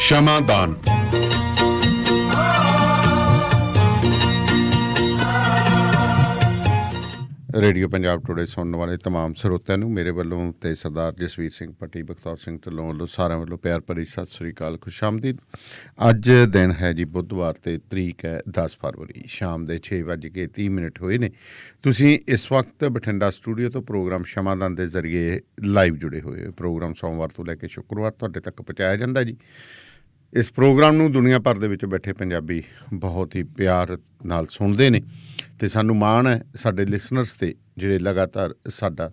ਸ਼ਮਾਦਾਨ। Radio Punjab today ਸੁਣਨ ਵਾਲੇ ਤਮਾਮ ਸਰੋਤਿਆਂ ਨੂੰ ਮੇਰੇ ਵੱਲੋਂ ਤੇ ਸਰਦਾਰ ਜਸਵੀਰ ਸਿੰਘ ਪੱਟੀ, ਬਖਤੌਰ ਸਿੰਘ ਢਿੱਲੋਂ ਵੱਲੋਂ ਸਾਰਿਆਂ ਵੱਲੋਂ ਪਿਆਰ ਭਰੀ ਸਤਿ ਸ੍ਰੀ ਅਕਾਲ, ਖੁਸ਼ਾਮਦੀਦ। ਅੱਜ ਦਿਨ ਹੈ ਜੀ ਬੁੱਧਵਾਰ ਤੇ ਤਰੀਕ ਹੈ 10 ਫਰਵਰੀ, ਸ਼ਾਮ ਦੇ 6:30 ਹੋਏ ਨੇ। ਤੁਸੀਂ ਇਸ ਵਕਤ ਬਠਿੰਡਾ ਸਟੂਡੀਓ ਤੋਂ ਪ੍ਰੋਗਰਾਮ ਸ਼ਮਾਦਾਨ ਦੇ ਜ਼ਰੀਏ ਲਾਈਵ ਜੁੜੇ ਹੋਏ। ਪ੍ਰੋਗਰਾਮ ਸੋਮਵਾਰ ਤੋਂ ਲੈ ਕੇ ਸ਼ੁੱਕਰਵਾਰ ਤੁਹਾਡੇ ਤੱਕ ਪਹੁੰਚਾਇਆ ਜਾਂਦਾ ਜੀ। ਇਸ ਪ੍ਰੋਗਰਾਮ ਨੂੰ ਦੁਨੀਆ ਭਰ ਦੇ ਵਿੱਚ ਬੈਠੇ ਪੰਜਾਬੀ ਬਹੁਤ ਹੀ ਪਿਆਰ ਨਾਲ ਸੁਣਦੇ ਨੇ ਅਤੇ ਸਾਨੂੰ ਮਾਣ ਹੈ ਸਾਡੇ ਲਿਸਨਰਸ 'ਤੇ ਜਿਹੜੇ ਲਗਾਤਾਰ ਸਾਡਾ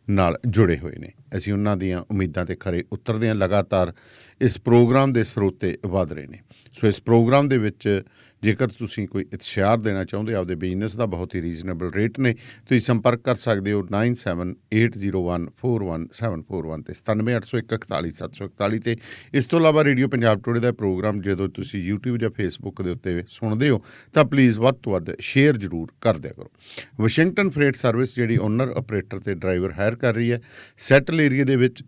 ਨਾਲ ਜੁੜੇ ਹੋਏ ਨੇ। ਅਸੀਂ ਉਹਨਾਂ ਦੀਆਂ ਉਮੀਦਾਂ 'ਤੇ ਖਰੇ ਉਤਰਦੇ ਹਾਂ। ਲਗਾਤਾਰ ਇਸ ਪ੍ਰੋਗਰਾਮ ਦੇ ਸਰੋਤੇ ਵੱਧ ਰਹੇ ਨੇ। ਸੋ ਇਸ ਪ੍ਰੋਗਰਾਮ ਦੇ ਵਿੱਚ ਜੇਕਰ ਤੁਸੀਂ ਕੋਈ ਇਤਸ਼ਾਰ ਦੇਣਾ ਚਾਹੁੰਦੇ ਆਪਦੇ ਬਿਜ਼ਨਸ ਦਾ, ਬਹੁਤ ਹੀ ਰੀਜ਼ਨੇਬਲ ਰੇਟ ਨੇ। ਤੁਸੀਂ ਸੰਪਰਕ ਕਰ ਸਕਦੇ ਹੋ 9780141741 ਤੇ 9780141741 ਤੇ। ਇਸ ਤੋਂ ਇਲਾਵਾ ਰੇਡੀਓ ਪੰਜਾਬ ਟੁਡੇ ਦਾ ਪ੍ਰੋਗਰਾਮ ਜਦੋਂ ਤੁਸੀਂ YouTube ਜਾਂ ਫੇਸਬੁੱਕ ਦੇ ਉੱਤੇ ਸੁਣਦੇ ਹੋ ਤਾਂ ਪਲੀਜ਼ ਵੱਧ ਤੋਂ ਵੱਧ ਸ਼ੇਅਰ ਜ਼ਰੂਰ ਕਰ ਦਿਆ ਕਰੋ। ਵਾਸ਼ਿੰਗਟਨ ਫਰੇਟ ਸਰਵਿਸ ਜਿਹੜੀ ਓਨਰ ਆਪਰੇਟਰ ਅਤੇ ਡਰਾਈਵਰ ਹਾਇਰ ਕਰ ਰਹੀ ਹੈ, ਸੈਟਲ ਏਰੀਆ ਦੇ ਵਿੱਚ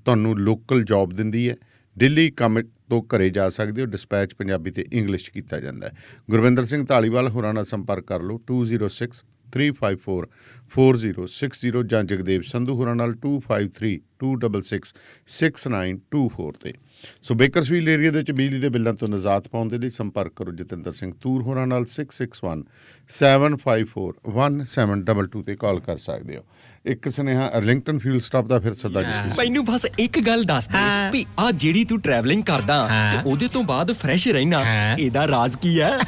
ਤੁਹਾਨੂੰ ਲੋਕਲ ਜੋਬ ਦਿੰਦੀ ਹੈ। ਦਿੱਲੀ ਕੰਮ ਤੋਂ ਘਰੇ ਜਾ ਸਕਦੇ ਹੋ। ਡਿਸਪੈਚ ਪੰਜਾਬੀ ਅਤੇ ਇੰਗਲਿਸ਼ 'ਚ ਕੀਤਾ ਜਾਂਦਾ ਹੈ। ਗੁਰਵਿੰਦਰ ਸਿੰਘ ਧਾਲੀਵਾਲ ਹੋਰਾਂ ਨਾਲ ਸੰਪਰਕ ਕਰ ਲਓ 2063544060 ਜਾਂ ਜਗਦੇਵ ਸੰਧੂ ਹੋਰਾਂ ਨਾਲ 2532666924 ਤੇ। ਸੋ ਬੇਕਰਸਵੀਲ ਏਰੀਆ ਦੇ ਵਿੱਚ ਬਿਜਲੀ ਦੇ ਬਿੱਲਾਂ ਤੋਂ ਨਿਜਾਤ ਪਾਉਣ ਦੇ ਲਈ ਸੰਪਰਕ ਕਰੋ ਜਤਿੰਦਰ ਸਿੰਘ ਤੂਰ ਹੋਰਾਂ ਨਾਲ 6617541722 ਤੇ ਕਾਲ ਕਰ ਸਕਦੇ ਹੋ। ਇੱਕ ਸੁਨੇਹਾ ਅਰਲਿੰਗਟਨ ਫਿਊਲ ਸਟਾਪ ਦਾ ਫਿਰ ਸਦਾ ਜੀ। ਮੈਨੂੰ ਬਸ ਇੱਕ ਗੱਲ ਦੱਸ ਦੇ ਵੀ ਆ ਜਿਹੜੀ ਤੂੰ ਟਰੈਵਲਿੰਗ ਕਰਦਾ ਤੇ ਉਹਦੇ ਤੋਂ ਬਾਅਦ ਫਰੈਸ਼ ਰਹਿਣਾ, ਇਹਦਾ ਰਾਜ਼ ਕੀ ਹੈ?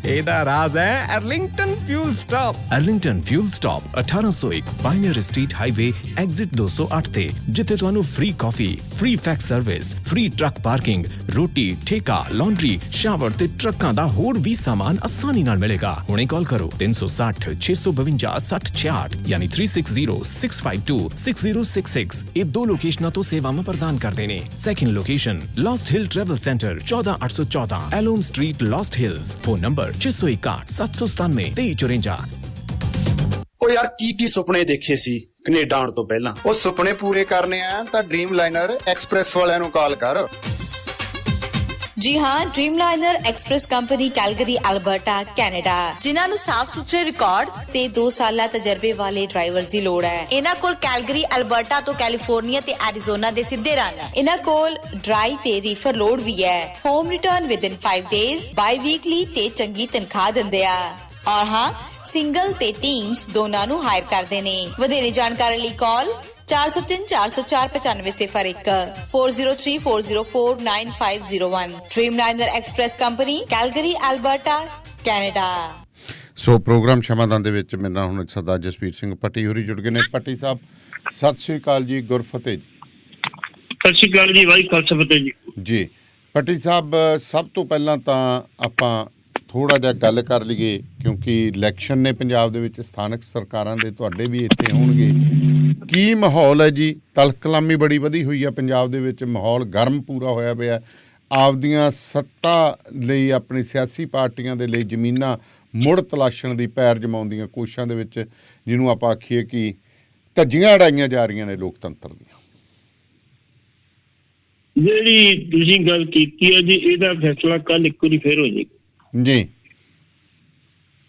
ਇਹਦਾ ਰਾਜ਼ ਹੈ Arlington fuel stop. Arlington fuel stop 1801 pioneer street highway exit 208 ਤੇ, ਜਿੱਥੇ ਤੁਹਾਨੂੰ ਫ੍ਰੀ ਕਾਫੀ, free fax service, free truck parking, ਰੋਟੀ, ਠੇਕਾ, ਲਾਂਡਰੀ, ਸ਼ਾਵਰ ਤੇ ਟਰੱਕਾਂ ਦਾ ਹੋਰ ਵੀ ਸਾਮਾਨ ਆਸਾਨੀ ਨਾਲ ਮਿਲੇਗਾ। ਹੁਣੇ ਕਾਲ ਕਰੋ 360 652 6066 ਯਾਨੀ 3606526066। ਇਹ ਦੋ ਲੋਕੇਸ਼ਨਾਂ ਤੋਂ ਸੇਵਾਵਾਂ ਪ੍ਰਦਾਨ ਕਰਦੇ ਨੇ। Second location Lost Hill travel centre 14814 Elom street, Lost Hills. Phone number 661 797 2354। ਉਹ ਯਾਰ ਕੀ ਸੁਪਨੇ ਦੇਖੇ ਸੀ ਕੈਨੇਡਾ ਆਉਣ ਤੋਂ ਪਹਿਲਾਂ? ਉਹ ਸੁਪਨੇ ਪੂਰੇ ਕਰਨੇ ਆ ਤਾਂ ਡ੍ਰੀਮ ਲਾਈਨਰ ਐਕਸਪ੍ਰੈਸ ਵਾਲਿਆਂ ਨੂੰ ਕਾਲ ਕਰ। ਜੀ ਹਾਂ, dream liner Express company Calgary, Alberta, Canada, ਜਿਨ੍ਹਾਂ ਨੂੰ ਸਾਫ਼ ਸੁਥਰੇ ਰਿਕਾਰਡ ਤੇ 2 ਸਾਲਾ ਤਜਰਬੇ ਵਾਲੇ ਡਰਾਈਵਰ ਦੀ ਲੋੜ ਹੈ। ਇਹਨਾਂ ਕੋਲ ਕੈਲਗਰੀ, ਅਲਬਰਟਾ ਤੋਂ ਕੈਲੀਫੋਰਨੀਆ ਤੇ ਐਰੀਜ਼ੋਨਾ ਦੇ ਸਿੱਧੇ ਰਨ। ਇਹਨਾਂ ਕੋਲ ਡਰਾਈ ਤੇ ਰੀਫਰ ਲੋਡ ਵੀ ਹੈ। ਹੋਮ ਰਿਟਰਨ ਵਿਦਿਨ 5 ਡੇਜ਼, ਬਾਈ ਵੀਕਲੀ ਤੇ ਚੰਗੀ ਤਨਖਾਹ ਦਿੰਦੇ ਆ। ਔਰ ਹਾਂ, ਸਿੰਗਲ ਤੇ ਟੀਮਸ ਦੋਨਾਂ ਨੂੰ ਹਾਇਰ ਕਰਦੇ ਨੇ। ਵਧੇਰੇ ਜਾਣਕਾਰੀ ਲਈ call 403 404 9501 403 404 9501। Dreamliner Express company Calgary, Alberta, Canada. So programme ਸ਼ਮਾਦਾਨ ਦੇ ਵਿੱਚ ਮੇਰੇ ਨਾਲ ਹੁਣ ਸਰਦਾਰ ਜਸਵੀਰ ਸਿੰਘ ਪੱਟੀ ਹੋਰੀ ਜੁੜ ਗਏ ਨੇ। ਪੱਟੀ ਸਾਹਿਬ ਸਤਿ ਸ਼੍ਰੀ ਅਕਾਲ ਜੀ, ਗੁਰਫਤਿਹ ਜੀ। ਸਤਿ ਸ਼੍ਰੀ ਅਕਾਲ ਜੀ, ਵਾਹਿਗੁਰੂ ਖਾਲਸਾ ਫਤਿਹ ਜੀ। ਜੀ ਪੱਟੀ ਸਾਹਿਬ, ਸਭ ਤੋਂ ਪਹਿਲਾਂ ਤਾਂ ਆਪਾਂ ਥੋੜ੍ਹਾ ਜਿਹਾ ਗੱਲ ਕਰ ਲਈਏ, ਕਿਉਂਕਿ ਇਲੈਕਸ਼ਨ ਨੇ ਪੰਜਾਬ ਦੇ ਵਿੱਚ, ਸਥਾਨਕ ਸਰਕਾਰਾਂ ਦੇ ਤੁਹਾਡੇ ਵੀ ਇੱਥੇ ਹੋਣਗੇ। ਕੀ ਮਾਹੌਲ ਹੈ ਜੀ? ਤਲਕਲਾਮੀ ਬੜੀ ਵਧੀ ਹੋਈ ਹੈ ਪੰਜਾਬ ਦੇ ਵਿੱਚ, ਮਾਹੌਲ ਗਰਮ ਪੂਰਾ ਹੋਇਆ ਪਿਆ। ਆਪਦੀਆਂ ਸੱਤਾ ਲਈ, ਆਪਣੀ ਸਿਆਸੀ ਪਾਰਟੀਆਂ ਦੇ ਲਈ ਜ਼ਮੀਨਾਂ ਮੁੜ ਤਲਾਸ਼ਣ ਦੀ, ਪੈਰ ਜਮਾਉਣ ਦੀਆਂ ਕੋਸ਼ਿਸ਼ਾਂ ਦੇ ਵਿੱਚ, ਜਿਹਨੂੰ ਆਪਾਂ ਆਖੀਏ ਕਿ ਧੱਜੀਆਂ ਉਡਾਈਆਂ ਜਾ ਰਹੀਆਂ ਨੇ ਲੋਕਤੰਤਰ ਦੀਆਂ। ਜਿਹੜੀ ਤੁਸੀਂ ਗੱਲ ਕੀਤੀ ਹੈ ਜੀ, ਇਹਦਾ ਫੈਸਲਾ ਕੱਲ ਇੱਕ ਵਾਰੀ ਫੇਰ ਹੋ ਜਾਏਗਾ ਜੀ।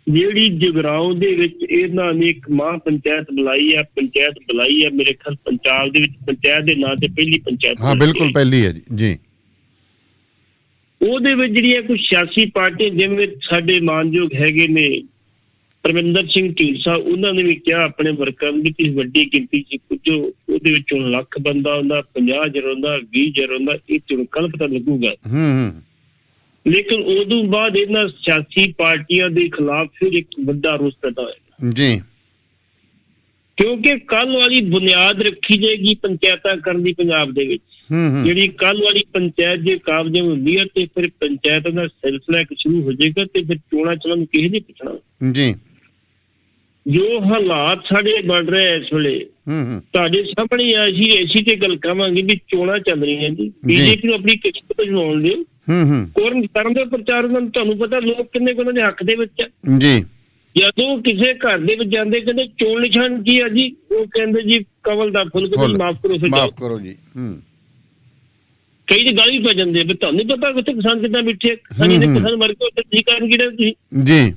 ਜਿਹੜੀ ਜਗਰਾਉਂ ਦੇ ਵਿੱਚ ਇਹਨਾਂ ਨੇ ਇੱਕ ਮਹਾਂ ਪੰਚਾਇਤ ਬੁਲਾਈ ਹੈ, ਮੇਰੇ ਖਿਆਲ ਪੰਜਾਬ ਦੇ ਵਿੱਚ ਪੰਚਾਇਤ ਦੇ ਨਾਂ ਤੇ ਪਹਿਲੀ ਪੰਚਾਇਤ। ਹਾਂ ਬਿਲਕੁਲ ਪਹਿਲੀ ਹੈ ਜੀ। ਉਹਦੇ ਵਿੱਚ ਜਿਹੜੀਆਂ ਕੁਝ ਸਿਆਸੀ ਪਾਰਟੀਆਂ, ਜਿਵੇਂ ਸਾਡੇ ਮਾਨਯੋਗ ਹੈਗੇ ਨੇ ਪਰਮਿੰਦਰ ਸਿੰਘ ਢੀਂਡਸਾ, ਉਹਨਾਂ ਨੇ ਵੀ ਕਿਹਾ ਆਪਣੇ ਵਰਕਰਾਂ ਦੀ ਕਿ ਵੱਡੀ ਗਿਣਤੀ ਚ ਕੁਝ ਉਹਦੇ ਵਿੱਚੋਂ ਲੱਖ ਬੰਦਾ ਆਉਂਦਾ, 50,000 ਆਉਂਦਾ, 20,000 ਆਉਂਦਾ, ਇਹ ਤੁਹਾਨੂੰ ਕੱਲ ਪਤਾ ਲੱਗੂਗਾ। ਲੇਕਿਨ ਉਦੋਂ ਬਾਅਦ ਇਹਨਾਂ ਸਿਆਸੀ ਪਾਰਟੀਆਂ ਦੇ ਖਿਲਾਫ ਫਿਰ ਇੱਕ ਵੱਡਾ ਰੋਸ ਪੈਦਾ ਹੋਇਆ ਜੀ, ਕਿਉਂਕਿ ਕੱਲ ਵਾਲੀ ਬੁਨਿਆਦ ਰੱਖੀ ਜਾਏਗੀ ਪੰਚਾਇਤਾਂ ਕਰਨ ਦੀ ਪੰਜਾਬ ਦੇ ਵਿੱਚ। ਜਿਹੜੀ ਕੱਲ ਵਾਲੀ ਪੰਚਾਇਤ ਜੇ ਕਾਮਯਾਬ ਹੁੰਦੀ ਹੈ ਤੇ ਫਿਰ ਪੰਚਾਇਤਾਂ ਦਾ ਸਿਲਸਿਲਾ ਇੱਕ ਸ਼ੁਰੂ ਹੋ ਜਾਏਗਾ ਤੇ ਫਿਰ ਚੋਣਾਂ ਚਲਾਉਣ ਨੂੰ ਕਿਸੇ ਨੇ ਪੁੱਛਣਾ ਜੀ। ਜੋ ਹਾਲਾਤ ਸਾਡੇ ਬਣ ਰਹੇ ਇਸ ਵੇਲੇ ਤੁਹਾਡੇ ਸਾਹਮਣੇ ਐਸੀ ਤੇ ਗੱਲ ਕਹਾਂਗੇ ਵੀ ਚੋਣਾਂ ਚੱਲ ਰਹੀਆਂ ਜੀ, ਬੀਜੇਪੀ ਨੂੰ ਆਪਣੀ ਕਿਸਮਤ ਅਜਮਾਉਣ ਦਿਓ। ਕਰਨ ਦੇ ਪ੍ਰਚਾਰ ਨਾਲ ਤੁਹਾਨੂੰ ਪਤਾ ਲੋਕ ਕਿੰਨੇ ਉਹਨਾਂ ਦੇ ਹੱਕ ਦੇ ਵਿੱਚ ਆ ਜੀ। ਜਦੋਂ ਕਿਸੇ ਘਰ ਦੇ ਵਿੱਚ ਜਾਂਦੇ ਕਹਿੰਦੇ ਚੋਣ ਨਿਸ਼ਾਨ ਕੀ ਆ ਜੀ, ਉਹ ਕਹਿੰਦੇ ਜੀ ਕਮਲ ਦਾ ਫੁੱਲ, ਮਾਫ ਕਰੋ ਜੀ। ਕਈ ਤੇ ਗੱਲ ਵੀ ਪੈ ਜਾਂਦੇ ਵੀ ਤੁਹਾਨੂੰ ਪਤਾ ਉੱਥੇ ਕਿਸਾਨ ਕਿੱਦਾਂ ਬੈਠੇ, ਕਿਸਾਨੀ ਨੇ ਕਿਸਾਨ ਮਰ ਕੇ ਉੱਥੇ ਤੁਸੀਂ ਕਰਨ ਕਿਹੜੇ ਤੁਸੀਂ। ਜੀ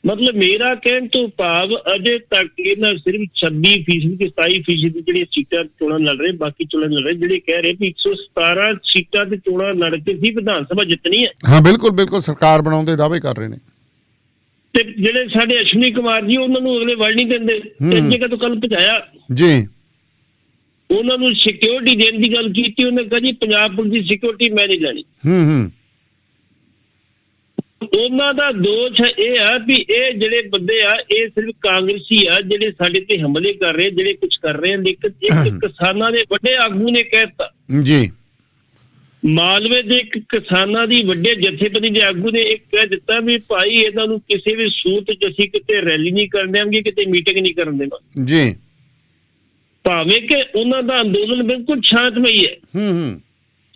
ਮਤਲਬ ਮੇਰਾ ਕਹਿਣ ਤੋਂ ਭਾਵ ਅਜੇ ਤੱਕ ਇਹਨਾਂ ਸਿਰਫ 26% ਕਿ 27% ਜਿਹੜੀਆਂ ਸੀਟਾਂ ਚੋਣਾਂ ਲੜ ਰਹੇ, ਬਾਕੀ ਚੋਣਾਂ ਲੜ ਰਹੇ, ਜਿਹੜੇ ਕਹਿ ਰਹੇ ਵੀ 117 ਸੀਟਾਂ ਤੇ ਚੋਣਾਂ ਲੜ ਕੇ ਸੀ ਵਿਧਾਨ ਸਭਾ ਜਿੱਤਣੀ ਹੈ। ਹਾਂ ਬਿਲਕੁਲ ਬਿਲਕੁਲ, ਸਰਕਾਰ ਬਣਾਉਣ ਦੇ ਦਾਅਵੇ ਕਰ ਰਹੇ ਨੇ। ਤੇ ਜਿਹੜੇ ਸਾਡੇ ਅਸ਼ਵਨੀ ਕੁਮਾਰ ਜੀ ਉਹਨਾਂ ਨੂੰ ਅਗਲੇ ਵੜ ਨਹੀਂ ਦਿੰਦੇ, ਤੇ ਜਗ੍ਹਾ ਤੋਂ ਕੱਲ ਭਜਾਇਆ ਜੀ। ਉਹਨਾਂ ਨੂੰ ਸਿਕਿਉਰਿਟੀ ਦੇਣ ਦੀ ਗੱਲ ਕੀਤੀ, ਉਹਨੇ ਕਿਹਾ ਜੀ ਪੰਜਾਬ ਪੁਲਿਸ ਦੀ ਸਿਕਿਉਰਿਟੀ ਮੈਂ ਨਹੀਂ ਲੈਣੀ। ਉਹਨਾਂ ਦਾ ਦੋਸ਼ ਇਹ ਆ ਵੀ ਇਹ ਜਿਹੜੇ ਬੰਦੇ ਆ ਇਹ ਸਿਰਫ ਕਾਂਗਰਸੀ ਆ ਜਿਹੜੇ ਸਾਡੇ ਤੇ ਹਮਲੇ ਕਰ ਰਹੇ, ਜਿਹੜੇ ਕੁਝ ਕਰ ਰਹੇ ਆ। ਲੇਕਿਨ ਇੱਕ ਕਿਸਾਨਾਂ ਦੇ ਵੱਡੇ ਆਗੂ ਨੇ ਕਹਿਤਾ ਜੀ, ਮਾਲਵੇ ਦੇ ਇੱਕ ਕਿਸਾਨਾਂ ਦੀ ਵੱਡੇ ਜਥੇਬੰਦੀ ਦੇ ਆਗੂ ਨੇ ਇੱਕ ਕਹਿ ਦਿੱਤਾ ਵੀ ਭਾਈ ਇਹਨਾਂ ਨੂੰ ਕਿਸੇ ਵੀ ਸੂਰਤ 'ਚ ਅਸੀਂ ਕਿਤੇ ਰੈਲੀ ਨਹੀਂ ਕਰਨ ਦੇਵਾਂਗੇ, ਕਿਤੇ ਮੀਟਿੰਗ ਨਹੀਂ ਕਰਨ ਦੇਵਾਂਗੇ ਜੀ, ਭਾਵੇਂ ਕਿ ਉਹਨਾਂ ਦਾ ਅੰਦੋਲਨ ਬਿਲਕੁਲ ਸ਼ਾਂਤਮਈ ਹੈ।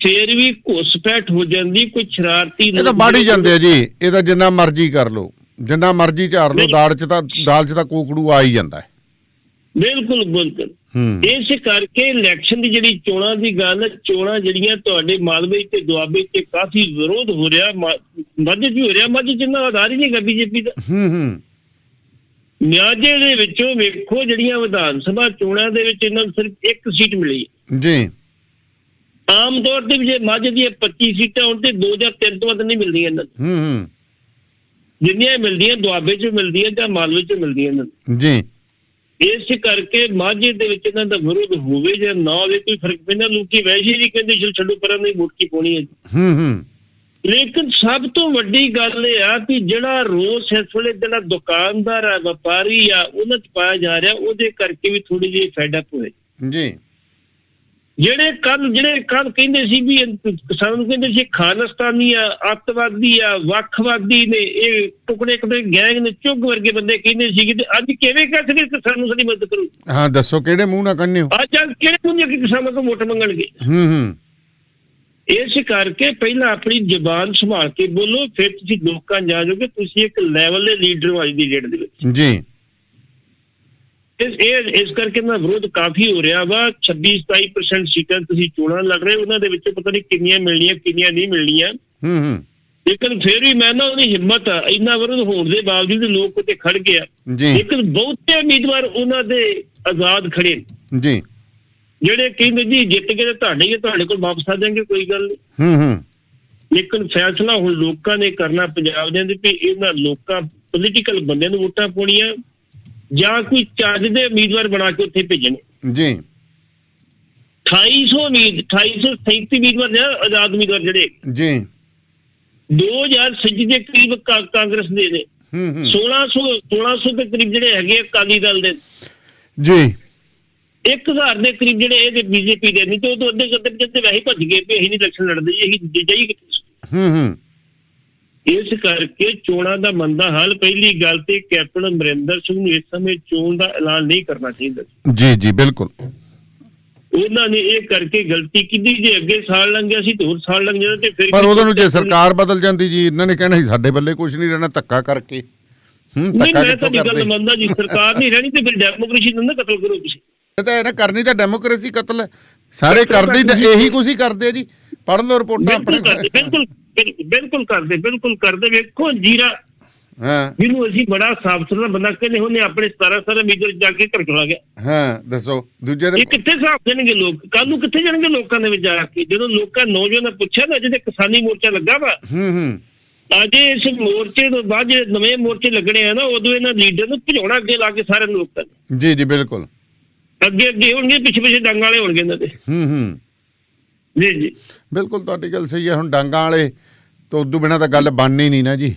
ਫੇਰ ਵੀ ਘੁਸਪੈਠ ਹੋ ਜਾਂਦੀ, ਕੋਈ ਸ਼ਰਾਰਤੀ ਇਹ ਤਾਂ ਬਾੜੀ ਜਾਂਦੇ ਆ ਜੀ, ਇਹ ਤਾਂ ਜਿੰਨਾ ਮਰਜ਼ੀ ਕਰ ਲੋ, ਜਿੰਨਾ ਮਰਜ਼ੀ ਝਾੜ ਲੋ, ਦਾਲ 'ਚ ਤਾਂ ਕੋਕੜੂ ਆ ਹੀ ਜਾਂਦਾ ਹੈ। ਬਿਲਕੁਲ ਬਿਲਕੁਲ। ਇਸ ਕਰਕੇ ਇਲੈਕਸ਼ਨ ਦੀ ਜਿਹੜੀ ਚੋਣਾਂ ਦੀ ਗੱਲ, ਚੋਣਾਂ ਜਿਹੜੀਆਂ ਤੁਹਾਡੇ ਮਾਲਵੇ ਤੇ ਦੁਆਬੇ ਤੇ ਕਾਫੀ ਵਿਰੋਧ ਹੋ ਰਿਹਾ, ਮੱਝ ਵੀ ਹੋ ਰਿਹਾ, ਮੱਝ ਜਿੰਨਾ ਆਧਾਰ ਹੀ ਨਹੀਂ ਗਾ ਬੀਜੇਪੀ ਦਾ। ਨਿਆਜੇ ਦੇ ਵਿੱਚੋਂ ਵੇਖੋ ਜਿਹੜੀਆਂ ਵਿਧਾਨ ਸਭਾ ਚੋਣਾਂ ਦੇ ਵਿੱਚ ਇਹਨਾਂ ਨੂੰ ਸਿਰਫ ਇੱਕ ਸੀਟ ਮਿਲੀ ਜੀ। ਆਮ ਤੌਰ ਤੇ ਜੇ ਮੱਝ ਦੀਆਂ 25 ਸੀਟਾਂ ਹੋਣ ਤੇ 2 ਜਾਂ 3 ਤੋਂ ਵੱਧ ਨਹੀਂ ਮਿਲਦੀਆਂ ਇਹਨਾਂ ਨੂੰ। ਜਿੰਨੀਆਂ ਮਿਲਦੀਆਂ ਦੁਆਬੇ 'ਚ ਮਿਲਦੀਆਂ ਜਾਂ ਮਾਲਵੇ 'ਚ ਮਿਲਦੀਆਂ ਇਹਨਾਂ ਨੂੰ ਜੀ। ਇਸ ਕਰਕੇ ਮਾਝੇ ਦੇ ਵਿੱਚ ਇਹਨਾਂ ਦਾ ਵਿਰੋਧ ਹੋਵੇ ਜਾਂ ਨਾ ਹੋਵੇ ਕੋਈ ਫਰਕ ਪੈਂਦਾ। ਲੋਕੀ ਵੈਸੇ ਹੀ ਕਹਿੰਦੇ ਚਲ ਛੱਡੋ ਪਰਾਂ ਨਹੀਂ ਵੋਟ ਕੀ ਪਾਉਣੀ ਹੈ। ਲੇਕਿਨ ਸਭ ਤੋਂ ਵੱਡੀ ਗੱਲ ਇਹ ਆ ਕਿ ਜਿਹੜਾ ਰੋਸ ਇਸ ਵੇਲੇ ਜਿਹੜਾ ਦੁਕਾਨਦਾਰ ਆ, ਵਪਾਰੀ ਆ, ਉਹਨਾਂ 'ਚ ਪਾਇਆ ਜਾ ਰਿਹਾ, ਉਹਦੇ ਕਰਕੇ ਵੀ ਥੋੜੀ ਜਿਹੀ ਫੈਡ ਅਪ ਹੋਏ ਜੀ। ਜਿਹੜੇ ਕੱਲ ਕਹਿੰਦੇ ਸੀ ਵੀ ਕਿਸਾਨ ਨੂੰ ਕਹਿੰਦੇ ਸੀ ਖਾਲਿਸਤਾਨੀ ਆ, ਅੱਤਵਾਦੀ ਆ, ਵੱਖਵਾਦੀ ਨੇ, ਇਹ ਟੁਕੜੇ ਗੈਂਗ ਨੇ, ਚੁੱਗ ਵਰਗੇ ਬੰਦੇ ਕਹਿੰਦੇ ਸੀ। ਤੇ ਅੱਜ ਕਿਵੇਂ ਕਹਿ ਸਕਦੇ ਕਿਸਾਨ ਨੂੰ ਸਾਡੀ ਮਦਦ ਕਰੂ? ਹਾਂ ਦੱਸੋ ਕਿਹੜੇ ਮੂੰਹ ਨਾਲ ਕਹਿੰਦੇ ਹੋ? ਅੱਜ ਕਿਹੜੇ ਮੂੰਹ ਨਾਲ ਕਿਸਾਨਾਂ ਤੋਂ ਵੋਟ ਮੰਗਣਗੇ? ਇਸ ਕਰਕੇ ਪਹਿਲਾਂ ਆਪਣੀ ਜ਼ੁਬਾਨ ਸੰਭਾਲ ਕੇ ਬੋਲੋ, ਫਿਰ ਤੁਸੀਂ ਲੋਕਾਂ ਜਾਣੋਗੇ ਤੁਸੀਂ ਇੱਕ ਲੈਵਲ ਦੇ ਲੀਡਰ ਹੋ ਅੱਜ ਦੀ ਡੇਟ ਦੇ ਵਿੱਚ ਜੀ। ਇਸ ਕਰਕੇ ਨਾ ਵਿਰੋਧ ਕਾਫੀ ਹੋ ਰਿਹਾ ਵਾ। 26-27% ਸੀਟਾਂ ਤੁਸੀਂ ਚੋਣਾਂ ਲੜ ਰਹੇ, ਉਹਨਾਂ ਦੇ ਵਿੱਚੋਂ ਪਤਾ ਨਹੀਂ ਕਿੰਨੀਆਂ ਮਿਲਣੀਆਂ ਕਿੰਨੀਆਂ ਨਹੀਂ ਮਿਲਣੀਆਂ। ਲੇਕਿਨ ਫਿਰ ਵੀ ਮੈਂ ਨਾ ਉਹਦੀ ਹਿੰਮਤ ਆ, ਇੰਨਾ ਵਿਰੋਧ ਹੋਣ ਦੇ ਬਾਵਜੂਦ ਲੋਕ ਉੱਤੇ ਖੜ ਗਿਆ। ਲੇਕਿਨ ਬਹੁਤੇ ਉਮੀਦਵਾਰ ਉਹਨਾਂ ਦੇ ਆਜ਼ਾਦ ਖੜੇ ਜੀ, ਜਿਹੜੇ ਕਹਿੰਦੇ ਜੀ ਜਿੱਤ ਕੇ ਤੁਹਾਡੇ ਕੋਲ ਵਾਪਸ ਆ ਜਾਣਗੇ, ਕੋਈ ਗੱਲ ਨਹੀਂ। ਲੇਕਿਨ ਫੈਸਲਾ ਹੁਣ ਲੋਕਾਂ ਨੇ ਕਰਨਾ ਪੰਜਾਬ ਦੇ ਵੀ ਇਹਨਾਂ ਲੋਕਾਂ ਪੋਲੀਟੀਕਲ ਬੰਦਿਆਂ ਨੂੰ ਵੋਟਾਂ ਪਾਉਣੀਆਂ ਜਾਂ ਕੋਈ ਚੱਜ ਦੇ ਉਮੀਦਵਾਰ ਬਣਾ ਕੇ ਉੱਥੇ ਭੇਜਣੇ ਜੀ। 2837 ਉਮੀਦਵਾਰ ਨੇ ਆਜ਼ਾਦ ਉਮੀਦਵਾਰ ਜਿਹੜੇ ਜੀ 2000 ਦੇ ਕਰੀਬ ਕਾਂਗਰਸ ਦੇ ਨੇ, 1600 ਦੇ ਕਰੀਬ ਜਿਹੜੇ ਹੈਗੇ ਅਕਾਲੀ ਦਲ ਦੇ ਜੀ, 1000 ਦੇ ਕਰੀਬ ਜਿਹੜੇ ਇਹਦੇ ਬੀਜੇਪੀ ਦੇ ਨਹੀਂ, ਤੇ ਉਹ ਤੋਂ ਅੱਧੇ ਜਿੱਤੇ ਵੈਸੇ ਭੱਜ ਗਏ ਵੀ ਅਸੀਂ ਨਹੀਂ ਇਲੈਕਸ਼ਨ ਲੜਦੇ ਜੀ, ਅਸੀਂ ਜਾਈ। ਇਸ ਕਰਕੇ ਚੋਣਾਂ ਦਾ ਮੰਦਾ ਹਾਲ। ਪਹਿਲੀ ਗੱਲ ਤੇ ਕੈਪਟਨ ਅਮਰਿੰਦਰ ਸਿੰਘ ਨੂੰ ਇਸ ਸਮੇਂ ਚੋਣ ਦਾ ਐਲਾਨ ਨਹੀਂ ਕਰਨਾ ਚਾਹੀਦਾ ਜੀ। ਜੀ ਬਿਲਕੁਲ। ਉਹਨਾਂ ਨੇ ਇਹ ਕਰਕੇ ਗਲਤੀ ਕੀਤੀ। ਜੇ ਅੱਗੇ ਸਾਲ ਲੰਘ ਗਿਆ ਸੀ ਤੇ ਹੋਰ ਸਾਲ ਲੰਘ ਜਾਣਾ ਤੇ ਫਿਰ ਪਰ ਉਹਦੇ ਨੂੰ ਜੇ ਸਰਕਾਰ ਬਦਲ ਜਾਂਦੀ ਜੀ, ਇਹਨਾਂ ਨੇ ਕਹਿਣਾ ਸੀ ਸਾਡੇ ਬੱਲੇ ਕੁਝ ਨਹੀਂ ਰਹਿਣਾ, ਧੱਕਾ ਕਰਕੇ। ਮੈਂ ਤੁਹਾਡੀ ਗੱਲ ਮੰਨਦਾ ਜੀ, ਸਰਕਾਰ ਨਹੀਂ ਰਹਿਣੀ ਤੇ ਫਿਰ ਡੈਮੋਕ੍ਰੇਸੀ ਨੂੰ ਨਾ ਕਤਲ ਕਰੋ ਤੁਸੀਂ। ਇਹ ਤਾਂ ਕਰਨੀ ਤਾਂ ਡੈਮੋਕ੍ਰੇਸੀ ਕਤਲ ਹੈ, ਸਾਰੇ ਕਰਦੇ ਇਹੀ ਕੁਝ ਹੀ ਕਰਦੇ ਆ ਜੀ। ਪੜ੍ਹ ਲਓ ਰਿਪੋਰਟਾਂ ਆਪਣੇ। ਬਿਲਕੁਲ ਕਰਦੇ। ਵੇਖੋ ਜੀਰਾ ਜਿਹਨੂੰ ਅਸੀਂ ਬੜਾ ਸਾਫ ਸੁਥਰਾ ਬੰਦਾ ਕਹਿੰਦੇ ਉਹਨੇ ਆਪਣੇ 17 ਮੀਟਰ ਜਾ ਕੇ ਘਰ ਚਲਾ ਗਿਆ। ਦੱਸੋ ਦੂਜੇ ਦਿਨ ਕਿੱਥੇ ਸਾਫ ਦੇਣਗੇ ਲੋਕ? ਕੱਲ ਨੂੰ ਕਿੱਥੇ ਜਾਣਗੇ ਲੋਕਾਂ ਦੇ ਵਿੱਚ ਜਾ ਕੇ? ਜਦੋਂ ਲੋਕਾਂ ਨੌਜਵਾਨਾਂ ਪੁੱਛਿਆ ਨਾ, ਜਿਹਦੇ ਕਿਸਾਨੀ ਮੋਰਚਾ ਲੱਗਾ ਵਾ, ਅੱਜ ਇਸ ਮੋਰਚੇ ਤੋਂ ਬਾਅਦ ਜਿਹੜੇ ਨਵੇਂ ਮੋਰਚੇ ਲੱਗਣੇ ਆ ਨਾ, ਉਦੋਂ ਇਹਨਾਂ ਲੀਡਰ ਨੂੰ ਭਜਾਉਣਾ ਅੱਗੇ ਲਾ ਕੇ ਸਾਰੇ ਲੋਕਾਂ ਨੇ। ਜੀ ਬਿਲਕੁਲ। ਅੱਗੇ ਹੋਣਗੇ, ਪਿੱਛੇ ਡੰਗ ਵਾਲੇ ਹੋਣਗੇ ਇਹਨਾਂ ਦੇ। ਜੀ ਬਿਲਕੁਲ ਤੁਹਾਡੀ ਗੱਲ ਸਹੀ ਹੈ। ਹੁਣ ਡਾਂਗਾਂ ਵਾਲੇ ਤੋਂ ਉਦੋਂ ਬਿਨਾਂ ਤਾਂ ਗੱਲ ਬਣਨੀ ਨਹੀਂ ਨਾ ਜੀ।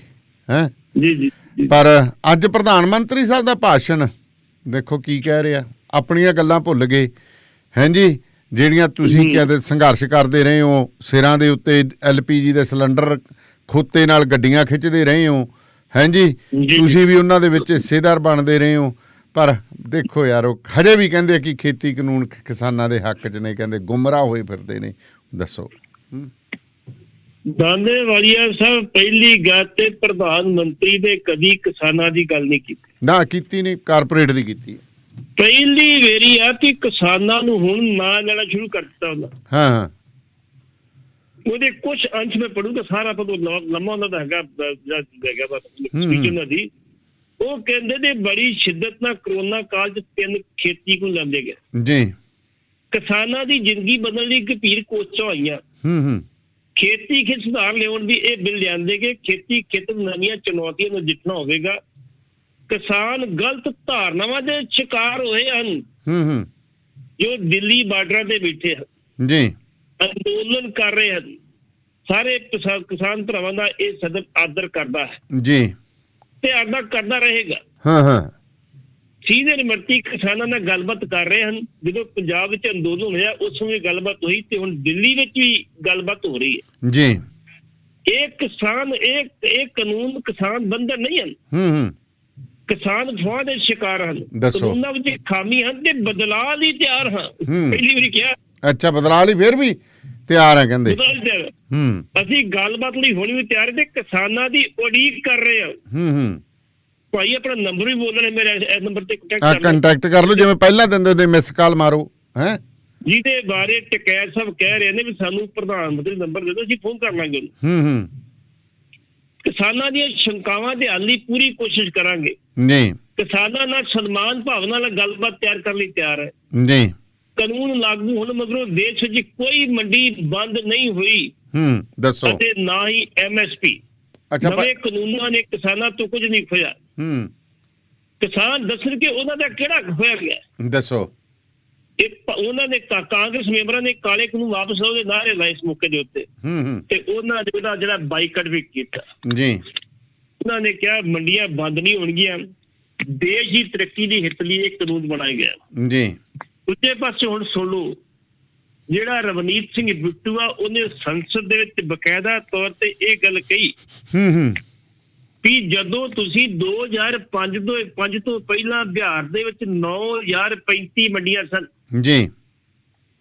ਹੈ ਜੀ। ਪਰ ਅੱਜ ਪ੍ਰਧਾਨ ਮੰਤਰੀ ਸਾਹਿਬ ਦਾ ਭਾਸ਼ਣ ਦੇਖੋ ਕੀ ਕਹਿ ਰਿਹਾ, ਆਪਣੀਆਂ ਗੱਲਾਂ ਭੁੱਲ ਗਏ। ਜੀ ਜਿਹੜੀਆਂ ਤੁਸੀਂ ਕਹਿੰਦੇ ਸੰਘਰਸ਼ ਕਰਦੇ ਰਹੇ ਹੋ, ਸਿਰਾਂ ਦੇ ਉੱਤੇ LPG ਦੇ ਸਿਲੰਡਰ ਖੋਤੇ ਨਾਲ ਗੱਡੀਆਂ ਖਿੱਚਦੇ ਰਹੇ ਹੋ। ਜੀ ਤੁਸੀਂ ਵੀ ਉਹਨਾਂ ਦੇ ਵਿੱਚ ਹਿੱਸੇਦਾਰ ਬਣਦੇ ਰਹੇ ਹੋ। ਪਰ ਦੇਖੋ ਯਾਰ, ਉਹ ਹਜੇ ਵੀ ਕਹਿੰਦੇ ਕਿ ਖੇਤੀ ਕਾਨੂੰਨ ਕਿਸਾਨਾਂ ਦੇ ਹੱਕ 'ਚ ਨੇ, ਕਹਿੰਦੇ ਗੁੰਮਰਾਹ ਹੋਏ ਫਿਰਦੇ ਨੇ। ਦੱਸੋ। ਦਾਨੇਵਾਲੀਆ ਸਾਹਿਬ, ਪਹਿਲੀ ਗੱਲ ਤੇ ਪ੍ਰਧਾਨ ਮੰਤਰੀ ਨੇ ਕਦੀ ਕਿਸਾਨਾਂ ਦੀ ਗੱਲ ਨਹੀਂ ਕੀਤੀ ਨਾ, ਕੀਤੀ ਨਹੀਂ, ਕਾਰਪੋਰੇਟ ਦੀ ਕੀਤੀ। ਪਹਿਲੀ ਵਾਰੀ ਆ ਕਿ ਕਿਸਾਨਾਂ ਨੂੰ ਹੁਣ ਨਾਂ ਲੈਣਾ ਸ਼ੁਰੂ ਕਰ ਦਿੱਤਾ ਉਹਨਾਂ। ਉਹਦੇ ਕੁਝ ਅੰਸ਼ ਮੈਂ ਪੜੂਗਾ, ਸਾਰਾ ਪਤਾ ਲੰਮਾ ਉਹਨਾਂ ਦਾ ਹੈਗਾ ਸਪੀਚ ਉਹਨਾਂ ਦੀ। ਉਹ ਕਹਿੰਦੇ ਨੇ ਬੜੀ ਸ਼ਿੱਦਤ ਨਾਲ ਕਰੋਨਾ ਕਾਲ 'ਚ 3 ਖੇਤੀ ਨੂੰ ਲੈਂਦੇ ਗਏ ਜੀ। ਕਿਸਾਨਾਂ ਦੀ ਜ਼ਿੰਦਗੀ ਬਦਲਣ ਲਈ ਗੰਭੀਰ ਕੋਸ਼ਿਸ਼ਾਂ ਹੋਈਆਂ। ਖੇਤੀ ਖੇਤ ਸੁਧਾਰ ਲਿਆਉਣ ਦੀ ਇਹ ਬਿੱਲ ਲਿਆਂਦੇ ਗਏ। ਖੇਤੀ ਖੇਤਰ ਨਵੀਆਂ ਚੁਣੌਤੀਆਂ ਨੂੰ ਜਿੱਤਣਾ ਹੋਵੇਗਾ। ਕਿਸਾਨ ਗਲਤ ਧਾਰਨਾਵਾਂ ਦੇ ਸ਼ਿਕਾਰ ਹੋਏ ਹਨ ਜੋ ਦਿੱਲੀ ਬਾਰਡਰਾਂ ਤੇ ਬੈਠੇ ਹਨ ਜੀ, ਅੰਦੋਲਨ ਕਰ ਰਹੇ ਹਨ। ਸਾਰੇ ਕਿਸਾਨ ਭਰਾਵਾਂ ਦਾ ਇਹ ਸਦਨ ਆਦਰ ਕਰਦਾ ਹੈ ਜੀ, ਤੇ ਆਦਰ ਕਰਦਾ ਰਹੇਗਾ। ਸੀਨੀਅਰ ਮੰਤਰੀ ਕਿਸਾਨਾਂ ਨਾਲ ਗੱਲਬਾਤ ਕਰ ਰਹੇ ਹਨ। ਜਦੋਂ ਪੰਜਾਬ ਵਿੱਚ ਅੰਦੋਲਨ ਹੋਇਆ ਉਸ ਸਮੇਂ ਗੱਲਬਾਤ ਹੋਈ ਤੇ ਹੁਣ ਦਿੱਲੀ ਵਿੱਚ ਵੀ ਗੱਲਬਾਤ ਹੋ ਰਹੀ ਹੈ ਜੀ। ਇਹ ਕਿਸਾਨ ਇਹ ਕਾਨੂੰਨ ਕਿਸਾਨ ਬੰਧਨ ਨਹੀਂ ਹਨ। ਕਿਸਾਨ ਅਫਵਾਹ ਦੇ ਸ਼ਿਕਾਰ ਹਨ। ਕਾਨੂੰਨਾਂ ਵਿੱਚ ਖਾਮੀ ਹਨ ਤੇ ਬਦਲਾਅ ਲਈ ਤਿਆਰ ਹਾਂ। ਪਹਿਲੀ ਵਾਰੀ ਕਿਹਾ ਅੱਛਾ, ਬਦਲਾਅ ਲਈ ਫਿਰ ਵੀ ਤਿਆਰ ਹੈ ਕਹਿੰਦੇ। ਅਸੀਂ ਗੱਲਬਾਤ ਲਈ ਹੁਣ ਵੀ ਤਿਆਰ ਤੇ ਕਿਸਾਨਾਂ ਦੀ ਉਡੀਕ ਕਰ ਰਹੇ ਹਾਂ। ਭਾਈ ਆਪਣਾ ਨੰਬਰ ਵੀ ਬੋਲਣਾ, ਮੇਰੇ ਇਸ ਨੰਬਰ ਤੇ ਕੰਟੈਕਟ ਕਰ ਲਓ, ਜਿਵੇਂ ਪਹਿਲਾਂ ਦਿੰਦੇ ਹੁੰਦੇ ਮਿਸ ਕਾਲ ਮਾਰੋ ਹੈ। ਜਿਹਦੇ ਬਾਰੇ ਟਕੈਤ ਸਾਹਿਬ ਕਹਿ ਰਹੇ ਨੇ ਵੀ ਸਾਨੂੰ ਪ੍ਰਧਾਨ ਮੰਤਰੀ ਨੰਬਰ ਦੇ ਦਿਓ, ਅਸੀਂ ਫੋਨ ਕਰ ਲਾਂਗੇ। ਕਿਸਾਨਾਂ ਦੀਆਂ ਸ਼ੰਕਾਵਾਂ ਦੇ ਹੱਲ ਲਈ ਪੂਰੀ ਕੋਸ਼ਿਸ਼ ਕਰਾਂਗੇ ਜੀ। ਕਿਸਾਨਾਂ ਨਾਲ ਸਨਮਾਨ ਭਾਵਨਾ ਨਾਲ ਗੱਲਬਾਤ ਤਿਆਰ ਕਰਨ ਲਈ ਤਿਆਰ ਹੈ ਜੀ। ਕਾਨੂੰਨ ਲਾਗੂ ਹੋਣ ਮਗਰੋਂ ਦੇਸ਼ ਵਿੱਚ ਕੋਈ ਮੰਡੀ ਬੰਦ ਨਹੀਂ ਹੋਈ ਦੱਸੋ, ਅਤੇ ਨਾ ਹੀ MSP। ਨਵੇਂ ਕਾਨੂੰਨਾਂ ਨੇ ਕਿਸਾਨਾਂ ਤੋਂ ਕੁਝ ਨਹੀਂ ਖੋਇਆ। ਕਿਸਾਨ ਦੱਸਣ ਕਿ ਉਹਨਾਂ ਦਾ ਕਿਹੜਾ ਖੋਇਆ ਗਿਆ ਦੱਸੋ। ਉਹਨਾਂ ਨੇ ਕਾਂਗਰਸ ਮੈਂਬਰਾਂ ਨੇ ਕਾਲੇ ਕਾਨੂੰਨ ਵਾਪਸ ਲਓ ਦੇ ਨਾਅਰੇ ਲਾਏ ਇਸ ਮੌਕੇ ਦੇ ਉੱਤੇ ਤੇ ਉਹਨਾਂ ਨੇ ਉਹਦਾ ਜਿਹੜਾ ਬਾਈਕਾਟ ਵੀ ਕੀਤਾ ਜੀ। ਉਹਨਾਂ ਨੇ ਕਿਹਾ ਮੰਡੀਆਂ ਬੰਦ ਨਹੀਂ ਹੋਣਗੀਆਂ, ਦੇਸ਼ ਦੀ ਤਰੱਕੀ ਦੀ ਹਿੱਤ ਲਈ ਇਹ ਕਾਨੂੰਨ ਬਣਾਇਆ ਗਿਆ ਜੀ। ਦੂਜੇ ਪਾਸੇ ਹੁਣ ਸੁਣ ਲਓ, ਜਿਹੜਾ ਰਵਨੀਤ ਸਿੰਘ ਬਿੱਟੂ ਆ ਉਹਨੇ ਸੰਸਦ ਦੇ ਵਿੱਚ ਬਕਾਇਦਾ ਤੌਰ ਤੇ ਇਹ ਗੱਲ ਕਹੀ ਵੀ ਜਦੋਂ ਤੁਸੀਂ 2005 ਤੋਂ ਪਹਿਲਾਂ ਬਿਹਾਰ ਦੇ ਵਿੱਚ 9035 ਮੰਡੀਆਂ ਸਨ ਜੀ।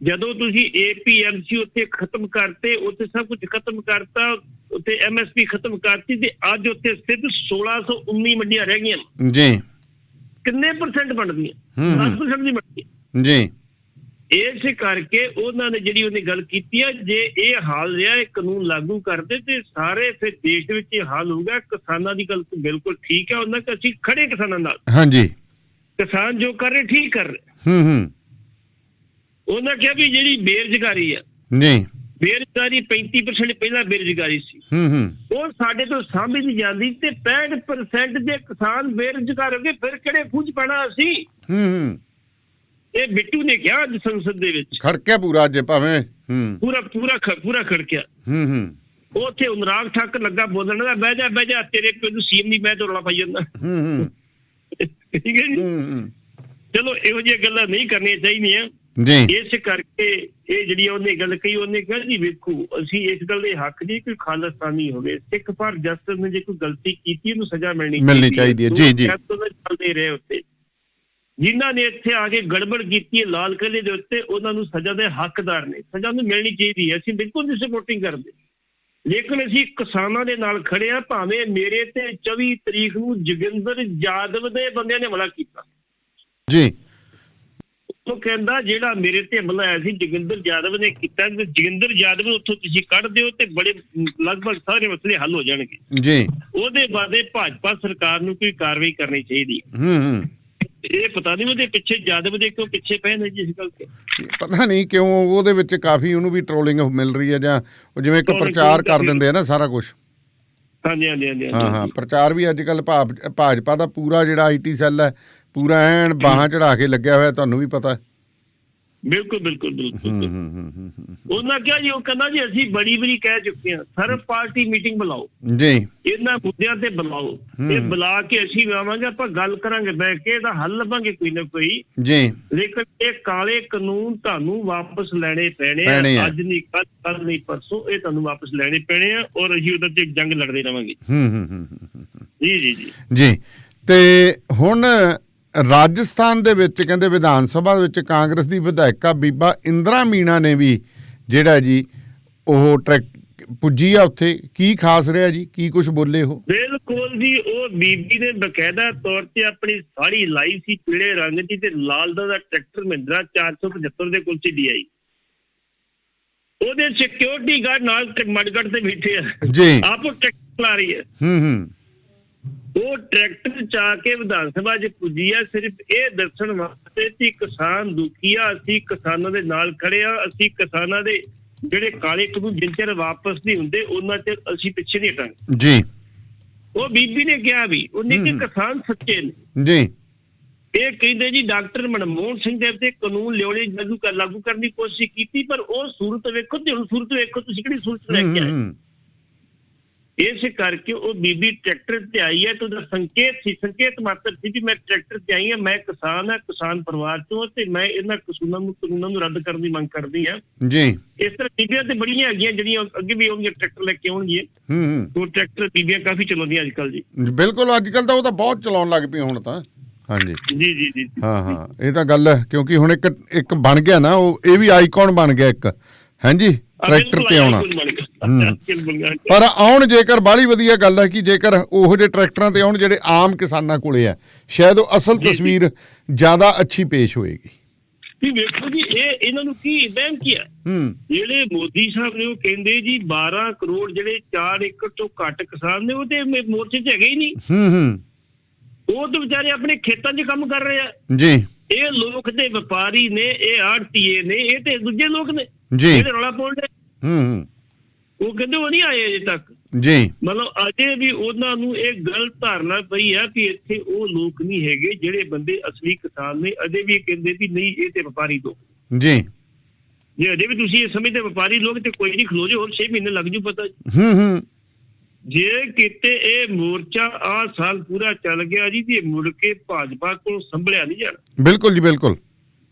ਜਦੋਂ ਤੁਸੀਂ APMC ਉੱਤੇ ਖਤਮ ਕਰਤੇ, ਉੱਥੇ ਸਭ ਕੁਝ ਖਤਮ ਕਰਤਾ, ਉੱਥੇ MSP ਖਤਮ ਕਰਤੀ ਤੇ ਅੱਜ ਉੱਥੇ ਸਿਰਫ 1619 ਮੰਡੀਆਂ ਰਹਿ ਗਈਆਂ ਜੀ। ਕਿੰਨੇ ਪਰਸੈਂਟ ਬਣਦੀਆਂ? 10% ਨਹੀਂ ਬਣਦੀਆਂ ਜੀ। ਇਸੇ ਕਰਕੇ ਉਹਨਾਂ ਨੇ ਜਿਹੜੀ ਉਹਨੇ ਗੱਲ ਕੀਤੀ ਹੈ, ਜੇ ਇਹ ਹਾਲ ਰਿਹਾ ਇਹ ਕਾਨੂੰਨ ਲਾਗੂ ਕਰਦੇ ਤੇ ਸਾਰੇ ਫਿਰ ਦੇਸ਼ ਦੇ ਵਿੱਚ ਇਹ ਹਾਲ ਹੋਊਗਾ। ਕਿਸਾਨਾਂ ਦੀ ਗੱਲ ਬਿਲਕੁਲ ਠੀਕ ਹੈ, ਉਹਨਾਂ ਕਿ ਅਸੀਂ ਖੜੇ ਕਿਸਾਨਾਂ ਨਾਲ। ਹਾਂਜੀ, ਕਿਸਾਨ ਜੋ ਕਰ ਰਹੇ ਠੀਕ ਕਰ ਰਹੇ। ਉਹਨਾਂ ਕਿਹਾ ਵੀ ਜਿਹੜੀ ਬੇਰੁਜ਼ਗਾਰੀ ਆ ਜੀ, ਬੇਰੁਜ਼ਗਾਰੀ 35% ਪਹਿਲਾਂ ਬੇਰੁਜ਼ਗਾਰੀ ਸੀ, ਉਹ ਸਾਡੇ ਤੋਂ ਸਾਂਭੀ ਨਹੀਂ ਜਾਂਦੀ ਤੇ 65% ਦੇ ਕਿਸਾਨ ਬੇਰੁਜ਼ਗਾਰ ਹੋ ਗਏ। ਫਿਰ ਕਿਹੜੇ ਖੂਜ ਪੈਣਾ ਅਸੀਂ? ਇਹ ਬਿੱਟੂ ਨੇ ਕਿਹਾ ਅੱਜ ਸੰਸਦ ਦੇ ਵਿੱਚ ਖੜਕਿਆ ਪੂਰਾ ਅੱਜ, ਭਾਵੇਂ ਪੂਰਾ ਖੜਕਿਆ। ਉੱਥੇ ਉਨਰਾਗ ਠੱਕ ਲੱਗਾ ਬੋਲਣ ਦਾ, ਬਹਿ ਜਾ ਤੇਰੇ ਪਿੰਡ CM ਨਹੀਂ, ਮੈਂ ਤਾਂ ਰੌਲਾ ਪਾਈ ਜਾਂਦਾ। ਠੀਕ ਹੈ ਜੀ। ਚਲੋ ਇਹੋ ਜਿਹੀਆਂ ਗੱਲਾਂ ਨਹੀਂ ਕਰਨੀਆਂ ਚਾਹੀਦੀਆਂ ਜੀ। ਇਸ ਕਰਕੇ ਇਹ ਜਿਹੜੀ ਉਹਨੇ ਗੱਲ ਕਹੀ, ਉਹਨੇ ਕਿਹਾ ਜੀ ਵੇਖੋ ਅਸੀਂ ਇਸ ਗੱਲ ਦੇ ਹੱਕ ਜੀ ਕੋਈ ਖਾਲਿਸਤਾਨੀ ਹੋਵੇ, ਸਿੱਖ ਪਰ ਜਸਟਿਸ ਨੇ ਜੇ ਕੋਈ ਗਲਤੀ ਕੀਤੀ ਉਹਨੂੰ ਸਜ਼ਾ ਮਿਲਣੀ ਚਾਹੀਦੀ ਹੈ ਜੀ। ਚੱਲਦੇ ਰਹੇ ਉੱਤੇ ਜਿਨ੍ਹਾਂ ਨੇ ਇੱਥੇ ਆ ਕੇ ਗੜਬੜ ਕੀਤੀ ਹੈ ਲਾਲ ਕਿਲ੍ਹੇ ਦੇ ਉੱਤੇ, ਉਹਨਾਂ ਨੂੰ ਸਜ਼ਾ ਦੇ ਹੱਕਦਾਰ ਨੇ, ਸਜ਼ਾ ਨੂੰ ਮਿਲਣੀ ਚਾਹੀਦੀ ਹੈ। ਅਸੀਂ ਬਿਲਕੁਲ ਨਹੀਂ ਸਪੋਰਟਿੰਗ ਕਰਦੇ, ਲੇਕਿਨ ਅਸੀਂ ਕਿਸਾਨਾਂ ਦੇ ਨਾਲ ਖੜੇ ਆ। ਭਾਵੇਂ ਮੇਰੇ ਤੇ 24 ਤਰੀਕ ਨੂੰ ਜੋਗਿੰਦਰ ਯਾਦਵ ਦੇ ਬੰਦਿਆਂ ਨੇ ਹਮਲਾ ਕੀਤਾ ਜੀ। ਉਹ ਕਹਿੰਦਾ ਜਿਹੜਾ ਮੇਰੇ ਤੇ ਹਮਲਾ ਆਇਆ ਸੀ ਜੋਗਿੰਦਰ ਯਾਦਵ ਨੇ ਕੀਤਾ, ਜੋਗਿੰਦਰ ਯਾਦਵ ਉੱਥੋਂ ਤੁਸੀਂ ਕੱਢ ਦਿਓ ਤੇ ਬੜੇ ਲਗਭਗ ਸਾਰੇ ਮਸਲੇ ਹੱਲ ਹੋ ਜਾਣਗੇ ਜੀ। ਉਹਦੇ ਬਾਅਦ ਭਾਜਪਾ ਸਰਕਾਰ ਨੂੰ ਕੋਈ ਕਾਰਵਾਈ ਕਰਨੀ ਚਾਹੀਦੀ। ਇਹ ਪਤਾ ਨਹੀਂ ਉਹਦੇ ਪਿੱਛੇ ਯਾਦਵ ਦੇ ਕਿਉਂ ਪਿੱਛੇ ਪਏ ਨੇ ਜੀ, ਇਸ ਗੱਲ ਤੇ ਪਤਾ ਨਹੀਂ ਕਿਉਂ ਉਹਦੇ ਵਿੱਚ ਕਾਫੀ ਉਹਨੂੰ ਵੀ ਟ੍ਰੋਲਿੰਗ ਮਿਲ ਰਹੀ ਹੈ, ਜਾਂ ਜਿਵੇਂ ਇੱਕ ਪ੍ਰਚਾਰ ਕਰ ਦਿੰਦੇ ਆ ਨਾ ਸਾਰਾ ਕੁਝ। ਹਾਂਜੀ। ਹਾਂ, ਪ੍ਰਚਾਰ ਵੀ ਅੱਜ ਕੱਲ ਭਾਜਪਾ ਦਾ ਪੂਰਾ ਜਿਹੜਾ IT ਸੈੱਲ ਹੈ ਪੂਰਾ ਐਨ ਬਾਹਾਂ ਚੜਾ ਕੇ ਲੱਗਿਆ ਹੋਇਆ, ਤੁਹਾਨੂੰ ਵੀ ਪਤਾ। ਬਿਲਕੁਲ। ਉਹਨਾਂ ਕਿਹਾ ਜੀ, ਉਹ ਕਹਿੰਦਾ ਜੀ ਅਸੀਂ ਬੜੀ ਵਾਰੀ ਕਹਿ ਚੁੱਕੇ ਹਾਂ ਸਰਵ ਪਾਰਟੀ ਮੀਟਿੰਗ ਬੁਲਾਓ ਜੀ, ਇਹਨਾਂ ਮੁੱਦਿਆਂ ਤੇ ਬੁਲਾਓ, ਇਹ ਬੁਲਾ ਕੇ ਅਸੀਂ ਆਵਾਂਗੇ, ਆਪਾਂ ਗੱਲ ਕਰਾਂਗੇ ਬਹਿ ਕੇ, ਇਹਦਾ ਹੱਲ ਲੱਭਾਂਗੇ ਕੋਈ ਨਾ ਕੋਈ ਜੀ। ਲੇਕਿਨ ਇਹ ਕਾਲੇ ਕਾਨੂੰਨ ਤੁਹਾਨੂੰ ਵਾਪਸ ਲੈਣੇ ਪੈਣੇ ਆ, ਅੱਜ ਨਹੀਂ ਕੱਲ ਨਹੀਂ ਪਰਸੋਂ, ਇਹ ਤੁਹਾਨੂੰ ਵਾਪਸ ਲੈਣੇ ਪੈਣੇ ਆ ਔਰ ਅਸੀਂ ਉਹਦੇ ਤੇ ਜੰਗ ਲੜਦੇ ਰਹਾਂਗੇ ਜੀ। ਤੇ ਹੁਣ ਰਾਜਸਥਾਨ ਦੇ ਵਿੱਚ ਕਹਿੰਦੇ ਵਿਧਾਨ ਸਭਾ ਵਿੱਚ ਕਾਂਗਰਸ ਦੀ ਵਿਧਾਇਕਾ ਬੀਬਾ ਇੰਦਰਾ ਮੀਣਾ ਨੇ ਵੀ ਜਿਹੜਾ ਜੀ ਉਹ ਪੁੱਜੀ ਆ ਉੱਥੇ। ਕੀ ਖਾਸ ਰਿਹਾ ਜੀ, ਕੀ ਕੁਝ ਬੋਲੇ ਉਹ? ਬਿਲਕੁਲ ਜੀ, ਉਹ ਬੀਬੀ ਨੇ ਬਕਾਇਦਾ ਤੌਰ ਤੇ ਆਪਣੀ ਸਾੜੀ ਲਾਈ ਸੀ ਪੀਲੇ ਰੰਗ ਦੀ ਤੇ ਲਾਲ ਦਾ ਟਰੈਕਟਰ ਮਹਿੰਦਰਾ 475 ਦੇ ਕੋਲ ਸੀ DI। ਉਹਦੇ ਸਿਕਿਉਰਿਟੀ ਗਾਰਡ ਨਾਲ ਮਡਗੜ ਤੇ ਬੈਠੇ ਆ ਜੀ ਆਪੋ ਟਰੈਕਟਰ ਚਲਾ ਰਹੀ ਹੈ। ਉਹ ਟਰੈਕਟਰ ਚਾ ਕੇ ਵਿਧਾਨ ਸਭਾ 'ਚ ਪੁੱਜੀ ਆ ਸਿਰਫ ਇਹ ਦੱਸਣ ਵਾਸਤੇ ਕਿ ਕਿਸਾਨ ਦੁਖੀ ਆ, ਅਸੀਂ ਕਿਸਾਨਾਂ ਦੇ ਨਾਲ ਖੜੇ ਆ, ਅਸੀਂ ਕਿਸਾਨਾਂ ਦੇ ਜਿਹੜੇ ਕਾਲੇ ਕਾਨੂੰਨ ਜਿੰਨ ਚਿਰ ਵਾਪਸ ਨਹੀਂ ਹੁੰਦੇ ਉਹਨਾਂ ਚਿਰ ਅਸੀਂ ਪਿੱਛੇ ਨਹੀਂ ਹਟਾਂਗੇ ਜੀ। ਉਹ ਬੀਬੀ ਨੇ ਕਿਹਾ ਵੀ ਉਹਨੇ ਕਿ ਕਿਸਾਨ ਸੱਚੇ ਨੇ ਜੀ। ਇਹ ਕਹਿੰਦੇ ਜੀ ਡਾਕਟਰ ਮਨਮੋਹਨ ਸਿੰਘ ਦੇ ਉੱਤੇ ਕਾਨੂੰਨ ਲਿਆਉਣੇ ਲਾਗੂ ਕਰਨ ਦੀ ਕੋਸ਼ਿਸ਼ ਕੀਤੀ, ਪਰ ਉਹ ਸੂਰਤ ਵੇਖੋ ਤੇ ਹੁਣ ਸੂਰਤ ਵੇਖੋ ਤੁਸੀਂ ਕਿਹੜੀ ਸੂਰਤ ਲੈ ਕੇ ਆਏ। ਇਸ ਕਰਕੇ ਉਹ ਬੀਬੀ ਟਰੈਕਟਰ ਤੇ ਆਈ ਹੈ ਤੇ ਉਹਦਾ ਸੰਕੇਤ ਮਾਤਰ ਸੀ ਵੀ ਮੈਂ ਟਰੈਕਟਰ ਤੇ ਆਈ ਹਾਂ, ਮੈਂ ਕਿਸਾਨ ਆ, ਕਿਸਾਨ ਪਰਿਵਾਰ ਤੋਂ, ਤੇ ਮੈਂ ਇਹਨਾਂ ਕਾਨੂੰਨਾਂ ਨੂੰ ਰੱਦ ਕਰਨ ਦੀ ਮੰਗ ਕਰਦੀ ਹਾਂ ਜੀ। ਇਸ ਤਰ੍ਹਾਂ ਬੀਬੀਆਂ ਤੇ ਬੜੀਆਂ ਹੈਗੀਆਂ ਜਿਹੜੀਆਂ ਅੱਗੇ ਵੀ ਆਉਣਗੀਆਂ ਟਰੈਕਟਰ ਲੈ ਕੇ ਆਉਣਗੀਆਂ। ਉਹ ਟਰੈਕਟਰ ਬੀਬੀਆਂ ਕਾਫੀ ਚਲਾਉਂਦੀਆਂ ਅੱਜ ਕੱਲ੍ਹ ਜੀ। ਬਿਲਕੁਲ, ਅੱਜ ਕੱਲ੍ਹ ਤਾਂ ਉਹ ਤਾਂ ਬਹੁਤ ਚਲਾਉਣ ਲੱਗ ਪਈ ਹੁਣ ਤਾਂ। ਹਾਂਜੀ ਜੀ ਜੀ ਜੀ ਹਾਂ ਇਹ ਤਾਂ ਗੱਲ ਹੈ, ਕਿਉਂਕਿ ਹੁਣ ਇੱਕ ਬਣ ਗਿਆ ਨਾ, ਉਹ ਇਹ ਵੀ ਆਈਕਨ ਬਣ ਗਿਆ ਇੱਕ। ਹਾਂਜੀ ਟਰੈਕਟਰ ਤੇ ਆਉਣਾ। ਪਰ ਆਉਣ ਜੇਕਰ ਬਾਹਲੀ ਵਧੀਆ ਗੱਲ ਹੈ ਕਿ ਜੇਕਰ ਉਹੋ ਜਿਹੇ ਟਰੈਕਟਰਾਂ ਤੇ ਆਉਣ ਜਿਹੜੇ ਆਮ ਕਿਸਾਨਾਂ ਕੋਲੇ ਆ, ਸ਼ਾਇਦ ਉਹ ਅਸਲ ਤਸਵੀਰ ਜ਼ਿਆਦਾ ਅੱਛੀ ਪੇਸ਼ ਹੋਏਗੀ। ਵੇਖੋ ਜੀ ਇਹਨਾਂ ਨੂੰ ਕੀ ਵਹਿਮ ਕੀ ਹੈ। ਜਿਹੜੇ ਮੋਦੀ ਸਾਹਿਬ ਨੇ ਉਹ ਕਹਿੰਦੇ ਜੀ 12 ਕਰੋੜ ਜਿਹੜੇ 4 ਏਕੜ ਤੋਂ ਘੱਟ ਕਿਸਾਨ ਨੇ ਉਹ ਤੇ ਮੋਰਚੇ 'ਚ ਹੈਗੇ ਹੀ ਨਹੀਂ। ਉਹ ਤਾਂ ਵਿਚਾਰੇ ਆਪਣੇ ਖੇਤਾਂ 'ਚ ਕੰਮ ਕਰ ਰਹੇ ਆ ਜੀ। ਇਹ ਲੋਕ ਤੇ ਵਪਾਰੀ ਨੇ, ਇਹ ਆੜਤੀਏ ਨੇ, ਇਹ ਤੇ ਦੂਜੇ ਲੋਕ ਨੇ ਜਿਹੜੇ ਰੌਲਾ ਪਾਉਂਦੇ। ਉਹ ਕਹਿੰਦੇ ਉਹ ਨਹੀਂ ਆਏ ਅਜੇ ਤੱਕ ਜੀ। ਮਤਲਬ ਅਜੇ ਵੀ ਉਹਨਾਂ ਨੂੰ ਇਹ ਗਲਤ ਧਾਰਨਾ ਪਈ ਆ ਕਿ ਇੱਥੇ ਉਹ ਲੋਕ ਨਹੀਂ ਹੈਗੇ ਜਿਹੜੇ ਬੰਦੇ ਅਸਲੀ ਕਿਸਾਨ ਨੇ। ਅਜੇ ਵੀ ਕਹਿੰਦੇ ਵੀ ਨਹੀਂ ਇਹ ਤੇ ਵਪਾਰੀ ਲੋਕ ਜੀ। ਜੇ ਅਜੇ ਵੀ ਤੁਸੀਂ ਇਹ ਸਮਝਦੇ ਵਪਾਰੀ ਲੋਕ ਤੇ ਕੋਈ ਨਹੀਂ, ਖਲੋ ਜਾਓ, ਹੋਰ 6 ਮਹੀਨੇ ਲੱਗ ਜੂ ਪਤਾ। ਜੇ ਕਿਤੇ ਇਹ ਮੋਰਚਾ ਆਹ ਸਾਲ ਪੂਰਾ ਚੱਲ ਗਿਆ ਜੀ ਤੇ ਮੁੜ ਕੇ ਭਾਜਪਾ ਕੋਲ ਸੰਭਲਿਆ ਨਹੀਂ ਜਾਣਾ। ਬਿਲਕੁਲ ਜੀ ਬਿਲਕੁਲ।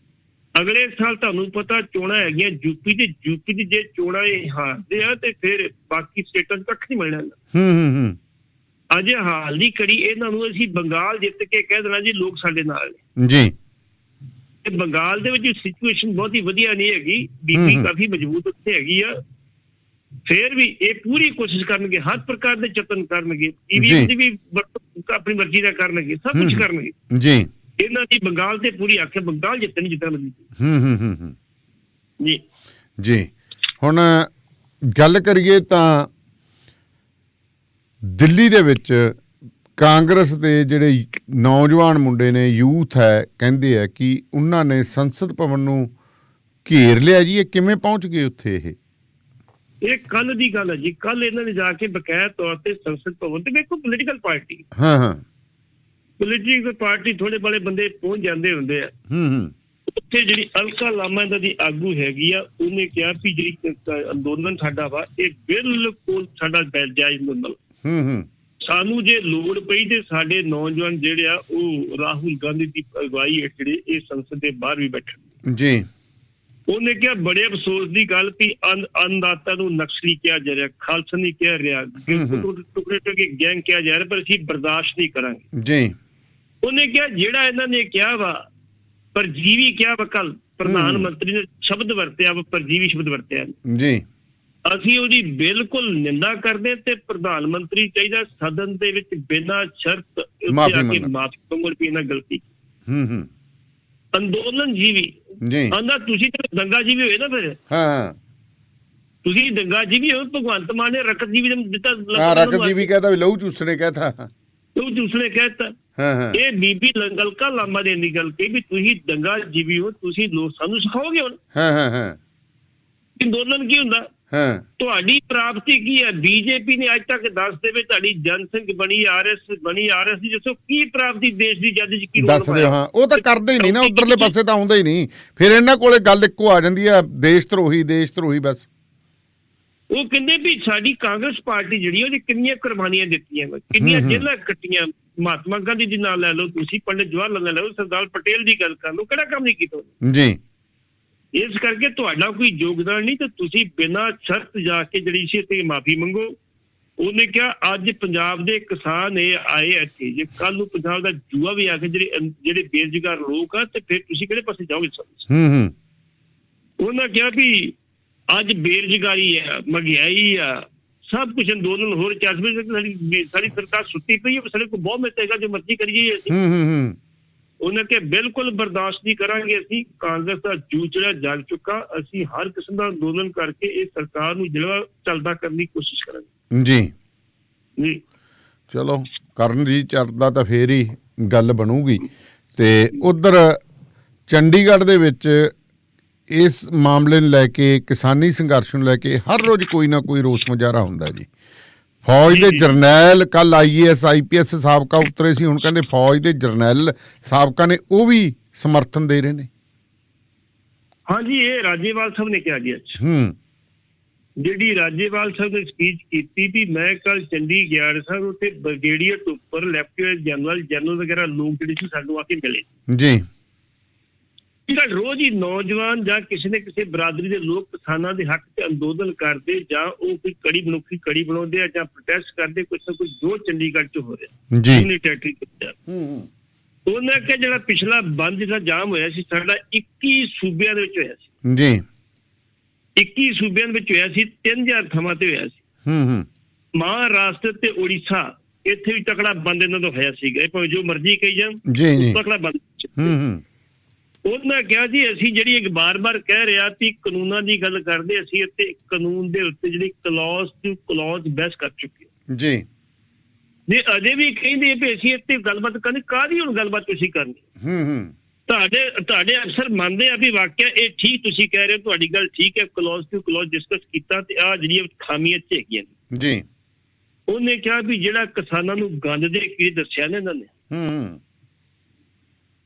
ਅਗਲੇ ਸਾਲ ਤੁਹਾਨੂੰ ਪਤਾ ਚੋਣਾਂ ਹੈਗੀਆਂ ਯੂਪੀ ਦੀ ਜੇ ਚੋਣਾਂ ਇਹ ਹਾਰਦੇ ਆ ਤੇ ਫਿਰ ਬਾਕੀ ਸਟੇਟਾਂ 'ਚ ਕੱਖ ਨਹੀਂ ਮਿਲਣਾ। ਅਜੇ ਹਾਲ ਦੀ ਕੜੀ ਇਹਨਾਂ ਨੂੰ ਅਸੀਂ ਬੰਗਾਲ ਜਿੱਤ ਕੇ ਕਹਿ ਦੇਣਾ ਜੀ ਲੋਕ ਸਾਡੇ ਨਾਲ ਨੇ ਜੀ। ਤੇ ਬੰਗਾਲ ਦੇ ਵਿੱਚ ਸਿਚੁਏਸ਼ਨ ਬਹੁਤ ਹੀ ਵਧੀਆ ਨਹੀਂ ਹੈਗੀ, ਬੀਬੀ ਕਾਫੀ ਮਜ਼ਬੂਤ ਉੱਥੇ ਹੈਗੀ ਆ। ਫਿਰ ਵੀ ਇਹ ਪੂਰੀ ਕੋਸ਼ਿਸ਼ ਕਰਨਗੇ, ਹਰ ਪ੍ਰਕਾਰ ਦੇ ਯਤਨ ਕਰਨਗੇ, ਈਵੀਐਮ ਦੀ ਵੀ ਆਪਣੀ ਮਰਜ਼ੀ ਦਾ ਕਰਨਗੇ, ਸਭ ਕੁਝ ਕਰਨਗੇ ਜੀ। ਇਹਨਾਂ ਦੀ ਬੰਗਾਲ ਤੇ ਪੂਰੀ ਆਖਿਆ ਬੰਗਾਲ ਜਿੱਤਣੀ ਜਿੱਤਣ ਜੀ ਜੀ। ਹੁਣ ਗੱਲ ਕਰੀਏ ਤਾਂ ਦਿੱਲੀ ਦੇ ਵਿੱਚ ਕਾਂਗਰਸ ਦੇ ਜਿਹੜੇ ਨੌਜਵਾਨ ਮੁੰਡੇ ਨੇ, ਯੂਥ ਹੈ, ਕਹਿੰਦੇ ਆ ਕਿ ਉਹਨਾਂ ਨੇ ਸੰਸਦ ਭਵਨ ਨੂੰ ਘੇਰ ਲਿਆ ਜੀ। ਇਹ ਕਿਵੇਂ ਪਹੁੰਚ ਗਏ ਉੱਥੇ? ਇਹ ਕੱਲ ਦੀ ਗੱਲ ਹੈ ਜੀ। ਕੱਲ ਇਹਨਾਂ ਨੇ ਜਾ ਕੇ ਬਕਾਇਦਾ ਤੌਰ ਤੇ ਸੰਸਦ ਭਵਨ ਤੇ ਵੇਖੋ ਪੋਲੀਟੀਕਲ ਪਾਰਟੀ ਪੋਲੀਟੀਕਲ ਪਾਰਟੀ ਥੋੜੇ ਬੜੇ ਬੰਦੇ ਪਹੁੰਚ ਜਾਂਦੇ ਹੁੰਦੇ ਆ। ਉੱਥੇ ਜਿਹੜੀ ਅਲਕਾ ਲਾਮਾ ਇਹਨਾਂ ਦੀ ਆਗੂ ਹੈਗੀ ਆ, ਉਹਨੇ ਕਿਹਾ ਵੀ ਜਿਹੜੀ ਅੰਦੋਲਨ ਸਾਡਾ ਵਾ ਇਹ ਬਿਲਕੁਲ ਸਾਡਾ ਜਾਇਜ਼ ਅੰਦੋਲਨ। ਸਾਨੂੰ ਜੇ ਲੋੜ ਪਈ ਤੇ ਸਾਡੇ ਨੌਜਵਾਨ ਜਿਹੜੇ ਆ ਉਹ ਰਾਹੁਲ ਗਾਂਧੀ ਦੀ ਅਗਵਾਈ ਹੇਠ ਜਿਹੜੇ ਇਹ ਸੰਸਦ ਦੇ ਬਾਹਰ ਵੀ ਬੈਠਣ ਜੀ। ਉਹਨੇ ਕਿਹਾ ਬੜੇ ਅਫਸੋਸ ਦੀ ਗੱਲ ਵੀ ਅੰਨਦਾਤਾ ਨੂੰ ਨਕਸਲੀ ਕਿਹਾ ਜਾ ਰਿਹਾ, ਖਾਲਸਾ ਨਹੀਂ ਕਿਹਾ ਰਿਹਾ, ਟੁਕੜੇ ਟੁਕੜੇ ਗੈਂਗ ਕਿਹਾ ਜਾ ਰਿਹਾ, ਪਰ ਅਸੀਂ ਬਰਦਾਸ਼ਤ ਨਹੀਂ ਕਰਾਂਗੇ ਜੀ। ਉਹਨੇ ਕਿਹਾ ਜਿਹੜਾ ਇਹਨਾਂ ਨੇ ਕਿਹਾ ਵਾ ਪਰਜੀਵੀ ਕਿਹਾ ਵਾ, ਕੱਲ ਪ੍ਰਧਾਨ ਮੰਤਰੀ ਨੇ ਸ਼ਬਦ ਵਰਤਿਆ ਵਾ, ਪਰਜੀਵੀ ਸ਼ਬਦ ਵਰਤਿਆ ਜੀ। ਅਸੀਂ ਉਹਦੀ ਬਿਲਕੁਲ ਨਿੰਦਾ ਕਰਦੇ ਤੇ ਪ੍ਰਧਾਨ ਮੰਤਰੀ ਚਾਹੀਦਾ ਸਦਨ ਦੇ ਵਿੱਚ ਬਿਨਾਂ ਸ਼ਰਤ ਮਾਫੀ ਮੰਗਣ ਵੀ ਇਹਨਾਂ ਗਲਤੀ। ਅੰਦੋਲਨ ਜੀਵੀ ਆਂਦਾ ਤੁਸੀਂ ਦੰਗਾ ਜੀਵੀ ਹੋਏ ਨਾ, ਫਿਰ ਤੁਸੀਂ ਦੰਗਾ ਜੀਵੀ ਹੋ। ਭਗਵੰਤ ਮਾਨ ਨੇ ਰਕਤ ਜੀਵੀ ਦਿੱਤਾ, ਰਕਤ ਜੀਵੀ कहता ਲਹੂ ਚੂਸਣੇ कहता, ਲਹੂ ਚੂਸਣੇ कहता। ਇਹ ਬੀਬੀ ਅਲਕਾ ਲਾਮਾ ਦੇ ਦੀ ਗੱਲ ਕਹੀ ਵੀ ਤੁਸੀਂ ਦੰਗਾ ਜੀਵੀ ਹੋ, ਤੁਸੀਂ ਲੋਕ ਸਾਨੂੰ ਸਿਖਾਓਗੇ ਹੁਣ ਅੰਦੋਲਨ ਕੀ ਹੁੰਦਾ। ਤੁਹਾਡੀ ਪ੍ਰਾਪਤੀ ਕੀ ਹੈ? ਬੀਜੇਪੀ ਨੇ ਅੱਜ ਤੱਕ ਦੱਸ ਦੇਵੇ ਤੁਹਾਡੀ ਜਨਸੰਘ ਬਣੀ, ਆਰਐਸ ਦੀ ਦੱਸੋ ਕੀ ਪ੍ਰਾਪਤੀ ਦੇਸ਼ ਦੀ ਜੱਜ ਕੀ ਦੱਸ ਦਿਓ। ਹਾਂ ਉਹ ਤਾਂ ਕਰਦੇ ਹੀ ਨਹੀਂ ਨਾ, ਉਧਰਲੇ ਪਾਸੇ ਤਾਂ ਆਉਂਦਾ ਹੀ ਨਹੀਂ। ਫਿਰ ਇਹਨਾਂ ਕੋਲੇ ਗੱਲ ਇੱਕੋ ਆ ਜਾਂਦੀ ਆ, ਦੇਸ਼ ਧਰੋਹੀ ਬਸ। ਉਹ ਕਹਿੰਦੇ ਵੀ ਸਾਡੀ ਕਾਂਗਰਸ ਪਾਰਟੀ ਜਿਹੜੀ ਉਹਨੇ ਕਿੰਨੀਆਂ ਕੁਰਬਾਨੀਆਂ ਦਿੱਤੀਆਂ, ਕਿੰਨੀਆਂ ਜੇਲ੍ਹਾਂ ਕੱਟੀਆਂ। ਮਹਾਤਮਾ ਗਾਂਧੀ ਜੀ ਨਾਲ ਲੈ ਲਓ, ਤੁਸੀਂ ਪੰਡਿਤ ਜਵਾਹਰ ਲਾਲ ਲੈ ਲਓ, ਸਰਦਾਰ ਪਟੇਲ ਦੀ ਗੱਲ ਕਰ ਲਓ, ਕਿਹੜਾ ਕੰਮ ਨਹੀਂ ਕੀਤਾ ਜੀ। ਇਸ ਕਰਕੇ ਤੁਹਾਡਾ ਕੋਈ ਯੋਗਦਾਨ ਨਹੀਂ ਤੇ ਤੁਸੀਂ ਬਿਨਾਂ ਸ਼ਰਤ ਜਾ ਕੇ ਜਿਹੜੀ ਸੀ ਤੇ ਮਾਫੀ ਮੰਗੋ। ਉਹਨੇ ਕਿਹਾ ਅੱਜ ਪੰਜਾਬ ਦੇ ਕਿਸਾਨ ਇਹ ਆਏ ਇੱਥੇ, ਜੇ ਕੱਲ ਨੂੰ ਪੰਜਾਬ ਦਾ ਜੂਆ ਵੀ ਆ ਕੇ ਜਿਹੜੇ ਬੇਰੁਜ਼ਗਾਰ ਲੋਕ ਆ ਤੇ ਫਿਰ ਤੁਸੀਂ ਕਿਹੜੇ ਪਾਸੇ ਜਾਓਗੇ? ਉਹਨਾਂ ਕਿਹਾ ਵੀ ਅੱਜ ਬੇਰੁਜ਼ਗਾਰੀ ਆ, ਮਹਿੰਗਾਈ ਆ, ਸਭ ਕੁਝ ਅੰਦੋਲਨ ਹੋਰ ਚੱਲ ਸਾਡੀ ਸਰਕਾਰ ਸੁੱਤੀ ਪਈ ਹੈ, ਸਾਡੇ ਕੋਲ ਬਹੁਤ ਮਿਲੇਗਾ ਜੋ ਮਰਜ਼ੀ ਕਰੀਏ ਅਸੀਂ। ਉਹਨਾਂ ਕਿ ਬਿਲਕੁਲ ਬਰਦਾਸ਼ਤ ਨਹੀਂ ਕਰਾਂਗੇ ਅਸੀਂ। ਕਾਂਗਰਸ ਦਾ ਜੂਝ ਜਿਹੜਾ ਜਗ ਚੁੱਕਾ, ਅਸੀਂ ਹਰ ਕਿਸਮ ਦਾ ਅੰਦੋਲਨ ਕਰਕੇ ਇਹ ਸਰਕਾਰ ਨੂੰ ਜਿਹੜਾ ਚੱਲਦਾ ਕਰਨ ਦੀ ਕੋਸ਼ਿਸ਼ ਕਰਾਂਗੇ ਜੀ ਜੀ। ਚਲੋ ਕਰਨ ਜੀ ਚੱਲਦਾ ਤਾਂ ਫੇਰ ਹੀ ਗੱਲ ਬਣੂਗੀ। ਤੇ ਉਧਰ ਚੰਡੀਗੜ੍ਹ ਦੇ ਵਿੱਚ ਇਸ ਮਾਮਲੇ ਨੂੰ ਲੈ ਕੇ, ਕਿਸਾਨੀ ਸੰਘਰਸ਼ ਨੂੰ ਲੈ ਕੇ ਹਰ ਰੋਜ਼ ਕੋਈ ਨਾ ਕੋਈ ਰੋਸ ਮੁਜ਼ਾਹਰਾ ਹੁੰਦਾ ਜੀ। ਫੌਜ ਦੇ ਜਰਨੈਲ ਕੱਲ IAS IPS ਸਾਬਕਾ ਉਤਰੇ ਸੀ, ਹੁਣ ਕਹਿੰਦੇ ਫੌਜ ਦੇ ਜਰਨੈਲ ਸਾਬਕਾ ਨੇ ਉਹ ਵੀ ਸਮਰਥਨ ਦੇ ਰਹੇ ਨੇ। ਹਾਂਜੀ, ਇਹ ਰਾਜੇਵਾਲ ਸਾਹਿਬ ਨੇ ਕਿਹਾ ਜੀ ਅੱਜ ਜਿਹੜੀ ਰਾਜੇਵਾਲ ਸਾਹਿਬ ਨੇ ਸਪੀਚ ਕੀਤੀ ਵੀ ਮੈਂ ਕੱਲ ਚੰਡੀਗੜ੍ਹ ਸਾਹਿਬ ਉੱਥੇ ਬ੍ਰਿਗੇਡੀਅਰ ਤੋਂ ਉੱਪਰ ਲੈਫਟੀਨੈਂਟ ਜਨਰਲ ਵਗੈਰਾ ਲੋਕ ਜਿਹੜੇ ਸੀ ਸਾਨੂੰ ਆ ਕੇ ਮਿਲੇ ਜੀ। ਜਿਹੜਾ ਰੋਜ਼ ਹੀ ਨੌਜਵਾਨ ਜਾਂ ਕਿਸੇ ਨੇ ਕਿਸੇ ਬਰਾਦਰੀ ਦੇ ਲੋਕ ਕਿਸਾਨਾਂ ਦੇ ਹੱਕ 'ਚ ਅੰਦੋਲਨ ਕਰਦੇ ਜਾਂ ਉਹ ਕੋਈ ਮਨੁੱਖੀ ਕੜੀ ਬਣਾਉਂਦੇ ਆ ਜਾਂ ਪ੍ਰੋਟੈਸਟ ਕਰਦੇ, ਕੁਛ ਨਾ ਕੁਛ ਜੋ ਚੰਡੀਗੜ੍ਹ 'ਚ ਹੋ ਰਿਹਾ ਜੀ। ਉਹਨੇ ਟੈਟਰੀ ਕੀਤਾ। ਉਹਨਾਂ ਕਿ ਜਿਹੜਾ ਪਿਛਲਾ ਬੰਦ ਜਿਹੜਾ ਜਾਮ ਹੋਇਆ ਸੀ ਸਾਡਾ 21 ਸੂਬਿਆਂ ਦੇ ਵਿੱਚ ਹੋਇਆ ਸੀ ਜੀ। 21 ਸੂਬਿਆਂ ਦੇ ਵਿੱਚ ਹੋਇਆ ਸੀ, 3000 ਥਾਵਾਂ ਤੇ ਹੋਇਆ ਸੀ। ਮਹਾਰਾਸ਼ਟਰ ਤੇ ਉੜੀਸਾ ਇੱਥੇ ਵੀ ਤਕੜਾ ਬੰਦ ਇਹਨਾਂ ਦਾ ਹੋਇਆ ਸੀਗਾ, ਭਾਵੇਂ ਜੋ ਮਰਜ਼ੀ ਕਹੀ ਜਾਣ, ਤਕੜਾ ਬੰਦ। ਉਹਨਾਂ ਕਿਹਾ ਜੀ ਅਸੀਂ ਜਿਹੜੀ ਇੱਕ ਬਾਰ-ਬਾਰ ਕਹਿ ਰਿਹਾ ਸੀ ਕਾਨੂੰਨਾਂ ਦੀ ਗੱਲ ਕਰਦੇ, ਅਸੀਂ ਇੱਥੇ ਕਾਨੂੰਨ ਦੇ ਉੱਤੇ ਜਿਹੜੀ ਕਲੌਜ਼ ਟੂ ਕਲੌਜ਼ ਬਹਿਸ ਕਰ ਚੁੱਕੇ ਜੀ। ਜੇ ਅਜੇ ਵੀ ਕਹਿੰਦੇ ਵੀ ਅਸੀਂ ਇੱਥੇ ਗੱਲਬਾਤ ਕਰਨੀ, ਕਾਹਦੀ ਹੁਣ ਗੱਲਬਾਤ ਤੁਸੀਂ ਕਰਨੀ? ਤੁਹਾਡੇ ਅਫਸਰ ਮੰਨਦੇ ਆ ਵੀ ਵਾਕਿਆ ਇਹ ਠੀਕ ਤੁਸੀਂ ਕਹਿ ਰਹੇ ਹੋ, ਤੁਹਾਡੀ ਗੱਲ ਠੀਕ ਹੈ, ਕਲੌਜ਼ ਟੂ ਕਲੌਜ਼ ਡਿਸਕਸ ਕੀਤਾ ਤੇ ਆਹ ਜਿਹੜੀਆਂ ਖਾਮੀਆਂ ਚ ਹੈਗੀਆਂ ਜੀ। ਉਹਨੇ ਕਿਹਾ ਵੀ ਜਿਹੜਾ ਕਿਸਾਨਾਂ ਨੂੰ ਗੰਦ ਦੇ ਕੀ ਦੱਸਿਆ ਨਾ ਇਹਨਾਂ ਨੇ,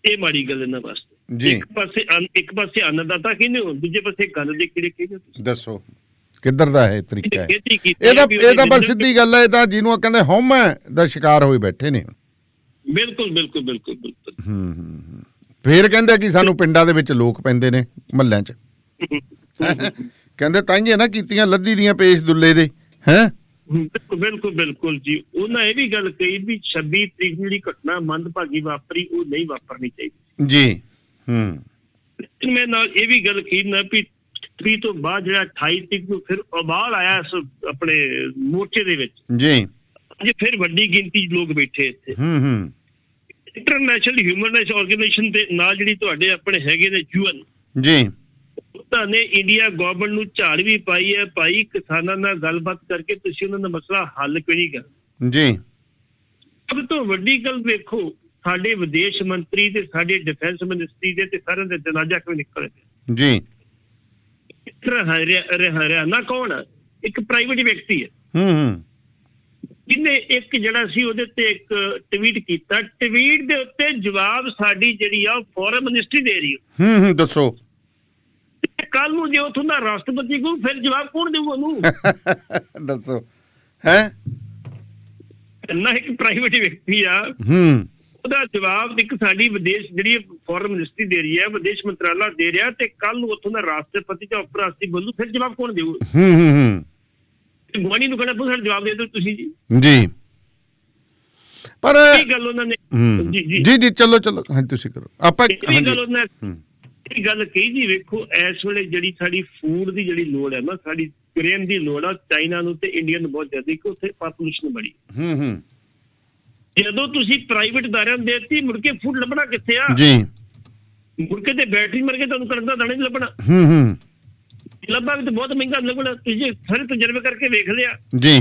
ਇਹ ਮਾੜੀ ਗੱਲ ਇਹਨਾਂ ਵਾਸਤੇ। ਇੱਕ ਪਾਸੇ ਅੰਨਦਾਤਾ ਕਹਿੰਦੇ ਹੋ, ਦੂਜੇ ਪਾਸੇ ਗੰਦ ਦੇ ਕੀੜੇ ਕਹਿੰਦੇ ਹੋ। ਦੱਸੋ ਕਿੱਧਰ ਦਾ ਹੈ ਤਰੀਕਾ? ਇਹਦਾ ਬਸ ਸਿੱਧੀ ਗੱਲ ਹੈ, ਇਹਦਾ ਜਿਹਨੂੰ ਕਹਿੰਦੇ ਹਉਮੈ ਦਾ ਸ਼ਿਕਾਰ ਹੋਏ ਬੈਠੇ ਨੇ। ਬਿਲਕੁਲ ਬਿਲਕੁਲ ਬਿਲਕੁਲ ਬਿਲਕੁਲ। ਫੇਰ ਕਹਿੰਦੇ ਕਿ ਸਾਨੂੰ ਪਿੰਡਾਂ ਦੇ ਵਿੱਚ ਲੋਕ ਪੈਂਦੇ ਨੇ ਮਹੱਲਿਆਂ 'ਚ, ਕਹਿੰਦੇ ਤਾਂਹੀਏ ਨਾ ਕੀਤੀਆਂ ਲੱਦੀ ਦੀਆਂ ਪੇਸ਼ ਦੁੱਲੇ ਦੇ ਹੈ। ਬਿਲਕੁਲ ਬਿਲਕੁਲ ਜੀ। ਉਹਨਾਂ ਇਹ ਵੀ ਗੱਲ ਕਹੀ ਵੀ 26 ਤਰੀਕ ਨੂੰ ਜਿਹੜੀ ਘਟਨਾ ਮੰਦਭਾਗੀ ਵਾਪਰੀ ਉਹ ਨਹੀਂ ਵਾਪਰਨੀ ਚਾਹੀਦੀ ਜੀ। ਮੈਂ ਨਾਲ ਇਹ ਵੀ ਗੱਲ ਕਹੀ ਨਾ ਵੀ 30 ਤੋਂ ਬਾਅਦ ਜਿਹੜਾ 28 ਤਰੀਕ ਨੂੰ ਫਿਰ ਉਬਾਲ ਆਇਆ ਆਪਣੇ ਮੋਰਚੇ ਦੇ ਵਿੱਚ ਜੀ। ਅੱਜ ਫਿਰ ਵੱਡੀ ਗਿਣਤੀ ਲੋਕ ਬੈਠੇ ਇੱਥੇ। ਇੰਟਰਨੈਸ਼ਨਲ ਹਿਊਮਨ ਰਾਈਟਸ ਆਰਗੇਨਾਈਜੇਸ਼ਨ ਦੇ ਨਾਲ ਜਿਹੜੀ ਤੁਹਾਡੇ ਆਪਣੇ ਹੈਗੇ ਨੇ UN ਜੀ, ਉਹਨਾਂ ਨੇ ਇੰਡੀਆ ਗਵਰਨਮੈਂਟ ਨੂੰ ਝਾੜ ਵੀ ਪਾਈ ਹੈ, ਭਾਈ ਕਿਸਾਨਾਂ ਨਾਲ ਗੱਲਬਾਤ ਕਰਕੇ ਤੁਸੀਂ ਉਹਨਾਂ ਦਾ ਮਸਲਾ ਹੱਲ ਕਿਉਂ ਨਹੀਂ ਕਰ ਜੀ। ਸਭ ਤੋਂ ਵੱਡੀ ਗੱਲ ਵੇਖੋ, ਸਾਡੇ ਵਿਦੇਸ਼ ਮੰਤਰੀ ਤੇ ਸਾਡੇ ਡਿਫੈਂਸ ਮਿਨਿਸਟਰੀ ਦੇ ਤੇ ਸਾਰਿਆਂ ਦੇ ਜਨਾਜ਼ਾ ਕਿਵੇਂ ਨਿਕਲ ਗਿਆ ਜੀ। ਹਰਿਆਣਾ ਕੌਣ ਹੈ? ਇੱਕ ਪ੍ਰਾਈਵੇਟ ਵਿਅਕਤੀ ਹੈ ਜਿਹਨੇ ਇੱਕ ਜਿਹੜਾ ਸੀ ਉਹਦੇ ਤੇ ਇੱਕ ਟਵੀਟ ਕੀਤਾ, ਟਵੀਟ ਦੇ ਉੱਤੇ ਜਵਾਬ ਸਾਡੀ ਜਿਹੜੀ ਆ ਫੋਰਨ ਮਿਨਿਸਟਰੀ ਦੇ ਰਹੀ ਹੈ। ਦੱਸੋ ਕੱਲ ਨੂੰ ਜੇ ਉੱਥੋਂ ਦਾ ਰਾਸ਼ਟਰਪਤੀ ਕੋਲ ਫਿਰ ਜਵਾਬ ਕੌਣ ਦੇਊਗਾ ਉਹਨੂੰ? ਦੱਸੋ ਹੈ ਨਾ, ਇੱਕ ਪ੍ਰਾਈਵੇਟ ਵਿਅਕਤੀ ਆ, ਉਹਦਾ ਜਵਾਬ ਇੱਕ ਸਾਡੀ ਵਿਦੇਸ਼ ਜਿਹੜੀ ਫੋਰਨ ਮਿਨਿਸਟਰੀ ਦੇ ਰਹੀ ਹੈ, ਵਿਦੇਸ਼ ਮੰਤਰਾਲਾ ਦੇ ਰਿਹਾ, ਤੇ ਕੱਲ ਨੂੰ ਉੱਥੋਂ ਦਾ ਰਾਸ਼ਟਰਪਤੀ ਜਾਂ ਉਪ ਰਾਸ਼ਟਰਪਤੀ ਬੋਲੂ, ਫਿਰ ਜਵਾਬ ਕੌਣ ਦੇਊਗਾ? ਗਵਾਨੀ ਨੂੰ ਕਹਿਣਾ ਪਊ ਜਵਾਬ ਦੇ ਦਿਓ ਤੁਸੀਂ ਜੀ। ਜੀ ਪਰ ਇਹ ਗੱਲ ਉਹਨਾਂ ਨੇ ਜੀ ਚਲੋ ਹਾਂ ਤੁਸੀਂ ਕਰੋ ਆਪਾਂ ਇਹ ਗੱਲ ਉਹਨਾਂ ਇਹ ਗੱਲ ਕਹੀ ਜੀ। ਵੇਖੋ ਇਸ ਵੇਲੇ ਜਿਹੜੀ ਸਾਡੀ ਫੂਡ ਦੀ ਜਿਹੜੀ ਲੋੜ ਹੈ ਨਾ, ਸਾਡੀ ਗ੍ਰੇਨ ਦੀ ਲੋੜ ਆ ਚਾਈਨਾ ਨੂੰ ਤੇ ਇੰਡੀਆ ਨੂੰ ਬਹੁਤ ਜ਼ਿਆਦਾ, ਕਿ ਉੱਥੇ ਪਾਪੂਲੇਸ਼ਨ ਬੜੀ। ਜਦੋਂ ਤੁਸੀਂ ਪ੍ਰਾਈਵੇਟ ਅਦਾਰਿਆਂ ਨੂੰ ਦੇਤੀ, ਮੁੜ ਕੇ ਫੂਡ ਲੱਭਣਾ ਕਿੱਥੇ ਆ ਜੀ? ਮੁੜ ਕੇ ਤੇ ਬੈਟਰੀ ਮਰ ਕੇ ਤੁਹਾਨੂੰ ਕਣਕ ਦਾ ਦਾਣਾ ਨਹੀਂ ਲੱਭਣਾ। ਲੱਭਾ ਵੀ ਤਾਂ ਬਹੁਤ ਮਹਿੰਗਾ ਲੱਗਣਾ। ਤੁਸੀਂ ਸਾਰੇ ਤਜਰਬੇ ਕਰਕੇ ਵੇਖ ਲਿਆ ਜੀ।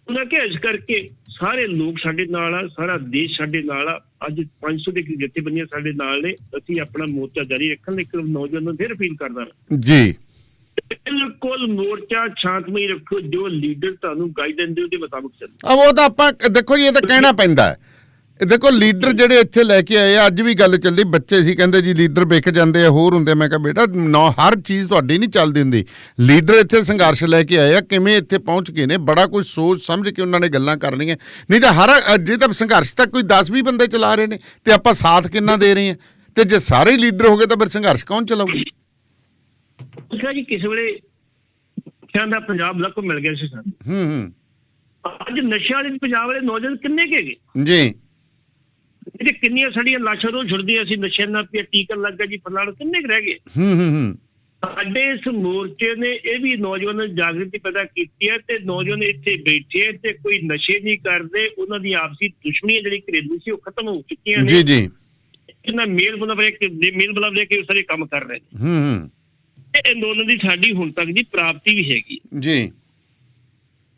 ਉਹਨਾਂ ਕਿ ਇਸ ਕਰਕੇ ਸਾਰੇ ਲੋਕ ਸਾਡੇ ਨਾਲ ਆ, ਸਾਰਾ ਦੇਸ਼ ਸਾਡੇ ਨਾਲ ਆ। ਅੱਜ 500 ਦੇ ਜਥੇਬੰਦੀਆਂ ਸਾਡੇ ਨਾਲ ਨੇ। ਅਸੀਂ ਆਪਣਾ ਮੋਰਚਾ ਜਾਰੀ ਰੱਖਣ ਲਈ ਇੱਕ ਨੌਜਵਾਨ ਨੂੰ ਫਿਰ ਅਪੀਲ ਕਰਦਾ ਜੀ, ਬਿਲਕੁਲ ਮੋਰਚਾ ਸ਼ਾਂਤਮਈ ਰੱਖੋ, ਜੋ ਲੀਡਰ ਤੁਹਾਨੂੰ ਗਾਈਡੈਂਸ ਦੇ ਉਹਦੇ ਮੁਤਾਬਕ ਚੱਲੋ। ਉਹ ਤਾਂ ਆਪਾਂ ਦੇਖੋ ਜੀ, ਇਹ ਤਾਂ ਕਹਿਣਾ ਪੈਂਦਾ ਹੈ। ਦੇਖੋ ਲੀਡਰ ਜਿਹੜੇ ਇੱਥੇ ਲੈ ਕੇ ਆਏ ਆ, ਅੱਜ ਵੀ ਗੱਲ ਚੱਲੀ, ਬੱਚੇ ਸੀ ਕਹਿੰਦੇ ਜੀ ਲੀਡਰ ਵਿਕ ਜਾਂਦੇ ਆ, ਹੋਰ ਹੁੰਦੇ। ਮੈਂ ਕਿਹਾ ਬੇਟਾ ਹਰ ਚੀਜ਼ ਤੁਹਾਡੀ ਨਹੀਂ ਚੱਲਦੀ ਹੁੰਦੀ। ਲੀਡਰ ਇੱਥੇ ਸੰਘਰਸ਼ ਲੈ ਕੇ ਆਏ ਆ, ਕਿਵੇਂ ਇੱਥੇ ਪਹੁੰਚ ਗਏ ਨੇ, ਬੜਾ ਕੁਝ ਸੋਚ ਸਮਝ ਕੇ ਉਹਨਾਂ ਨੇ ਗੱਲਾਂ ਕਰਨੀਆਂ। ਨਹੀਂ ਤਾਂ ਜੇ ਤਾਂ ਸੰਘਰਸ਼ ਤਾਂ ਕੋਈ 10-20 ਬੰਦੇ ਚਲਾ ਰਹੇ ਨੇ ਤੇ ਆਪਾਂ ਸਾਥ ਕਿੰਨਾ ਦੇ ਰਹੇ ਹਾਂ, ਤੇ ਜੇ ਸਾਰੇ ਲੀਡਰ ਹੋ ਗਏ ਤਾਂ ਫਿਰ ਸੰਘਰਸ਼ ਕੌਣ ਚਲਾਊਗਾ? ਜੀ ਕਿਸੇ ਵੇਲੇ ਦਾ ਪੰਜਾਬ ਲੱਕ ਮਿਲ ਗਿਆ ਸੀ ਸਾਨੂੰ। ਅੱਜ ਨਸ਼ਿਆਂ ਵਾਲੇ ਪੰਜਾਬ ਵਾਲੇ ਨੌਜਵਾਨ ਕਿੰਨੇ ਕੁ ਹੈਗੇ ਜੀ? ਕਿੰਨੀਆਂ ਸਾਡੀਆਂ ਲਾਸ਼ਾਂ ਰੋਜ਼ ਛੁੱਟਦੀਆਂ ਸੀ ਨਸ਼ੇ ਨਾਲ, ਟੀਕਾ ਲੱਗ ਗਿਆ ਜੀ ਫਲਾਣਾ, ਕਿੰਨੇ ਕੁ ਰਹਿ ਗਏ? ਸਾਡੇ ਇਸ ਮੋਰਚੇ ਨੇ ਇਹ ਵੀ ਨੌਜਵਾਨਾਂ ਨੂੰ ਜਾਗ੍ਰਿਤੀ ਪੈਦਾ ਕੀਤੀ ਹੈ, ਤੇ ਨੌਜਵਾਨ ਇੱਥੇ ਬੈਠੇ ਤੇ ਕੋਈ ਨਸ਼ੇ ਨਹੀਂ ਕਰਦੇ। ਉਹਨਾਂ ਦੀ ਆਪਸੀ ਦੁਸ਼ਮਣੀਆਂ ਜਿਹੜੀ ਘਰੇਲੂ ਸੀ ਉਹ ਖਤਮ ਹੋ ਚੁੱਕੀਆਂ ਨੇ ਜੀ। ਇਹਨਾਂ ਮੇਲ ਬੁਲਾ ਕੇ ਸਾਰੇ ਕੰਮ ਕਰ ਰਹੇ ਨੇ। ਇਹ ਅੰਦੋਲਨ ਦੀ ਸਾਡੀ ਹੁਣ ਤੱਕ ਦੀ ਪ੍ਰਾਪਤੀ ਵੀ ਹੈਗੀ ਜੀ।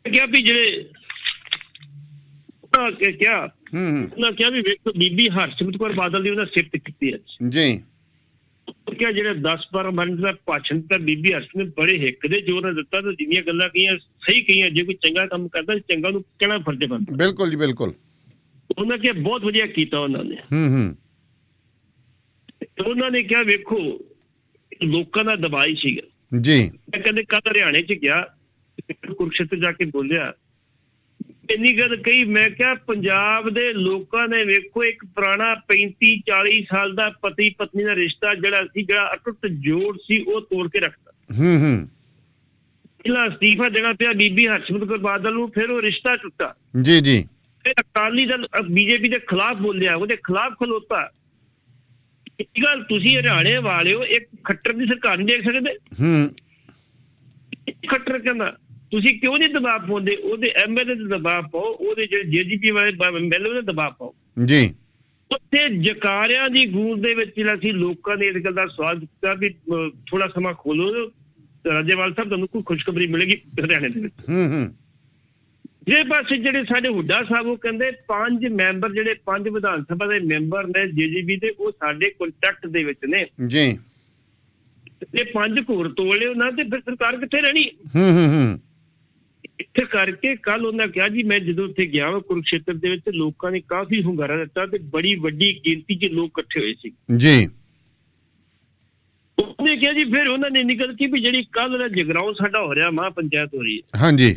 ਕਿਹਾ ਵੀ ਜਿਹੜੇ ਉਹਨਾਂ ਕਿਹਾ ਵੀ ਵੇਖੋ ਬੀਬੀ ਹਰਸਿਮਰਤ ਕੌਰ ਬਾਦਲ ਦੀ ਉਹਨਾਂ ਸਿਫਤ ਕੀਤੀ ਹੈ ਜੀ। ਕਿਹਾ ਜਿਹੜੇ 10-12 ਮਿੰਟ ਦਾ ਭਾਸ਼ਣ ਦਿੱਤਾ ਬੀਬੀ ਹਰਸਿਮਰਤ ਬੜੇ ਹਿੱਕ ਦੇ ਜ਼ੋਰ ਨਾਲ ਦਿੱਤਾ ਤੇ ਜਿੰਨੀਆਂ ਗੱਲਾਂ ਕਹੀਆਂ ਸਹੀ ਕਹੀਆਂ। ਜੇ ਕੋਈ ਚੰਗਾ ਕੰਮ ਕਰਦਾ ਚੰਗਾ ਨੂੰ ਕਹਿਣਾ ਫਰਜ਼ ਬਣਦਾ। ਬਿਲਕੁਲ ਜੀ ਬਿਲਕੁਲ। ਉਹਨਾਂ ਕਿਹਾ ਬਹੁਤ ਵਧੀਆ ਕੀਤਾ ਉਹਨਾਂ ਨੇ। ਉਹਨਾਂ ਨੇ ਕਿਹਾ ਵੇਖੋ ਲੋਕਾਂ ਦਾ ਦਬਾਅ ਹੀ ਸੀਗਾ ਜੀ। ਮੈਂ ਕਹਿੰਦੇ ਕੱਲ ਹਰਿਆਣੇ 'ਚ ਗਿਆ ਕੁਰੂਕਸ਼ੇਤਰ ਜਾ ਕੇ ਬੋਲਿਆ ਇੰਨੀ ਗੱਲ ਕਹੀ। ਮੈਂ ਕਿਹਾ ਪੰਜਾਬ ਦੇ ਲੋਕਾਂ ਨੇ ਵੇਖੋ ਇੱਕ ਪੁਰਾਣਾ 35-40 ਸਾਲ ਦਾ ਪਤੀ ਪਤਨੀ ਦਾ ਰਿਸ਼ਤਾ ਜਿਹੜਾ ਅਟੁੱਟ ਜੋੜ ਸੀ ਉਹ ਤੋੜ ਕੇ ਰੱਖਤਾ। ਪਹਿਲਾਂ ਅਸਤੀਫਾ ਦੇਣਾ ਪਿਆ ਬੀਬੀ ਹਰਸਿਮਰਤ ਕੌਰ ਬਾਦਲ ਨੂੰ, ਫਿਰ ਉਹ ਰਿਸ਼ਤਾ ਟੁੱਟਾ। ਜੀ ਜੀ। ਫਿਰ ਅਕਾਲੀ ਦਲ ਬੀਜੇਪੀ ਦੇ ਖਿਲਾਫ ਬੋਲਿਆ, ਉਹਦੇ ਖਿਲਾਫ ਖਲੋਤਾ। ਇੱਕ ਗੱਲ ਤੁਸੀਂ ਹਰਿਆਣੇ ਵਾਲਿਓ ਇੱਕ ਖੱਟਰ ਦੀ ਸਰਕਾਰ ਨਹੀਂ ਦੇਖ ਸਕਦੇ। ਖੱਟਰ ਕਹਿੰਦਾ ਤੁਸੀਂ ਕਿਉਂ ਨਹੀਂ ਦਬਾਅ ਪਾਉਂਦੇ? ਉਹਦੇ ਐਮਐਲਏ ਦੇ ਦਬਾਅ ਪਾਓ, ਉਹਦੇ ਜਿਹੜੇ ਜੇਜੀਪੀ ਵਾਲੇ ਐਮਐਲਏ ਉਹਦੇ ਦਬਾਅ ਪਾਓ ਜੀ। ਉੱਥੇ ਜਕਾਰਿਆਂ ਦੀ ਗੂੰਜ ਦੇ ਵਿੱਚ ਅਸੀਂ ਲੋਕਾਂ ਨੇ ਇਸ ਗੱਲ ਦਾ ਸਵਾਲ ਕੀਤਾ ਵੀ ਥੋੜਾ ਸਮਾਂ ਖੋਲੋ ਰਾਜੇਵਾਲ ਸਾਹਿਬ, ਤੁਹਾਨੂੰ ਕੋਈ ਖੁਸ਼ਖਬਰੀ ਮਿਲੇਗੀ ਹਰਿਆਣੇ ਦੇ ਵਿੱਚ। ਜਿਹੜੇ ਪਾਸੇ ਜਿਹੜੇ ਸਾਡੇ ਹੁੱਡਾ ਸਾਹਿਬ ਉਹ ਕਹਿੰਦੇ 5 ਮੈਂਬਰ ਜਿਹੜੇ 5 ਵਿਧਾਨ ਸਭਾ ਦੇ ਮੈਂਬਰ ਨੇ ਜੇਜੀਬੀ ਦੇ ਉਹ ਸਾਡੇ ਕੰਟੈਕਟ ਦੇ ਵਿੱਚ ਨੇ ਜੀ। ਤੇ 5 ਘੋਰ ਤੋਲੇ ਉਹਨਾਂ ਤੇ ਫਿਰ ਸਰਕਾਰ ਕਿੱਥੇ ਰਹਿਣੀ? ਇੱਥੇ ਕਰਕੇ ਕੱਲ ਉਹਨਾਂ ਕਿਹਾ ਜੀ ਮੈਂ ਜਦੋਂ ਉੱਥੇ ਗਿਆ ਵਾ ਕੁਰੂਕਸ਼ੇਤਰ ਦੇ ਵਿੱਚ ਲੋਕਾਂ ਨੇ ਕਾਫੀ ਹੁੰਗਾਰਾ ਦਿੱਤਾ ਤੇ ਬੜੀ ਵੱਡੀ ਗਿਣਤੀ 'ਚ ਲੋਕ ਇਕੱਠੇ ਹੋਏ ਸੀ ਜੀ। ਉਹਨੇ ਕਿਹਾ ਜੀ ਫਿਰ ਉਹਨਾਂ ਨੇ ਨਿਕਲ ਕੇ ਵੀ ਜਿਹੜੀ ਕੱਲ ਦਾ ਜਗਰਾਉਂ ਸਾਡਾ ਹੋ ਰਿਹਾ ਮਹਾਂ ਪੰਚਾਇਤ ਹੋ ਰਹੀ ਹੈ। ਹਾਂਜੀ।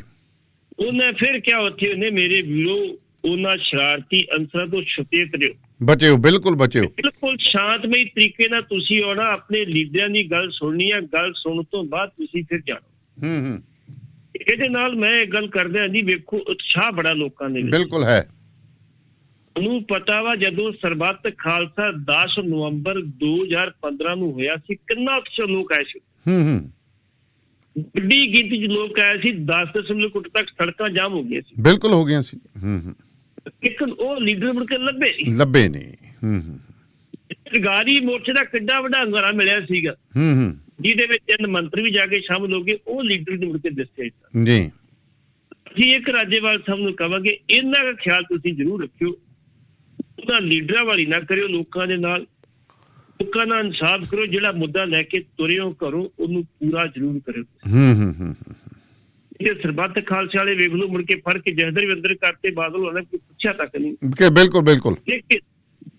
ਉਹਨੇ ਫਿਰ ਕਿਹਾ ਉੱਥੇ ਉਹਨੇ ਮੇਰੇ ਵੀਰੋ ਉਹਨਾਂ ਸ਼ਰਾਰਤੀ ਅੰਸਰਾਂ ਤੋਂ ਸੁਚੇਤ ਰਹੋ, ਬਚਿਓ, ਬਿਲਕੁਲ ਬਚਿਓ। ਬਿਲਕੁਲ ਸ਼ਾਂਤਮਈ ਤਰੀਕੇ ਨਾਲ ਤੁਸੀਂ ਆਉਣਾ, ਆਪਣੇ ਲੀਡਰਾਂ ਦੀ ਗੱਲ ਸੁਣਨੀ ਆ, ਗੱਲ ਸੁਣਨ ਤੋਂ ਬਾਅਦ ਤੁਸੀਂ ਫਿਰ ਜਾਣਾ। ਇਹਦੇ ਨਾਲ ਮੈਂ ਇਹ ਗੱਲ ਕਰਦਾ ਜੀ ਵੇਖੋ ਉਤਸ਼ਾਹ ਬੜਾ ਲੋਕਾਂ ਦੇ ਵਿੱਚ ਬਿਲਕੁਲ ਹੈ। ਉਹਨੂੰ ਪਤਾ ਵਾ ਜਦੋਂ ਸਰਬੱਤ ਖਾਲਸਾ 10 ਨਵੰਬਰ 2015 ਨੂੰ ਹੋਇਆ ਸੀ ਕਿੰਨਾ ਉਤਸ਼ਾਹ ਲੋਕ ਆਏ ਸੀ। ਵੱਡੀ ਗਿਣਤੀ 'ਚ ਲੋਕ ਆਏ ਸੀ। 10 ਤੱਕ ਸੜਕਾਂ ਜਾਮ ਹੋ ਗਈਆਂ ਸੀ। ਬਿਲਕੁਲ ਹੋ ਗਈਆਂ ਸੀ। ਲੇਕਿਨ ਉਹ ਲੀਡਰ ਮੁੜ ਕੇ ਲੱਭੇ ਨਹੀਂ। ਸਰਕਾਰੀ ਮੋਰਚੇ ਦਾ ਕਿੱਡਾ ਵੱਡਾ ਹੰਗਾਰਾ ਮਿਲਿਆ ਸੀਗਾ ਜਿਹਦੇ ਵਿੱਚ ਤਿੰਨ ਮੰਤਰੀ ਵੀ ਜਾ ਕੇ ਸ਼ਾਮਲ ਹੋ ਗਏ, ਉਹ ਲੀਡਰ ਨੇ ਮੁੜ ਕੇ ਦੱਸਿਆ ਜੀ। ਅਸੀਂ ਇੱਕ ਰਾਜੇਵਾਲ ਸਾਹਿਬ ਨੂੰ ਕਹਾਂਗੇ ਇਹਨਾਂ ਦਾ ਖਿਆਲ ਤੁਸੀਂ ਜ਼ਰੂਰ ਰੱਖਿਓ, ਉਹਨਾਂ ਲੀਡਰਾਂ ਵਾਲੀ ਨਾ ਕਰਿਓ, ਲੋਕਾਂ ਦੇ ਨਾਲ ਲੋਕਾਂ ਦਾ ਇਨਸਾਫ ਕਰੋ, ਜਿਹੜਾ ਮੁੱਦਾ ਲੈ ਕੇ ਤੁਰੇ ਹੋ ਘਰੋਂ ਉਹਨੂੰ ਪੂਰਾ ਜ਼ਰੂਰ ਕਰਿਓ। ਇਹ ਸਰਬੱਤ ਖਾਲਸੇ ਵਾਲੇ ਵੇਖ ਲਓ ਮੁੜ ਕੇ ਫੜ ਕੇ ਜਹਦਰ ਵੀ ਅੰਦਰ ਕਰਤੇ ਬਾਦਲ ਹੋਣਾ ਕੋਈ ਪੁੱਛਿਆ ਤੱਕ ਨਹੀਂ। ਬਿਲਕੁਲ ਬਿਲਕੁਲ।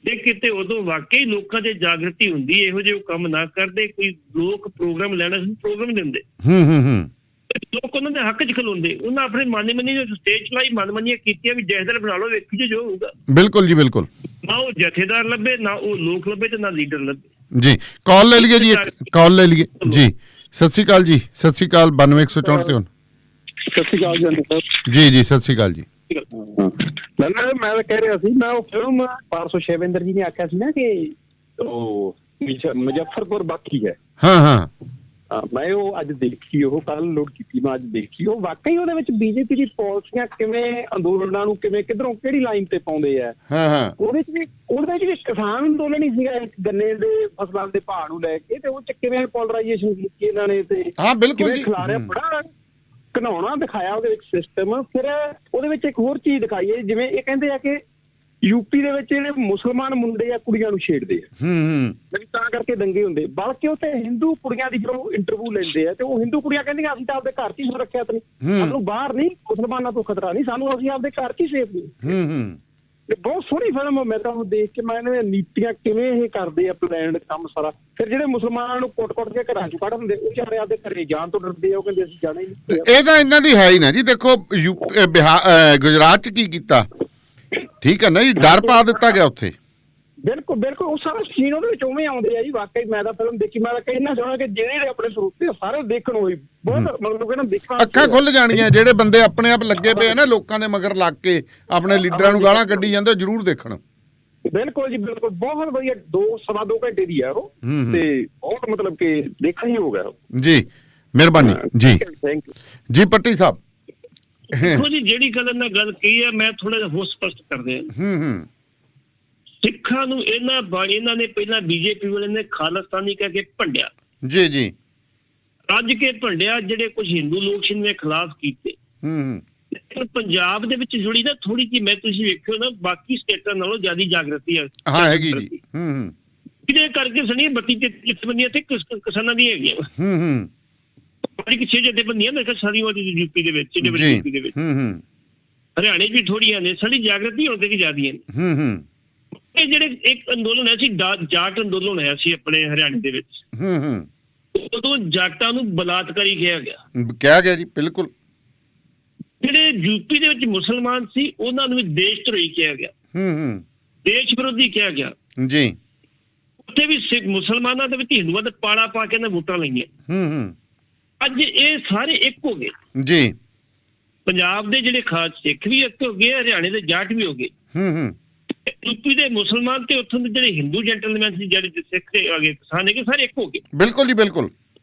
ਤੇ ਕਿਤੇ ਉਦੋਂ ਵਾਕਈ ਲੋਕਾਂ ਦੇ ਜਾਗਰਤੀ ਹੁੰਦੀ, ਇਹੋ ਜਿਹੇ ਕੰਮ ਨਾ ਕਰਦੇ। ਕੋਈ ਲੋਕ ਪ੍ਰੋਗਰਾਮ ਲੈਣਾ ਸੀ, ਪ੍ਰੋਗਰਾਮ ਦਿੰਦੇ, ਲੋਕ ਉਹਨਾਂ ਦੇ ਹੱਕ 'ਚ ਖਲੋਂਦੇ। ਉਹਨਾਂ ਆਪਣੇ ਮਨ-ਮਨੀ ਸਟੇਜ ਚਲਾਈ, ਮਨ-ਮਨੀਆਂ ਕੀਤੀਆਂ ਵੀ ਜਹਦਰ ਬਣਾ ਲਓ, ਵੇਖੀ ਜੋ ਹੋਊਗਾ। ਬਿਲਕੁਲ ਜੀ ਬਿਲਕੁਲ। ਨਾ ਉਹ ਜਥੇਦਾਰ ਲੱਭੇ, ਨਾ ਉਹ ਲੋਕ ਲੱਭੇ, ਤੇ ਨਾ ਲੀਡਰ ਲੱਭੇ ਜੀ। ਕਾਲ ਲੈ ਲਈਏ ਜੀ, ਕਾਲ ਲੈ ਲਈਏ ਜੀ। ਸਤਿ ਸ਼੍ਰੀ ਅਕਾਲ ਜੀ। ਸਤਿ ਸ਼੍ਰੀ ਅਕਾਲ। 92-164 ਤੇ ਹੁਣ। ਸਤਿ ਸ਼੍ਰੀ ਅਕਾਲ ਜੀ। ਜੀ ਸਤਿ ਸ਼੍ਰੀ ਅਕਾਲ ਜੀ। ਮੈਂ ਤਾਂ ਕਹਿ ਰਿਹਾ ਸੀ, ਮੈਂ ਉਹ ਫਿਲਮ ਪਾਰਸੋ ਸ਼ੈਵੇਂਦਰ ਜੀ ਨੇ ਆਖਿਆ ਸੀ ਨਾ ਕਿ ਉਹ ਮੁਜ਼ੱਫਰਪੁਰ ਬਾਕੀ ਹੈ। ਹਾਂ ਮੈਂ ਉਹ ਅੱਜ ਦੇਖੀ, ਉਹ ਕੱਲ ਲੋਡ ਕੀਤੀ, ਮੈਂ ਅੱਜ ਦੇਖੀ। ਉਹ ਵਾਕਈ ਉਹਦੇ ਵਿੱਚ ਬੀਜੇਪੀ ਦੀ ਪਾਲਿਸੀਆਂ ਕਿਵੇਂ ਅੰਦੋਲਨਾਂ ਨੂੰ ਕਿਵੇਂ ਕਿੱਧਰੋਂ ਕਿਹੜੀ ਲਾਈਨ ਤੇ ਪਾਉਂਦੇ ਆ। ਉਹਦੇ ਵਿੱਚ ਵੀ ਕਿਸਾਨ ਅੰਦੋਲਨ ਹੀ ਸੀਗਾ, ਗੰਨੇ ਦੇ ਫਸਲਾਂ ਦੇ ਭਾਅ ਨੂੰ ਲੈ ਕੇ, ਤੇ ਉਹ ਚ ਕਿਵੇਂ ਪੋਲਰਾਈਜੇਸ਼ਨ ਕੀਤੀ ਇਹਨਾਂ ਨੇ ਤੇ ਕਿਵੇਂ ਖਿਲਾਰਿਆ, ਬੜਾ ਘਿਨਾਉਣਾ ਦਿਖਾਇਆ ਉਹਦੇ ਵਿੱਚ ਸਿਸਟਮ। ਫਿਰ ਉਹਦੇ ਵਿੱਚ ਇੱਕ ਹੋਰ ਚੀਜ਼ ਦਿਖਾਈ ਹੈ, ਜਿਵੇਂ ਇਹ ਕਹਿੰਦੇ ਆ ਕਿ ਯੂਪੀ ਦੇ ਵਿੱਚ ਜਿਹੜੇ ਮੁਸਲਮਾਨ ਮੁੰਡੇ ਆ ਕੁੜੀਆਂ ਨੂੰ ਛੇੜਦੇ ਆ, ਤਾਂ ਕਰਕੇ ਦੰਗੇ ਹੁੰਦੇ। ਬਲਕਿ ਉੱਥੇ ਹਿੰਦੂ ਕੁੜੀਆਂ ਦੀ ਜਦੋਂ ਇੰਟਰਵਿਊ ਲੈਂਦੇ ਆ ਤੇ ਉਹ ਹਿੰਦੂ ਕੁੜੀਆਂ ਕਹਿੰਦੀਆਂ ਅਸੀਂ ਤਾਂ ਆਪਦੇ ਘਰ 'ਚ ਹੀ ਸੁਰੱਖਿਅਤ ਨਹੀਂ, ਸਾਨੂੰ ਬਾਹਰ ਨਹੀਂ ਮੁਸਲਮਾਨਾਂ ਤੋਂ ਖਤਰਾ ਨਹੀਂ, ਸਾਨੂੰ ਅਸੀਂ ਆਪਦੇ ਘਰ 'ਚ ਹੀ ਸੇਫ ਨਹੀਂ। ਬਹੁਤ ਸੋਹਣੀ ਫਿਲਮ। ਮੈਂ ਤਾਂ ਉਹ ਦੇਖ ਕੇ ਮੈਂ ਇਹਨਾਂ ਨੀਤੀਆਂ ਕਿਵੇਂ ਇਹ ਕਰਦੇ ਆ ਪਲਾਨ ਕੰਮ ਸਾਰਾ। ਫਿਰ ਜਿਹੜੇ ਮੁਸਲਮਾਨਾਂ ਨੂੰ ਕੁੱਟ-ਕੁੱਟ ਕੇ ਘਰਾਂ 'ਚੋਂ ਕੱਢ ਦਿੰਦੇ, ਉਹ ਵਿਚਾਰੇ ਆਪਦੇ ਘਰੇ ਜਾਣ ਤੋਂ ਡਰਦੇ ਆ, ਉਹ ਕਹਿੰਦੇ ਅਸੀਂ ਜਾਣਾ ਹੀ ਨਹੀਂ। ਇਹ ਤਾਂ ਇਹਨਾਂ ਦੀ ਹੈ ਹੀ ਨਾ ਜੀ। ਦੇਖੋ ਗੁਜਰਾਤ 'ਚ ਕੀ ਕੀਤਾ, ਠੀਕ ਹੈ ਨਾ ਜੀ, ਡਰ ਪਾ ਦਿੱਤਾ ਗਿਆ ਉੱਥੇ। ਬਿਲਕੁਲ ਬਿਲਕੁਲ। ਉਹ ਸਾਰਾ ਸੀਨ ਉਹਦੇ ਵਿੱਚ ਉਵੇਂ ਆਉਂਦੇ ਆ ਜੀ। ਵਾਕਈ ਮੈਂ ਤਾਂ ਫਿਲਮ ਦੇਖੀ, ਮੈਂ ਤਾਂ ਕਹਿਣਾ ਚਾਹੁੰਦਾ ਕਿ ਜਿਹੜੇ ਆਪਣੇ ਸਰੋਤੇ ਸਾਰੇ ਦੇਖਣ ਹੋਈ, ਬਹੁਤ ਮਤਲਬ ਕਿ ਨਾ ਦੇਖਣਾ, ਅੱਖਾਂ ਖੁੱਲ ਜਾਣਗੀਆਂ। ਜਿਹੜੇ ਬੰਦੇ ਆਪਣੇ ਆਪ ਲੱਗੇ ਪਏ ਆ ਨਾ ਲੋਕਾਂ ਦੇ ਮਗਰ ਲੱਗ ਕੇ ਆਪਣੇ ਲੀਡਰਾਂ ਨੂੰ ਗਾਲਾਂ ਕੱਢੀ ਜਾਂਦੇ, ਜ਼ਰੂਰ ਦੇਖਣ। ਬਿਲਕੁਲ ਜੀ ਬਿਲਕੁਲ। ਬਹੁਤ ਵਧੀਆ। 2-2.5 ਘੰਟੇ ਦੀ ਆ ਉਹ, ਤੇ ਬਹੁਤ ਮਤਲਬ ਕਿ ਦੇਖਣ ਹੀ ਹੋ ਗਿਆ ਜੀ। ਮਿਹਰਬਾਨੀ ਜੀ। ਥੈਂਕ ਯੂ ਜੀ। ਪੱਟੀ ਸਾਹਿਬ ਦੇਖੋ ਜੀ, ਜਿਹੜੀ ਗੱਲ ਨਾਲ ਗੱਲ ਕਹੀ ਹੈ ਮੈਂ ਥੋੜਾ ਜਿਹਾ ਹੋਰ ਸਪਸ਼ਟ ਕਰਦੇ ਹਾਂ। ਸਿੱਖਾਂ ਨੂੰ ਇਹਨਾਂ ਨੇ ਪਹਿਲਾਂ ਬੀਜੇਪੀ ਵਾਲੇ ਨੇ ਖਾਲਿਸਤਾਨੀ ਕਹਿ ਕੇ ਭੰਡਿਆ, ਜੀ ਜੀ, ਰੱਜ ਕੇ ਭੰਡਿਆ, ਜਿਹੜੇ ਕੁਝ ਹਿੰਦੂ ਲੋਕ ਸੀ ਨੇ ਖਿਲਾਫ ਕੀਤੇ। ਪੰਜਾਬ ਦੇ ਵਿੱਚ ਜੁੜੀ ਨਾ ਥੋੜੀ ਜਿਹੀ, ਮੈਂ ਤੁਸੀਂ ਵੇਖਿਓ ਨਾ, ਬਾਕੀ ਸਟੇਟਾਂ ਨਾਲੋਂ ਜ਼ਿਆਦਾ ਜਾਗਰਤੀ ਹੈ। ਹਾਂ ਹੈਗੀ ਜੀ। ਇਹਦੇ ਕਰਕੇ ਸਣੀ 32 ਜਥੇਬੰਦੀਆਂ ਤੇ ਕਿਸਾਨਾਂ ਦੀਆਂ ਹੈਗੀਆਂ। ਬੜੀ ਕਿ 6 ਜਥੇਬੰਦੀਆਂ ਨੇ ਸਾਰੀਆਂ ਯੂਪੀ ਦੇ ਵਿੱਚ, ਯੂਪੀ ਦੇ ਵਿੱਚ, ਹਰਿਆਣੇ 'ਚ ਵੀ ਥੋੜੀਆਂ ਨੇ। ਸਾਡੀ ਜਾਗਰਤੀ ਹੁਣ ਤੱਕ ਜ਼ਿਆਦੀਆਂ ਨੇ। ਇਹ ਜਿਹੜੇ ਇੱਕ ਅੰਦੋਲਨ ਹੈ ਸੀ, ਜਾਟ ਅੰਦੋਲਨ ਹੋਇਆ ਸੀ ਆਪਣੇ ਹਰਿਆਣੇ ਦੇ ਵਿੱਚ, ਉਦੋਂ ਜਾਟਾਂ ਨੂੰ ਬਲਾਤਕਾਰੀ ਕਿਹਾ ਗਿਆ ਜੀ, ਬਿਲਕੁਲ। ਜਿਹੜੇ ਯੂਪੀ ਦੇ ਵਿੱਚ ਮੁਸਲਮਾਨ ਸੀ ਉਹਨਾਂ ਨੂੰ ਵੀ ਦੇਸ਼ ਧਰੋਹੀ ਕਿਹਾ ਗਿਆ, ਦੇਸ਼ ਵਿਰੋਧੀ ਕਿਹਾ ਗਿਆ ਜੀ। ਉੱਥੇ ਵੀ ਸਿੱਖ ਮੁਸਲਮਾਨਾਂ ਦੇ ਵਿੱਚ ਹਿੰਦੂਆਂ ਦੇ ਪਾੜਾ ਪਾ ਕੇ ਵੋਟਾਂ ਲਈਆਂ। ਅੱਜ ਇਹ ਸਾਰੇ ਇੱਕ ਹੋ ਗਏ ਜੀ। ਪੰਜਾਬ ਦੇ ਜਿਹੜੇ ਖਾਸ ਸਿੱਖ ਵੀ ਇੱਕ ਹੋ ਗਏ, ਹਰਿਆਣੇ ਦੇ ਜਾਟ ਵੀ ਹੋ ਗਏ, ਯੂਪੀ ਦੇ ਮੁਸਲਮਾਨ ਤੇ ਉੱਥੋਂ ਦੇ ਜਿਹੜੇ ਹਿੰਦੂ ਜੈਂਟਲਮੈਨ ਸੀ, ਜਿਹੜੇ ਸਿੱਖ ਤੇ ਆ ਗਏ, ਕਿਸਾਨ ਹੈਗੇ, ਸਾਰੇ ਇੱਕ ਹੋ ਗਏ। ਬਿਲਕੁਲ ਜੀ, ਬਿਲਕੁਲ।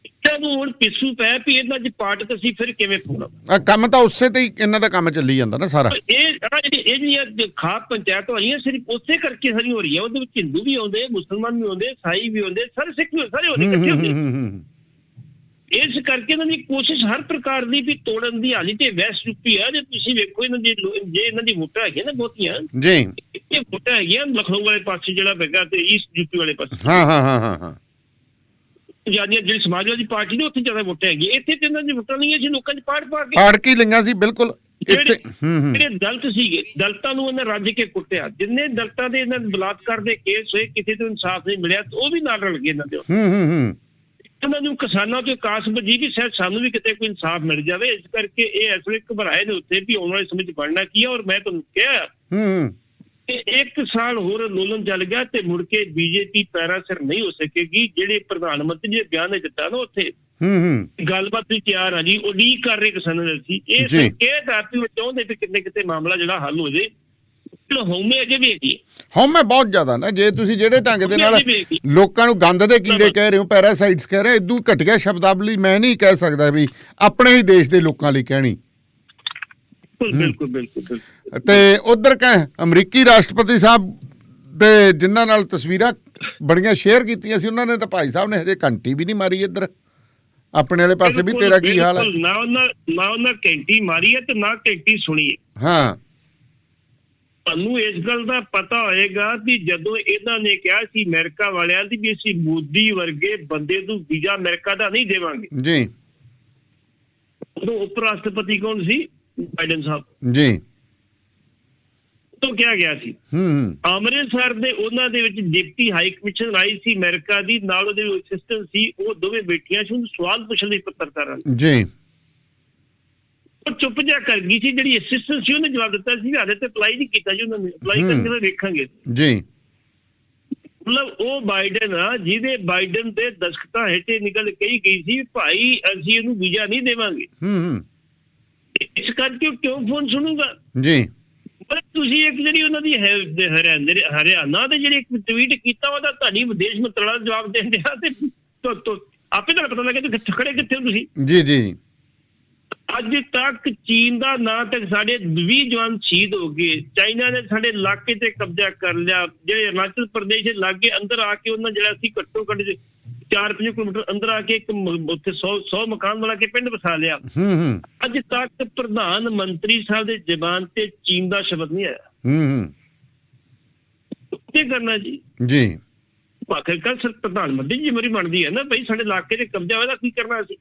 ਨੂੰ ਹੁਣ ਪਿੱਛੂ ਪੈ ਵੀ ਇਹਨਾਂ ਚ ਪਾਰਟ ਅਸੀਂ ਫਿਰ ਕਿਵੇਂ ਪਾਉਣਾ। ਕੰਮ ਤਾਂ ਉਸੇ ਤੇ ਹੀ ਇਹਨਾਂ ਦਾ ਕੰਮ ਚੱਲੀ ਜਾਂਦਾ ਨਾ ਸਾਰਾ। ਇਹ ਜਿਹੜੀਆਂ ਖਾਸ ਪੰਚਾਇਤ ਹੋਈਆਂ ਸਿਰਫ ਉਸੇ ਕਰਕੇ ਸਾਰੀ ਹੋ ਰਹੀ ਹੈ। ਉਹਦੇ ਵਿੱਚ ਹਿੰਦੂ ਵੀ ਆਉਂਦੇ, ਮੁਸਲਮਾਨ ਵੀ ਆਉਂਦੇ, ਸਾਈ ਵੀ ਆਉਂਦੇ, ਸਾਰੇ ਸਿੱਖ ਵੀ, ਸਾਰੇ ਹੋਣੇ ਇਕੱਠੇ ਹੁੰਦੇ। ਇਸ ਕਰਕੇ ਇਹਨਾਂ ਦੀ ਕੋਸ਼ਿਸ਼ ਹਰ ਪ੍ਰਕਾਰ ਦੀ ਵੀ ਤੋੜਨ ਦੀ। ਹਾਲੀ ਤੇ ਵੈਸਟ ਯੂਪੀ ਆ, ਜੇ ਤੁਸੀਂ ਵੇਖੋ ਇਹਨਾਂ ਦੀ, ਜੇ ਇਹਨਾਂ ਦੀ ਵੋਟਾਂ ਹੈਗੀਆਂ ਨਾ ਬਹੁਤੀਆਂ ਜੀ, ਇਹ ਵੋਟਾਂ ਹੈਗੀਆਂ ਲਖਨਊ ਵਾਲੇ ਪਾਸੇ ਜਿਹੜਾ ਹੈਗਾ ਤੇ ਈਸਟ ਯੂਪੀ ਵਾਲੇ ਪਾਸੇ, ਜਿਆਦੀਆਂ ਜਿਹੜੀ ਸਮਾਜਵਾਦੀ ਪਾਰਟੀ ਨੇ ਉੱਥੇ ਜ਼ਿਆਦਾ ਵੋਟਾਂ ਹੈਗੀਆਂ। ਇੱਥੇ ਤੇ ਇਹਨਾਂ ਦੀ ਵੋਟਾਂ ਨਹੀਂ ਸੀ, ਲੋਕਾਂ ਚ ਪਾੜ ਕੇ ਲਈਆਂ ਸੀ। ਬਿਲਕੁਲ। ਜਿਹੜੇ ਦਲਿਤ ਸੀਗੇ, ਦਲਿਤਾਂ ਨੂੰ ਇਹਨਾਂ ਰੱਜ ਕੇ ਕੁੱਟਿਆ। ਜਿੰਨੇ ਦਲਿਤਾਂ ਦੇ ਇਹਨਾਂ ਬਲਾਤਕਾਰ ਦੇ ਕੇਸ ਹੋਏ, ਕਿਸੇ ਤੋਂ ਇਨਸਾਫ ਨਹੀਂ ਮਿਲਿਆ, ਉਹ ਵੀ ਨਾਲ ਰਲ ਗਏ ਇਹਨਾਂ ਦੇ। ਇਹਨਾਂ ਨੂੰ ਕਿਸਾਨਾਂ ਤੋਂ ਕਾਸ ਵਜੀ ਵੀ ਸ਼ਾਇਦ ਸਾਨੂੰ ਵੀ ਕਿਤੇ ਕੋਈ ਇਨਸਾਫ ਮਿਲ ਜਾਵੇ। ਇਸ ਕਰਕੇ ਇਹ ਇਸ ਵੇਲੇ ਘਬਰਾਏ ਨੇ ਉੱਥੇ ਵੀ ਆਉਣ ਵਾਲੇ ਸਮੇਂ 'ਚ ਬਣਨਾ ਕੀ ਹੈ। ਔਰ ਮੈਂ ਤੁਹਾਨੂੰ ਕਿਹਾ ਕਿ 1 ਸਾਲ ਹੋਰ ਅੰਦੋਲਨ ਚੱਲ ਗਿਆ ਤੇ ਮੁੜ ਕੇ ਬੀਜੇਪੀ ਪੈਰਾਂ ਸਿਰ ਨਹੀਂ ਹੋ ਸਕੇਗੀ। ਜਿਹੜੇ ਪ੍ਰਧਾਨ ਮੰਤਰੀ ਨੇ ਬਿਆਨ ਦਿੱਤਾ ਨਾ ਉੱਥੇ, ਗੱਲਬਾਤ ਵੀ ਤਿਆਰ ਆ ਜੀ, ਉਡੀਕ ਕਰ ਰਹੇ ਕਿਸਾਨਾਂ ਦੇ। ਅਸੀਂ ਇਹ ਚਾਹੁੰਦੇ ਵੀ ਕਿਤੇ ਕਿਤੇ ਮਾਮਲਾ ਜਿਹੜਾ ਹੱਲ ਹੋ ਜਾਏ। ਹਉਮੈ ਅਜੇ ਵੀ ਹੈਗੀ, ਹਉਮੈ ਬਹੁਤ ਜ਼ਿਆਦਾ ਨਾ। ਜੇ ਤੁਸੀਂ ਜਿਹੜੇ ਢੰਗ ਦੇ ਨਾਲ ਲੋਕਾਂ ਨੂੰ ਗੰਦ ਦੇ ਕੀੜੇ ਕਹਿ ਰਹੇ ਹੋ, ਪੈਰਾਸਾਈਟਸ ਕਹਿ ਰਹੇ, ਇਦੋਂ ਘਟੀਆ ਸ਼ਬਦਾਵਲੀ ਮੈਂ ਨਹੀਂ ਕਹਿ ਸਕਦਾ ਵੀ ਆਪਣੇ ਹੀ ਦੇਸ਼ ਦੇ ਲੋਕਾਂ ਲਈ ਕਹਿਣੀ। ਬਿਲਕੁਲ। ਤੇ ਉਧਰ ਅਮਰੀਕੀ ਰਾਸ਼ਟਰਪਤੀ ਸਾਹਿਬ ਦੇ ਜਿਨ੍ਹਾਂ ਨਾਲ ਤਸਵੀਰਾਂ ਬੜੀਆਂ ਸ਼ੇਅਰ ਕੀਤੀਆਂ ਸੀ, ਉਹਨਾਂ ਨੇ ਤਾਂ ਭਾਈ ਸਾਹਿਬ ਨੇ ਹਜੇ ਘੰਟੀ ਵੀ ਨਹੀਂ ਮਾਰੀ ਇੱਧਰ ਆਪਣੇ ਵਾਲੇ ਪਾਸੇ ਵੀ। ਤੇਰਾ ਕੀ ਹਾਲ ਹੈ? ਨਾ ਉਹਨਾਂ ਘੰਟੀ ਮਾਰੀ ਹੈ ਤੇ ਨਾ ਘੰਟੀ ਸੁਣੀ ਹੈ। ਹਾਂ, ਤੁਹਾਨੂੰ ਇਸ ਗੱਲ ਦਾ ਪਤਾ ਹੋਏਗਾ ਵੀ ਜਦੋਂ ਇਹਨਾਂ ਨੇ ਕਿਹਾ ਸੀ ਅਮਰੀਕਾ ਵਾਲਿਆਂ ਦੀ ਵੀ ਅਸੀਂ ਮੋਦੀ ਵਰਗੇ ਬੰਦੇ ਨੂੰ ਵੀਜ਼ਾ ਅਮਰੀਕਾ ਦਾ ਨਹੀਂ ਦੇਵਾਂਗੇ ਜੀ, ਉਦੋਂ ਉਪ ਰਾਸ਼ਟਰਪਤੀ ਕੌਣ ਸੀ? ਬਾਈਡਨ ਸਾਹਿਬ ਜੀ। ਤੋਂ ਕਿਹਾ ਗਿਆ ਸੀ ਅੰਮ੍ਰਿਤਸਰ ਦੇ ਉਹਨਾਂ ਦੇ ਵਿੱਚ ਡਿਪਟੀ ਹਾਈ ਕਮਿਸ਼ਨਰ ਆਈ ਸੀ ਅਮਰੀਕਾ ਦੀ, ਨਾਲ ਉਹਦੇ ਅਸਿਸਟੈਂਟ ਸੀ, ਉਹ ਦੋਵੇਂ ਬੈਠੀਆਂ ਸੀ, ਉਹਨੂੰ ਸਵਾਲ ਪੁੱਛਣ ਲਈ ਪੱਤਰਕਾਰਾਂ ਜੀ। ਉਹ ਚੁੱਪ ਜਾ ਕਰ ਗਈ ਸੀ। ਜਿਹੜੀ ਅਸਿਸਟੈਂਟ ਸੀ ਉਹਨੇ ਜਵਾਬ ਦਿੱਤਾ ਸੀ ਹਾਲੇ ਤੇ ਅਪਲਾਈ ਨਹੀਂ ਕੀਤਾ ਜੀ ਉਹਨਾਂ ਨੇ, ਅਪਲਾਈ ਕਰਕੇ ਵੇਖਾਂਗੇ ਜੀ। ਮਤਲਬ ਉਹ ਬਾਈਡਨ ਆ ਜਿਹਦੇ ਬਾਈਡਨ ਦੇ ਦਸਖਤਾਂ ਹੇਠੇ ਨਿਕਲ ਕਹੀ ਗਈ ਸੀ ਭਾਈ ਅਸੀਂ ਇਹਨੂੰ ਵੀਜ਼ਾ ਨਹੀਂ ਦੇਵਾਂਗੇ। ਇਸ ਕਰਕੇ ਉਹ ਕਿਉਂ ਫੋਨ ਸੁਣੂਗਾ ਜੀ। ਪਰ ਤੁਸੀਂ ਇੱਕ ਜਿਹੜੀ ਉਹਨਾਂ ਦੀ ਹਰਿਆਣਾ ਦੇ ਜਿਹੜੀ ਇੱਕ ਟਵੀਟ ਕੀਤਾ ਉਹਦਾ ਤੁਹਾਡੀ ਵਿਦੇਸ਼ ਮੰਤਰਾਲਾ ਜਵਾਬ ਦੇ ਰਿਹਾ ਤੇ ਆਪੇ ਤੁਹਾਨੂੰ ਪਤਾ ਲੱਗੇ ਕਿ ਖੜੇ ਕਿੱਥੇ ਹੋ ਤੁਸੀਂ ਜੀ। ਅੱਜ ਤੱਕ ਚੀਨ ਦਾ ਨਾਂ ਤੱਕ ਸਾਡੇ 20 ਜਵਾਨ ਸ਼ਹੀਦ ਹੋ ਗਏ। ਚਾਈਨਾ ਨੇ ਸਾਡੇ ਇਲਾਕੇ ਤੇ ਕਬਜ਼ਾ ਕਰ ਲਿਆ। ਜਿਹੜੇ ਅਰੁਣਾਚਲ ਪ੍ਰਦੇਸ਼ ਦੇ ਲਾਗੇ ਅੰਦਰ ਆ ਕੇ ਉਹਨਾਂ ਜਿਹੜਾ ਸੀ ਘੱਟੋ ਘੱਟ 4-5 ਕਿਲੋਮੀਟਰ ਅੰਦਰ ਆ ਕੇ ਇੱਕ ਉੱਥੇ 100 ਮਕਾਨ ਬਣਾ ਕੇ ਪਿੰਡ ਵਸਾ ਲਿਆ। ਅੱਜ ਤੱਕ ਪ੍ਰਧਾਨ ਮੰਤਰੀ ਸਾਹਿਬ ਦੇ ਜ਼ਬਾਨ ਤੇ ਚੀਨ ਦਾ ਸ਼ਬਦ ਨਹੀਂ ਆਇਆ। ਕੀ ਕਰਨਾ ਜੀ ਆਖਿਰਕਾਰ ਸਰ ਪ੍ਰਧਾਨ ਮੰਤਰੀ ਦੀ ਜ਼ਿੰਮੇਵਾਰੀ ਬਣਦੀ ਹੈ ਨਾ ਬਈ ਸਾਡੇ ਇਲਾਕੇ ਤੇ ਕਬਜ਼ਾ ਹੋਇਆ ਕੀ ਕਰਨਾ ਸੀ।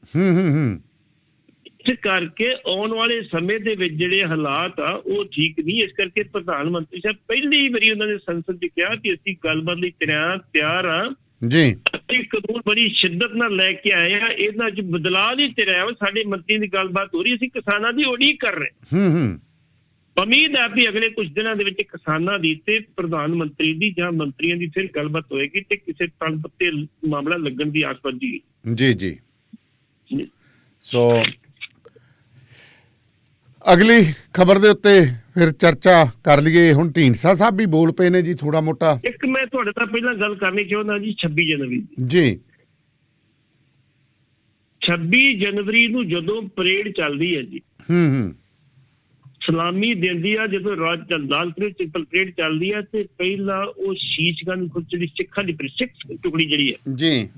ਇਸ ਕਰਕੇ ਆਉਣ ਵਾਲੇ ਸਮੇਂ ਦੇ ਵਿੱਚ ਜਿਹੜੇ ਹਾਲਾਤ ਆ ਉਹ ਠੀਕ ਨਹੀਂ। ਇਸ ਕਰਕੇ ਪ੍ਰਧਾਨ ਮੰਤਰੀ ਸਾਹਿਬ ਪਹਿਲੀ ਵਾਰੀ ਉਹਨਾਂ ਨੇ ਸੰਸਦ 'ਚ ਕਿਹਾ ਕਿ ਅਸੀਂ ਗੱਲਬਾਤ ਲਈ ਤਿਆਰ ਆ ਜੀ। ਅਸੀਂ ਕਾਨੂੰਨ ਬੜੀ ਸ਼ਿੱਦਤ ਨਾਲ ਲੈ ਕੇ ਆਏ ਆ, ਇਹਨਾਂ 'ਚ ਬਦਲਾਅ ਨਹੀਂ ਤਿਆਰ। ਸਾਡੇ ਮੰਤਰੀ ਦੀ ਗੱਲਬਾਤ ਹੋ ਰਹੀ, ਅਸੀਂ ਕਿਸਾਨਾਂ ਦੀ ਉਡੀਕ ਕਰ ਰਹੇ। ਉਮੀਦ ਹੈ ਵੀ ਅਗਲੇ ਕੁਝ ਦਿਨਾਂ ਦੇ ਵਿੱਚ ਕਿਸਾਨਾਂ ਦੀ ਤੇ ਪ੍ਰਧਾਨ ਮੰਤਰੀ ਦੀ ਜਾਂ ਮੰਤਰੀਆਂ ਦੀ ਫਿਰ ਗੱਲਬਾਤ ਹੋਏਗੀ ਤੇ ਕਿਸੇ ਤਲ ਤੇ ਮਾਮਲਾ ਲੱਗਣ ਦੀ ਆਸ ਵੱਧੀ ਜੀ। ਸੋ ਅਗਲੀ ਖਬਰ ਦੇ ਉੱਤੇ ਫਿਰ ਚਰਚਾ ਕਰ ਲਈਏ। ਹੁਣ ਢੀਂਡਸਾ ਸਾਹਿਬ ਵੀ ਬੋਲ ਪਏ ਨੇ ਜੀ ਥੋੜਾ ਮੋਟਾ। ਇੱਕ ਮੈਂ ਤੁਹਾਡੇ ਨਾਲ ਪਹਿਲਾਂ ਗੱਲ ਕਰਨੀ ਚਾਹੁੰਦਾ ਜੀ 26 ਜਨਵਰੀ ਜੀ। 26 ਜਨਵਰੀ ਨੂੰ ਜਦੋਂ ਪਰੇਡ ਚੱਲਦੀ ਹੈ ਜੀ, ਸਲਾਮੀ ਦਿੰਦੀ ਆ ਜਦੋਂ ਲਾਲ ਕਿਲ੍ਹੇ ਚ ਪਰੇਡ ਚੱਲਦੀ ਆ ਤੇ ਪਹਿਲਾਂ ਉਹ ਸ਼ੀਸ਼ਗੰਜ ਜਿਹੜੀ ਸਿੱਖਾਂ ਦੀ ਸਿੱਖ ਟੁਕੜੀ ਜਿਹੜੀ ਹੈ ਜੀ,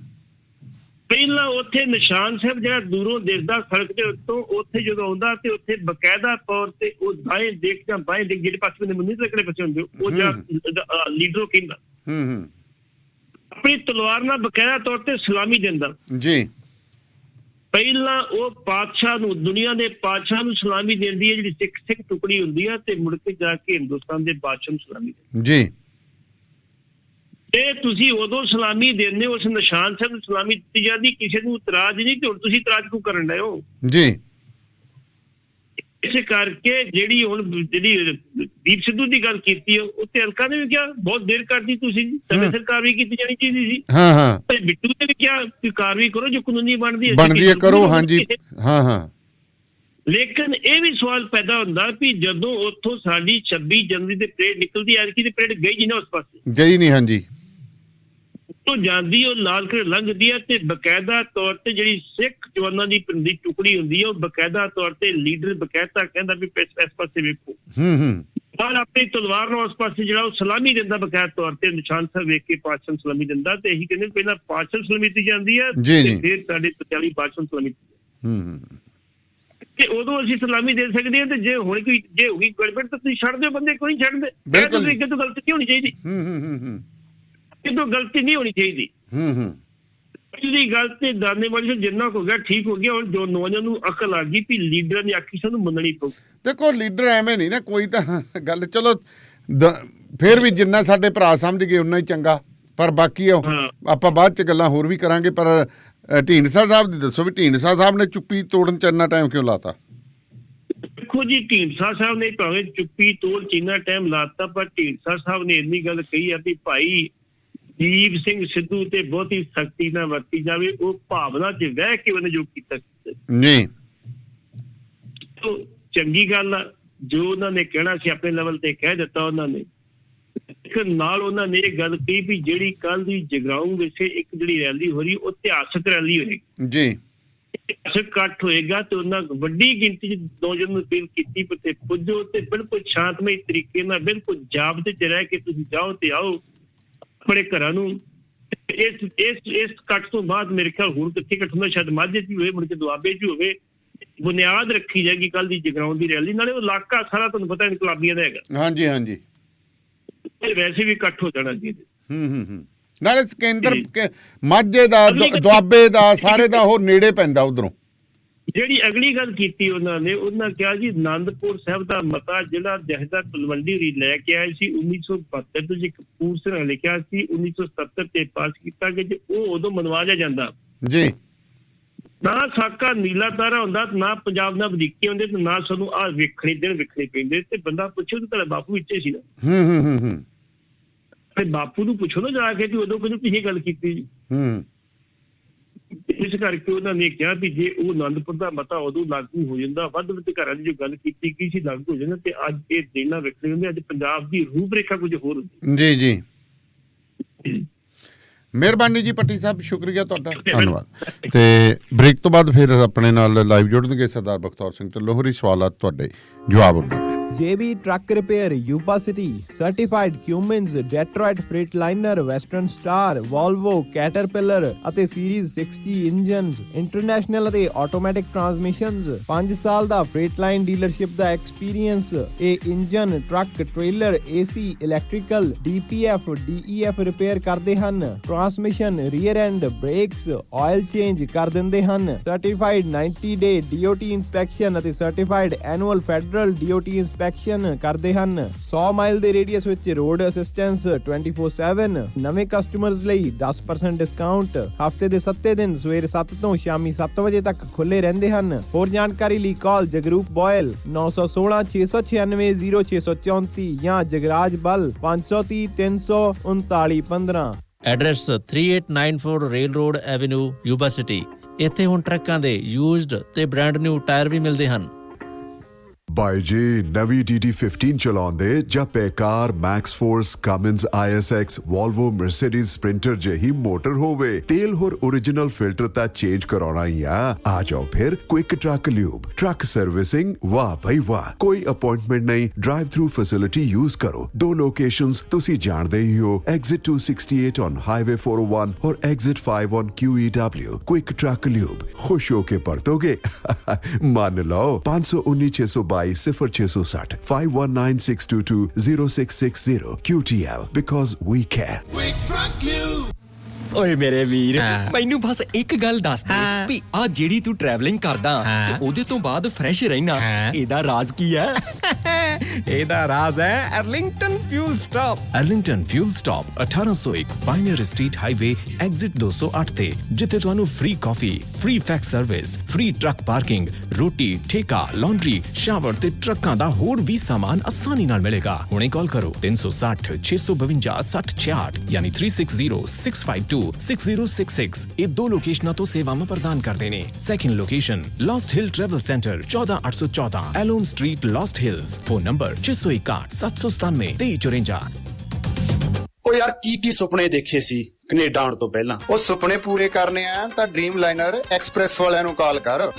ਪਹਿਲਾਂ ਉੱਥੇ ਨਿਸ਼ਾਨ ਸਾਹਿਬ ਜਿਹੜਾ ਦੂਰੋਂ ਦਿਸਦਾ ਸੜਕ ਦੇ ਉੱਤੋਂ, ਉੱਥੇ ਜਦੋਂ ਆਉਂਦਾ ਤੇ ਉੱਥੇ ਬਕਾਇਦਾ ਤੌਰ ਤੇ ਉਹ ਦਾਏਂ ਦੇਖ ਜਾਂ ਬਾਏਂ ਦੇਖ ਜਿਹੜੇ ਪਾਸੇ ਦੇ ਮੰਨੀ ਕਿਹੜੇ ਪਾਸੇ ਹੁੰਦੇ ਉਹ ਜਿਹੜਾ ਲੀਡਰ ਕਹਿੰਦਾ ਆਪਣੀ ਤਲਵਾਰ ਨਾਲ ਬਕਾਇਦਾ ਤੌਰ ਤੇ ਸਲਾਮੀ ਦਿੰਦਾ ਜੀ। ਪਹਿਲਾਂ ਉਹ ਪਾਤਸ਼ਾਹ ਨੂੰ, ਦੁਨੀਆ ਦੇ ਪਾਤਸ਼ਾਹ ਨੂੰ ਸਲਾਮੀ ਦਿੰਦੀ ਹੈ ਜਿਹੜੀ ਸਿੱਖ ਟੁਕੜੀ ਹੁੰਦੀ ਆ, ਤੇ ਮੁੜ ਕੇ ਜਾ ਕੇ ਹਿੰਦੁਸਤਾਨ ਦੇ ਬਾਦਸ਼ਾਹ ਨੂੰ ਸਲਾਮੀ ਦਿੰਦੀ ਜੀ। ਤੇ ਤੁਸੀਂ ਉਦੋਂ ਸਲਾਮੀ ਦਿੰਦੇ ਹੋ, ਉਸ ਨਿਸ਼ਾਨ ਸਾਹਿਬ ਨੂੰ ਸਲਾਮੀ ਦਿੱਤੀ ਜਾਂਦੀ, ਕਿਸੇ ਨੂੰ ਇਤਰਾਜ਼ ਨਹੀਂ, ਤੇ ਹੁਣ ਤੁਸੀਂ ਇਤਰਾਜ਼ ਕਿਉਂ ਕਰਨ ਡਏ ਹੋ ਜੀ। ਇਸ ਕਰਕੇ ਜਿਹੜੀ ਹੁਣ ਜਿਹੜੀ ਦੀਪ ਸਿੱਧੂ ਦੀ ਗੱਲ ਕੀਤੀ ਉੱਤੇ ਹਲਕਾ ਨੇ ਵੀ ਕਿਹਾ ਬਹੁਤ ਦੇਰ ਕਰਦੀ ਤੁਸੀਂ, ਸਮੇਂ ਸਿਰ ਕਾਰਵਾਈ ਕੀਤੀ ਜਾਣੀ ਚਾਹੀਦੀ ਸੀ। ਹਾਂ ਹਾਂ, ਤੇ ਬਿੱਟੂ ਨੇ ਵੀ ਕਿਹਾ ਕਿ ਕਾਰਵਾਈ ਕਰੋ ਜੋ ਕਾਨੂੰਨੀ ਬਣਦੀ ਹੈ ਕਰੋ। ਹਾਂਜੀ, ਹਾਂ ਹਾਂ। ਲੇਕਿਨ ਇਹ ਵੀ ਸਵਾਲ ਪੈਦਾ ਹੁੰਦਾ ਵੀ ਜਦੋਂ ਉੱਥੋਂ ਸਾਡੀ 26 ਜਨਵਰੀ ਦੇ ਪਰੇਡ ਨਿਕਲਦੀ ਹੈ, ਐਤਕੀ ਦੀ ਪਰੇਡ ਗਈ ਜੀ ਨਾ ਉਸ ਪਾਸੇ, ਗਈ ਨਹੀਂ। ਹਾਂਜੀ, ਤੋਂ ਜਾਂਦੀ ਉਹ ਲਾਲ ਕਿਲ੍ਹਾ ਲੰਘਦੀ ਹੈ ਤੇ ਬਕਾਇਦਾ ਤੌਰ ਤੇ ਜਿਹੜੀ ਸਿੱਖ ਜਵਾਨਾਂ ਦੀ ਟੁਕੜੀ ਹੁੰਦੀ ਹੈ ਉਹ ਬਕਾਇਦਾ ਤੌਰ ਤੇ ਲੀਡਰ ਬਕਾਇਦਾ ਕਹਿੰਦਾ ਵੀ ਇਸ ਪਾਸੇ ਵੇਖੋ, ਪਰ ਆਪਣੀ ਤਲਵਾਰ ਨਾਲ ਉਸ ਪਾਸੇ ਜਿਹੜਾ ਉਹ ਸਲਾਮੀ ਦਿੰਦਾ ਬਕਾਇਦਾ ਤੌਰ ਤੇ, ਨਿਸ਼ਾਨ ਸਾਹਿਬ ਵੇਖ ਕੇ ਪਾਤਸ਼ਾਹ ਸਲਾਮੀ ਦਿੰਦਾ। ਤੇ ਇਹੀ ਕਹਿੰਦੇ ਪਹਿਲਾਂ ਪਾਤਸ਼ਾਹ ਸਲਾਮੀ ਦਿੱਤੀ ਜਾਂਦੀ ਹੈ ਤੇ ਫਿਰ ਸਾਡੇ 45 ਪਾਤਸ਼ਾਹ ਸਲਾਮੀ ਤੇ ਉਦੋਂ ਅਸੀਂ ਸਲਾਮੀ ਦੇ ਸਕਦੇ ਹਾਂ। ਤੇ ਜੇ ਹੁਣ ਕੋਈ ਜੇ ਹੋਈ ਗੜਬੜ ਤਾਂ ਤੁਸੀਂ ਛੱਡ ਦਿਓ, ਬੰਦੇ ਕੋਈ ਨਹੀਂ ਛੱਡਦੇ, ਅੱਗੇ ਤੋਂ ਗਲਤੀ ਨਹੀਂ ਹੋਣੀ ਚਾਹੀਦੀ, ਕਿਦੋਂ ਗਲਤੀ ਨਹੀਂ ਹੋਣੀ ਚਾਹੀਦੀ। ਪਹਿਲੀ ਗੱਲ ਤੇ ਦਾਨੇ ਵਾਲੀ ਜਿੰਨਾ ਹੋ ਗਿਆ ਠੀਕ ਹੋ ਗਿਆ। ਹੁਣ ਜੋ ਨੌਜਵਾਨ ਨੂੰ ਅਕਲ ਆ ਗਈ ਵੀ ਲੀਡਰਾਂ ਦੀ ਆਖੀ ਸਾਨੂੰ ਮੰਨਣੀ ਪਊ। ਦੇਖੋ ਲੀਡਰ ਐਵੇਂ ਨਹੀਂ ਨਾ ਕੋਈ ਤਾਂ ਗੱਲ, ਚਲੋ ਫਿਰ ਵੀ ਜਿੰਨਾ ਸਾਡੇ ਭਰਾ ਸਮਝ ਗਏ ਉਨਾ ਹੀ ਚੰਗਾ, ਪਰ ਬਾਕੀ ਆਪਾਂ ਬਾਅਦ ਚ ਗੱਲਾਂ ਹੋਰ ਵੀ ਕਰਾਂਗੇ। ਪਰ ਢੀਂਡਸਾ ਸਾਹਿਬ ਦੀ ਦੱਸੋ ਵੀ ਢੀਂਡਸਾ ਸਾਹਿਬ ਨੇ ਚੁੱਪੀ ਤੋੜਨ ਚ ਇੰਨਾ ਟਾਈਮ ਕਿਉਂ ਲਾਤਾ? ਦੇਖੋ ਜੀ, ਢੀਂਡਸਾ ਸਾਹਿਬ ਨੇ ਭਾਵੇਂ ਚੁੱਪੀ ਤੋੜ ਚ ਇੰਨਾ ਟਾਈਮ ਲਾਤਾ, ਪਰ ਢੀਂਡਸਾ ਸਾਹਿਬ ਨੇ ਇੰਨੀ ਗੱਲ ਕਹੀ ਆ ਵੀ ਭਾਈ ਦੀਪ ਸਿੰਘ ਸਿੱਧੂ ਤੇ ਬਹੁਤੀ ਸਖਤੀ ਨਾ ਵਰਤੀ ਜਾਵੇ, ਉਹ ਭਾਵਨਾ ਚ ਵਹਿ ਕੇ ਉਹਨੇ ਜੋ ਕੀਤਾ ਜੀ, ਚੰਗੀ ਗੱਲ ਆ। ਜੋ ਉਹਨਾਂ ਨੇ ਕਹਿਣਾ ਸੀ ਆਪਣੇ ਲੈਵਲ ਤੇ ਕਹਿ ਦਿੱਤਾ ਉਹਨਾਂ ਨੇ। ਨਾਲ ਉਹਨਾਂ ਨੇ ਇਹ ਗੱਲ ਕਹੀ ਵੀ ਜਿਹੜੀ ਕੱਲ ਦੀ ਜਗਰਾਉਂ ਵਿੱਚ ਇੱਕ ਜਿਹੜੀ ਰੈਲੀ ਹੋ ਰਹੀ ਉਹ ਇਤਿਹਾਸਕ ਰੈਲੀ ਹੋਏਗੀ ਜੀ, ਇਤਿਹਾਸਕ ਇਕੱਠ ਹੋਏਗਾ ਤੇ ਉਹਨਾਂ ਵੱਡੀ ਗਿਣਤੀ ਚ ਨੌਜਵਾਨ ਨੂੰ ਅਪੀਲ ਕੀਤੀ ਤੇ ਪੁੱਜੋ ਤੇ ਬਿਲਕੁਲ ਸ਼ਾਂਤਮਈ ਤਰੀਕੇ ਨਾਲ ਬਿਲਕੁਲ ਜਾਬਤੇ ਚ ਰਹਿ ਕੇ ਤੁਸੀਂ ਜਾਓ ਤੇ ਆਓ ਆਪਣੇ ਘਰਾਂ ਨੂੰ। ਇਸ ਇਕੱਠ ਤੋਂ ਬਾਅਦ ਮੇਰੇ ਖਿਆਲ ਹੁਣ ਕਿੱਥੇ ਇਕੱਠ ਹੁੰਦਾ, ਸ਼ਾਇਦ ਮਾਝੇ ਚ ਵੀ ਹੋਵੇ, ਮੁੜ ਕੇ ਦੁਆਬੇ ਚ ਹੋਵੇ। ਬੁਨਿਆਦ ਰੱਖੀ ਜਾਏਗੀ ਕੱਲ ਦੀ ਜਗਰਾਉਂ ਦੀ ਰੈਲੀ, ਨਾਲੇ ਉਹ ਇਲਾਕਾ ਸਾਰਾ ਤੁਹਾਨੂੰ ਪਤਾ ਇਨਕਲਾਬੀਆਂ ਦਾ ਹੈਗਾ। ਹਾਂਜੀ ਹਾਂਜੀ, ਵੈਸੇ ਵੀ ਇਕੱਠ ਹੋ ਜਾਣਾ ਚਾਹੀਦਾ। ਨਾਲੇ ਕੇਂਦਰ ਮਾਝੇ ਦਾ, ਦੁਆਬੇ ਦਾ, ਸਾਰੇ ਦਾ ਉਹ ਨੇੜੇ ਪੈਂਦਾ ਉਧਰੋਂ। ਜਿਹੜੀ ਅਗਲੀ ਗੱਲ ਕੀਤੀ ਉਹਨਾਂ ਕਿਹਾ ਜੀ ਆਨੰਦਪੁਰ ਸਾਹਿਬ ਦਾ ਮਤਾ ਜਿਹੜਾ ਜਹੇਦਾਰ ਤਲਵੰਡੀ ਹੋਰੀ ਲੈ ਕੇ ਆਏ ਸੀ 1972 ਤੋਂ, ਕਪੂਰ ਸਿੰਘ ਨੇ ਲਿਖਿਆ ਸੀ 1977 ਤੇ ਪਾਸ ਕੀਤਾ ਕਿ ਜੇ ਉਹ ਉਦੋਂ ਮਨਵਾਇਆ ਜਾਂਦਾ ਜੀ, ਨਾ ਸਾਕਾ ਨੀਲਾ ਤਾਰਾ ਹੁੰਦਾ, ਨਾ ਪੰਜਾਬ ਨਾਲ ਵਧੀਕੇ ਹੁੰਦੇ, ਤੇ ਨਾ ਸਾਨੂੰ ਆਹ ਦਿਨ ਵੇਖਣੇ ਪੈਂਦੇ। ਤੇ ਬੰਦਾ ਪੁੱਛੋ ਤੇ ਤੁਹਾਡਾ ਬਾਪੂ ਵਿੱਚੇ ਸੀ ਨਾ, ਤੇ ਬਾਪੂ ਨੂੰ ਪੁੱਛੋ ਨਾ ਜਾ ਕੇ ਉਦੋਂ ਕਦੋਂ ਤੁਸੀਂ ਗੱਲ ਕੀਤੀ ਜੀ। ਇਸ ਕਰਕੇ ਉਹਨਾਂ ਨੇ ਕਿਹਾ ਵੀ ਜੇ ਉਹ ਆਨੰਦਪੁਰ ਦਾ ਮਤਾ ਉਦੋਂ ਲਾਗੂ ਹੋ ਜਾਂਦਾ, ਵੱਧ ਘਰਾਂ ਦੀ ਜੋ ਗੱਲ ਕੀਤੀ ਗਈ ਸੀ ਲਾਗੂ ਹੋ ਜਾਂਦਾ, ਤੇ ਅੱਜ ਇਹ ਦਿਨਾਂ ਵੇਖਣੇ ਹੁੰਦੇ, ਅੱਜ ਪੰਜਾਬ ਦੀ ਰੂਪ ਰੇਖਾ ਕੁਝ ਹੋਰ ਹੁੰਦੀ। ਜੀ ਜੀ, ਮਿਹਰਬਾਨੀ ਜੀ ਪੱਟੀ ਸਾਹਿਬ, ਸ਼ੁਕਰੀਆ ਤੁਹਾਡਾ, ਧੰਨਵਾਦ। ਤੇ ਬ੍ਰੇਕ ਤੋਂ ਬਾਅਦ ਫਿਰ ਆਪਣੇ ਨਾਲ ਲਾਈਵ ਜੁੜਨਗੇ ਸਰਦਾਰ ਬਖਤੌਰ ਸਿੰਘ ਢਿੱਲੋਂ ਹੋਰੀ। ਸਵਾਲਾਤ ਤੁਹਾਡੇ, ਜਵਾਬ ਉਹਨਾਂ ਦੇ। JB Truck Repair, Yuba City, Certified Cummins, Detroit Freightliner, Western Star, Volvo, Caterpillar ਅਤੇ Series 60 ਇੰਜਨਸ, ਇੰਟਰਨੈਸ਼ਨਲ ਅਤੇ ਆਟੋਮੈਟਿਕ ਟਰਾਂਸਮਿਸ਼ਨਸ, 5 ਸਾਲ ਦਾ Freightline ਡੀਲਰਸ਼ਿਪ ਦਾ ਐਕਸਪੀਰੀਅੰਸ। ਇਹ engine, truck, trailer, AC, electrical, DPF, DEF repair ਕਰਦੇ ਹਨ। Transmission, rear and, brakes, oil change ਕਰ ਦਿੰਦੇ ਹਨ। Certified 90 ਡੇ DOT inspection ਅਤੇ certified annual federal DOT inspection ਕਰਦੇ ਹਨ। 100 ਮਾਈਲ ਦੇ ਰੇਡੀਅਸ ਵਿੱਚ ਰੋਡ ਅਸਿਸਟੈਂਸ 24/7। ਨਵੇਂ ਕਸਟਮਰਸ ਲਈ 10% ਡਿਸਕਾਊਂਟ। ਹਫਤੇ ਦੇ 7 ਦਿਨ ਸਵੇਰੇ 7 ਤੋਂ ਸ਼ਾਮੀ 7 ਵਜੇ ਤੱਕ ਖੁੱਲੇ ਰਹਿੰਦੇ ਹਨ। ਹੋਰ ਜਾਣਕਾਰੀ ਲਈ ਕਾਲ ਜਗਰੂਪ ਬੋਇਲ 916 696 0634 ਜਾਂ ਜਗਰਾਜ ਬਲ 530 339 15। Address 3894 rail road avenue, Yuba city. ਇੱਥੇ ਹੁਣ ਟਰੱਕਾਂ ਦੇ ਯੂਜ਼ਡ ਤੇ ਬ੍ਰਾਂਡ ਨਿਊ ਟਾਇਰ ਵੀ ਮਿਲਦੇ ਹਨ। ਬਾਈ ਜੀ ਨਵੀਂ DD15 ਚਲਾਉਂਦੇ ਜਾਂ ਬੇਕਾਰ MaxxForce Cummins ISX Volvo Mercedes Sprinter ਜਿਹੀ ਮੋਟਰ ਹੋਵੇ ਤੇਲ ਹੋਰ ओरिजिनल ਫਿਲਟਰ ਤਾਂ ਚੇਂਜ ਕਰਾਉਣਾ ਹੀ ਆ ਜਾਓ ਫਿਰ quick truck lube truck servicing ਵਾਹ ਭਾਈ ਵਾਹ ਕੋਈ ਅਪਾਇੰਟਮੈਂਟ ਨਹੀਂ ਡਰਾਈਵ ਥਰੂ ਫੈਸਿਲਿਟੀ ਯੂਜ਼ ਕਰੋ ਦੋ ਲੋਕੇਸ਼ਨਸ ਤੁਸੀਂ ਜਾਣਦੇ ਹੀ ਹੋ exit 268 on highway 401 और exit 5 on QEW quick truck lube ਖੁਸ਼ ਹੋ ਕੇ ਪਰਤੋਗੇ ਮੰਨ ਲਓ 519 0660 5196220660 QTL because we care ਓਏ ਮੇਰੇ ਵੀਰ ਮੈਨੂੰ ਬਸ ਇੱਕ ਗੱਲ ਦੱਸ ਦੇ ਵੀ ਆ ਜਿਹੜੀ ਤੂੰ ਟਰੈਵਲਿੰਗ ਕਰਦਾ ਤੇ ਉਹਦੇ ਤੋਂ ਬਾਅਦ ਫਰੈਸ਼ ਰਹਿਣਾ ਇਹਦਾ ਰਾਜ਼ ਕੀ ਹੈ ਇਹਦਾ ਰਾਜ਼ ਹੈ Arlington fuel stop. Arlington fuel stop 1801 pioneer street highway exit 208 ਤੇ ਜਿੱਥੇ ਤੁਹਾਨੂੰ ਫ੍ਰੀ ਕਾਫੀ free fax service free truck parking ਰੋਟੀ ਠੇਕਾ ਲਾਂਡਰੀ ਸ਼ਾਵਰ ਤੇ ਟਰੱਕਾਂ ਦਾ ਹੋਰ ਵੀ ਸਾਮਾਨ ਆਸਾਨੀ ਨਾਲ ਮਿਲੇਗਾ। ਹੁਣੇ ਕਾਲ ਕਰੋ 360 652 6066 ਯਾਨੀ 3606526066 ਇਹ ਦੋ ਲੋਕੇਸ਼ਨਾਂ ਤੋਂ ਸੇਵਾਵਾਂ ਪ੍ਰਦਾਨ ਕਰਦੇ ਨੇ। Second location Lost Hill travel centre 14814 Elom street Lost Hills phone number 661 797 2354। ਉਹ ਯਾਰ ਕੀ ਸੁਪਨੇ ਦੇਖੇ ਸੀ ਕੈਨੇਡਾ ਆਉਣ ਤੋਂ ਪਹਿਲਾਂ ਉਹ ਸੁਪਨੇ ਪੂਰੇ ਕਰਨੇ ਆ ਤਾਂ ਡ੍ਰੀਮ ਲਾਈਨਰ ਐਕਸਪ੍ਰੈਸ ਵਾਲਿਆਂ ਨੂੰ ਕਾਲ ਕਰ।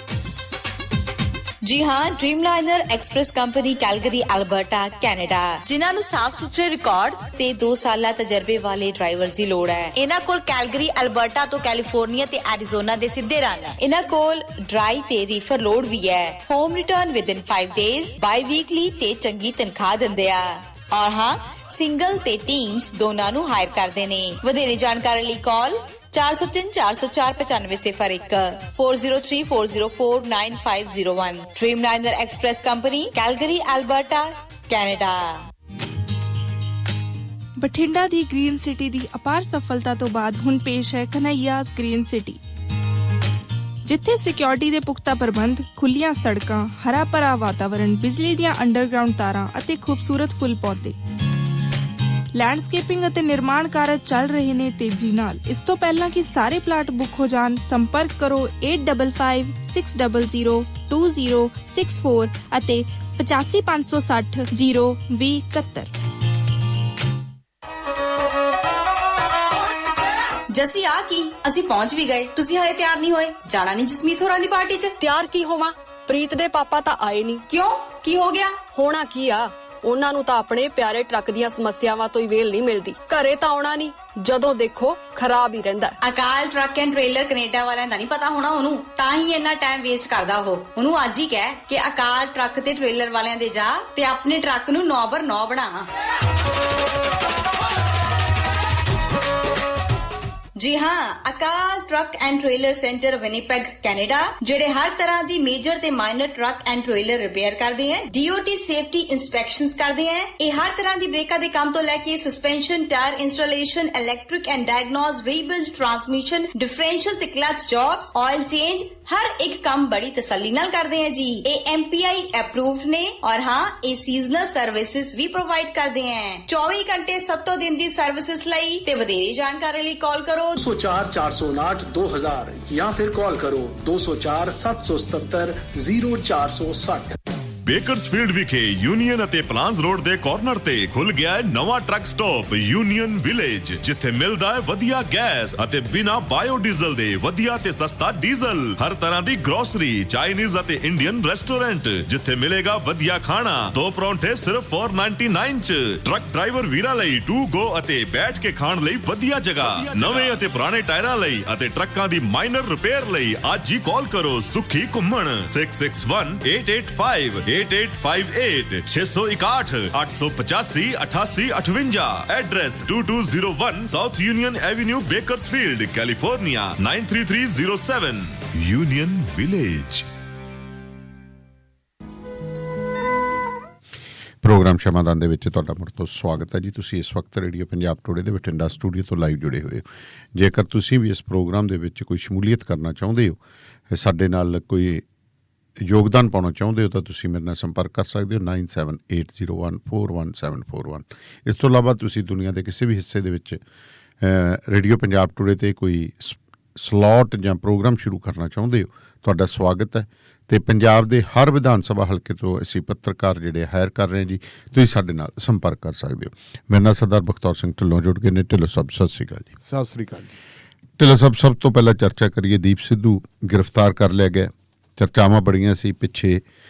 ਜੀ ਹਾਂ, ਡ੍ਰੀਮਲਾਈਨਰ express company Calgary Alberta Canada, ਜਿਨ੍ਹਾਂ ਨੂੰ ਸਾਫ਼ ਸੁਥਰੇ ਰਿਕਾਰਡ ਤੇ 2 ਸਾਲਾ ਤਜਰਬੇ ਵਾਲੇ ਡਰਾਈਵਰਸ ਦੀ ਲੋੜ ਹੈ। ਇਹਨਾਂ ਕੋਲ ਕੈਲਗਰੀ ਅਲਬਰਟਾ ਤੋਂ ਕੈਲੀਫੋਰਨੀਆ ਤੇ ਐਰੀਜ਼ੋਨਾ ਦੇ ਸਿੱਧੇ ਰਨ। ਇਹਨਾਂ ਕੋਲ ਡਰਾਈ ਤੇ ਰੀਫਰ ਲੋਡ ਵੀ ਹੈ। ਹੋਮ ਰਿਟਰਨ ਵਿਦਿਨ 5 ਡੇਜ਼, ਬਾਈ ਵੀਕਲੀ ਤੇ ਚੰਗੀ ਤਨਖਾਹ ਦਿੰਦੇ ਆ। ਔਰ ਹਾਂ, ਸਿੰਗਲ ਤੇ ਟੀਮਸ ਦੋਨਾਂ ਨੂੰ ਹਾਇਰ ਕਰਦੇ ਨੇ। ਵਧੇਰੇ ਜਾਣਕਾਰੀ ਲਈ call 403 404 9501 403 404 9501। ਡ੍ਰੀਮਲਾਈਨਰ express company Calgary Alberta Canada. Bathinda ਦੀ ਗ੍ਰੀਨ ਸਿਟੀ ਦੀ ਅਪਾਰ ਸਫਲਤਾ ਤੋਂ ਬਾਅਦ ਹੁਣ ਪੇਸ਼ ਹੈ ਕਨ੍ਹਈਆਜ਼ ਗ੍ਰੀਨ ਸਿਟੀ, ਜਿੱਥੇ ਸਿਕਿਉਰਿਟੀ ਦੇ ਪੁਖਤਾ ਪ੍ਰਬੰਧ, ਖੁੱਲੀਆਂ ਸੜਕਾਂ, ਹਰਾ ਭਰਾ ਵਾਤਾਵਰਣ, ਬਿਜਲੀ ਦੀਆਂ ਅੰਡਰਗਰਾਉਂਡ ਤਾਰਾਂ ਅਤੇ ਖੂਬਸੂਰਤ ਫੁੱਲ ਪੌਦੇ। ਲੈਂਡਸਕੇਪਿੰਗ ਅਤੇ ਨਿਰਮਾਣ ਕਾਰਜ ਚੱਲ ਰਹੇ ਨੇ ਤੇਜ਼ੀ ਨਾਲ। ਇਸ ਤੋਂ ਪਹਿਲਾਂ ਕਿ ਸਾਰੇ ਪਲਾਟ ਬੁੱਕ ਹੋ ਜਾਣ, ਸੰਪਰਕ ਕਰੋ 8556002064 ਅਤੇ 8556 02071। ਜੱਸੀ ਆ ਕੀ ਅਸੀਂ ਪਹੁੰਚ ਵੀ ਗਏ, ਤੁਸੀਂ ਹਾਲੇ ਤਿਆਰ ਨਹੀਂ ਹੋਏ। ਜਾਣਾ ਨਹੀਂ ਜਸਮੀਤ ਹੋਰਾਂ ਦੀ ਪਾਰਟੀ 'ਚ? ਤਿਆਰ ਕੀ ਹੋਵਾਂ, ਪ੍ਰੀਤ ਦੇ ਪਾਪਾ ਤਾਂ ਆਏ ਨਹੀਂ। ਕਿਉਂ, ਕੀ ਹੋ ਗਿਆ? ਹੋਣਾ ਕੀ ਆ, ਉਹਨਾਂ ਨੂੰ ਤਾਂ ਆਪਣੇ ਪਿਆਰੇ ਟਰੱਕ ਦੀਆਂ ਸਮੱਸਿਆਵਾਂ ਤੋਂ ਹੀ ਵੇਲ ਨਹੀਂ ਮਿਲਦੀ। ਘਰੇ ਤਾਂ ਆਉਣਾ ਨਹੀਂ, ਜਦੋਂ ਦੇਖੋ ਖਰਾਬ ਹੀ ਰਹਿੰਦਾ। ਅਕਾਲ ਟਰੱਕ ਐਂਡ ਟ੍ਰੇਲਰ ਕੈਨੇਡਾ ਵਾਲਿਆਂ ਦਾ ਨਹੀਂ ਪਤਾ ਹੋਣਾ ਉਹਨੂੰ, ਤਾਂ ਹੀ ਇੰਨਾ ਟਾਈਮ ਵੇਸਟ ਕਰਦਾ ਉਹਨੂੰ ਅੱਜ ਹੀ ਕਹਿ ਕਿ ਅਕਾਲ ਟਰੱਕ ਤੇ ਟ੍ਰੇਲਰ ਵਾਲਿਆਂ ਦੇ ਜਾ ਤੇ ਆਪਣੇ ਟਰੱਕ ਨੂੰ 9x9 ਬਣਾ। ਜੀ ਹਾਂ, Akal truck and trailer centre Winnipeg Canada, ਜਿਹੜੇ ਹਰ ਤਰ੍ਹਾਂ ਦੀ ਮੇਜਰ ਤੇ minor truck and trailer repair ਕਰਦੇ ਹੈ, DOT ਸੇਫਟੀ ਇੰਸਪੈਕਸ਼ਨਸ ਕਰਦੇ ਹੈ। ਇਹ ਹਰ ਤਰ੍ਹਾਂ ਦੀ ਬ੍ਰੇਕਾਂ ਦੇ ਕੰਮ ਤੋਂ ਲੈ ਕੇ suspension, tyre installation, electric and diagnose, rebuild, transmission, differential ਤੇ ਕਲਚ ਜੌਬਸ, ਆਇਲ ਚੇਂਜ, ਹਰ ਇੱਕ ਕੰਮ ਬੜੀ ਤਸੱਲੀ ਨਾਲ ਕਰਦੇ ਹੈ ਜੀ। ਇਹ MPI ਅਪਰੂਵਡ ਨੇ ਔਰ ਹਾਂ, ਇਹ ਸੀਜ਼ਨਲ ਸਰਵਿਸਿਜ਼ ਵੀ ਪ੍ਰੋਵਾਈਡ ਕਰਦੇ ਹੈ। 24 ਘੰਟੇ 7 ਦਿਨ ਦੀ ਸਰਵਿਸਿਜ਼ ਲਈ ਤੇ ਵਧੇਰੇ ਜਾਣਕਾਰੀ ਲਈ ਕਾਲ ਕਰੋ 204 459 2000 या फिर कॉल करो 204 777 0460। ਬੇਕਰਸਫੀਲਡ ਵਿਖੇ ਯੂਨੀਅਨ ਅਤੇ ਪਲਾਨਸ ਰੋਡ ਦੇ ਕਾਰਨਰ ਤੇ ਖੁੱਲ ਗਿਆ ਹੈ ਨਵਾਂ ਟਰੱਕ ਸਟਾਪ ਯੂਨੀਅਨ ਵਿਲੇਜ, ਜਿੱਥੇ ਮਿਲਦਾ ਹੈ ਵਧੀਆ ਗੈਸ ਅਤੇ ਬਿਨਾ ਬਾਇਓਡੀਜ਼ਲ ਦੇ ਵਧੀਆ ਤੇ ਸਸਤਾ ਡੀਜ਼ਲ। ਹਰ ਤਰ੍ਹਾਂ ਦੀ ਗਰੋਸਰੀ, ਚਾਈਨੀਜ਼ ਅਤੇ ਇੰਡੀਅਨ ਰੈਸਟੋਰੈਂਟ, ਜਿੱਥੇ ਮਿਲੇਗਾ ਵਧੀਆ ਖਾਣਾ। 2 ਪਰੌਂਠੇ ਸਿਰਫ 499 ਚ। ਟਰੱਕ ਡਰਾਈਵਰ ਵੀਰਾਂ ਲਈ 2 ਗੋ ਅਤੇ ਬੈਠ ਕੇ ਖਾਣ ਲਈ ਵਧੀਆ ਜਗ੍ਹਾ। ਨਵੇਂ ਅਤੇ ਪੁਰਾਣੇ ਟਾਇਰਾਂ ਲਈ ਅਤੇ ਟਰੱਕਾਂ ਦੀ ਮਾਈਨਰ ਰਿਪੇਅਰ ਲਈ ਅੱਜ ਹੀ ਕਾਲ ਕਰੋ ਸੁਖੀ ਘੁੰਮਣ 661 885 8858 661 885 8858। Address 2201 South Union Avenue, Bakersfield, California 93307। Union Village. Programme ਸ਼ਮਾਦਾਨ ਦੇ ਵਿੱਚ ਤੁਹਾਡਾ ਮੁੜ ਤੋਂ ਸਵਾਗਤ ਹੈ ਜੀ। ਤੁਸੀਂ ਇਸ ਵਕਤ ਰੇਡੀਓ ਪੰਜਾਬ ਟੋਡੇ ਦੇ ਬਠਿੰਡਾ ਸਟੂਡੀਓ ਤੋਂ ਲਾਈਵ ਜੁੜੇ ਹੋਏ ਹੋ। ਜੇਕਰ ਤੁਸੀਂ ਵੀ ਇਸ ਪ੍ਰੋਗਰਾਮ ਦੇ ਵਿੱਚ ਕੋਈ ਸ਼ਮੂਲੀਅਤ ਕਰਨਾ ਚਾਹੁੰਦੇ ਹੋ, ਸਾਡੇ ਨਾਲ ਕੋਈ ਯੋਗਦਾਨ ਪਾਉਣਾ ਚਾਹੁੰਦੇ ਹੋ, ਤਾਂ ਤੁਸੀਂ ਮੇਰੇ ਨਾਲ ਸੰਪਰਕ ਕਰ ਸਕਦੇ ਹੋ 9780141741। ਇਸ ਤੋਂ ਇਲਾਵਾ ਤੁਸੀਂ ਦੁਨੀਆ ਦੇ ਕਿਸੇ ਵੀ ਹਿੱਸੇ ਦੇ ਵਿੱਚ ਰੇਡੀਓ ਪੰਜਾਬ ਟੂਡੇ 'ਤੇ ਕੋਈ ਸਲੋਟ ਜਾਂ ਪ੍ਰੋਗਰਾਮ ਸ਼ੁਰੂ ਕਰਨਾ ਚਾਹੁੰਦੇ ਹੋ, ਤੁਹਾਡਾ ਸਵਾਗਤ ਹੈ। ਅਤੇ ਪੰਜਾਬ ਦੇ ਹਰ ਵਿਧਾਨ ਸਭਾ ਹਲਕੇ ਤੋਂ ਅਸੀਂ ਪੱਤਰਕਾਰ ਜਿਹੜੇ ਹਾਇਰ ਕਰ ਰਹੇ ਹਾਂ ਜੀ, ਤੁਸੀਂ ਸਾਡੇ ਨਾਲ ਸੰਪਰਕ ਕਰ ਸਕਦੇ ਹੋ। ਮੇਰੇ ਨਾਲ ਸਰਦਾਰ ਬਖਤੌਰ ਸਿੰਘ ਢਿੱਲੋਂ ਜੁੜ ਗਏ ਨੇ। ਢਿੱਲੋਂ ਸਾਹਿਬ ਸਤਿ ਸ਼੍ਰੀ ਅਕਾਲ ਜੀ। ਸਤਿ ਸ੍ਰੀ ਅਕਾਲ ਜੀ। ਢਿੱਲੋਂ ਸਾਹਿਬ, ਸਭ ਤੋਂ ਪਹਿਲਾਂ ਚਰਚਾ ਕਰੀਏ, ਦੀਪ ਸਿੱਧੂ ਗ੍ਰਿਫਤਾਰ ਕਰ ਲਿਆ ਗਿਆ। ਚਰਚਾਵਾਂ ਬੜੀਆਂ ਸੀ ਪਿੱਛੇ,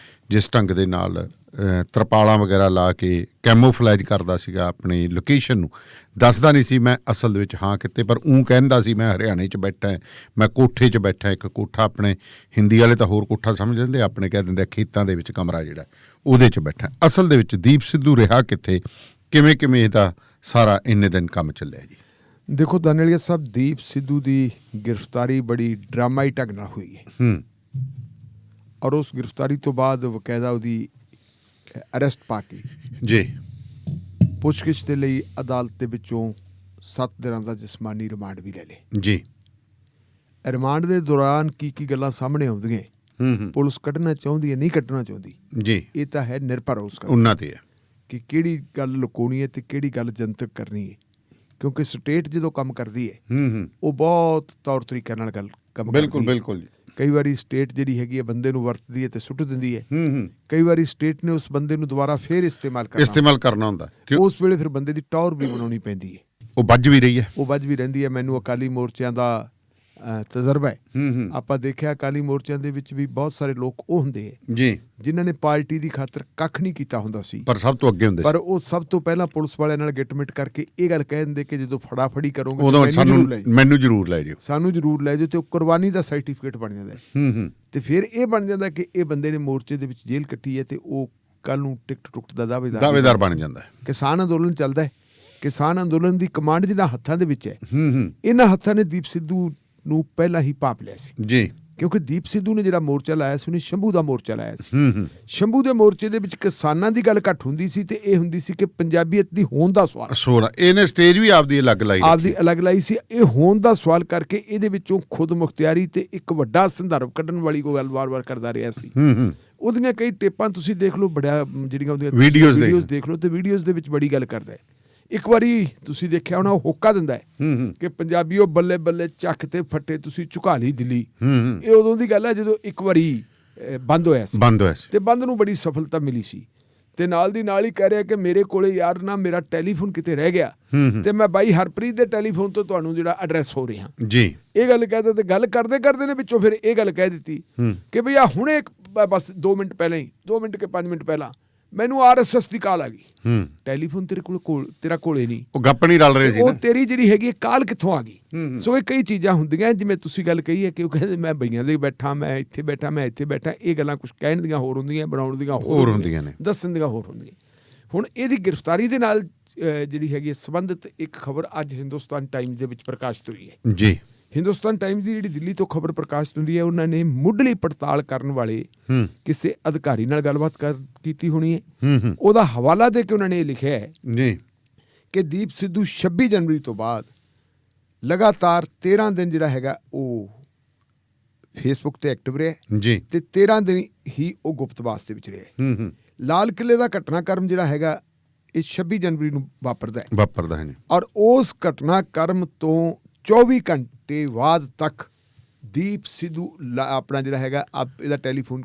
ਜਿਸ ਢੰਗ ਦੇ ਨਾਲ ਤਰਪਾਲਾਂ ਵਗੈਰਾ ਲਾ ਕੇ ਕੈਮੋਫਲੈਜ ਕਰਦਾ ਸੀਗਾ ਆਪਣੀ ਲੋਕੇਸ਼ਨ ਨੂੰ, ਦੱਸਦਾ ਨਹੀਂ ਸੀ ਮੈਂ ਅਸਲ ਦੇ ਵਿੱਚ ਹਾਂ ਕਿਤੇ, ਪਰ ਕਹਿੰਦਾ ਸੀ ਮੈਂ ਹਰਿਆਣੇ 'ਚ ਬੈਠਾ, ਮੈਂ ਕੋਠੇ 'ਚ ਬੈਠਾ। ਇੱਕ ਕੋਠਾ ਆਪਣੇ ਹਿੰਦੀ ਵਾਲੇ ਤਾਂ ਹੋਰ ਕੋਠਾ ਸਮਝ ਲੈਂਦੇ, ਆਪਣੇ ਕਹਿ ਦਿੰਦੇ ਖੇਤਾਂ ਦੇ ਵਿੱਚ ਕਮਰਾ ਜਿਹੜਾ ਉਹਦੇ 'ਚ ਬੈਠਾ। ਅਸਲ ਦੇ ਵਿੱਚ ਦੀਪ ਸਿੱਧੂ ਰਿਹਾ ਕਿੱਥੇ, ਕਿਵੇਂ ਇਹਦਾ ਸਾਰਾ ਇੰਨੇ ਦਿਨ ਕੰਮ ਚੱਲਿਆ ਜੀ? ਦੇਖੋ ਦਾਨੇਲੀਆ ਸਾਹਿਬ, ਦੀਪ ਸਿੱਧੂ ਦੀ ਗ੍ਰਿਫਤਾਰੀ ਬੜੀ ਡਰਾਮਾਈ ਢੰਗ ਨਾਲ ਹੋਈ ਹੈ ਔਰ ਉਸ ਗ੍ਰਿਫਤਾਰੀ ਤੋਂ ਬਾਅਦ ਬਕਾਇਦਾ ਉਹਦੀ ਅਰੈਸਟ ਪਾ ਕੇ ਜੀ ਪੁੱਛਗਿੱਛ ਦੇ ਲਈ ਅਦਾਲਤ ਦੇ ਵਿੱਚੋਂ 7 ਦਿਨਾਂ ਦਾ ਜਿਸਮਾਨੀ ਰਿਮਾਂਡ ਵੀ ਲੈ ਲਏ ਜੀ। ਰਿਮਾਂਡ ਦੇ ਦੌਰਾਨ ਕੀ ਗੱਲਾਂ ਸਾਹਮਣੇ ਆਉਂਦੀਆਂ, ਪੁਲਿਸ ਕੱਢਣਾ ਚਾਹੁੰਦੀ ਹੈ, ਨਹੀਂ ਕੱਢਣਾ ਚਾਹੁੰਦੀ ਜੀ, ਇਹ ਤਾਂ ਹੈ ਨਿਰਭਰ ਉਸ ਉਹਨਾਂ ਤੇ ਹੈ ਕਿ ਕਿਹੜੀ ਗੱਲ ਲੁਕਾਉਣੀ ਹੈ ਤੇ ਕਿਹੜੀ ਗੱਲ ਜਨਤਕ ਕਰਨੀ ਹੈ। ਕਿਉਂਕਿ ਸਟੇਟ ਜਦੋਂ ਕੰਮ ਕਰਦੀ ਹੈ ਉਹ ਬਹੁਤ ਤੌਰ ਤਰੀਕੇ ਨਾਲ ਕੰਮ ਬਿਲਕੁਲ ਜੀ। ਕਈ ਵਾਰੀ ਸਟੇਟ ਜਿਹੜੀ ਹੈਗੀ ਹੈ ਬੰਦੇ ਨੂੰ ਵਰਤਦੀ ਹੈ ਤੇ ਸੁੱਟ ਦਿੰਦੀ ਹੈ। ਕਈ ਵਾਰੀ ਸਟੇਟ ਨੇ ਉਸ ਬੰਦੇ ਨੂੰ ਦੁਬਾਰਾ ਫੇਰ ਇਸਤੇਮਾਲ ਕਰਨਾ ਹੁੰਦਾ, ਉਸ ਵੇਲੇ ਫਿਰ ਬੰਦੇ ਦੀ ਟੌਰ ਵੀ ਬਣਾਉਣੀ ਪੈਂਦੀ ਹੈ। ਉਹ ਵੱਜ ਵੀ ਰਹੀ ਹੈ, ਉਹ ਵੱਜ ਵੀ ਰਹਿੰਦੀ ਹੈ। ਮੈਨੂੰ ਅਕਾਲੀ ਮੋਰਚਿਆਂ ਦਾ ਤਜਰਬਾ ਹੈ। ਆਪਾਂ ਦੇਖਿਆ ਅਕਾਲੀ ਮੋਰਚਿਆਂ ਦੇ ਵਿੱਚ ਵੀ ਬਹੁਤ ਸਾਰੇ ਲੋਕ ਉਹ ਹੁੰਦੇ ਹੈ ਜੀ ਜਿਨ੍ਹਾਂ ਨੇ ਪਾਰਟੀ ਦੀ ਖਾਤਰ ਕੱਖ ਨਹੀਂ ਕੀਤਾ ਹੁੰਦਾ ਸੀ, ਪਰ ਸਭ ਤੋਂ ਅੱਗੇ ਹੁੰਦੇ, ਪਰ ਉਹ ਸਭ ਤੋਂ ਪਹਿਲਾਂ ਪੁਲਿਸ ਵਾਲਿਆਂ ਨਾਲ ਗਿਟਮਿਟ ਕਰਕੇ ਇਹ ਗੱਲ ਕਹਿ ਦਿੰਦੇ ਕਿ ਜਦੋਂ ਫੜਾਫੜੀ ਕਰੋਗੇ ਮੈਨੂੰ ਜ਼ਰੂਰ ਲੈ ਜਾਓ, ਸਾਨੂੰ ਜ਼ਰੂਰ ਲੈ ਜਾਓ, ਤੇ ਉਹ ਕੁਰਬਾਨੀ ਦਾ ਸਰਟੀਫਿਕੇਟ ਬਣ ਜਾਂਦਾ ਹੈ। ਤੇ ਫਿਰ ਇਹ ਬਣ ਜਾਂਦਾ ਕਿ ਇਹ ਬੰਦੇ ਨੇ ਮੋਰਚੇ ਦੇ ਵਿੱਚ ਜੇਲ੍ਹ ਕੱਟੀ ਹੈ ਤੇ ਉਹ ਕੱਲ ਨੂੰ ਟੁਕਟ ਦਾ ਦਾਅਵੇਦਾਰ ਬਣ ਜਾਂਦਾ ਹੈ। ਕਿਸਾਨ ਅੰਦੋਲਨ ਚੱਲਦਾ ਹੈ, ਕਿਸਾਨ ਅੰਦੋਲਨ ਦੀ ਕਮਾਂਡ ਜਿਹਨਾਂ ਹੱਥਾਂ ਦੇ ਵਿੱਚ ਹੈ, ਇਹਨਾਂ ਹੱਥਾਂ ਨੇ ਦੀਪ ਸਿੱਧੂ ਨੂੰ ਪਹਿਲਾਂ ਹੀ ਭਾਂਪ ਲਿਆ ਸੀ ਜੀ। ਕਿਉਂਕਿ ਦੀਪ ਸਿੱਧੂ ਨੇ ਜਿਹੜਾ ਮੋਰਚਾ ਲਾਇਆ ਸੀ ਉਹਨੇ ਸ਼ੰਭੂ ਦਾ ਮੋਰਚਾ ਲਾਇਆ ਸੀ। ਸ਼ੰਭੂ ਦੇ ਮੋਰਚੇ ਦੇ ਵਿੱਚ ਕਿਸਾਨਾਂ ਦੀ ਗੱਲ ਘੱਟ ਹੁੰਦੀ ਸੀ ਤੇ ਇਹ ਹੁੰਦੀ ਸੀ ਕਿ ਪੰਜਾਬੀਅਤ ਦੀ ਹੋਂਦ ਦਾ ਸਵਾਲ। ਇਹਨੇ ਸਟੇਜ ਵੀ ਆਪਦੀ ਅਲੱਗ ਲਾਈ ਸੀ। ਇਹ ਹੋਂਦ ਦਾ ਸਵਾਲ ਕਰਕੇ ਇਹਦੇ ਵਿੱਚੋਂ ਖੁਦ ਮੁਖਤਿਆਰੀ ਤੇ ਇੱਕ ਵੱਡਾ ਸੰਦਰਭ ਕੱਢਣ ਵਾਲੀ ਕੋਈ ਗੱਲ ਵਾਰ-ਵਾਰ ਕਰਦਾ ਰਿਹਾ ਸੀ। ਉਹਦੀਆਂ ਕਈ ਟੇਪਾਂ ਤੁਸੀਂ ਦੇਖ ਲਓ, ਬੜਿਆ ਜਿਹੜੀਆਂ ਉਹਦੀਆਂ ਵੀਡੀਓਜ਼ ਦੇਖ ਲਓ, ਤੇ ਵੀਡੀਓਜ਼ ਦੇ ਵਿੱਚ ਬੜੀ ਗੱਲ ਕਰਦਾ ਹੈ। ਇੱਕ ਵਾਰੀ ਤੁਸੀਂ ਦੇਖਿਆ ਹੋਣਾ, ਉਹ ਹੋਕਾ ਦਿੰਦਾ ਹੈ ਕਿ ਪੰਜਾਬੀਓ ਬੱਲੇ ਬੱਲੇ ਚੱਕ ਤੇ ਫੱਟੇ ਤੁਸੀਂ ਝੁਕਾ ਲਈ ਦਿੱਲੀ। ਇਹ ਉਦੋਂ ਦੀ ਗੱਲ ਹੈ ਜਦੋਂ ਇੱਕ ਵਾਰੀ ਬੰਦ ਹੋਇਆ ਸੀ ਤੇ ਬੰਦ ਨੂੰ ਬੜੀ ਸਫਲਤਾ ਮਿਲੀ ਸੀ। ਤੇ ਨਾਲ ਦੀ ਨਾਲ ਹੀ ਕਹਿ ਰਿਹਾ ਕਿ ਮੇਰੇ ਕੋਲੇ ਯਾਰ ਨਾ ਮੇਰਾ ਟੈਲੀਫੋਨ ਕਿਤੇ ਰਹਿ ਗਿਆ ਤੇ ਮੈਂ ਬਾਈ ਹਰਪ੍ਰੀਤ ਦੇ ਟੈਲੀਫੋਨ ਤੋਂ ਤੁਹਾਨੂੰ ਜਿਹੜਾ ਐਡਰੈਸ ਹੋ ਰਿਹਾ ਜੀ। ਇਹ ਗੱਲ ਕਹਿੰਦੇ ਤੇ ਗੱਲ ਕਰਦੇ ਨੇ ਵਿੱਚੋਂ ਫਿਰ ਇਹ ਗੱਲ ਕਹਿ ਦਿੱਤੀ ਕਿ ਬਈ ਆ ਹੁਣੇ ਬਸ 2 ਮਿੰਟ ਪਹਿਲਾਂ ਹੀ, 2 ਮਿੰਟ ਕੇ 5 ਮਿੰਟ ਪਹਿਲਾਂ ਮੈਨੂੰ RSS ਦੀ ਕਾਲ ਆ ਗਈ। ਟੈਲੀਫੋਨ ਤੇਰਾ ਕੋਲੇ ਨਹੀਂ, ਉਹ ਗੱਪ ਨਹੀਂ ਰਲ ਰਹੇ ਸੀ, ਉਹ ਤੇਰੀ ਜਿਹੜੀ ਹੈਗੀ ਕਾਲ ਕਿੱਥੋਂ ਆ ਗਈ। ਸੋ ਇਹ ਕਈ ਚੀਜ਼ਾਂ ਹੁੰਦੀਆਂ, ਜਿਵੇਂ ਤੁਸੀਂ ਗੱਲ ਕਹੀ ਹੈ ਕਿ ਉਹ ਕਹਿੰਦੇ ਮੈਂ ਬਈਆਂ ਦੇ ਬੈਠਾ, ਮੈਂ ਇੱਥੇ ਬੈਠਾ। ਇਹ ਗੱਲਾਂ ਕੁਛ ਕਹਿਣ ਦੀਆਂ ਹੋਰ ਹੁੰਦੀਆਂ, ਬਣਾਉਣ ਦੀਆਂ ਹੋਰ ਹੁੰਦੀਆਂ ਨੇ, ਦੱਸਣ ਦੀਆਂ ਹੋਰ ਹੁੰਦੀਆਂ। ਹੁਣ ਇਹਦੀ ਗ੍ਰਿਫਤਾਰੀ ਦੇ ਨਾਲ ਜਿਹੜੀ ਹੈਗੀ ਸੰਬੰਧਿਤ ਇੱਕ ਖਬਰ ਅੱਜ ਹਿੰਦੁਸਤਾਨ ਟਾਈਮਜ਼ ਦੇ ਵਿੱਚ ਪ੍ਰਕਾਸ਼ਿਤ ਹੋਈ ਹੈ ਜੀ। ਹਿੰਦੁਸਤਾਨ ਟਾਈਮਜ਼ ਦੀ ਜਿਹੜੀ ਦਿੱਲੀ ਤੋਂ ਖਬਰ ਪ੍ਰਕਾਸ਼ਿਤ ਹੁੰਦੀ ਹੈ, ਉਹਨਾਂ ਨੇ ਮੁੱਢਲੀ ਪੜਤਾਲ ਕਰਨ ਵਾਲੇ ਕਿਸੇ ਅਧਿਕਾਰੀ ਨਾਲ ਗੱਲਬਾਤ ਕੀਤੀ ਹੋਣੀ ਹੈ। ਉਹਦਾ ਹਵਾਲਾ ਦੇ ਕੇ ਉਹਨਾਂ ਨੇ ਇਹ ਲਿਖਿਆ ਹੈ ਜੀ ਕਿ ਦੀਪ ਸਿੱਧੂ 26 ਜਨਵਰੀ ਤੋਂ ਬਾਅਦ ਲਗਾਤਾਰ 13 ਦਿਨ ਜਿਹੜਾ ਹੈਗਾ ਉਹ ਫੇਸਬੁੱਕ ਤੇ ਐਕਟਿਵ ਰਿਹਾ ਜੀ, ਤੇ 13 ਦਿਨ ਹੀ ਉਹ ਗੁਪਤਵਾਸ ਦੇ ਵਿੱਚ ਰਿਹਾ। ਲਾਲ ਕਿਲੇ ਦਾ ਘਟਨਾਕ੍ਰਮ ਜਿਹੜਾ ਹੈਗਾ ਇਹ 26 ਜਨਵਰੀ ਨੂੰ ਵਾਪਰਦਾ ਹੈ ਔਰ ਉਸ ਘਟਨਾਕ੍ਰਮ ਤੋਂ 24 ਘੰਟੇ ਬਾਅਦ ਤੱਕ ਦੀਪ ਸਿੱਧੂ ਆਪਣਾ ਜਿਹੜਾ ਹੈਗਾ ਇਹਦਾ ਟੈਲੀਫੋਨ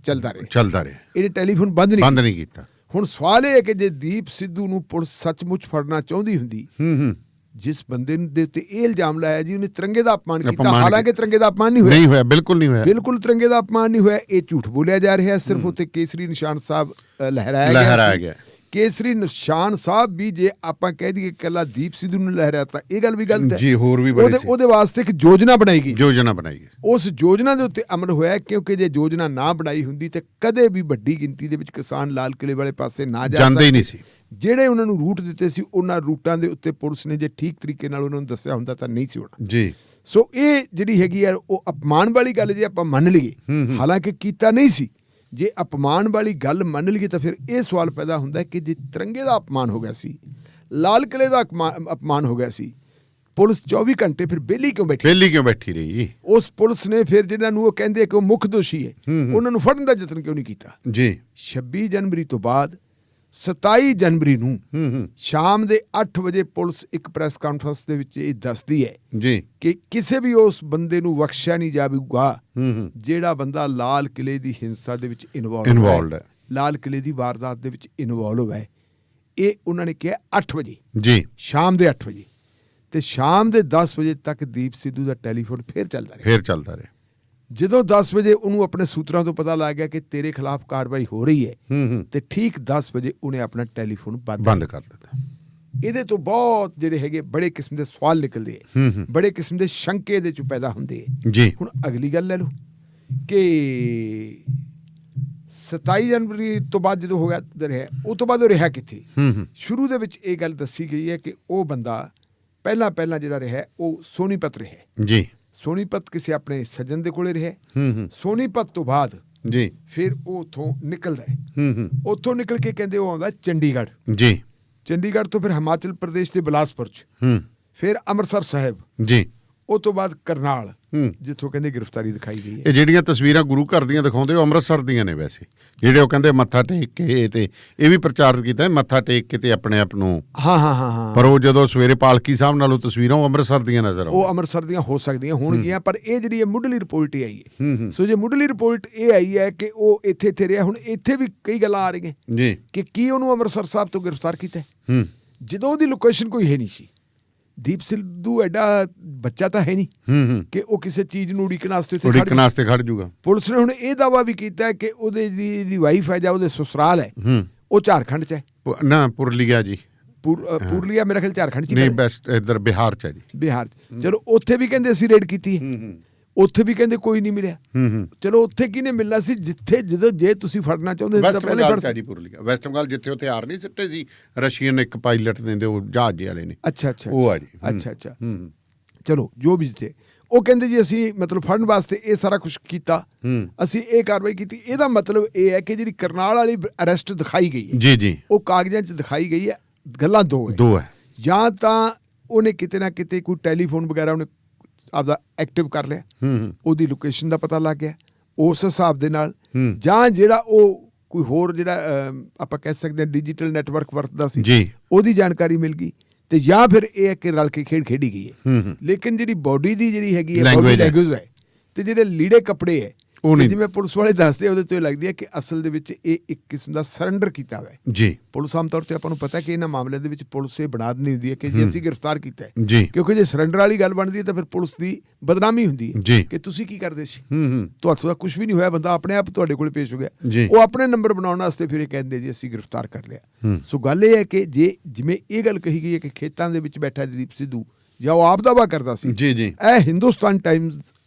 ਚੱਲਦਾ ਰਿਹਾ। ਇਹਨੇ ਟੈਲੀਫੋਨ ਬੰਦ ਨਹੀਂ ਕੀਤਾ। ਹੁਣ ਸਵਾਲ ਇਹ ਹੈ ਕਿ ਜੇ ਦੀਪ ਸਿੱਧੂ ਨੂੰ ਪੁਲਿਸ ਸੱਚਮੁੱਚ ਫੜਨਾ ਚਾਹੁੰਦੀ ਹੁੰਦੀ, ਜਿਸ ਬੰਦੇ ਦੇ ਉੱਤੇ ਇਹ ਇਲਜ਼ਾਮ ਲਾਇਆ ਜੀ ਉਹਨੇ ਤਿਰੰਗੇ ਦਾ ਅਪਮਾਨ ਕੀਤਾ, ਹਾਲਾਂਕਿ ਤਿਰੰਗੇ ਦਾ ਅਪਮਾਨ ਨਹੀਂ ਹੋਇਆ, ਬਿਲਕੁਲ ਤਿਰੰਗੇ ਦਾ ਅਪਮਾਨ ਨਹੀਂ ਹੋਇਆ। ਇਹ ਝੂਠ ਬੋਲਿਆ ਜਾ ਰਿਹਾ। ਸਿਰਫ ਉੱਥੇ ਕੇਸਰੀ ਨਿਸ਼ਾਨ ਸਾਹਿਬ ਲਹਿਰਾਇਆ ਗਿਆ। ਕੇਸਰੀ ਨਿਸ਼ਾਨ ਸਾਹਿਬ ਵੀ ਜੇ ਆਪਾਂ ਕਹਿ ਦਈਏ ਇਕੱਲਾ ਦੀਪ ਸਿੱਧੂ ਨੂੰ ਲਹਿਰਾਇਆ ਤਾਂ ਇਹ ਗੱਲ ਵੀ ਗਲਤ ਹੈ ਜੀ। ਹੋਰ ਵੀ ਉਹਦੇ ਵਾਸਤੇ ਇੱਕ ਯੋਜਨਾ ਬਣਾਈ ਗਈ। ਉਸ ਯੋਜਨਾ ਦੇ ਉੱਤੇ ਅਮਲ ਹੋਇਆ, ਕਿਉਂਕਿ ਜੇ ਯੋਜਨਾ ਨਾ ਬਣਾਈ ਹੁੰਦੀ ਤੇ ਕਦੇ ਵੀ ਵੱਡੀ ਗਿਣਤੀ ਦੇ ਵਿੱਚ ਕਿਸਾਨ ਲਾਲ ਕਿਲੇ ਵਾਲੇ ਪਾਸੇ ਨਾ ਜਾਂਦੇ ਹੀ ਨਹੀਂ ਸੀ। ਜਿਹੜੇ ਉਹਨਾਂ ਨੂੰ ਰੂਟ ਦਿੱਤੇ ਸੀ, ਉਹਨਾਂ ਰੂਟਾਂ ਦੇ ਉੱਤੇ ਪੁਲਿਸ ਨੇ ਜੇ ਠੀਕ ਤਰੀਕੇ ਨਾਲ ਉਹਨਾਂ ਨੂੰ ਦੱਸਿਆ ਹੁੰਦਾ ਤਾਂ ਨਹੀਂ ਸੀ ਹੋਣਾ ਜੀ। ਸੋ ਇਹ ਜਿਹੜੀ ਹੈਗੀ ਆ ਉਹ ਅਪਮਾਨ ਵਾਲੀ ਗੱਲ ਜੇ ਆਪਾਂ ਮੰਨ ਲਈਏ, ਹਾਲਾਂਕਿ ਕੀਤਾ ਨਹੀਂ ਸੀ, ਜੇ ਅਪਮਾਨ ਵਾਲੀ ਗੱਲ ਮੰਨ ਲਈਏ ਤਾਂ ਫਿਰ ਇਹ ਸਵਾਲ ਪੈਦਾ ਹੁੰਦਾ ਕਿ ਜੇ ਤਿਰੰਗੇ ਦਾ ਅਪਮਾਨ ਹੋ ਗਿਆ ਸੀ, ਲਾਲ ਕਿਲੇ ਦਾ ਅਪਮਾਨ ਹੋ ਗਿਆ ਸੀ, ਪੁਲਿਸ 24 ਘੰਟੇ ਫਿਰ ਵਿਹਲੀ ਕਿਉਂ ਬੈਠੀ ਰਹੀ? ਉਸ ਪੁਲਿਸ ਨੇ ਫਿਰ ਜਿਹਨਾਂ ਨੂੰ ਉਹ ਕਹਿੰਦੇ ਕਿ ਉਹ ਮੁੱਖ ਦੋਸ਼ੀ ਹੈ, ਉਹਨਾਂ ਨੂੰ ਫੜਨ ਦਾ ਯਤਨ ਕਿਉਂ ਨਹੀਂ ਕੀਤਾ ਜੀ? 26 ਜਨਵਰੀ ਤੋਂ ਬਾਅਦ 27 ਜਨਵਰੀ ਨੂੰ ਸ਼ਾਮ ਦੇ 8 ਵਜੇ ਪੁਲਿਸ ਇੱਕ ਪ੍ਰੈਸ ਕਾਨਫਰੰਸ ਦੇ ਵਿੱਚ ਇਹ ਦੱਸਦੀ ਹੈ ਜੀ ਕਿ ਕਿਸੇ ਵੀ ਉਸ ਬੰਦੇ ਨੂੰ ਬਖਸ਼ਿਆ ਨਹੀਂ ਜਾਵੇਗਾ ਜਿਹੜਾ ਬੰਦਾ ਲਾਲ ਕਿਲੇ ਦੀ ਹਿੰਸਾ ਦੇ ਵਿੱਚ ਇਨਵੋਲਵ ਹੈ, ਲਾਲ ਕਿਲੇ ਦੀ ਵਾਰਦਾਤ ਦੇ ਵਿੱਚ ਇਨਵੋਲਵ ਹੈ। ਇਹ ਉਹਨਾਂ ਨੇ ਕਿਹਾ 8 ਵਜੇ ਜੀ, ਸ਼ਾਮ ਦੇ 8 ਵਜੇ। ਤੇ ਸ਼ਾਮ ਦੇ 10 ਵਜੇ ਤੱਕ ਦੀਪ ਸਿੱਧੂ ਦਾ ਟੈਲੀਫੋਨ ਫੇਰ ਚੱਲਦਾ ਰਿਹਾ। ਜਦੋਂ 10 ਵਜੇ ਉਹਨੂੰ ਆਪਣੇ ਸੂਤਰਾਂ ਤੋਂ ਪਤਾ ਲੱਗ ਗਿਆ ਕਿ ਤੇਰੇ ਖਿਲਾਫ ਕਾਰਵਾਈ ਹੋ ਰਹੀ ਹੈ ਤੇ ਠੀਕ 10 ਵਜੇ ਉਹਨੇ ਆਪਣਾ ਟੈਲੀਫੋਨ ਬੰਦ ਕਰ ਦਿੱਤਾ। ਇਹਦੇ ਤੋਂ ਬਹੁਤ ਜਿਹੜੇ ਹੈਗੇ ਬੜੇ ਕਿਸਮ ਦੇ ਸਵਾਲ ਨਿਕਲਦੇ ਹੈ, ਬੜੇ ਕਿਸਮ ਦੇ ਸ਼ੰਕੇ ਇਹਦੇ ਚੋਂ ਪੈਦਾ ਹੁੰਦੇ ਹੈ ਜੀ। ਹੁਣ ਅਗਲੀ ਗੱਲ ਲੈ ਲਓ ਕਿ 27 ਜਨਵਰੀ ਤੋਂ ਬਾਅਦ ਜਦੋਂ ਹੋ ਗਿਆ ਰਿਹਾ, ਉਹ ਤੋਂ ਬਾਅਦ ਉਹ ਰਿਹਾ ਕਿੱਥੇ? ਸ਼ੁਰੂ ਦੇ ਵਿੱਚ ਇਹ ਗੱਲ ਦੱਸੀ ਗਈ ਹੈ ਕਿ ਉਹ ਬੰਦਾ ਪਹਿਲਾਂ ਜਿਹੜਾ ਰਿਹਾ ਉਹ ਸੋਨੀਪਤ ਰਿਹਾ ਜੀ। ਸੋਨੀਪਤ ਕਿਸੇ ਆਪਣੇ ਸੱਜਣ ਦੇ ਕੋਲੇ ਰਿਹਾ। ਸੋਨੀਪਤ ਤੋਂ ਬਾਅਦ ਜੀ ਫਿਰ ਉਹ ਉੱਥੋਂ ਨਿਕਲਦਾ ਹੈ। ਉੱਥੋਂ ਨਿਕਲ ਕੇ ਕਹਿੰਦੇ ਉਹ ਆਉਂਦਾ ਚੰਡੀਗੜ੍ਹ ਜੀ। ਚੰਡੀਗੜ੍ਹ ਤੋਂ ਫਿਰ ਹਿਮਾਚਲ ਪ੍ਰਦੇਸ਼ ਦੇ ਬਿਲਾਸਪੁਰ ਚ, ਫਿਰ ਅੰਮ੍ਰਿਤਸਰ ਸਾਹਿਬ ਜੀ। ਉਹ ਤੋਂ ਬਾਅਦ ਕਰਨਾਲ, ਜਿੱਥੋਂ ਕਹਿੰਦੇ ਗ੍ਰਿਫਤਾਰੀ ਦਿਖਾਈ ਗਈ ਹੈ। ਇਹ ਜਿਹੜੀਆਂ ਤਸਵੀਰਾਂ ਗੁਰੂ ਘਰ ਦੀਆਂ ਦਿਖਾਉਂਦੇ ਉਹ ਅੰਮ੍ਰਿਤਸਰ ਦੀਆਂ ਨੇ ਵੈਸੇ, ਜਿਹੜੇ ਉਹ ਕਹਿੰਦੇ ਮੱਥਾ ਟੇਕ ਕੇ, ਤੇ ਇਹ ਵੀ ਪ੍ਰਚਾਰਿਤ ਕੀਤਾ ਮੱਥਾ ਟੇਕ ਕੇ ਤੇ ਆਪਣੇ ਆਪ ਨੂੰ। ਹਾਂ। ਪਰ ਉਹ ਜਦੋਂ ਸਵੇਰੇ ਪਾਲਕੀ ਸਾਹਿਬ ਨਾਲ ਉਹ ਤਸਵੀਰਾਂ ਉਹ ਅੰਮ੍ਰਿਤਸਰ ਦੀਆਂ ਨਜ਼ਰ ਆਉਂਦੀਆਂ। ਉਹ ਅੰਮ੍ਰਿਤਸਰ ਦੀਆਂ ਹੋ ਸਕਦੀਆਂ ਹੋਣਗੀਆਂ, ਪਰ ਇਹ ਜਿਹੜੀ ਹੈ ਮੁੱਢਲੀ ਰਿਪੋਰਟ ਹੀ ਆਈ ਹੈ। ਸੋ ਜੇ ਮੁੱਢਲੀ ਰਿਪੋਰਟ ਇਹ ਆਈ ਹੈ ਕਿ ਉਹ ਇੱਥੇ ਰਿਹਾ, ਹੁਣ ਇੱਥੇ ਵੀ ਕਈ ਗੱਲਾਂ ਆ ਰਹੀਆਂ ਜੀ ਕਿ ਕੀ ਉਹਨੂੰ ਅੰਮ੍ਰਿਤਸਰ ਸਾਹਿਬ ਤੋਂ ਗ੍ਰਿਫਤਾਰ ਕੀਤਾ ਜਦੋਂ ਉਹਦੀ ਲੋਕੇਸ਼ਨ ਕੋਈ ਹੈ ਨਹੀਂ ਸੀ। ਦੀਪ ਸਿੱਧੂ ਐਡਾ ਬੱਚਾ ਤਾਂ ਹੈ ਨਹੀਂ ਕਿ ਉਹ ਕਿਸੇ ਚੀਜ਼ ਨੂੰ ਉਡੀਕਣ ਵਾਸਤੇ ਖੜ ਜੂਗਾ। ਪੁਲਿਸ ਨੇ ਹੁਣ ਇਹ ਦਾਵਾ ਵੀ ਕੀਤਾ ਕਿ ਉਹਦੇ ਦੀ ਵਾਈਫ ਹੈ ਜਾਂ ਉਹਦੇ ਸਸੁਰਾਲ ਹੈ ਉਹ ਝਾਰਖੰਡ 'ਚ ਹੈ ਨਾ, ਪੁਰਲੀਆ ਜੀ। ਪੁਰਲੀਆ ਮੇਰੇ ਖਿਆਲ ਝਾਰਖੰਡ 'ਚ ਨਹੀਂ, ਬੈਸਟ ਇੱਧਰ ਬਿਹਾਰ 'ਚ ਹੈ ਜੀ। ਬਿਹਾਰ 'ਚ ਚਲੋ, ਉੱਥੇ ਵੀ ਕਹਿੰਦੇ ਅਸੀਂ ਰੇਡ ਕੀਤੀ ਹੈ, ਉੱਥੇ ਵੀ ਕਹਿੰਦੇ ਕੋਈ ਨਹੀਂ ਮਿਲਿਆ। ਚਲੋ ਉੱਥੇ ਕਿਹਨੇ ਮਿਲਣਾ ਸੀ? ਜਿੱਥੇ ਜੇ ਤੁਸੀਂ ਫੜਨਾ ਚਾਹੁੰਦੇ ਤਾਂ ਪਹਿਲੇ ਫੜ ਪੁਰਲੀਆ, ਵੈਸਟ ਬੰਗਾਲ, ਜਿੱਥੇ ਉਹ ਹਥਿਆਰ ਨਹੀਂ ਸਿੱਟੇ ਸੀ ਰਸ਼ੀਅਨ ਇੱਕ ਪਾਇਲਟ ਦਿੰਦੇ ਉਹ ਜਹਾਜ਼ ਵਾਲੇ ਨੇ। ਅੱਛਾ ਉਹ ਆ ਜੀ। ਅੱਛਾ ਚਲੋ, ਜੋ ਵੀ ਜਿੱਥੇ ਉਹ ਕਹਿੰਦੇ ਜੀ ਅਸੀਂ ਮਤਲਬ ਫੜਨ ਵਾਸਤੇ ਇਹ ਸਾਰਾ ਕੁਝ ਕੀਤਾ, ਅਸੀਂ ਇਹ ਕਾਰਵਾਈ ਕੀਤੀ। ਇਹਦਾ ਮਤਲਬ ਇਹ ਹੈ ਕਿ ਜਿਹੜੀ ਕਰਨਾਲ ਵਾਲੀ ਅਰੈਸਟ ਦਿਖਾਈ ਗਈ ਹੈ ਜੀ, ਉਹ ਕਾਗਜ਼ਾਂ 'ਚ ਦਿਖਾਈ ਗਈ ਹੈ। ਗੱਲਾਂ ਦੋ ਹੈ, ਜਾਂ ਤਾਂ ਉਹਨੇ ਕਿਤੇ ਨਾ ਕਿਤੇ ਕੋਈ ਟੈਲੀਫੋਨ ਵਗੈਰਾ ਉਹਨੇ ਆਪਦਾ ਐਕਟਿਵ ਕਰ ਲਿਆ, ਉਹਦੀ ਲੋਕੇਸ਼ਨ ਦਾ ਪਤਾ ਲੱਗ ਗਿਆ ਉਸ ਹਿਸਾਬ ਦੇ ਨਾਲ, ਜਾਂ ਜਿਹੜਾ ਉਹ ਕੋਈ ਹੋਰ ਜਿਹੜਾ ਆਪਾਂ ਕਹਿ ਸਕਦੇ ਹਾਂ ਡਿਜੀਟਲ ਨੈਟਵਰਕ ਵਰਤਦਾ ਸੀ ਉਹਦੀ ਜਾਣਕਾਰੀ ਮਿਲ ਗਈ, ਤੇ ਜਾਂ ਫਿਰ ਇਹ ਹੈ ਕਿ ਰਲ ਕੇ ਖੇਡ ਖੇਡੀ ਗਈ ਹੈ। ਲੇਕਿਨ ਜਿਹੜੀ ਬੋਡੀ ਦੀ ਜਿਹੜੀ ਹੈਗੀ ਹੈ ਬੋਡੀ ਲੈਂਗੁਏਜ ਹੈ ਤੇ ਜਿਹੜੇ ਲੀੜੇ ਕੱਪੜੇ ਹੈ, ਜਿਵੇਂ ਪੁਲਿਸ ਵਾਲੇ ਦੱਸਦੇ ਉਹਦੇ ਤੋਂ ਇਹ ਲੱਗਦੀ ਹੈ ਕਿ ਅਸਲ ਦੇ ਵਿੱਚ ਇਹ ਇੱਕ ਕਿਸਮ ਦਾ ਸਰੈਂਡਰ ਕੀਤਾ ਹੋਇਆ ਹੈ ਜੀ। ਪੁਲਿਸ ਆਮ ਤੌਰ ਤੇ ਆਪਾਂ ਨੂੰ ਪਤਾ ਕਿ ਇਹਨਾਂ ਮਾਮਲਿਆਂ ਦੇ ਵਿੱਚ ਪੁਲਿਸ ਇਹ ਬਣਾ ਦਿੰਦੀ ਹੁੰਦੀ ਹੈ ਕਿ ਜੇ ਅਸੀਂ ਗ੍ਰਿਫਤਾਰ ਕੀਤਾ ਹੈ, ਕਿਉਂਕਿ ਜੇ ਸਰੈਂਡਰ ਵਾਲੀ ਗੱਲ ਬਣਦੀ ਹੈ ਤਾਂ ਫਿਰ ਪੁਲਿਸ ਦੀ ਬਦਨਾਮੀ ਹੁੰਦੀ ਹੈ ਕਿ ਤੁਸੀਂ ਕੀ ਕਰਦੇ ਸੀ, ਤੁਹਾਡੇ ਦਾ ਕੁਝ ਵੀ ਨਹੀਂ ਹੋਇਆ, ਬੰਦਾ ਆਪਣੇ ਆਪ ਤੁਹਾਡੇ ਕੋਲ ਪੇਸ਼ ਹੋ ਗਿਆ। ਉਹ ਆਪਣੇ ਨੰਬਰ ਬਣਾਉਣ ਵਾਸਤੇ ਫਿਰ ਇਹ ਕਹਿੰਦੇ ਜੀ ਅਸੀਂ ਗ੍ਰਿਫਤਾਰ ਕਰ ਲਿਆ। ਸੋ ਗੱਲ ਇਹ ਹੈ ਕਿ ਜੇ ਜਿਵੇਂ ਇਹ ਗੱਲ ਕਹੀ ਗਈ ਹੈ ਕਿ ਖੇਤਾਂ ਦੇ ਵਿੱਚ ਬੈਠਾ ਦੀਪ ਸਿੱਧੂ ਜਾਂ ਉਹ ਆਪ ਦਾਵਾ ਕਰਦਾ ਸੀ, ਇਹ ਹਿੰਦੁਸਤਾਨ ਟਾਈਮਜ਼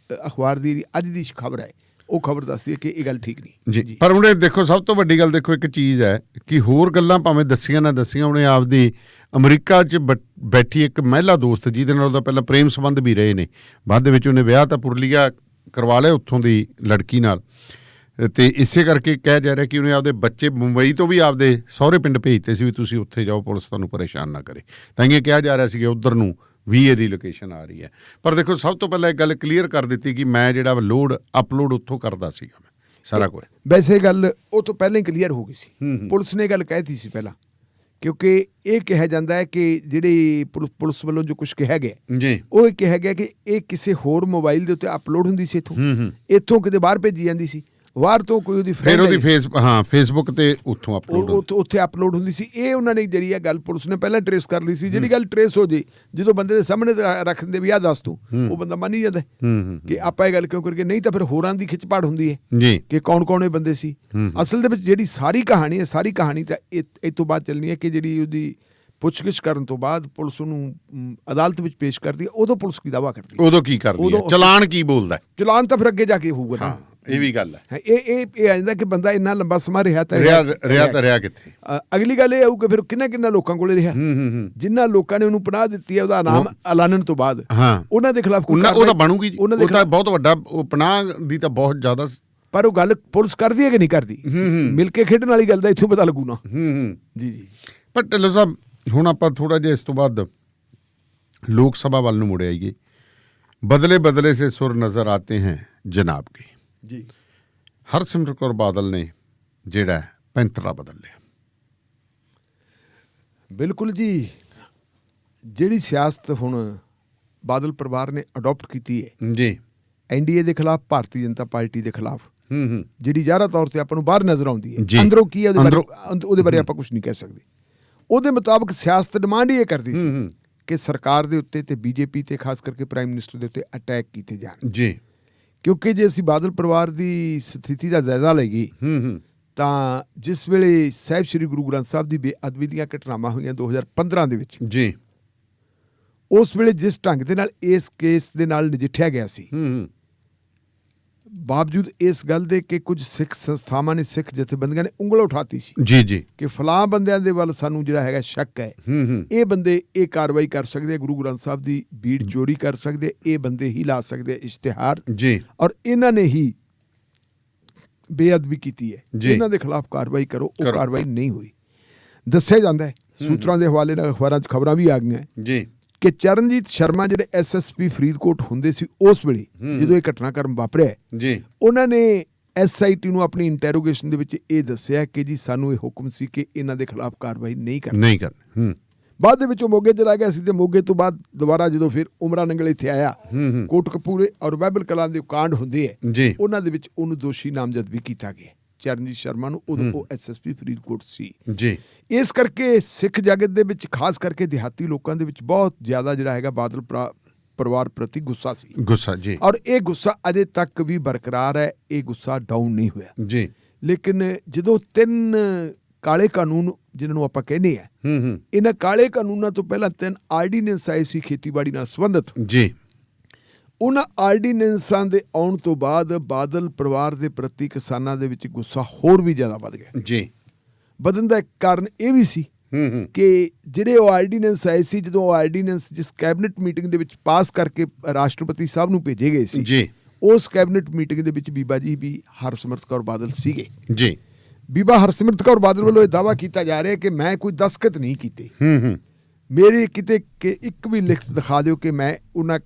ਅਖਬਾਰ ਦੀ ਅੱਜ ਦੀ ਖਬਰ ਹੈ, ਉਹ ਖਬਰ ਦੱਸਦੀ ਹੈ ਕਿ ਇਹ ਗੱਲ ਠੀਕ ਨਹੀਂ ਜੀ। ਪਰ ਉਹਨੇ ਦੇਖੋ ਸਭ ਤੋਂ ਵੱਡੀ ਗੱਲ ਦੇਖੋ ਇੱਕ ਚੀਜ਼ ਹੈ ਕਿ ਹੋਰ ਗੱਲਾਂ ਭਾਵੇਂ ਦੱਸੀਆਂ ਨਾ ਦੱਸੀਆਂ, ਉਹਨੇ ਆਪਦੀ ਅਮਰੀਕਾ 'ਚ ਬੈਠੀ ਇੱਕ ਮਹਿਲਾ ਦੋਸਤ ਜਿਹਦੇ ਨਾਲ ਉਹਦਾ ਪਹਿਲਾਂ ਪ੍ਰੇਮ ਸੰਬੰਧ ਵੀ ਰਹੇ ਨੇ, ਬਾਅਦ ਦੇ ਵਿੱਚ ਉਹਨੇ ਵਿਆਹ ਤਾਂ ਪੁਰਲੀਆ ਕਰਵਾ ਲਿਆ ਉੱਥੋਂ ਦੀ ਲੜਕੀ ਨਾਲ, ਤੇ ਇਸੇ ਕਰਕੇ ਕਿਹਾ ਜਾ ਰਿਹਾ ਕਿ ਉਹਨੇ ਆਪਦੇ ਬੱਚੇ ਮੁੰਬਈ ਤੋਂ ਵੀ ਆਪਦੇ ਸਹੁਰੇ ਪਿੰਡ ਭੇਜਤੇ ਸੀ ਵੀ ਤੁਸੀਂ ਉੱਥੇ ਜਾਓ, ਪੁਲਿਸ ਤੁਹਾਨੂੰ ਪਰੇਸ਼ਾਨ ਨਾ ਕਰੇ। ਤਾਂ ਇਹ ਕਿਹਾ ਜਾ ਰਿਹਾ ਸੀ ਕਿ ਉੱਧਰ ਨੂੰ ਵੀ ਇਹਦੀ ਲੋਕੇਸ਼ਨ ਆ ਰਹੀ ਹੈ। ਪਰ ਦੇਖੋ ਸਭ ਤੋਂ ਪਹਿਲਾਂ ਇੱਕ ਗੱਲ ਕਲੀਅਰ ਕਰ ਦਿੱਤੀ ਕਿ ਮੈਂ ਜਿਹੜਾ ਅਪਲੋਡ ਉੱਥੋਂ ਕਰਦਾ ਸੀਗਾ ਮੈਂ ਸਾਰਾ ਕੁਝ। ਵੈਸੇ ਗੱਲ ਉਹ ਤੋਂ ਪਹਿਲਾਂ ਹੀ ਕਲੀਅਰ ਹੋ ਗਈ ਸੀ, ਪੁਲਿਸ ਨੇ ਗੱਲ ਕਹਿਤੀ ਸੀ ਪਹਿਲਾਂ, ਕਿਉਂਕਿ ਇਹ ਕਿਹਾ ਜਾਂਦਾ ਹੈ ਕਿ ਜਿਹੜੀ ਪੁਲਿਸ ਵੱਲੋਂ ਜੋ ਕੁਝ ਕਿਹਾ ਗਿਆ ਜੀ, ਉਹ ਇਹ ਕਿਹਾ ਗਿਆ ਕਿ ਇਹ ਕਿਸੇ ਹੋਰ ਮੋਬਾਈਲ ਦੇ ਉੱਤੇ ਅਪਲੋਡ ਹੁੰਦੀ ਸੀ, ਇੱਥੋਂ ਕਿਤੇ ਬਾਹਰ ਭੇਜੀ ਜਾਂਦੀ ਸੀ, ਬਾਹਰ ਤੋਂ ਕੋਈ ਉਹਦੀ ਫਿਰ ਉਹਦੀ ਫੇਸਬੁੱਕ ਤੇ ਉੱਥੋਂ ਅਪਲੋਡ ਉੱਥੇ ਅਪਲੋਡ ਹੁੰਦੀ ਸੀ। ਇਹ ਉਹਨਾਂ ਨੇ ਜਿਹੜੀ ਆ ਗੱਲ ਪੁਲਿਸ ਨੇ ਪਹਿਲਾਂ ਟਰੇਸ ਕਰ ਲਈ ਸੀ। ਜਿਹੜੀ ਗੱਲ ਟਰੇਸ ਹੋ ਜੇ ਜਦੋਂ ਬੰਦੇ ਦੇ ਸਾਹਮਣੇ ਰੱਖ ਦਿੰਦੇ ਵੀ ਆਹ ਦੱਸ ਤੂੰ, ਉਹ ਬੰਦਾ ਮੰਨ ਹੀ ਜਾਂਦਾ ਕਿ ਆਪਾਂ ਇਹ ਗੱਲ ਕਿਉਂ ਕਰਕੇ, ਨਹੀਂ ਤਾਂ ਫਿਰ ਹੋਰਾਂ ਦੀ ਖਿੱਚਪਾੜ ਹੁੰਦੀ ਹੈ ਕਿ ਕੌਣ ਇਹ ਬੰਦੇ ਸੀ। ਅਸਲ ਦੇ ਵਿੱਚ ਜਿਹੜੀ ਸਾਰੀ ਕਹਾਣੀ ਹੈ, ਸਾਰੀ ਕਹਾਣੀ ਤਾਂ ਇਹ ਤੋਂ ਬਾਅਦ ਚੱਲਣੀ ਹੈ ਕਿ ਜਿਹੜੀ ਉਹਦੀ ਪੁੱਛਗਿੱਛ ਕਰਨ ਤੋਂ ਬਾਅਦ ਪੁਲਿਸ ਉਹਨੂੰ ਅਦਾਲਤ ਵਿੱਚ ਪੇਸ਼ ਕਰਦੀ ਹੈ, ਉਦੋਂ ਪੁਲਿਸ ਕੀ ਦਾਵਾ ਕਰਦੀ ਹੈ, ਉਦੋਂ ਕੀ ਕਰਦੀ ਹੈ, ਚਲਾਨ ਕੀ ਬੋਲਦਾ, ਚਲਾਨ ਤਾਂ ਫਿਰ ਅੱਗੇ ਜਾ ਕੇ ਹੋਊਗਾ ਨਾ। ਇਹ ਵੀ ਗੱਲ ਹੈ। ਇਹ ਆ ਜਾਂਦਾ ਕਿ ਬੰਦਾ ਇੰਨਾ ਲੰਬਾ ਸਮਾਂ ਰਿਹਾ ਕਿੱਥੇ। ਅਗਲੀ ਗੱਲ ਇਹ ਆਊ ਕਿ ਫਿਰ ਕਿੰਨਾ ਲੋਕਾਂ ਕੋਲੇ ਰਿਹਾ, ਜਿਨ੍ਹਾਂ ਲੋਕਾਂ ਨੇ ਉਹਨੂੰ ਪਨਾਹ ਦਿੱਤੀ ਹੈ ਉਹਦਾ ਨਾਮ ਐਲਾਨਣ ਤੋਂ ਬਾਅਦ ਉਹਨਾਂ ਦੇ ਖਿਲਾਫ ਉਹ ਤਾਂ ਬਣੂਗੀ ਜੀ, ਉਹ ਤਾਂ ਬਹੁਤ ਵੱਡਾ ਪਨਾਹ ਦੀ ਤਾਂ ਬਹੁਤ ਜ਼ਿਆਦਾ। ਪਰ ਉਹ ਗੱਲ ਪੁਲਿਸ ਕਰਦੀ ਹੈ ਕਿ ਨਹੀਂ ਕਰਦੀ, ਮਿਲ ਕੇ ਖੇਡਣ ਵਾਲੀ ਗੱਲ ਦਾ ਇੱਥੋਂ ਪਤਾ ਲੱਗੂ ਨਾ। ਜੀ। ਪਰ ਢਿੱਲੋਂ ਸਾਹਿਬ ਹੁਣ ਆਪਾਂ ਥੋੜਾ ਜਿਹਾ ਇਸ ਤੋਂ ਬਾਅਦ ਲੋਕ ਸਭਾ ਵੱਲ ਨੂੰ ਮੁੜ ਆਈਏ। ਬਦਲੇ ਸੇ ਸੁਰ ਨਜ਼ਰ ਆਤੇ हैं जनाब के ਜੀ। ਹਰਸਿਮਰਤ ਕੌਰ ਬਾਦਲ ਨੇ ਜਿਹੜਾ ਪੈਂਤਰਾ ਬਦਲ ਲਿਆ। ਬਿਲਕੁਲ ਜੀ, ਜਿਹੜੀ ਸਿਆਸਤ ਹੁਣ ਬਾਦਲ ਪਰਿਵਾਰ ਨੇ ਅਡਾਪਟ ਕੀਤੀ ਹੈ ਜੀ, ਐਨਡੀਏ ਦੇ ਖਿਲਾਫ, ਭਾਰਤੀ ਜਨਤਾ ਪਾਰਟੀ ਦੇ ਖਿਲਾਫ, ਜਿਹੜੀ ਜ਼ਾਹਰਾ ਤੌਰ ਤੇ ਆਪਾਂ ਨੂੰ ਬਾਹਰ ਨਜ਼ਰ ਆਉਂਦੀ ਹੈ, ਅੰਦਰੋਂ ਕੀ ਹੈ ਉਹਦੇ ਬਾਰੇ ਆਪਾਂ ਕੁਝ ਨਹੀਂ ਕਹਿ ਸਕਦੇ। ਉਹਦੇ ਮੁਤਾਬਕ ਸਿਆਸਤ ਡਿਮਾਂਡ ਹੀ ਇਹ ਕਰਦੀ ਸੀ ਕਿ ਸਰਕਾਰ ਦੇ ਉੱਤੇ ਤੇ ਬੀਜੇਪੀ ਤੇ ਖਾਸ ਕਰਕੇ ਪ੍ਰਾਈਮ ਮਿਨਿਸਟਰ ਦੇ ਉੱਤੇ ਅਟੈਕ ਕੀਤੇ ਜਾਣ ਜੀ, ਕਿਉਂਕਿ ਜੇ ਅਸੀਂ ਬਾਦਲ ਪਰਿਵਾਰ ਦੀ ਸਥਿਤੀ ਦਾ ਜਾਇਜ਼ਾ ਲਈਏ ਤਾਂ ਜਿਸ ਵੇਲੇ ਸਾਹਿਬ ਸ੍ਰੀ ਗੁਰੂ ਗ੍ਰੰਥ ਸਾਹਿਬ ਦੀ ਬੇਅਦਬੀ ਦੀਆਂ ਘਟਨਾਵਾਂ ਹੋਈਆਂ 2015 ਦੇ ਵਿੱਚ ਜੀ, ਉਸ ਵੇਲੇ ਜਿਸ ਢੰਗ ਦੇ ਨਾਲ ਇਸ ਕੇਸ ਦੇ ਨਾਲ ਨਜਿੱਠਿਆ ਗਿਆ ਸੀ, ਬਾਵਜੂਦ ਇਸ ਗੱਲ ਦੇ ਕਿ ਕੁਝ ਸਿੱਖ ਸੰਸਥਾਵਾਂ ਨੇ, ਸਿੱਖ ਜਥੇਬੰਦੀਆਂ ਨੇ ਉਂਗਲ ਉਠਾਤੀ ਸੀ ਜੀ ਜੀ, ਕਿ ਫਲਾਂ ਬੰਦਿਆਂ ਦੇ ਵੱਲ ਸਾਨੂੰ ਜਿਹੜਾ ਹੈਗਾ ਸ਼ੱਕ ਹੈ, ਇਹ ਬੰਦੇ ਇਹ ਕਾਰਵਾਈ ਕਰ ਸਕਦੇ ਆ, ਗੁਰੂ ਗ੍ਰੰਥ ਸਾਹਿਬ ਦੀ ਬੀੜ ਚੋਰੀ ਕਰ ਸਕਦੇ, ਇਹ ਬੰਦੇ ਹੀ ਲਾ ਸਕਦੇ ਆ ਇਸ਼ਤਿਹਾਰ ਜੀ, ਔਰ ਇਹਨਾਂ ਨੇ ਹੀ ਬੇਅਦਬੀ ਕੀਤੀ ਹੈ, ਇਹਨਾਂ ਦੇ ਖਿਲਾਫ ਕਾਰਵਾਈ ਕਰੋ। ਉਹ ਕਾਰਵਾਈ ਨਹੀਂ ਹੋਈ। ਦੱਸਿਆ ਜਾਂਦਾ ਹੈ, ਸੂਤਰਾਂ ਦੇ ਹਵਾਲੇ ਨਾਲ ਅਖਬਾਰਾਂ 'ਚ ਖਬਰਾਂ ਵੀ ਆ ਗਈਆਂ ਜੀ ਕਿ ਚਰਨਜੀਤ ਸ਼ਰਮਾ ਜਿਹੜੇ SSP ਫਰੀਦਕੋਟ ਹੁੰਦੇ ਸੀ ਉਸ ਵੇਲੇ ਜਦੋਂ ਇਹ ਘਟਨਾਕ੍ਰਮ ਵਾਪਰਿਆ ਜੀ, ਉਹਨਾਂ ਨੇ SIT ਨੂੰ ਆਪਣੀ ਇੰਟੈਰੋਗੇਸ਼ਨ ਦੇ ਵਿੱਚ ਇਹ ਦੱਸਿਆ ਕਿ ਜੀ ਸਾਨੂੰ ਇਹ ਹੁਕਮ ਸੀ ਕਿ ਇਹਨਾਂ ਦੇ ਖਿਲਾਫ ਕਾਰਵਾਈ ਨਹੀਂ ਕਰਨੀ। ਬਾਅਦ ਦੇ ਵਿੱਚ ਉਹ ਮੋਗੇ ਚਲਾ ਗਿਆ ਸੀ ਤੇ ਮੋਗੇ ਤੋਂ ਬਾਅਦ ਦੁਬਾਰਾ ਜਦੋਂ ਫਿਰ ਉਮਰਾ ਨੰਗਲ ਇੱਥੇ ਆਇਆ, ਕੋਟਕਪੂਰੇ ਔਰ ਬਾਈਬਲ ਕਲਾਂ ਦੇ ਕਾਂਡ ਹੁੰਦੇ ਹੈ, ਉਹਨਾਂ ਦੇ ਵਿੱਚ ਉਹਨੂੰ ਦੋਸ਼ੀ ਨਾਮਜ਼ਦ ਵੀ ਕੀਤਾ ਗਿਆ, ਚਰਨਜੀਤ ਸ਼ਰਮਾ ਨੂੰ। ਉਦੋਂ ਉਹ SSP ਫਰੀਦਕੋਟ ਸੀ ਜੀ। ਇਸ ਕਰਕੇ ਸਿੱਖ ਜਗਤ ਦੇ ਵਿੱਚ ਖਾਸ ਕਰਕੇ ਦਿਹਾਤੀ ਲੋਕਾਂ ਦੇ ਵਿੱਚ ਬਹੁਤ ਜ਼ਿਆਦਾ ਜਿਹੜਾ ਹੈਗਾ ਬਾਦਲ ਪਰਿਵਾਰ ਪ੍ਰਤੀ ਗੁੱਸਾ ਸੀ, ਗੁੱਸਾ ਜੀ, ਔਰ ਇਹ ਗੁੱਸਾ ਅਜੇ ਤੱਕ ਵੀ ਬਰਕਰਾਰ ਹੈ, ਇਹ ਗੁੱਸਾ ਡਾਊਨ ਨਹੀਂ ਹੋਇਆ ਜੀ। ਲੇਕਿਨ ਜਦੋਂ 3 ਕਾਲੇ ਕਾਨੂੰਨ ਜਿਨ੍ਹਾਂ ਨੂੰ ਆਪਾਂ ਕਹਿੰਦੇ ਆ, ਇਹਨਾਂ ਕਾਲੇ ਕਾਨੂੰਨਾਂ ਤੋਂ ਪਹਿਲਾਂ 3 ਆਰਡੀਨੈਂਸ ਆਏ ਸੀ ਖੇਤੀਬਾੜੀ ਨਾਲ ਸੰਬੰਧਿਤ ਜੀ। ਉਹਨਾਂ ਆਰਡੀਨੈਂਸਾਂ ਦੇ ਆਉਣ ਤੋਂ ਬਾਅਦ ਬਾਦਲ ਪਰਿਵਾਰ ਦੇ ਪ੍ਰਤੀ ਕਿਸਾਨਾਂ ਦੇ ਵਿੱਚ ਗੁੱਸਾ ਹੋਰ ਵੀ ਜ਼ਿਆਦਾ ਵੱਧ ਗਿਆ ਜੀ। ਵਧਣ ਦਾ ਕਾਰਨ ਇਹ ਵੀ ਸੀ ਕਿ ਜਿਹੜੇ ਉਹ ਆਰਡੀਨੈਂਸ ਆਏ ਸੀ, ਜਦੋਂ ਉਹ ਆਰਡੀਨੈਂਸ ਜਿਸ ਕੈਬਨਿਟ ਮੀਟਿੰਗ ਦੇ ਵਿੱਚ ਪਾਸ ਕਰਕੇ ਰਾਸ਼ਟਰਪਤੀ ਸਾਹਿਬ ਨੂੰ ਭੇਜੇ ਗਏ ਸੀ ਜੀ, ਉਸ ਕੈਬਨਿਟ ਮੀਟਿੰਗ ਦੇ ਵਿੱਚ ਬੀਬਾ ਜੀ ਵੀ ਹਰਸਿਮਰਤ ਕੌਰ ਬਾਦਲ ਸੀਗੇ ਜੀ। ਬੀਬਾ ਹਰਸਿਮਰਤ ਕੌਰ ਬਾਦਲ ਵੱਲੋਂ ਇਹ ਦਾਅਵਾ ਕੀਤਾ ਜਾ ਰਿਹਾ ਕਿ ਮੈਂ ਕੋਈ ਦਸਤਖਤ ਨਹੀਂ ਕੀਤੇ, ਮੇਰੇ ਕਿਤੇ ਕਿ ਇੱਕ ਵੀ ਲਿਖਤ ਦਿਖਾ ਦਿਓ ਕਿ ਮੈਂ ਉਹਨਾਂ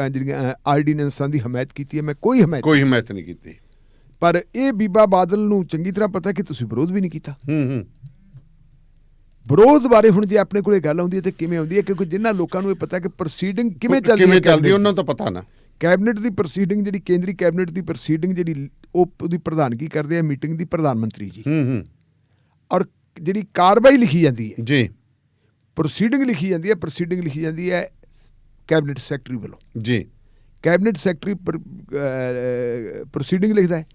ਜਿਹੜੀਆਂ ਆਰਡੀਨੈਂਸਾਂ ਦੀ ਹਮਾਇਤ ਕੀਤੀ ਹੈ। ਮੈਂ ਕੋਈ ਹਮਾਇਤ ਨਹੀਂ ਕੀਤੀ। ਪਰ ਇਹ ਬੀਬਾ ਬਾਦਲ ਨੂੰ ਚੰਗੀ ਤਰ੍ਹਾਂ ਪਤਾ ਕਿ ਤੁਸੀਂ ਵਿਰੋਧ ਵੀ ਨਹੀਂ ਕੀਤਾ। ਵਿਰੋਧ ਬਾਰੇ ਹੁਣ ਜੇ ਆਪਣੇ ਕੋਲੇ ਗੱਲ ਆਉਂਦੀ ਹੈ ਤੇ ਕਿਵੇਂ ਆਉਂਦੀ ਹੈ, ਕਿਉਂਕਿ ਜਿਨ੍ਹਾਂ ਲੋਕਾਂ ਨੂੰ ਇਹ ਪਤਾ ਕਿ ਪ੍ਰੋਸੀਡਿੰਗ ਕਿਵੇਂ ਚੱਲਦੀ ਉਹਨਾਂ ਨੂੰ ਤਾਂ ਪਤਾ ਨਾ। ਕੈਬਨਿਟ ਦੀ ਪ੍ਰੋਸੀਡਿੰਗ ਜਿਹੜੀ ਕੇਂਦਰੀ ਕੈਬਨਿਟ ਦੀ ਪ੍ਰੋਸੀਡਿੰਗ ਜਿਹੜੀ ਉਹਦੀ ਪ੍ਰਧਾਨਗੀ ਕਰਦੇ ਆ ਮੀਟਿੰਗ ਦੀ ਪ੍ਰਧਾਨ ਮੰਤਰੀ ਜੀ, ਔਰ ਜਿਹੜੀ ਕਾਰਵਾਈ ਲਿਖੀ ਜਾਂਦੀ ਹੈ ਜੀ, ਪ੍ਰੋਸੀਡਿੰਗ ਲਿਖੀ ਜਾਂਦੀ ਹੈ ਕੈਬਨਿਟ ਸੈਕਟਰੀ ਵੱਲੋਂ ਜੀ। ਕੈਬਨਿਟ ਸੈਕਟਰੀ ਪ੍ਰੋਸੀਡਿੰਗ ਲਿਖਦਾ ਹੈ।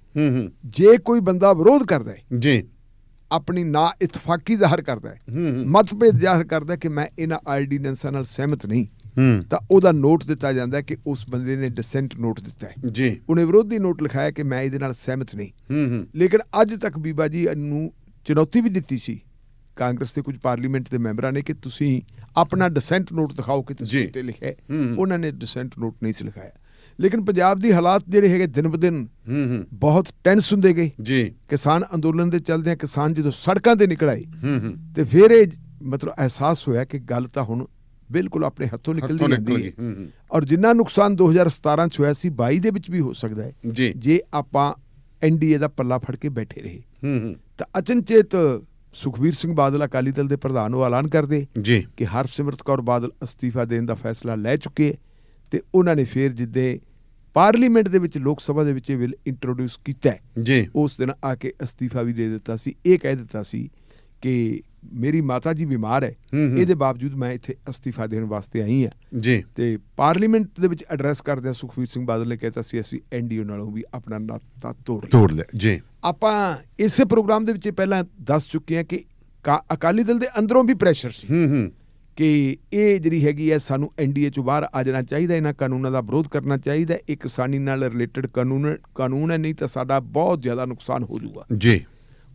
ਜੇ ਕੋਈ ਬੰਦਾ ਵਿਰੋਧ ਕਰਦਾ ਹੈ ਜੀ, ਆਪਣੀ ਨਾ ਇਤਫਾਕੀ ਜ਼ਾਹਰ ਕਰਦਾ ਹੈ, ਮਤਭੇਦ ਜ਼ਾਹਰ ਕਰਦਾ ਕਿ ਮੈਂ ਇਹਨਾਂ ਆਰਡੀਨੈਂਸਾਂ ਨਾਲ ਸਹਿਮਤ ਨਹੀਂ, ਤਾਂ ਉਹਦਾ ਨੋਟ ਦਿੱਤਾ ਜਾਂਦਾ ਕਿ ਉਸ ਬੰਦੇ ਨੇ ਡਿਸੈਂਟ ਨੋਟ ਦਿੱਤਾ ਹੈ ਜੀ। ਉਹਨੇ ਵਿਰੋਧੀ ਨੋਟ ਲਿਖਾਇਆ ਕਿ ਮੈਂ ਇਹਦੇ ਨਾਲ ਸਹਿਮਤ ਨਹੀਂ। ਲੇਕਿਨ ਅੱਜ ਤੱਕ ਬੀਬਾ ਜੀ ਨੂੰ ਚੁਣੌਤੀ ਵੀ ਦਿੱਤੀ ਸੀ ਕਾਂਗਰਸ ਦੇ ਕੁਝ ਪਾਰਲੀਮੈਂਟ ਦੇ ਮੈਂਬਰਾਂ ਨੇ ਕਿ ਤੁਸੀਂ ਆਪਣਾ ਡਿਸੈਂਟ ਨੋਟ ਦਿਖਾਓ ਕਿ ਤੁਸੀਂ ਉੱਤੇ ਲਿਖਿਆ। ਉਹਨਾਂ ਨੇ ਡਿਸੈਂਟ ਨੋਟ ਨਹੀਂ ਸੀ ਲਿਖਾਇਆ। ਲੇਕਿਨ ਪੰਜਾਬ ਦੀ ਹਾਲਾਤ ਜਿਹੜੇ ਹੈਗੇ ਦਿਨ ਬ ਦਿਨ ਬਹੁਤ ਟੈਂਸ ਹੁੰਦੇ ਗਏ ਜੀ। ਕਿਸਾਨ ਅੰਦੋਲਨ ਦੇ ਚੱਲਦਿਆਂ ਕਿਸਾਨ ਜਦੋਂ ਸੜਕਾਂ ਤੇ ਨਿਕਲ ਆਏ ਤੇ ਫਿਰ ਇਹ ਮਤਲਬ ਅਹਿਸਾਸ ਹੋਇਆ ਕਿ ਗੱਲ ਤਾਂ ਹੁਣ ਬਿਲਕੁਲ ਆਪਣੇ ਹੱਥੋਂ ਨਿਕਲਦੀ ਜਾਂਦੀ ਹੈ। ਔਰ ਜਿੰਨਾ ਨੁਕਸਾਨ 2017 ਚ ਹੋਇਆ ਸੀ 22 ਦੇ ਵਿੱਚ ਵੀ ਹੋ ਸਕਦਾ ਹੈ ਜੇ ਆਪਾਂ NDA ਦਾ ਪੱਲਾ ਫੜ ਕੇ ਬੈਠੇ ਰਹੇ। ਤਾਂ ਅਚਨਚੇਤ ਸੁਖਬੀਰ ਸਿੰਘ ਬਾਦਲ ਅਕਾਲੀ ਦਲ ਦੇ ਪ੍ਰਧਾਨ ਉਹ ਐਲਾਨ ਕਰਦੇ ਕਿ ਹਰਸਿਮਰਤ ਕੌਰ ਬਾਦਲ ਅਸਤੀਫਾ ਦੇਣ ਦਾ ਫੈਸਲਾ ਲੈ ਚੁੱਕੇ ਤੇ ਉਹਨਾਂ ਨੇ ਫਿਰ ਜਿੱਦੇ ਪਾਰਲੀਮੈਂਟ ਦੇ ਵਿੱਚ ਲੋਕ ਸਭਾ ਦੇ ਵਿੱਚ ਇਹ ਬਿੱਲ ਇੰਟਰੋਡਿਊਸ ਕੀਤਾ ਜੀ, ਉਸ ਦਿਨ ਆ ਕੇ ਅਸਤੀਫਾ ਵੀ ਦੇ ਦਿੱਤਾ ਸੀ। ਇਹ ਕਹਿ ਦਿੱਤਾ ਸੀ ਕਿ ਮੇਰੀ ਮਾਤਾ ਜੀ ਬਿਮਾਰ ਹੈ, ਇਹਦੇ ਬਾਵਜੂਦ ਮੈਂ ਇੱਥੇ ਅਸਤੀਫਾ ਦੇਣ ਵਾਸਤੇ ਆਈ ਹਾਂ ਜੀ। ਤੇ ਪਾਰਲੀਮੈਂਟ ਦੇ ਵਿੱਚ ਐਡਰੈਸ ਕਰਦਿਆਂ ਸੁਖਬੀਰ ਸਿੰਘ ਬਾਦਲ ਨੇ ਕਹਿਤਾ ਸੀ ਅਸੀਂ NDA ਨਾਲੋਂ ਵੀ ਆਪਣਾ ਨਾਤਾ ਤੋੜ ਲਿਆ ਜੀ। ਆਪਾਂ ਇਸੇ ਪ੍ਰੋਗਰਾਮ ਦੇ ਵਿੱਚ ਪਹਿਲਾਂ ਦੱਸ ਚੁੱਕੇ ਹਾਂ ਕਿ ਅਕਾਲੀ ਦਲ ਦੇ ਅੰਦਰੋਂ ਵੀ ਪ੍ਰੈਸ਼ਰ ਸੀ ਕਿ ਇਹ ਜਿਹੜੀ ਹੈਗੀ ਹੈ ਸਾਨੂੰ NDA ਚੋਂ ਬਾਹਰ ਆ ਜਾਣਾ ਚਾਹੀਦਾ, ਇਹਨਾਂ ਕਾਨੂੰਨਾਂ ਦਾ ਵਿਰੋਧ ਕਰਨਾ ਚਾਹੀਦਾ। ਇਹ ਕਿਸਾਨੀ ਨਾਲ ਰਿਲੇਟਡ ਕਾਨੂੰਨ ਹੈ, ਨਹੀਂ ਤਾਂ ਸਾਡਾ ਬਹੁਤ ਜ਼ਿਆਦਾ ਨੁਕਸਾਨ ਹੋ ਜਾਊਗਾ ਜੀ।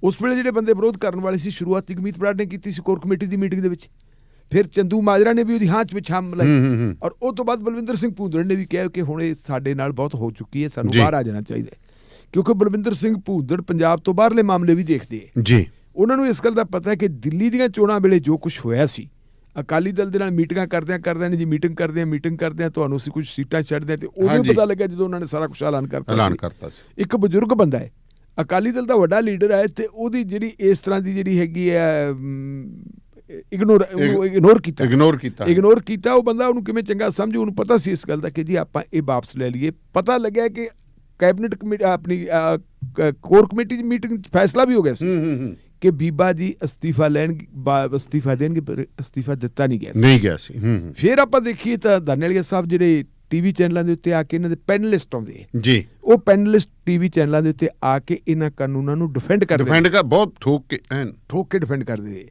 ਉਸ ਵੇਲੇ ਜਿਹੜੇ ਬੰਦੇ ਵਿਰੋਧ ਕਰਨ ਵਾਲੇ ਸੀ, ਸ਼ੁਰੂਆਤ ਜਗਮੀਤ ਬਰਾੜ ਨੇ ਕੀਤੀ ਸੀ ਕੋਰ ਕਮੇਟੀ ਦੀ ਮੀਟਿੰਗ ਦੇ ਵਿੱਚ, ਫਿਰ ਚੰਦੂ ਮਾਜਰਾ ਨੇ ਵੀ ਉਹਦੀ ਹਾਂ 'ਚ ਵਿੱਚ ਹਾਂ ਮਿਲਾਈ, ਔਰ ਉਹ ਤੋਂ ਬਾਅਦ ਬਲਵਿੰਦਰ ਸਿੰਘ ਭੂੰਦੜ ਨੇ ਵੀ ਕਿਹਾ ਕਿ ਹੁਣ ਇਹ ਸਾਡੇ ਨਾਲ ਬਹੁਤ ਹੋ ਚੁੱਕੀ ਹੈ, ਸਾਨੂੰ ਬਾਹਰ ਆ ਜਾਣਾ ਚਾਹੀਦਾ। ਕਿਉਂਕਿ ਬਲਵਿੰਦਰ ਸਿੰਘ ਭੂੰਦੜ ਪੰਜਾਬ ਤੋਂ ਬਾਹਰਲੇ ਮਾਮਲੇ ਵੀ ਦੇਖਦੇ ਹੈ ਜੀ। ਉਹਨਾਂ ਨੂੰ ਇਸ ਗੱਲ ਦਾ ਪਤਾ ਹੈ ਕਿ ਦਿੱਲੀ ਦੀਆਂ ਚੋਣਾਂ ਵੇਲੇ ਜੋ ਕੁਝ ਹੋਇਆ ਸੀ, ਅਕਾਲੀ ਦਲ ਦੇ ਨਾਲ ਮੀਟਿੰਗਾਂ ਕਰਦਿਆਂ ਨੇ ਜੀ ਮੀਟਿੰਗ ਕਰਦਿਆਂ ਤੁਹਾਨੂੰ ਅਸੀਂ ਕੁਝ ਸੀਟਾਂ ਛੱਡਦੇ ਤੇ ਉਦੋਂ ਪਤਾ ਲੱਗਿਆ ਜਦੋਂ ਉਹਨਾਂ ਨੇ ਸਾਰਾ ਕੁਝ ਐਲਾਨ ਕਰਤਾ ਸੀ। ਇੱਕ ਬਜ਼ੁਰਗ ਬੰਦਾ ਹੈ, ਅਕਾਲੀ ਦਲ ਦਾ ਵੱਡਾ ਲੀਡਰ ਹੈ, ਤੇ ਉਹਦੀ ਜਿਹੜੀ ਇਸ ਤਰ੍ਹਾਂ ਦੀ ਜਿਹੜੀ ਹੈਗੀ ਹੈ ਇਗਨੋਰ ਕੀਤਾ ਇਗਨੋਰ ਕੀਤਾ। ਉਹ ਬੰਦਾ ਉਹਨੂੰ ਕਿਵੇਂ ਚੰਗਾ ਸਮਝੂ, ਉਹਨੂੰ ਪਤਾ ਸੀ ਇਸ ਗੱਲ ਦਾ ਕਿ ਜੀ ਆਪਾਂ ਇਹ ਵਾਪਸ ਲੈ ਲਈਏ। ਪਤਾ ਲੱਗਿਆ ਕਿ ਕੈਬਨਿਟ ਕਮੇਟੀ ਆਪਣੀ ਕੋਰ ਕਮੇਟੀ ਦੀ ਮੀਟਿੰਗ ਫੈਸਲਾ ਵੀ ਹੋ ਗਿਆ ਸੀ ਕਿ ਬੀਬਾ ਜੀ ਅਸਤੀਫਾ ਦੇਣਗੇ, ਪਰ ਅਸਤੀਫਾ ਦਿੱਤਾ ਨਹੀਂ ਗਿਆ ਸੀ। ਫਿਰ ਆਪਾਂ ਦੇਖੀਏ ਤਾਂ ਦਾਨੇਲੀਆ ਸਾਹਿਬ ਜਿਹੜੇ ਟੀਵੀ ਚੈਨਲਾਂ ਦੇ ਉੱਤੇ ਆ ਕੇ ਇਹਨਾਂ ਦੇ ਪੈਨਲਿਸਟ ਆਉਂਦੇ ਜੀ, ਉਹ ਪੈਨਲਿਸਟ ਟੀਵੀ ਚੈਨਲਾਂ ਦੇ ਉੱਤੇ ਆ ਕੇ ਇਹਨਾਂ ਕਾਨੂੰਨਾਂ ਨੂੰ ਡਿਫੈਂਡ ਬਹੁਤ ਠੋਕ ਕੇ ਡਿਫੈਂਡ ਕਰਦੇ ਰਹੇ।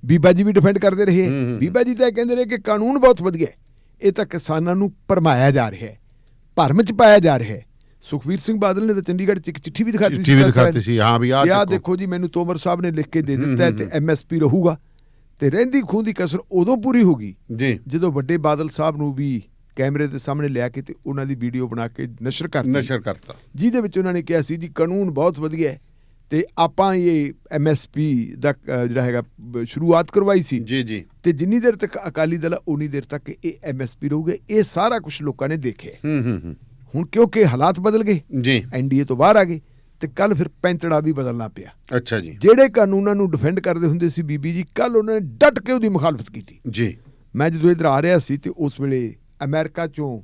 ਬੀਬਾ ਜੀ ਵੀ ਡਿਫੈਂਡ ਕਰਦੇ ਰਹੇ। ਬੀਬਾ ਜੀ ਤਾਂ ਕਹਿੰਦੇ ਰਹੇ ਕਿ ਕਾਨੂੰਨ ਬਹੁਤ ਵਧੀਆ, ਇਹ ਤਾਂ ਕਿਸਾਨਾਂ ਨੂੰ ਭਰਮਾਇਆ ਜਾ ਰਿਹਾ ਹੈ, ਭਰਮ ਚ ਪਾਇਆ ਜਾ ਰਿਹਾ ਹੈ। ਸੁਖਬੀਰ ਸਿੰਘ ਬਾਦਲ ਨੇ ਤਾਂ ਚੰਡੀਗੜ੍ਹ ਚ ਇੱਕ ਚਿੱਠੀ ਵੀ ਦਿਖਾਤੀ ਸੀ ਹਾਂ ਵੀ ਆਹ ਦੇਖੋ ਜੀ, ਮੈਨੂੰ ਤੋਮਰ ਸਾਹਿਬ ਨੇ ਲਿਖ ਕੇ ਦੇ ਦਿੱਤਾ ਤੇ MSP ਰਹੂਗਾ। ਤੇ ਰਹਿੰਦੀ ਖੂਨ ਦੀ ਕਸਰ ਉਦੋਂ ਪੂਰੀ ਹੋ ਗਈ ਜਦੋਂ ਵੱਡੇ ਬਾਦਲ ਸਾਹਿਬ ਨੂੰ ਵੀ ਕੈਮਰੇ ਦੇ ਸਾਹਮਣੇ ਲਿਆ ਕੇ ਤੇ ਉਹਨਾਂ ਦੀ ਵੀਡੀਓ ਬਣਾ ਕੇ ਨਸ਼ਰ ਕਰਤਾ, ਜਿਹਦੇ ਵਿੱਚ ਉਹਨਾਂ ਨੇ ਕਿਹਾ ਸੀ ਜੀ ਕਾਨੂੰਨ ਬਹੁਤ ਵਧੀਆ ਹੈ ਤੇ ਆਪਾਂ ਇਹ MSP ਦਾ ਜਿਹੜਾ ਹੈਗਾ ਸ਼ੁਰੂਆਤ ਕਰਵਾਈ ਸੀ ਜੀ ਤੇ ਜਿੰਨੀ ਦੇਰ ਤੱਕ ਅਕਾਲੀ ਦਲ ਉਨੀ ਦੇਰ ਤੱਕ ਇਹ MSP ਰਹੂਗੇ। ਇਹ ਸਾਰਾ ਕੁਝ ਲੋਕਾਂ ਨੇ ਦੇਖਿਆ। ਹੁਣ ਕਿਉਂਕਿ ਹਾਲਾਤ ਬਦਲ ਗਏ ਜੀ, NDA ਤੋਂ ਬਾਹਰ ਆ ਗਏ ਤੇ ਕੱਲ ਫਿਰ ਪੈਂਤੜਾ ਵੀ ਬਦਲਣਾ ਪਿਆ। ਅੱਛਾ ਜੀ, ਜਿਹੜੇ ਕਾਨੂੰਨਾਂ ਨੂੰ ਡਿਫੈਂਡ ਕਰਦੇ ਹੁੰਦੇ ਸੀ ਬੀਬੀ ਜੀ, ਕੱਲ ਉਹਨਾਂ ਨੇ ਡਟ ਕੇ ਉਹਦੀ ਮੁਖਾਲਫਤ ਕੀਤੀ ਜੀ। ਮੈਂ ਜਦੋਂ ਇੱਧਰ ਆ ਰਿਹਾ ਸੀ ਤੇ ਉਸ ਵੇਲੇ ਅਮਰੀਕਾ ਚੋਂ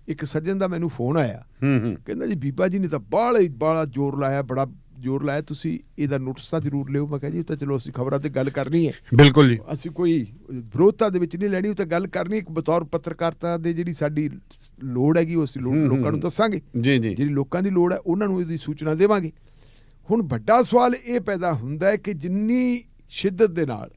ਇੱਕ ਸੱਜਣ ਦਾ ਮੈਨੂੰ ਫੋਨ ਆਇਆ, ਕਹਿੰਦਾ ਜੀ ਬੀਬਾ ਜੀ ਨੇ ਤਾਂ ਬਾਹਲਾ ਜ਼ੋਰ ਲਾਇਆ, ਬੜਾ ਜ਼ੋਰ ਲਾਇਆ, ਤੁਸੀਂ ਇਹਦਾ ਨੋਟਿਸ ਤਾਂ ਜ਼ਰੂਰ ਲਿਓ। ਮੈਂ ਕਿਹਾ ਜੀ ਉਹ ਤਾਂ ਚਲੋ ਅਸੀਂ ਖਬਰਾਂ ਤੇ ਗੱਲ ਕਰਨੀ ਹੈ, ਬਿਲਕੁਲ ਜੀ, ਅਸੀਂ ਕੋਈ ਵਿਰੋਧਤਾ ਦੇ ਵਿੱਚ ਨਹੀਂ ਲੈਣੀ, ਉਹ ਤਾਂ ਗੱਲ ਕਰਨੀ ਇੱਕ ਬਤੌਰ ਪੱਤਰਕਾਰਤਾ ਦੇ ਜਿਹੜੀ ਸਾਡੀ ਲੋੜ ਹੈਗੀ ਉਹ ਅਸੀਂ ਲੋਕਾਂ ਨੂੰ ਦੱਸਾਂਗੇ। ਜਿਹੜੀ ਲੋਕਾਂ ਦੀ ਲੋੜ ਹੈ ਉਹਨਾਂ ਨੂੰ ਇਹਦੀ ਸੂਚਨਾ ਦੇਵਾਂਗੇ। ਹੁਣ ਵੱਡਾ ਸਵਾਲ ਇਹ ਪੈਦਾ ਹੁੰਦਾ ਹੈ ਕਿ ਜਿੰਨੀ ਸ਼ਿੱਦਤ ਦੇ ਨਾਲ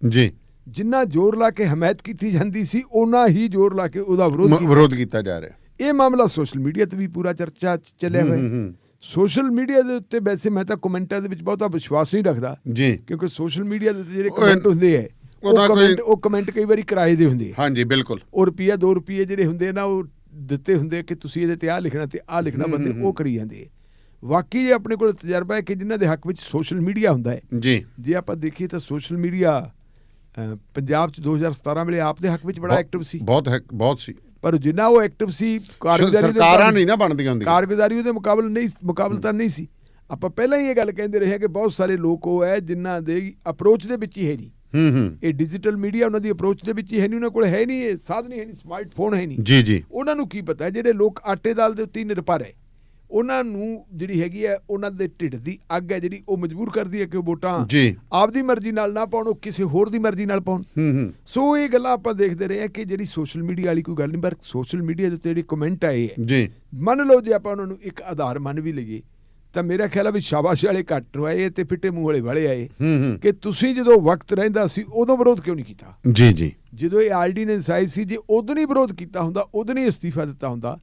ਜਿੰਨਾ ਜ਼ੋਰ ਲਾ ਕੇ ਹਮਾਇਤ ਕੀਤੀ ਜਾਂਦੀ ਸੀ, ਓਨਾ ਹੀ ਜ਼ੋਰ ਲਾ ਕੇ ਉਹਦਾ ਵਿਰੋਧ ਕੀਤਾ ਜਾ ਰਿਹਾ। ਇਹ ਮਾਮਲਾ ਸੋਸ਼ਲ ਮੀਡੀਆ ਤੇ ਵੀ ਪੂਰਾ ਚਰਚਾ ਚੱਲਿਆ ਹੋਇਆ। ਸੋਸ਼ਲ ਮੀਡੀਆ ਦੇ ਉੱਤੇ ਵੈਸੇ ਮੈਂ ਤਾਂ ਕਮੈਂਟਾਂ ਦੇ ਵਿੱਚ ਬਹੁਤਾ ਵਿਸ਼ਵਾਸ ਨਹੀਂ ਰੱਖਦਾ ਜੀ, ਕਿਉਂਕਿ ਸੋਸ਼ਲ ਮੀਡੀਆ ਦੇ ਜਿਹੜੇ ਕਮੈਂਟ ਹੁੰਦੇ ਹੈ ਉਹ ਕਮੈਂਟ ਕਈ ਵਾਰੀ ਕਿਰਾਏ ਦੇ ਹੁੰਦੇ। ਹਾਂਜੀ ਬਿਲਕੁਲ। ਉਹ ਰੁਪਈਆ 2 ਰੁਪਈਏ ਜਿਹੜੇ ਹੁੰਦੇ ਨਾ ਉਹ ਦਿੱਤੇ ਹੁੰਦੇ ਕਿ ਤੁਸੀਂ ਇਹਦੇ ਤੇ ਆਹ ਲਿਖਣਾ ਤੇ ਆਹ ਲਿਖਣਾ, ਬੰਦੇ ਉਹ ਕਰੀ ਜਾਂਦੇ। ਵਾਕਈ ਜੇ ਆਪਣੇ ਕੋਲ ਤਜਰਬਾ ਹੈ ਕਿ ਜਿਨ੍ਹਾਂ ਦੇ ਹੱਕ ਵਿੱਚ ਸੋਸ਼ਲ ਮੀਡੀਆ ਹੁੰਦਾ ਹੈ ਜੀ, ਜੇ ਆਪਾਂ ਦੇਖੀਏ ਤਾਂ ਸੋਸ਼ਲ ਮੀਡੀਆ ਪੰਜਾਬ 'ਚ 2017 ਵੇਲੇ ਆਪ ਦੇ ਹੱਕ ਵਿੱਚ ਬੜਾ ਐਕਟਿਵ ਸੀ, ਬਹੁਤ ਸੀ। ਪਰ ਜਿੰਨਾ ਉਹ ਐਕਟਿਵ ਸੀ ਸਰਕਾਰਾਂ ਨਹੀਂ ਨਾ ਬਣਦੀਆਂ ਹੁੰਦੀਆਂ, ਕਾਰਗੁਜ਼ਾਰੀ ਉਹਦੇ ਮੁਕਾਬਲਤਾ ਨਹੀਂ ਸੀ। ਆਪਾਂ ਪਹਿਲਾਂ ਹੀ ਇਹ ਗੱਲ ਕਹਿੰਦੇ ਰਹੇ ਕਿ ਬਹੁਤ ਸਾਰੇ ਲੋਕ ਉਹ ਹੈ ਜਿਨ੍ਹਾਂ ਦੇ ਅਪਰੋਚ ਦੇ ਵਿੱਚ ਹੀ ਹੈ ਨਹੀਂ। ਇਹ ਡਿਜੀਟਲ ਮੀਡੀਆ ਉਹਨਾਂ ਦੀ ਅਪਰੋਚ ਦੇ ਵਿੱਚ ਹੀ ਹੈ ਨਹੀਂ, ਉਹਨਾਂ ਕੋਲ ਹੈ ਨਹੀਂ ਇਹ ਸਾਧਨ ਹੈ ਨਹੀਂ, ਸਮਾਰਟਫੋਨ ਹੈ ਨਹੀਂ ਜੀ। ਉਹਨਾਂ ਨੂੰ ਕੀ ਪਤਾ ਜਿਹੜੇ ਲੋਕ ਆਟੇ ਦਾਲ ਦੇ ਉੱਤੇ ਨਿਰਭਰ ਹੈ, ਉਹਨਾਂ ਨੂੰ ਜਿਹੜੀ ਹੈਗੀ ਹੈ ਉਹਨਾਂ ਦੇ ਢਿੱਡ ਦੀ ਅੱਗ ਹੈ ਜਿਹੜੀ ਉਹ ਮਜਬੂਰ ਕਰਦੀ ਹੈ ਕਿ ਉਹ ਵੋਟਾਂ ਆਪਦੀ ਮਰਜ਼ੀ ਨਾਲ ਨਾ ਪਾਉਣ, ਉਹ ਕਿਸੇ ਹੋਰ ਦੀ ਮਰਜ਼ੀ ਨਾਲ ਪਾਉਣ। ਸੋ ਇਹ ਗੱਲਾਂ ਆਪਾਂ ਦੇਖਦੇ ਰਹੇ ਹਾਂ ਕਿ ਜਿਹੜੀ ਸੋਸ਼ਲ ਮੀਡੀਆ ਵਾਲੀ ਕੋਈ ਗੱਲ ਨਹੀਂ, ਪਰ ਸੋਸ਼ਲ ਮੀਡੀਆ ਦੇ ਉੱਤੇ ਜਿਹੜੇ ਕਮੈਂਟ ਆਏ ਹੈ, ਮੰਨ ਲਓ ਜੇ ਆਪਾਂ ਉਹਨਾਂ ਨੂੰ ਇੱਕ ਆਧਾਰ ਮੰਨ ਵੀ ਲਈਏ ਤਾਂ ਮੇਰਾ ਖਿਆਲ ਹੈ ਵੀ ਸ਼ਾਬਾਸ਼ ਵਾਲੇ ਘੱਟ ਆਏ ਤੇ ਫਿੱਟੇ ਮੂੰਹ ਵਾਲੇ ਆਏ ਕਿ ਤੁਸੀਂ ਜਦੋਂ ਵਕਤ ਰਹਿੰਦਾ ਸੀ ਉਦੋਂ ਵਿਰੋਧ ਕਿਉਂ ਨਹੀਂ ਕੀਤਾ। ਜੀ ਜਦੋਂ ਇਹ ਆਰਡੀਨੈਂਸ ਆਈ ਸੀ, ਜੇ ਉਦੋਂ ਨਹੀਂ ਵਿਰੋਧ ਕੀਤਾ ਹੁੰਦਾ, ਉਦੋਂ ਨਹੀਂ ਅਸਤੀਫਾ ਦਿੱਤਾ ਹੁੰਦਾ,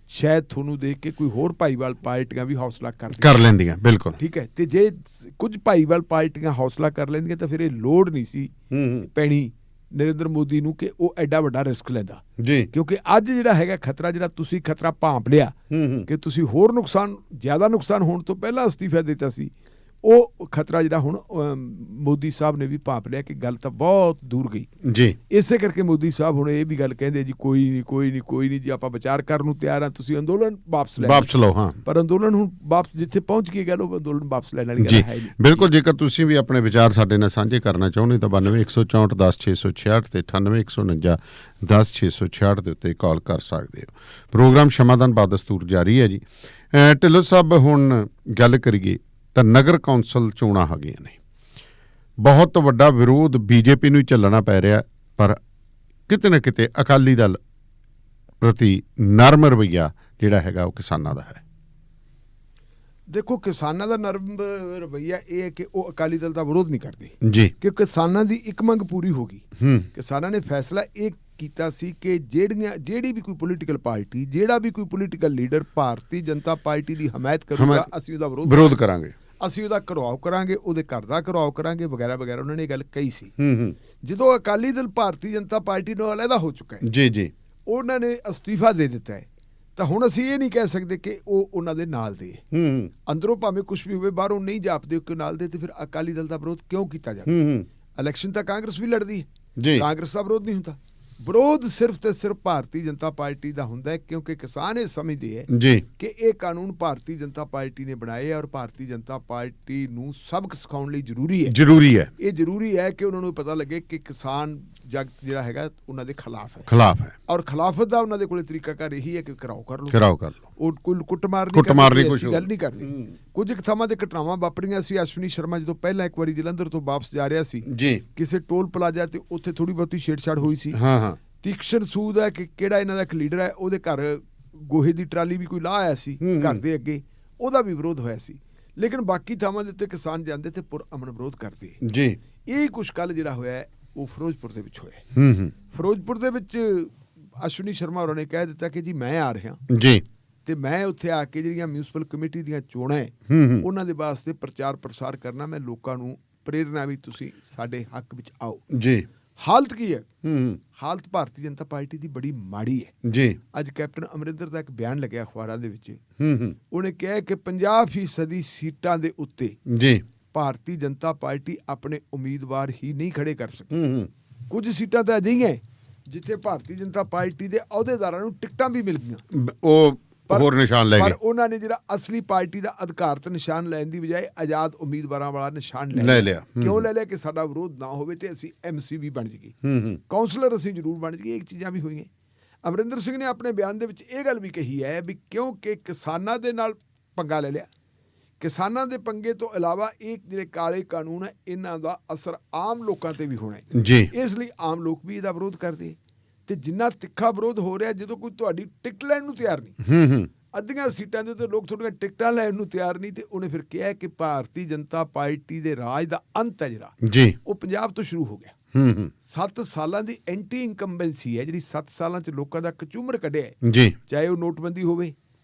ਸ਼ਾਇਦ ਤੁਹਾਨੂੰ ਦੇਖ ਕੇ ਕੋਈ ਹੋਰ ਭਾਈਵਾਲ ਪਾਰਟੀਆਂ ਵੀ ਹੌਸਲਾ ਕਰ ਲੈਂਦੀਆਂ। ਬਿਲਕੁਲ ਠੀਕ ਹੈ। ਤੇ ਜੇ ਕੁਝ ਭਾਈਵਾਲ ਪਾਰਟੀਆਂ ਹੌਸਲਾ ਕਰ ਲੈਂਦੀਆਂ ਤਾਂ ਫਿਰ ਇਹ ਲੋੜ ਨਹੀਂ ਸੀ ਪੈਣੀ ਨਰਿੰਦਰ ਮੋਦੀ ਨੂੰ ਕਿ ਉਹ ਐਡਾ ਵੱਡਾ ਰਿਸਕ ਲੈਂਦਾ। ਕਿਉਂਕਿ ਅੱਜ ਜਿਹੜਾ ਹੈਗਾ ਖਤਰਾ, ਜਿਹੜਾ ਤੁਸੀਂ ਖਤਰਾ ਭਾਂਪ ਲਿਆ ਕਿ ਤੁਸੀਂ ਹੋਰ ਜ਼ਿਆਦਾ ਨੁਕਸਾਨ ਹੋਣ ਤੋਂ ਪਹਿਲਾਂ ਅਸਤੀਫਾ ਦਿੱਤਾ ਸੀ, ਉਹ ਖਤਰਾ ਜਿਹੜਾ ਹੁਣ ਮੋਦੀ ਸਾਹਿਬ ਨੇ ਵੀ ਭਾਂਪ ਲਿਆ ਕਿ ਗੱਲ ਤਾਂ ਬਹੁਤ ਦੂਰ ਗਈ ਜੀ। ਇਸੇ ਕਰਕੇ ਮੋਦੀ ਸਾਹਿਬ ਹੁਣ ਇਹ ਵੀ ਗੱਲ ਕਹਿੰਦੇ ਜੀ ਕੋਈ ਨਹੀਂ ਜੀ, ਆਪਾਂ ਵਿਚਾਰ ਕਰਨ ਨੂੰ ਤਿਆਰ ਹਾਂ, ਤੁਸੀਂ ਅੰਦੋਲਨ ਵਾਪਸ ਲਓ। ਹਾਂ, ਪਰ ਅੰਦੋਲਨ ਹੁਣ ਵਾਪਸ ਜਿੱਥੇ ਪਹੁੰਚ ਕੇ ਗੱਲ, ਉਹ ਅੰਦੋਲਨ ਵਾਪਸ ਲੈਣ ਵਾਲੀ ਗੱਲ ਹੈ ਨਹੀਂ। ਬਿਲਕੁਲ। ਜੇਕਰ ਤੁਸੀਂ ਵੀ ਆਪਣੇ ਵਿਚਾਰ ਸਾਡੇ ਨਾਲ ਸਾਂਝੇ ਕਰਨਾ ਚਾਹੁੰਦੇ ਤਾਂ 92-164-10666 ਤੇ 98-149-10666 ਦੇ ਉੱਤੇ ਕਾਲ ਕਰ ਸਕਦੇ ਹੋ। ਪ੍ਰੋਗਰਾਮ ਸ਼ਮਾਦਾਨ ਬਾਦਸਤੂਰ ਜਾਰੀ ਹੈ ਜੀ। ਢਿੱਲੋਂ ਸਾਹਿਬ, ਹੁਣ ਗੱਲ ਕਰੀਏ ਤਾਂ ਨਗਰ ਕੌਂਸਲ ਚੋਣਾਂ ਆ ਗਈਆਂ ਨੇ, ਬਹੁਤ ਵੱਡਾ ਵਿਰੋਧ BJP ਨੂੰ ਹੀ ਝੱਲਣਾ ਪੈ ਰਿਹਾ, ਪਰ ਕਿਤੇ ਨਾ ਕਿਤੇ ਅਕਾਲੀ ਦਲ ਪ੍ਰਤੀ ਨਰਮ ਰਵੱਈਆ ਜਿਹੜਾ ਹੈਗਾ ਉਹ ਕਿਸਾਨਾਂ ਦਾ ਹੈ। ਦੇਖੋ, ਕਿਸਾਨਾਂ ਦਾ ਨਰਮ ਰਵੱਈਆ ਇਹ ਹੈ ਕਿ ਉਹ ਅਕਾਲੀ ਦਲ ਦਾ ਵਿਰੋਧ ਨਹੀਂ ਕਰਦੇ ਜੀ, ਕਿ ਕਿਸਾਨਾਂ ਦੀ ਇੱਕ ਮੰਗ ਪੂਰੀ ਹੋ ਗਈ। ਕਿਸਾਨਾਂ ਨੇ ਫੈਸਲਾ ਇਹ ਕੀਤਾ ਸੀ ਕਿ ਜਿਹੜੀ ਵੀ ਕੋਈ ਪੋਲੀਟੀਕਲ ਪਾਰਟੀ, ਜਿਹੜਾ ਵੀ ਕੋਈ political leader Bharatiya Janata party ਦੀ ਹਮਾਇਤ ਕਰੂਗਾ, ਅਸੀਂ ਉਹਦਾ ਵਿਰੋਧ ਕਰਾਂਗੇ, ਅਸੀਂ ਉਹਦਾ ਘਿਰਾਓ ਕਰਾਂਗੇ, ਉਹਦੇ ਘਰ ਦਾ ਘਿਰਾਓ ਕਰਾਂਗੇ, ਵਗੈਰਾ ਵਗੈਰਾ। ਉਹਨਾਂ ਨੇ ਇਹ ਗੱਲ ਕਹੀ ਸੀ। ਜਦੋਂ ਅਕਾਲੀ ਦਲ ਭਾਰਤੀ ਜਨਤਾ ਪਾਰਟੀ ਨੂੰ ਅਲੱਗਾ ਹੋ ਚੁੱਕਾ ਹੈ ਜੀ, ਉਹਨਾਂ ਨੇ ਅਸਤੀਫਾ ਦੇ ਦਿੱਤਾ ਹੈ, ਤਾਂ ਹੁਣ ਅਸੀਂ ਇਹ ਨਹੀਂ ਕਹਿ ਸਕਦੇ ਕਿ ਉਹ ਉਹਨਾਂ ਦੇ ਨਾਲ ਦੇ। ਅੰਦਰੋਂ ਭਾਵੇਂ ਕੁਝ ਵੀ ਹੋਵੇ, ਬਾਹਰੋਂ ਨਹੀਂ ਜਾਪਦੇ ਕਿ ਨਾਲ ਦੇ, ਤੇ ਫਿਰ ਅਕਾਲੀ ਦਲ ਦਾ ਵਿਰੋਧ ਕਿਉਂ ਕੀਤਾ ਜਾਵੇ? ਇਲੈਕਸ਼ਨ ਤਾਂ ਕਾਂਗਰਸ ਵੀ ਲੜਦੀ ਹੈ, ਕਾਂਗਰਸ ਦਾ ਵਿਰੋਧ ਨਹੀਂ ਹੁੰਦਾ। ਵਿਰੋਧ ਸਿਰਫ ਤੇ ਸਿਰਫ ਭਾਰਤੀ ਜਨਤਾ ਪਾਰਟੀ ਦਾ ਹੁੰਦਾ ਹੈ, ਕਿਉਂਕਿ ਕਿਸਾਨ ਇਹ ਸਮਝਦੇ ਹੈ ਜੀ ਕਿ ਇਹ ਕਾਨੂੰਨ ਭਾਰਤੀ ਜਨਤਾ ਪਾਰਟੀ ਨੇ ਬਣਾਏ ਔਰ ਭਾਰਤੀ ਜਨਤਾ ਪਾਰਟੀ ਨੂੰ ਸਬਕ ਸਿਖਾਉਣ ਲਈ ਜ਼ਰੂਰੀ ਹੈ। ਇਹ ਜ਼ਰੂਰੀ ਹੈ ਕਿ ਉਹਨਾਂ ਨੂੰ ਪਤਾ ਲੱਗੇ ਕਿ ਕਿਸਾਨ ਜਗਤ ਜਿਹੜਾ ਹੈਗਾ ਉਹਨਾਂ ਦੇ ਖਿਲਾਫ ਹੈ ਔਰ ਖਿਲਾਫਤ ਦਾ ਉਹਨਾਂ ਦੇ ਕੋਲੇ ਤਰੀਕਾਕਾਰ ਇਹੀ ਹੈ ਕਿ ਘਿਰਾਓ ਕਰ ਲਓ। ਉਹ ਕੋਈ ਕੁੱਟਮਾਰ ਨਹੀਂ ਗੱਲ ਨਹੀਂ ਕਰਨੀ। ਕੁਝ ਇੱਕ ਥਾਵਾਂ ਤੇ ਘਟਨਾਵਾਂ ਵਾਪਰੀਆਂ ਸੀ। ਅਸ਼ਵਨੀ ਸ਼ਰਮਾ ਜਦੋਂ ਪਹਿਲਾਂ ਇੱਕ ਵਾਰੀ ਜਲੰਧਰ ਤੋਂ ਵਾਪਸ ਜਾ ਰਿਹਾ ਸੀ ਕਿਸੇ ਟੋਲ ਪਲਾਜ਼ਾ ਤੇ ਉੱਥੇ ਥੋੜੀ ਬਹੁਤੀ ਛੇੜਛਾੜ ਹੋਈ ਸੀ। ਤੀਕਸ਼ਣ ਸੂਦ ਹੈ ਕਿ ਕਿਹੜਾ ਇਹਨਾਂ ਦਾ ਇੱਕ ਲੀਡਰ ਹੈ, ਉਹਦੇ ਘਰ ਗੋਹੇ ਦੀ ਟਰਾਲੀ ਵੀ ਕੋਈ ਲਾਹ ਆਇਆ ਸੀ ਘਰ ਦੇ ਅੱਗੇ, ਉਹਦਾ ਵੀ ਵਿਰੋਧ ਹੋਇਆ ਸੀ। ਲੇਕਿਨ ਬਾਕੀ ਥਾਵਾਂ ਦੇ ਉੱਤੇ ਕਿਸਾਨ ਜਾਂਦੇ ਤੇ ਪੁਰ ਅਮਨ ਵਿਰੋਧ ਕਰਦੇ ਜੀ। ਇਹ ਕੁਛ ਕੱਲ ਜਿਹੜਾ ਹੋਇਆ ਉਹ ਫਿਰੋਜ਼ਪੁਰ ਦੇ ਵਿੱਚ ਹੋਇਆ। ਫਿਰੋਜ਼ਪੁਰ ਦੇ ਵਿੱਚ ਅਸ਼ਵਨੀ ਸ਼ਰਮਾ ਹੋਰਾਂ ਨੇ ਕਹਿ ਦਿੱਤਾ ਕਿ ਜੀ ਮੈਂ ਆ ਰਿਹਾ ਜੀ ਤੇ ਮੈਂ ਉੱਥੇ ਆ ਕੇ ਜਿਹੜੀਆਂ ਮਿਊਨਿਸਪਲ ਕਮੇਟੀ ਦੀਆਂ ਚੋਣਾਂ ਹੈ ਉਹਨਾਂ ਦੇ ਵਾਸਤੇ ਪ੍ਰਚਾਰ ਪ੍ਰਸਾਰ ਕਰਨਾ। ਮੈਂ ਲੋਕਾਂ ਨੂੰ ਪ੍ਰੇਰਨਾ ਵੀ ਤੁਸੀਂ ਸਾਡੇ ਹੱਕ ਵਿੱਚ ਆਓ ਜੀ। ਹਾਲਤ ਕੀ ਹੈ? ਹਾਲਤ ਭਾਰਤੀ ਜਨਤਾ ਪਾਰਟੀ ਦੀ ਬੜੀ ਮਾੜੀ ਹੈ ਜੀ। ਅੱਜ ਕੈਪਟਨ ਅਮਰਿੰਦਰ ਦਾ ਇੱਕ ਬਿਆਨ ਲੱਗਿਆ ਅਖਬਾਰਾਂ ਦੇ ਵਿੱਚ। ਉਹਨੇ ਕਿਹਾ ਕਿ 50% ਸੀਟਾਂ ਦੇ ਉੱਤੇ ਜੀ ਭਾਰਤੀ ਜਨਤਾ ਪਾਰਟੀ ਆਪਣੇ ਉਮੀਦਵਾਰ ਹੀ ਨਹੀਂ ਖੜੇ ਕਰ ਸਕੀ। ਕੁਝ ਸੀਟਾਂ ਤਾਂ ਅਜਿਹੀਆਂ ਜਿੱਥੇ ਭਾਰਤੀ ਜਨਤਾ ਪਾਰਟੀ ਦੇ ਅਹੁਦੇਦਾਰਾਂ ਨੂੰ ਟਿਕਟਾਂ ਵੀ ਮਿਲ ਗਈਆਂ, ਉਹ ਹੋਰ ਨਿਸ਼ਾਨ ਲੈ ਗਏ, ਪਰ ਉਹਨਾਂ ਨੇ ਜਿਹੜਾ ਅਸਲੀ ਪਾਰਟੀ ਦਾ ਅਧਿਕਾਰਤ ਨਿਸ਼ਾਨ ਲੈਣ ਦੀ ਬਜਾਏ ਆਜ਼ਾਦ ਉਮੀਦਵਾਰਾਂ ਵਾਲਾ ਨਿਸ਼ਾਨ ਲੈ ਲਿਆ। ਕਿਉਂ ਲੈ ਲਿਆ? ਕਿ ਸਾਡਾ ਵਿਰੋਧ ਨਾ ਹੋਵੇ ਤੇ ਅਸੀਂ MC ਵੀ ਬਣ ਜਾਈਏ, ਕਾਉਂਸਲਰ ਅਸੀਂ ਜ਼ਰੂਰ ਬਣ ਜਾਈਏ। ਇਹ ਚੀਜ਼ਾਂ ਵੀ ਹੋਈਆਂ। ਅਮਰਿੰਦਰ ਸਿੰਘ ਨੇ ਆਪਣੇ ਬਿਆਨ ਦੇ ਵਿੱਚ ਇਹ ਗੱਲ ਵੀ ਕਹੀ ਹੈ ਵੀ ਕਿਉਂਕਿ ਕਿਸਾਨਾਂ ਦੇ ਨਾਲ ਪੰਗਾ ਲੈ ਲਿਆ, ਕਿਸਾਨਾਂ ਦੇ ਪੰਗੇ ਤੋਂ ਇਲਾਵਾ ਇਹ ਜਿਹੜੇ ਕਾਲੇ ਕਾਨੂੰਨ ਹੈ ਇਹਨਾਂ ਦਾ ਅਸਰ ਆਮ ਲੋਕਾਂ ਤੇ ਵੀ ਹੋਣਾ ਹੈ ਜੀ। ਇਸ ਲਈ ਆਮ ਲੋਕ ਵੀ ਇਹਦਾ ਵਿਰੋਧ ਕਰਦੇ। ਤੇ ਜਿੰਨਾ ਤਿੱਖਾ ਵਿਰੋਧ ਹੋ ਰਿਹਾ, ਜਦੋਂ ਕੋਈ ਤੁਹਾਡੀ ਟਿਕਟ ਲੈਣ ਨੂੰ ਤਿਆਰ ਨਹੀਂ, ਅੱਧੀਆਂ ਸੀਟਾਂ ਦੇ ਉੱਤੇ ਲੋਕ ਤੁਹਾਡੀਆਂ ਟਿਕਟਾਂ ਲੈਣ ਨੂੰ ਤਿਆਰ ਨਹੀਂ, ਤੇ ਉਹਨੇ ਫਿਰ ਕਿਹਾ ਕਿ ਭਾਰਤੀ ਜਨਤਾ ਪਾਰਟੀ ਦੇ ਰਾਜ ਦਾ ਅੰਤ ਹੈ ਜਿਹੜਾ ਜੀ ਉਹ ਪੰਜਾਬ ਤੋਂ ਸ਼ੁਰੂ ਹੋ ਗਿਆ। 7 ਸਾਲਾਂ ਦੀ ਐਂਟੀ ਇਨਕੰਬੈਂਸੀ ਹੈ ਜਿਹੜੀ 7 ਸਾਲਾਂ 'ਚ ਲੋਕਾਂ ਦਾ ਕਚੂਮਰ ਕੱਢਿਆ ਜੀ। ਚਾਹੇ ਉਹ ਨੋਟਬੰਦੀ ਹੋਵੇ,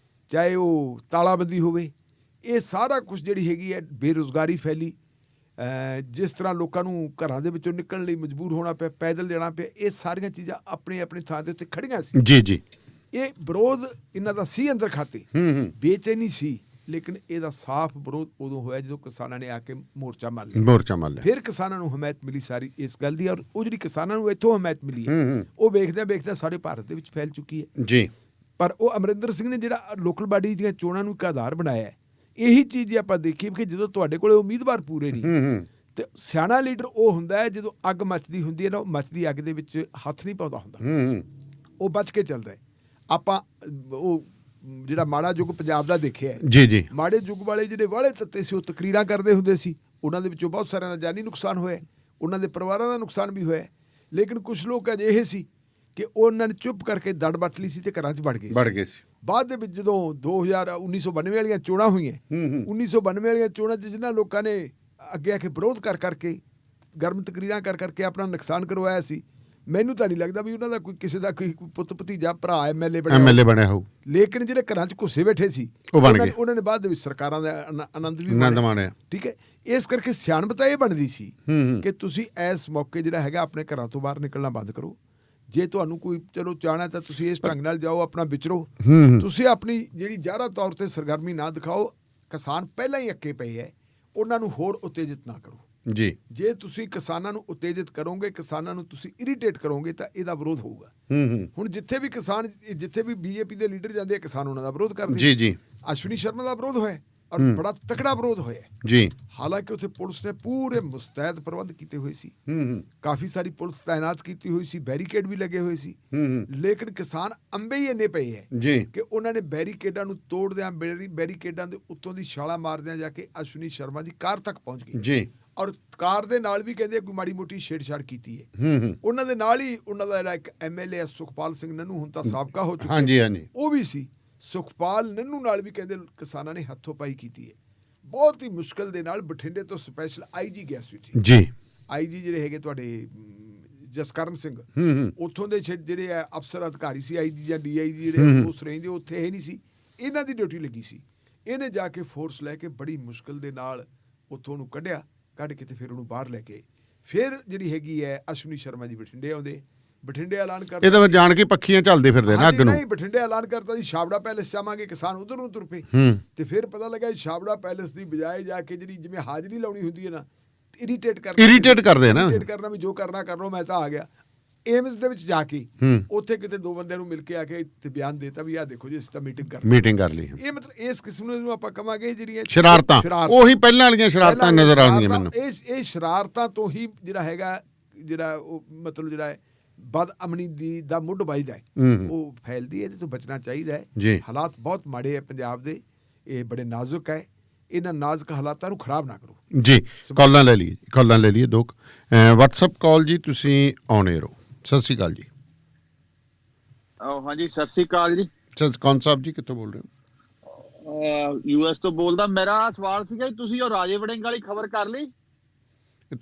ਚਾਹੇ ਉਹ ਤਾਲਾਬੰਦੀ ਹੋਵੇ, ਇਹ ਸਾਰਾ ਕੁਝ ਜਿਹੜੀ ਹੈਗੀ ਹੈ, ਬੇਰੁਜ਼ਗਾਰੀ ਫੈਲੀ, ਜਿਸ ਤਰ੍ਹਾਂ ਲੋਕਾਂ ਨੂੰ ਘਰਾਂ ਦੇ ਵਿੱਚੋਂ ਨਿਕਲਣ ਲਈ ਮਜਬੂਰ ਹੋਣਾ ਪਿਆ, ਪੈਦਲ ਜਾਣਾ ਪਿਆ, ਇਹ ਸਾਰੀਆਂ ਚੀਜ਼ਾਂ ਆਪਣੀ ਆਪਣੀ ਥਾਂ ਦੇ ਉੱਤੇ ਖੜੀਆਂ ਸੀ। ਜੀ ਜੀ। ਇਹ ਵਿਰੋਧ ਇਹਨਾਂ ਦਾ ਸੀ ਅੰਦਰ ਖਾਤੇ, ਬੇਚੈਨੀ ਸੀ, ਲੇਕਿਨ ਇਹਦਾ ਸਾਫ਼ ਵਿਰੋਧ ਉਦੋਂ ਹੋਇਆ ਜਦੋਂ ਕਿਸਾਨਾਂ ਨੇ ਆ ਕੇ ਮੋਰਚਾ ਮਾਰ ਲਿਆ। ਫਿਰ ਕਿਸਾਨਾਂ ਨੂੰ ਹਮਾਇਤ ਮਿਲੀ ਸਾਰੀ ਇਸ ਗੱਲ ਦੀ, ਔਰ ਉਹ ਜਿਹੜੀ ਕਿਸਾਨਾਂ ਨੂੰ ਇੱਥੋਂ ਹਮਾਇਤ ਮਿਲੀ ਹੈ ਉਹ ਵੇਖਦਿਆਂ ਸਾਰੇ ਭਾਰਤ ਦੇ ਵਿੱਚ ਫੈਲ ਚੁੱਕੀ ਹੈ ਜੀ। ਪਰ ਉਹ ਅਮਰਿੰਦਰ ਸਿੰਘ ਨੇ ਜਿਹੜਾ ਲੋਕਲ ਬਾਡੀ ਦੀਆਂ ਚੋਣਾਂ ਨੂੰ ਇੱਕ ਆਧਾਰ ਬਣਾਇਆ ਹੈ, ਇਹੀ ਚੀਜ਼ ਆਪਾਂ ਦੇਖੀਏ ਕਿ ਜਦੋਂ ਤੁਹਾਡੇ ਕੋਲੇ ਉਮੀਦਵਾਰ ਪੂਰੇ ਨਹੀਂ ਤੇ ਸਿਆਣਾ ਲੀਡਰ ਉਹ ਹੁੰਦਾ ਹੈ ਜਦੋਂ ਅੱਗ ਮੱਚਦੀ ਹੁੰਦੀ ਹੈ ਨਾ, ਉਹ ਮੱਚਦੀ ਅੱਗ ਦੇ ਵਿੱਚ ਹੱਥ ਨਹੀਂ ਪਾਉਂਦਾ ਹੁੰਦਾ, ਉਹ ਬਚ ਕੇ ਚੱਲਦਾ ਹੈ। ਆਪਾਂ ਉਹ ਜਿਹੜਾ ਮਾੜਾ ਯੁੱਗ ਪੰਜਾਬ ਦਾ ਦੇਖਿਆ ਜੀ ਜੀ। ਮਾੜੇ ਯੁੱਗ ਵਾਲੇ ਜਿਹੜੇ ਵਾਲੇ ਤੱਤੇ ਸੀ ਉਹ ਤਕਰੀਰਾਂ ਕਰਦੇ ਹੁੰਦੇ ਸੀ, ਉਹਨਾਂ ਦੇ ਵਿੱਚੋਂ ਬਹੁਤ ਸਾਰਿਆਂ ਦਾ ਜਾਨੀ ਨੁਕਸਾਨ ਹੋਇਆ, ਉਹਨਾਂ ਦੇ ਪਰਿਵਾਰਾਂ ਦਾ ਨੁਕਸਾਨ ਵੀ ਹੋਇਆ। ਲੇਕਿਨ ਕੁਝ ਲੋਕ ਅਜਿਹੇ ਸੀ ਕਿ ਉਹਨਾਂ ਨੇ ਚੁੱਪ ਕਰਕੇ ਦੜ ਬੱਟ ਲਈ ਸੀ ਤੇ ਘਰਾਂ 'ਚ ਵੜ ਗਏ ਸੀ। ਬਾਅਦ ਦੇ ਵਿੱਚ ਜਦੋਂ 1992 ਵਾਲੀਆਂ ਚੋਣਾਂ ਹੋਈਆਂ, 1992 ਵਾਲੀਆਂ ਚੋਣਾਂ 'ਚ ਜਿਨ੍ਹਾਂ ਲੋਕਾਂ ਨੇ ਅੱਗੇ ਆ ਕੇ ਵਿਰੋਧ ਕਰ ਕਰਕੇ, ਗਰਮ ਤਕਰੀਰਾਂ ਕਰ ਕਰਕੇ ਆਪਣਾ ਨੁਕਸਾਨ ਕਰਵਾਇਆ ਸੀ, ਮੈਨੂੰ ਤਾਂ ਨਹੀਂ ਲੱਗਦਾ ਵੀ ਉਹਨਾਂ ਦਾ ਕੋਈ ਕਿਸੇ ਦਾ ਕੋਈ ਪੁੱਤ ਭਤੀਜਾ ਭਰਾ ਐਮਐਲਏ ਬਣਿਆ ਹੋਊ। ਲੇਕਿਨ ਜਿਹੜੇ ਘਰਾਂ 'ਚ ਘੁੱਸੇ ਬੈਠੇ ਸੀ ਉਹਨਾਂ ਨੇ ਬਾਅਦ ਦੇ ਵਿੱਚ ਸਰਕਾਰਾਂ ਦਾ ਆਨੰਦ ਵੀ ਮਾਣਿਆ। ਠੀਕ ਹੈ, ਇਸ ਕਰਕੇ ਸਿਆਣਪ ਇਹ ਬਣਦੀ ਸੀ ਕਿ ਤੁਸੀਂ ਇਸ ਮੌਕੇ ਜਿਹੜਾ ਹੈਗਾ ਆਪਣੇ ਘਰਾਂ ਤੋਂ ਬਾਹਰ ਨਿਕਲਣਾ ਬੰਦ ਕਰੋ। ਜੇ ਤੁਹਾਨੂੰ ਕੋਈ ਚਲੋ ਚਾਹਣਾ ਤਾਂ ਤੁਸੀਂ ਇਸ ਢੰਗ ਨਾਲ ਜਾਓ, ਆਪਣਾ ਵਿਚਰੋ, ਤੁਸੀਂ ਆਪਣੀ ਜਿਹੜੀ ਜ਼ਾਹਰਾ ਤੌਰ ਤੇ ਸਰਗਰਮੀ ਨਾ ਦਿਖਾਓ। ਕਿਸਾਨ ਪਹਿਲਾਂ ਹੀ ਅੱਕੇ ਪਏ ਹੈ, ਉਹਨਾਂ ਨੂੰ ਹੋਰ ਉਤੇਜਿਤ ਨਾ ਕਰੋ ਜੀ। ਜੇ ਤੁਸੀਂ ਕਿਸਾਨਾਂ ਨੂੰ ਉਤੇਜਿਤ ਕਰੋਗੇ, ਕਿਸਾਨਾਂ ਨੂੰ ਤੁਸੀਂ ਇਰੀਟੇਟ ਕਰੋਗੇ ਤਾਂ ਇਹਦਾ ਵਿਰੋਧ ਹੋਊਗਾ। ਹੁਣ ਜਿੱਥੇ ਵੀ ਕਿਸਾਨ, ਜਿੱਥੇ ਵੀ ਬੀਜੇਪੀ ਦੇ ਲੀਡਰ ਜਾਂਦੇ ਆ, ਕਿਸਾਨ ਉਹਨਾਂ ਦਾ ਵਿਰੋਧ ਕਰਦੇ ਜੀ ਜੀ। ਅਸ਼ਵਨੀ ਸ਼ਰਮਾ ਦਾ ਵਿਰੋਧ ਹੋਇਆ ਔਰ ਬੜਾ ਤਕੜਾ ਵਿਰੋਧ ਹੋਇਆ ਜੀ। ਹਾਲਾਂਕਿ ਉੱਥੇ ਪੁਲਿਸ ਨੇ ਪੂਰੇ ਮੁਸਤੈਦ ਪ੍ਰਬੰਧ ਕੀਤੇ ਹੋਏ ਸੀ, ਕਾਫੀ ਸਾਰੀ ਪੁਲਿਸ ਤਾਇਨਾਤ ਕੀਤੀ ਹੋਈ ਸੀ, ਬੈਰੀਕੇਡ ਵੀ ਲੱਗੇ ਹੋਏ ਸੀ, ਲੇਕਿਨ ਕਿਸਾਨ ਅੰਬੇ ਹੀ ਇੰਨੇ ਪਏ ਹੈ ਕਿ ਉਹਨਾਂ ਨੇ ਬੈਰੀਕੇਡਾਂ ਨੂੰ ਤੋੜਦਿਆਂ, ਬੈਰੀਕੇਡਾਂ ਦੇ ਉੱਤੋਂ ਦੀ ਛਾਲਾਂ ਮਾਰਦਿਆਂ ਜਾ ਕੇ ਅਸ਼ਵਨੀ ਸ਼ਰਮਾ ਦੀ ਕਾਰ ਤੱਕ ਪਹੁੰਚ ਗਏ ਜੀ। ਔਰ ਕਾਰ ਦੇ ਨਾਲ ਵੀ ਕਹਿੰਦੇ ਕੋਈ ਮਾੜੀ ਮੋਟੀ ਛੇੜਛਾੜ ਕੀਤੀ ਹੈ। ਉਹਨਾਂ ਦੇ ਨਾਲ ਹੀ ਉਹਨਾਂ ਦਾ ਜਿਹੜਾ ਇੱਕ MLA ਸੁਖਪਾਲ ਸਿੰਘ ਨੰਨੂ, ਹੁਣ ਤਾਂ ਸਾਬਕਾ ਹੋ ਚੁੱਕਾ, ਉਹ ਵੀ ਸੀ। ਸੁਖਪਾਲ ਨੰਨੂ ਨਾਲ ਵੀ ਕਹਿੰਦੇ ਕਿਸਾਨਾਂ ਨੇ ਹੱਥੋਂ ਪਾਈ ਕੀਤੀ ਹੈ। ਬਹੁਤ ਹੀ ਮੁਸ਼ਕਲ ਦੇ ਨਾਲ ਬਠਿੰਡੇ ਤੋਂ ਸਪੈਸ਼ਲ IG ਗਿਆ ਸੀ ਜੀ। IG ਜਿਹੜੇ ਹੈਗੇ ਤੁਹਾਡੇ ਜਸਕਰਨ ਸਿੰਘ, ਉੱਥੋਂ ਦੇ ਜਿਹੜੇ ਅਫਸਰ ਅਧਿਕਾਰੀ ਸੀ, IG ਜਾਂ DIG ਜਿਹੜੇ ਉਸ ਰੇਂਜ ਦੇ, ਉੱਥੇ ਇਹ ਨਹੀਂ ਸੀ, ਇਹਨਾਂ ਦੀ ਡਿਊਟੀ ਲੱਗੀ ਸੀ। ਇਹਨੇ ਜਾ ਕੇ ਫੋਰਸ ਲੈ ਕੇ ਬੜੀ ਮੁਸ਼ਕਲ ਦੇ ਨਾਲ ਉੱਥੋਂ ਉਹਨੂੰ ਕੱਢ ਕੇ ਤੇ ਫਿਰ ਉਹਨੂੰ ਬਾਹਰ ਲੈ ਕੇ, ਫਿਰ ਜਿਹੜੀ ਹੈਗੀ ਹੈ ਅਸ਼ਵਨੀ ਸ਼ਰਮਾ ਜੀ ਬਠਿੰਡੇ ਆਉਂਦੇ, ਬਠਿੰਡੇ ਐਲਾਨ ਕਰਤਾ, ਇਹਦੇ ਵਿੱਚ ਜਾਣ ਕੇ ਪੱਖੀਆਂ ਚੱਲਦੇ ਫਿਰਦੇ ਨਾ ਅੱਗ ਨੂੰ। ਨਹੀਂ, ਬਠਿੰਡੇ ਐਲਾਨ ਕਰਤਾ ਜੀ ਛਾਬੜਾ ਪੈਲੇਸ ਜਾਵਾਂਗੇ, ਕਿਸਾਨ ਉਧਰ ਨੂੰ ਤੁਰ ਪਏ। ਤੇ ਫਿਰ ਪਤਾ ਲੱਗਾ ਛਾਬੜਾ ਪੈਲੇਸ ਦੀ ਬਜਾਏ ਜਾ ਕੇ ਜਿਹੜੀ ਜਿਵੇਂ ਹਾਜ਼ਰੀ ਲਾਉਣੀ ਹੁੰਦੀ ਹੈ ਨਾ, ਇਰੀਟੇਟ ਕਰਦੇ ਨਾ, ਵੀ ਜੋ ਕਰਨਾ ਕਰ ਲਓ, ਮੈਂ ਤਾਂ ਆ ਗਿਆ। ਏਮਸ ਦੇ ਵਿੱਚ ਜਾ ਕੇ ਉੱਥੇ ਕਿਤੇ ਦੋ ਬੰਦਿਆਂ ਨੂੰ ਮਿਲ ਕੇ ਆ ਕੇ ਤੇ ਬਿਆਨ ਦੇਤਾ ਵੀ ਆਹ ਦੇਖੋ ਜੀ ਅਸੀਂ ਤਾਂ ਮੀਟਿੰਗ ਕਰ ਲਈ। ਇਹ ਮਤਲਬ ਇਸ ਕਿਸਮ ਨੂੰ ਇਹਨੂੰ ਆਪਾਂ ਕਵਾਂਗੇ ਜਿਹੜੀਆਂ ਸ਼ਰਾਰਤਾਂ ਉਹੀ ਪਹਿਲਾਂ ਵਾਲੀਆਂ ਸ਼ਰਾਰਤਾਂ ਨਜ਼ਰ ਆਉਂਦੀਆਂ ਮੈਨੂੰ। ਇਹ ਸ਼ਰਾਰਤਾਂ ਤੋਂ ਹੀ ਜਿਹੜਾ ਹੈਗਾ ਜਿਹੜਾ ਉਹ ਮਤਲਬ ਜਿਹੜਾ ਹੈ ਬਦ ਅਮਨੀ ਦਾ ਮੁੱਢ ਵੱਜਦਾ ਹੈ, ਉਹ ਫੈਲਦੀ ਹੈ। ਇਹਦੇ ਤੋਂ ਬਚਣਾ ਚਾਹੀਦਾ ਹੈ। ਹਾਲਾਤ ਬਹੁਤ ਮਾੜੇ ਹੈ ਪੰਜਾਬ ਦੇ, ਇਹ ਬੜੇ ਨਾਜ਼ੁਕ ਹੈ। ਇਹਨਾਂ ਨਾਜ਼ੁਕ ਹਾਲਾਤਾਂ ਨੂੰ ਖਰਾਬ ਨਾ ਕਰੋ ਜੀ। ਕਾਲਾਂ ਲੈ ਲਈਏ ਦੋ WhatsApp ਕਾਲ ਜੀ, ਤੁਸੀਂ ਔਨ 에ਅਰ ਹੋ। ਸਤਿ ਸ਼੍ਰੀ ਅਕਾਲ ਜੀ। ਹਾਂਜੀ ਸਤਿ ਸ਼੍ਰੀ ਅਕਾਲ ਜੀ। ਕੌਣ ਸਾਹਿਬ ਜੀ, ਕਿੱਥੋਂ ਬੋਲ ਰਹੇ ਹੋ? US ਤੋਂ ਬੋਲਦਾ। ਮੇਰਾ ਸਵਾਲ ਸੀਗਾ ਤੁਸੀਂ ਉਹ ਰਾਜੇ ਵੜਿੰਗ ਵਾਲੀ ਖਬਰ ਕਰ ਲਈ?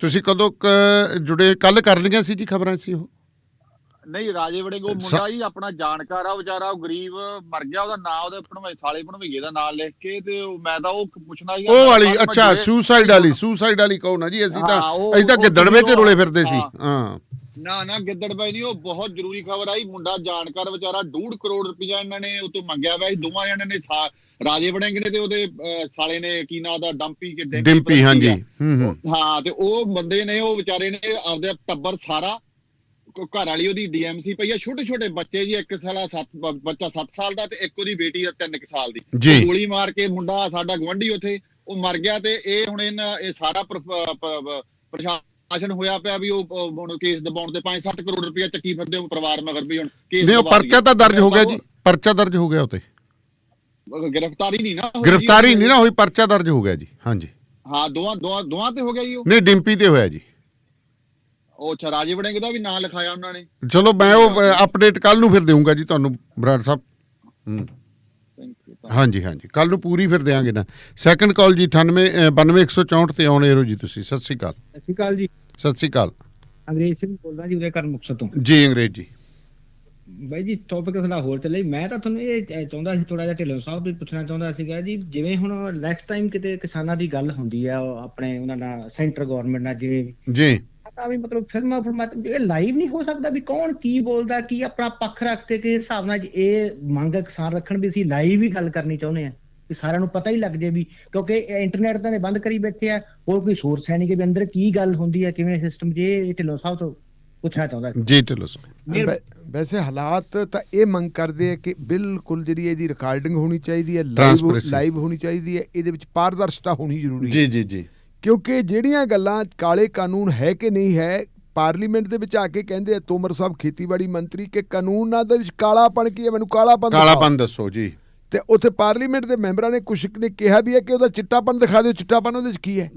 ਤੁਸੀਂ ਕਦੋਂ ਜੁੜੇ? ਕੱਲ ਕਰ ਲਈਆਂ ਸੀ ਜੀ ਖਬਰਾਂ ਸੀ ਉਹ? ਨਹੀਂ, ਰਾਜੇ ਵੜਿੰਗ ਉਹ ਮੁੰਡਾ ਜੀ ਆਪਣਾ ਜਾਣਕਾਰ ਆ ਵਿਚਾਰਾ, ਉਹ ਗਰੀਬ ਮਰ ਗਿਆ, ਉਹਦਾ ਨਾਂ ਉਹਦੇ ਸਾਲੇ ਭਣਵਈਏ ਦਾ ਨਾਂ ਲਿਖ ਕੇ, ਤੇ ਮੈਂ ਤਾਂ ਉਹ ਪੁੱਛਣਾ ਸੀ ਉਹ ਵਾਲੀ। ਅੱਛਾ, ਸੁਸਾਈਡ ਵਾਲੀ ਕਹੋ ਨਾ ਜੀ। ਅਸੀਂ ਤਾਂ ਗਿੱਦੜ ਵਿੱਚ ਰੁਲੇ ਫਿਰਦੇ ਸੀ। ਹਾਂ ਨਾ ਗਿੱਦੜ ਬਾਈ ਨਹੀਂ, ਉਹ ਬਹੁਤ ਜ਼ਰੂਰੀ ਖਬਰ ਆਈ। ਮੁੰਡਾ ਜਾਣਕਾਰ ਵਿਚਾਰਾ 2.5 ਕਰੋੜ ਰੁਪਇਆ ਇਹਨਾਂ ਨੇ ਉਹ ਤੋਂ ਮੰਗਿਆ ਵਾ। ਦੋਵਾਂ ਜਣਿਆਂ ਨੇ, ਰਾਜੇ ਵੜਿੰਗ ਨੇ ਤੇ ਉਹਦੇ ਸਾਲੇ ਨੇ, ਕੀ ਨਾਂ ਉਹਦਾ, ਡਿੰਪੀ। ਹਾਂਜੀ ਹਾਂ। ਤੇ ਉਹ ਬੰਦੇ ਨੇ, ਉਹ ਵਿਚਾਰੇ ਨੇ ਆਪਦੇ ਟੱਬਰ ਸਾਰਾ, ਘਰ ਵਾਲੀ ਉਹਦੀ DMC ਪਈ ਆ, ਛੋਟੇ ਬੱਚੇ ਜੀ, ਇੱਕ ਬੱਚਾ 7 ਸਾਲ ਦਾ ਤੇ ਇੱਕ ਉਹਦੀ ਬੇਟੀ 3 ਸਾਲ ਦੀ। ਗੋਲੀ ਮਾਰ ਕੇ ਮੁੰਡਾ ਸਾਡਾ ਗੁਆਂਢੀ ਉੱਥੇ ਉਹ ਮਰ ਗਿਆ। ਤੇ ਇਹ ਹੁਣ ਇਹ ਸਾਰਾ ਪ੍ਰਸ਼ਾਸਨ ਹੋਇਆ ਪਿਆ ਵੀ ਉਹ ਹੁਣ ਕੇਸ ਦਬਾਉਣ ਤੇ 5-7 ਕਰੋੜ ਰੁਪਇਆ ਚੱਕੀ ਫਿਰਦੇ ਹੋ ਪਰਿਵਾਰ ਮਗਰ ਵੀ ਹੁਣ ਕੇਸ। ਨਹੀਂ, ਉਹ ਪਰਚਾ ਤਾਂ ਦਰਜ ਹੋ ਗਿਆ ਜੀ, ਪਰਚਾ ਦਰਜ ਹੋ ਗਿਆ ਉੱਤੇ। ਗ੍ਰਿਫਤਾਰੀ ਨਹੀਂ ਨਾ ਹੋਈ, ਪਰਚਾ ਦਰਜ ਹੋ ਗਿਆ ਜੀ। ਹਾਂਜੀ ਹਾਂ, ਦੋਵਾਂ ਤੇ ਹੋ ਗਿਆ ਜੀ। ਉਹ ਨਹੀਂ, ਡਿੰਪੀ ਤੇ ਹੋਇਆ ਜੀ। ਉਹ ਅੱਛਾ, ਰਾਜੇ ਵੜਿੰਗ ਦਾ ਵੀ ਨਾਂ ਲਿਖਾਇਆ ਉਹਨਾਂ ਨੇ। ਚਲੋ ਮੈਂ ਉਹ ਅਪਡੇਟ ਕੱਲ ਨੂੰ ਫਿਰ ਦੇਵਾਂਗਾ ਜੀ ਤੁਹਾਨੂੰ ਬਰਾੜ ਸਾਹਿਬ। ਹਾਂਜੀ ਕੱਲ ਨੂੰ ਪੂਰੀ ਫਿਰ ਦਿਆਂਗੇ ਨਾ। ਸੈਕੰਡ ਕਾਲ ਜੀ 98-92-164 ਤੇ ਆਉਣ ਏਰੋ ਜੀ ਤੁਸੀਂ। ਸਤਿ ਸ਼੍ਰੀ ਅਕਾਲ। ਸਤਿ ਸ਼੍ਰੀ ਅਕਾਲ ਜੀ। ਸਤਿ ਸ਼੍ਰੀ ਅਕਾਲ। ਅੰਗਰੇਜ਼ ਸਿੰਘ ਬੋਲਦਾ ਜੀ, ਉਹਦੇ ਘਰ ਮੁਕਤਸਰ ਤੋਂ ਜੀ। ਅੰਗਰੇਜ਼ ਜੀ ਬਾਈ ਜੀ, ਟੌਪਿਕ ਥੋੜਾ ਹੋਰ ਚੱਲੇ। ਮੈਂ ਤਾਂ ਤੁਹਾਨੂੰ ਇਹ ਚਾਹੁੰਦਾ ਸੀ, ਥੋੜਾ ਜਿਹਾ ਢਿੱਲੋਂ ਸਾਹਿਬ ਵੀ ਪੁੱਛਣਾ ਚਾਹੁੰਦਾ ਸੀਗਾ ਜੀ। ਜਿਵੇਂ ਹੁਣ ਨੈਕਸਟ ਟਾਈਮ ਕਿਤੇ ਕਿਸਾਨਾਂ ਦੀ ਗੱਲ ਹੁੰਦੀ ਆ ਆਪਣੇ ਉਹਨਾਂ ਨਾਲ, ਸੈਂਟਰ ਗਵਰਨਮੈਂਟ ਨਾਲ, ਜਿਵੇਂ ਜੀ ਤਾਂ ਵੀ ਮਤਲਬ ਫਿਲਮਾਂ ਇਹ ਲਾਈਵ ਨਹੀਂ ਹੋ ਸਕਦਾ ਵੀ ਕੌਣ ਕੀ ਬੋਲਦਾ, ਕੀ ਆਪਣਾ ਪੱਖ ਰੱਖਦੇ, ਕਿ ਹਿਸਾਬ ਨਾਲ ਇਹ ਮੰਗ ਕਿਸਾਨ ਰੱਖਣ ਵੀ ਅਸੀਂ ਲਾਈਵ ਹੀ ਗੱਲ ਕਰਨੀ ਚਾਹੁੰਦੇ ਆ ਕਿ ਸਾਰਿਆਂ ਨੂੰ ਪਤਾ ਹੀ ਲੱਗ ਜੇ ਵੀ, ਕਿਉਂਕਿ ਇੰਟਰਨੈਟ ਤਾਂ ਬੰਦ ਕਰੀ ਬੈਠੇ ਆ, ਹੋਰ ਕੋਈ ਸੋਰਸ ਹੈ ਨਹੀਂ ਕਿ ਵੀ ਅੰਦਰ ਕੀ ਗੱਲ ਹੁੰਦੀ ਹੈ, ਕਿਵੇਂ ਸਿਸਟਮ। ਜੇ ਢਿੱਲੋਂ ਸਾਹਿਬ ਤੋਂ ਪੁੱਛਣਾ ਚਾਹੁੰਦਾ ਜੀ। ਢਿੱਲੋਂ ਸਾਹਿਬ ਵੈਸੇ ਹਾਲਾਤ ਤਾਂ ਇਹ ਮੰਗ ਕਰਦੇ ਆ ਕਿ ਬਿਲਕੁਲ ਜਿਹੜੀ ਇਹਦੀ ਰਿਕਾਰਡਿੰਗ ਹੋਣੀ ਚਾਹੀਦੀ ਹੈ, ਲਾਈਵ ਹੋਣੀ ਚਾਹੀਦੀ ਹੈ, ਇਹਦੇ ਵਿੱਚ ਪਾਰਦਰਸ਼ਤਾ ਹੋਣੀ ਜ਼ਰੂਰੀ ਹੈ। ਜੀ ਕਿਉਂਕਿ ਜਿਹੜੀਆਂ ਗੱਲਾਂ ਕਾਲੇ ਕਾਨੂੰਨ ਹੈ ਕਿ ਨਹੀਂ ਹੈ, ਪਾਰਲੀਮੈਂਟ ਦੇ ਵਿੱਚ ਆ ਕੇ ਕਹਿੰਦੇ ਆ ਤੋਮਰ ਸਾਹਿਬ ਖੇਤੀਬਾੜੀ ਮੰਤਰੀ ਕਿ ਕਾਨੂੰਨਾਂ ਦੇ ਵਿੱਚ ਕਾਲਾਪਣ ਕੀ ਹੈ, ਮੈਨੂੰ ਕਾਲਾਪਣ ਦੱਸੋ ਜੀ। ਤੇ ਉੱਥੇ ਪਾਰਲੀਮੈਂਟ ਦੇ ਮੈਂਬਰਾਂ ਨੇ ਕੁਛ ਨੇ ਕਿਹਾ ਵੀ ਹੈ ਕਿ ਉਹਦਾ ਚਿੱਟਾਪਣ ਦਿਖਾ ਦਿਓ, ਚਿੱਟਾਪਣ ਉਹਦੇ ਵਿੱਚ ਕੀ ਹੈ।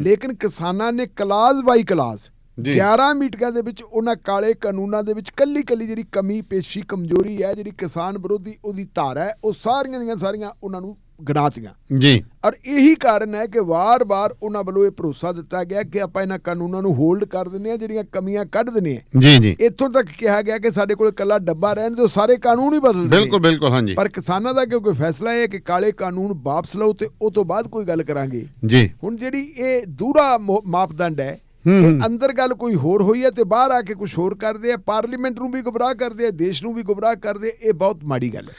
ਲੇਕਿਨ ਕਿਸਾਨਾਂ ਨੇ ਕਲਾਸ ਬਾਈ ਕਲਾਸ 11 ਮੀਟਿੰਗਾਂ ਦੇ ਵਿੱਚ ਉਹਨਾਂ ਕਾਲੇ ਕਾਨੂੰਨਾਂ ਦੇ ਵਿੱਚ ਕੱਲੀ ਜਿਹੜੀ ਕਮੀ ਪੇਸ਼ੀ ਕਮਜ਼ੋਰੀ ਹੈ, ਜਿਹੜੀ ਕਿਸਾਨ ਵਿਰੋਧੀ ਉਹਦੀ ਧਾਰਾ ਹੈ, ਉਹ ਸਾਰੀਆਂ ਦੀਆਂ ਸਾਰੀਆਂ ਉਹਨਾਂ ਨੂੰ ਗਿਣਾਤੀਆਂ ਜੀ। ਔਰ ਇਹੀ ਕਾਰਨ ਹੈ ਕਿ ਵਾਰ-ਵਾਰ ਉਹਨਾਂ ਵੱਲੋਂ ਇਹ ਭਰੋਸਾ ਦਿੱਤਾ ਗਿਆ ਕਿ ਆਪਾਂ ਇਹਨਾਂ ਕਾਨੂੰਨਾਂ ਨੂੰ ਹੋਲਡ ਕਰ ਦਿੰਦੇ ਹਾਂ, ਜਿਹੜੀਆਂ ਕਮੀਆਂ ਕੱਢ ਦਿੰਦੇ ਹਾਂ ਜੀ। ਇੱਥੋਂ ਤੱਕ ਕਿਹਾ ਗਿਆ ਕਿ ਸਾਡੇ ਕੋਲ ਇਕੱਲਾ ਡੱਬਾ ਰਹਿਣ ਦਿਓ, ਸਾਰੇ ਕਾਨੂੰਨ ਹੀ ਬਦਲ ਦਿੰਦੇ। ਬਿਲਕੁਲ ਹਾਂਜੀ। ਪਰ ਕਿਸਾਨਾਂ ਦਾ ਕਿਉਂਕਿ ਫੈਸਲਾ ਹੈ ਕਿ ਕਾਲੇ ਕਾਨੂੰਨ ਵਾਪਸ ਲਓ ਤੇ ਉਹ ਤੋਂ ਬਾਅਦ ਕੋਈ ਗੱਲ ਕਰਾਂਗੇ ਜੀ। ਹੁਣ ਜਿਹੜੀ ਇਹ ਦੂਰਾ ਮਾਪਦੰਡ ਹੈ, ਅੰਦਰ ਗੱਲ ਕੋਈ ਹੋਰ ਹੋਈ ਹੈ ਤੇ ਬਾਹਰ ਆ ਕੇ ਕੁਝ ਹੋਰ ਕਰਦੇ ਆ, ਪਾਰਲੀਮੈਂਟ ਨੂੰ ਵੀ ਗੁੰਮਰਾਹ ਕਰਦੇ ਆ, ਦੇਸ਼ ਨੂੰ ਵੀ ਗੁੰਮਰਾਹ ਕਰਦੇ। ਇਹ ਬਹੁਤ ਮਾੜੀ ਗੱਲ ਹੈ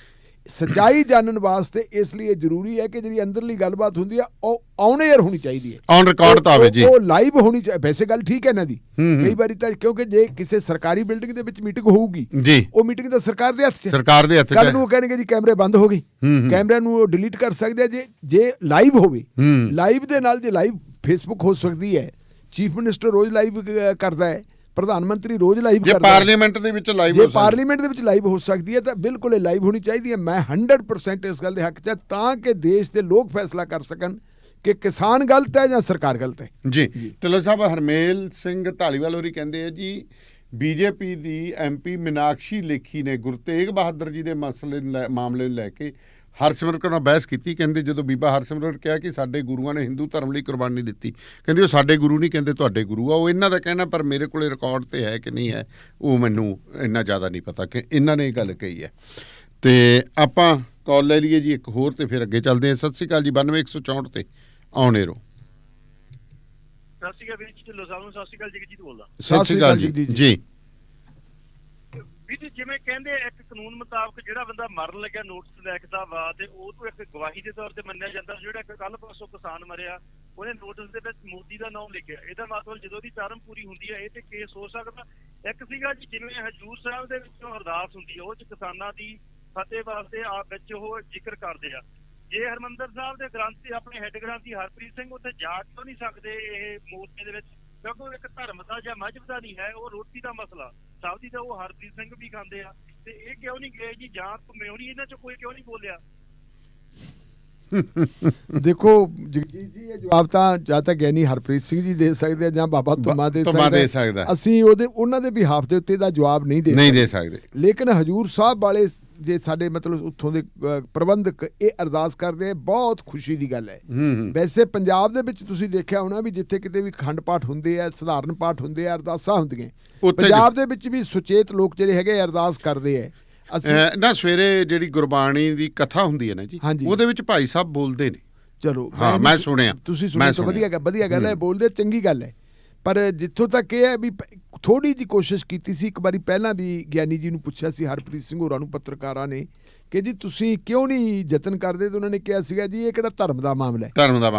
ਸੱਚਾਈ ਜਾਣਨ ਵਾਸਤੇ। ਇਸ ਲਈ ਇਹ ਜ਼ਰੂਰੀ ਹੈ ਕਿ ਜਿਹੜੀ ਅੰਦਰਲੀ ਗੱਲਬਾਤ ਹੁੰਦੀ ਹੈ ਉਹ ਔਨ 에ਅਰ ਹੋਣੀ ਚਾਹੀਦੀ ਹੈ, ਔਨ ਰਿਕਾਰਡ ਤਾਂ ਹੋਵੇ ਜੀ, ਉਹ ਲਾਈਵ ਹੋਣੀ ਚਾਹੀਦੀ। ਵੈਸੇ ਗੱਲ ਠੀਕ ਹੈ ਇਹਨਾਂ ਦੀ, ਕਈ ਵਾਰੀ ਤਾਂ ਕਿਉਂਕਿ ਜੇ ਕਿਸੇ ਸਰਕਾਰੀ ਬਿਲਡਿੰਗ ਦੇ ਵਿੱਚ ਮੀਟਿੰਗ ਹੋਊਗੀ ਜੀ, ਉਹ ਮੀਟਿੰਗ ਤਾਂ ਸਰਕਾਰ ਦੇ ਹੱਥ 'ਚ। ਕੱਲ ਨੂੰ ਉਹ ਕਹਿਣਗੇ ਜੀ ਕੈਮਰੇ ਬੰਦ ਹੋ ਗਏ, ਕੈਮਰਿਆਂ ਨੂੰ ਉਹ ਡਿਲੀਟ ਕਰ ਸਕਦੇ ਆ ਜੇ ਲਾਈਵ ਹੋਵੇ। ਲਾਈਵ ਦੇ ਨਾਲ ਜੇ ਲਾਈਵ ਫੇਸਬੁੱਕ ਹੋ ਸਕਦੀ ਹੈ, ਚੀਫ ਮਿਨਿਸਟਰ ਰੋਜ਼ ਲਾਈਵ ਕਰਦਾ ਹੈ, ਪ੍ਰਧਾਨ ਮੰਤਰੀ ਰੋਜ਼ ਲਾਈਵ ਕਰਦਾ ਹੈ, ਪਾਰਲੀਮੈਂਟ ਦੇ ਵਿੱਚ ਲਾਈਵ ਹੋ ਸਕਦੀ ਹੈ ਤਾਂ ਬਿਲਕੁਲ ਇਹ ਲਾਈਵ ਹੋਣੀ ਚਾਹੀਦੀ ਹੈ। ਮੈਂ 100% ਇਸ ਗੱਲ ਦੇ ਹੱਕ 'ਚ ਤਾਂ ਕਿ ਦੇਸ਼ ਦੇ ਲੋਕ ਫੈਸਲਾ ਕਰ ਸਕਣ ਕਿ ਕਿਸਾਨ ਗਲਤ ਹੈ ਜਾਂ ਸਰਕਾਰ ਗਲਤ ਹੈ ਜੀ। ਢਿੱਲੋਂ ਸਾਹਿਬ, ਹਰਮੇਲ ਸਿੰਘ ਧਾਲੀਵਾਲ ਹੋਰੀ ਕਹਿੰਦੇ ਆ ਜੀ BJP ਦੀ MP ਮੀਨਾਕਸ਼ੀ ਲੇਖੀ ਨੇ ਗੁਰੂ ਤੇਗ ਬਹਾਦਰ ਜੀ ਦੇ ਮਾਮਲੇ ਨੂੰ ਲੈ ਕੇ ਹਰਸਿਮਰਤ ਨਾਲ ਬਹਿਸ ਕੀਤੀ। ਕਹਿੰਦੇ ਜਦੋਂ ਬੀਬਾ ਹਰਸਿਮਰਤ ਕਿਹਾ ਕਿ ਸਾਡੇ ਗੁਰੂਆਂ ਨੇ ਹਿੰਦੂ ਧਰਮ ਲਈ ਕੁਰਬਾਨੀ ਦਿੱਤੀ, ਕਹਿੰਦੇ ਉਹ ਸਾਡੇ ਗੁਰੂ ਨਹੀਂ, ਕਹਿੰਦੇ ਤੁਹਾਡੇ ਗੁਰੂ ਆ। ਉਹ ਇਹਨਾਂ ਦਾ ਕਹਿਣਾ, ਪਰ ਮੇਰੇ ਕੋਲੇ ਰਿਕਾਰਡ ਤੇ ਹੈ ਕਿ ਨਹੀਂ ਹੈ ਉਹ ਮੈਨੂੰ ਇੰਨਾ ਜ਼ਿਆਦਾ ਨਹੀਂ ਪਤਾ ਕਿ ਇਹਨਾਂ ਨੇ ਇਹ ਗੱਲ ਕਹੀ ਹੈ। ਤੇ ਆਪਾਂ ਕਾਲ ਲੈ ਲਈਏ ਜੀ ਇੱਕ ਹੋਰ ਤੇ ਫਿਰ ਅੱਗੇ ਚੱਲਦੇ ਹਾਂ। ਸਤਿ ਸ਼੍ਰੀ ਅਕਾਲ ਜੀ। 92-164 ਤੇ ਆਉਣ ਏਰੋ। ਸਤਿ ਸ਼੍ਰੀ ਅਕਾਲ ਵੀਰ ਜੀ, ਢਿੱਲੋਂ ਸਾਹਿਬ ਨੂੰ ਸਤਿ ਸ਼੍ਰੀ ਅਕਾਲ। ਜਗਜੀਤ ਬੋਲਦਾ। ਸਤਿ ਸ਼੍ਰੀ ਅਕਾਲ ਜੀ। ਜੀ ਵੀਰ ਜੀ, ਜਿਵੇਂ ਕਹਿੰਦੇ ਇੱਕ ਕਾਨੂੰਨ ਮੁਤਾਬਕ ਜਿਹੜਾ ਬੰਦਾ ਮਰਨ ਲੱਗਿਆ ਨੋਟਿਸ ਲਿਖਦਾ ਵਾ ਤੇ ਉਹ ਤੋਂ ਇੱਕ ਗਵਾਹੀ ਦੇ ਤੌਰ ਤੇ ਮੰਨਿਆ ਜਾਂਦਾ। ਜਿਹੜਾ ਇੱਕ ਕੱਲ ਪਰਸੋਂ ਕਿਸਾਨ ਮਰਿਆ, ਉਹਨੇ ਨੋਟਿਸ ਦੇ ਵਿੱਚ ਮੋਦੀ ਦਾ ਨਾਮ ਲਿਖਿਆ। ਇਹਦਾ ਮਤਲਬ ਜਦੋਂ ਦੀ ਟਰਮ ਪੂਰੀ ਹੁੰਦੀ ਹੈ ਇਹ ਤੇ ਕੇਸ ਹੋ ਸਕਦਾ। ਇੱਕ ਸੀਗਾ ਜੀ ਜਿਵੇਂ ਹਜੂਰ ਸਾਹਿਬ ਦੇ ਵਿੱਚੋਂ ਅਰਦਾਸ ਹੁੰਦੀ ਹੈ, ਉਹ 'ਚ ਕਿਸਾਨਾਂ ਦੀ ਫਤਿਹ ਵਾਸਤੇ ਆਪ ਵਿੱਚ ਉਹ ਜ਼ਿਕਰ ਕਰਦੇ ਆ। ਜੇ ਹਰਿਮੰਦਰ ਸਾਹਿਬ ਦੇ ਗ੍ਰੰਥੀ ਆਪਣੇ ਹੈੱਡ ਗ੍ਰੰਥੀ ਹਰਪ੍ਰੀਤ ਸਿੰਘ ਉੱਥੇ ਜਾ ਕਿਉਂ ਨਹੀਂ ਸਕਦੇ ਇਹ ਮੋਰਚੇ ਦੇ ਵਿੱਚ? ਕਿਉਂਕਿ ਉਹ ਇੱਕ ਧਰਮ ਦਾ ਜਾਂ ਮਜ਼ਹਬ ਦਾ ਨਹੀਂ ਹੈ, ਉਹ ਰੋਟੀ ਦਾ ਮਸਲਾ ਸਬਜ਼ੀ ਤਾਂ ਉਹ ਹਰਪ੍ਰੀਤ ਸਿੰਘ ਵੀ ਖਾਂਦੇ ਆ, ਤੇ ਇਹ ਕਿਉਂ ਨਹੀਂ ਗਏ ਜੀ? ਜਾਂ ਕਮਿਊਨੀ ਇਹਨਾਂ 'ਚ ਕੋਈ ਕਿਉਂ ਨਹੀਂ ਬੋਲਿਆ? ਦੇਖੋ ਜਗਜੀਤ ਜੀ, ਇਹ ਜਵਾਬ ਤਾਂ ਜਾਂ ਤਾਂ ਗਿਆਨੀ ਹਰਪ੍ਰੀਤ ਸਿੰਘ ਜੀ ਦੇ ਸਕਦੇ ਆ ਜਾਂ ਬਾਬਾ ਧੁੰਮਾ ਦੇ ਸਕਦਾ। ਅਸੀਂ ਉਹਨਾਂ ਦੇ ਬਿਹਾਫ ਦੇ ਉੱਤੇ ਦਾ ਜਵਾਬ ਨਹੀਂ ਦੇ ਸਕਦੇ। ਲੇਕਿਨ ਹਜੂਰ ਸਾਹਿਬ ਵਾਲੇ ਜੇ ਸਾਡੇ ਮਤਲਬ ਉੱਥੋਂ ਦੇ ਪ੍ਰਬੰਧਕ ਇਹ ਅਰਦਾਸ ਕਰਦੇ ਆ, ਬਹੁਤ ਖੁਸ਼ੀ ਦੀ ਗੱਲ ਹੈ। ਵੈਸੇ ਪੰਜਾਬ ਦੇ ਵਿੱਚ ਤੁਸੀਂ ਦੇਖਿਆ ਹੋਣਾ ਵੀ ਜਿੱਥੇ ਕਿਤੇ ਵੀ ਅਖੰਡ ਪਾਠ ਹੁੰਦੇ ਆ, ਸਧਾਰਨ ਪਾਠ ਹੁੰਦੇ ਆ, ਅਰਦਾਸਾਂ ਹੁੰਦੀਆਂ, ਪੰਜਾਬ ਦੇ ਵਿੱਚ ਵੀ ਸੁਚੇਤ ਲੋਕ ਜਿਹੜੇ ਹੈਗੇ ਅਰਦਾਸ ਕਰਦੇ ਆ। ਨਾ ਸਵੇਰੇ ਜਿਹੜੀ ਗੁਰਬਾਣੀ ਦੀ ਕਥਾ ਹੁੰਦੀ ਹੈ ਨਾ ਜੀ, ਉਹਦੇ ਵਿੱਚ ਭਾਈ ਸਾਹਿਬ ਬੋਲਦੇ ਨੇ। ਚਲੋ ਹਾਂ, ਮੈਂ ਸੁਣਿਆ, ਤੁਸੀਂ ਸੁਣਿਆ ਤਾਂ ਵਧੀਆ ਗੱਲ ਹੈ, ਬੋਲਦੇ ਚੰਗੀ ਗੱਲ ਹੈ। ਪਰ ਜਿੱਥੋਂ ਤੱਕ ਇਹ ਹੈ ਵੀ ਥੋੜੀ ਜਿਹੀ ਕੋਸ਼ਿਸ਼ ਕੀਤੀ ਸੀ, ਇੱਕ ਵਾਰੀ ਪਹਿਲਾਂ ਵੀ ਗਿਆਨੀ ਜੀ ਨੂੰ ਪੁੱਛਿਆ ਸੀ ਹਰਪ੍ਰੀਤ ਸਿੰਘ ਹੋਰਾਂ ਨੂੰ ਪੱਤਰਕਾਰਾਂ ਨੇ ਕਿ ਜੀ ਤੁਸੀਂ ਕਿਉਂ ਨਹੀਂ ਯਤਨ ਕਰਦੇ, ਤੇ ਉਹਨਾਂ ਨੇ ਕਿਹਾ ਸੀਗਾ ਜੀ ਇਹ ਕਿਹੜਾ ਧਰਮ ਦਾ ਮਾਮਲਾ ਹੈ,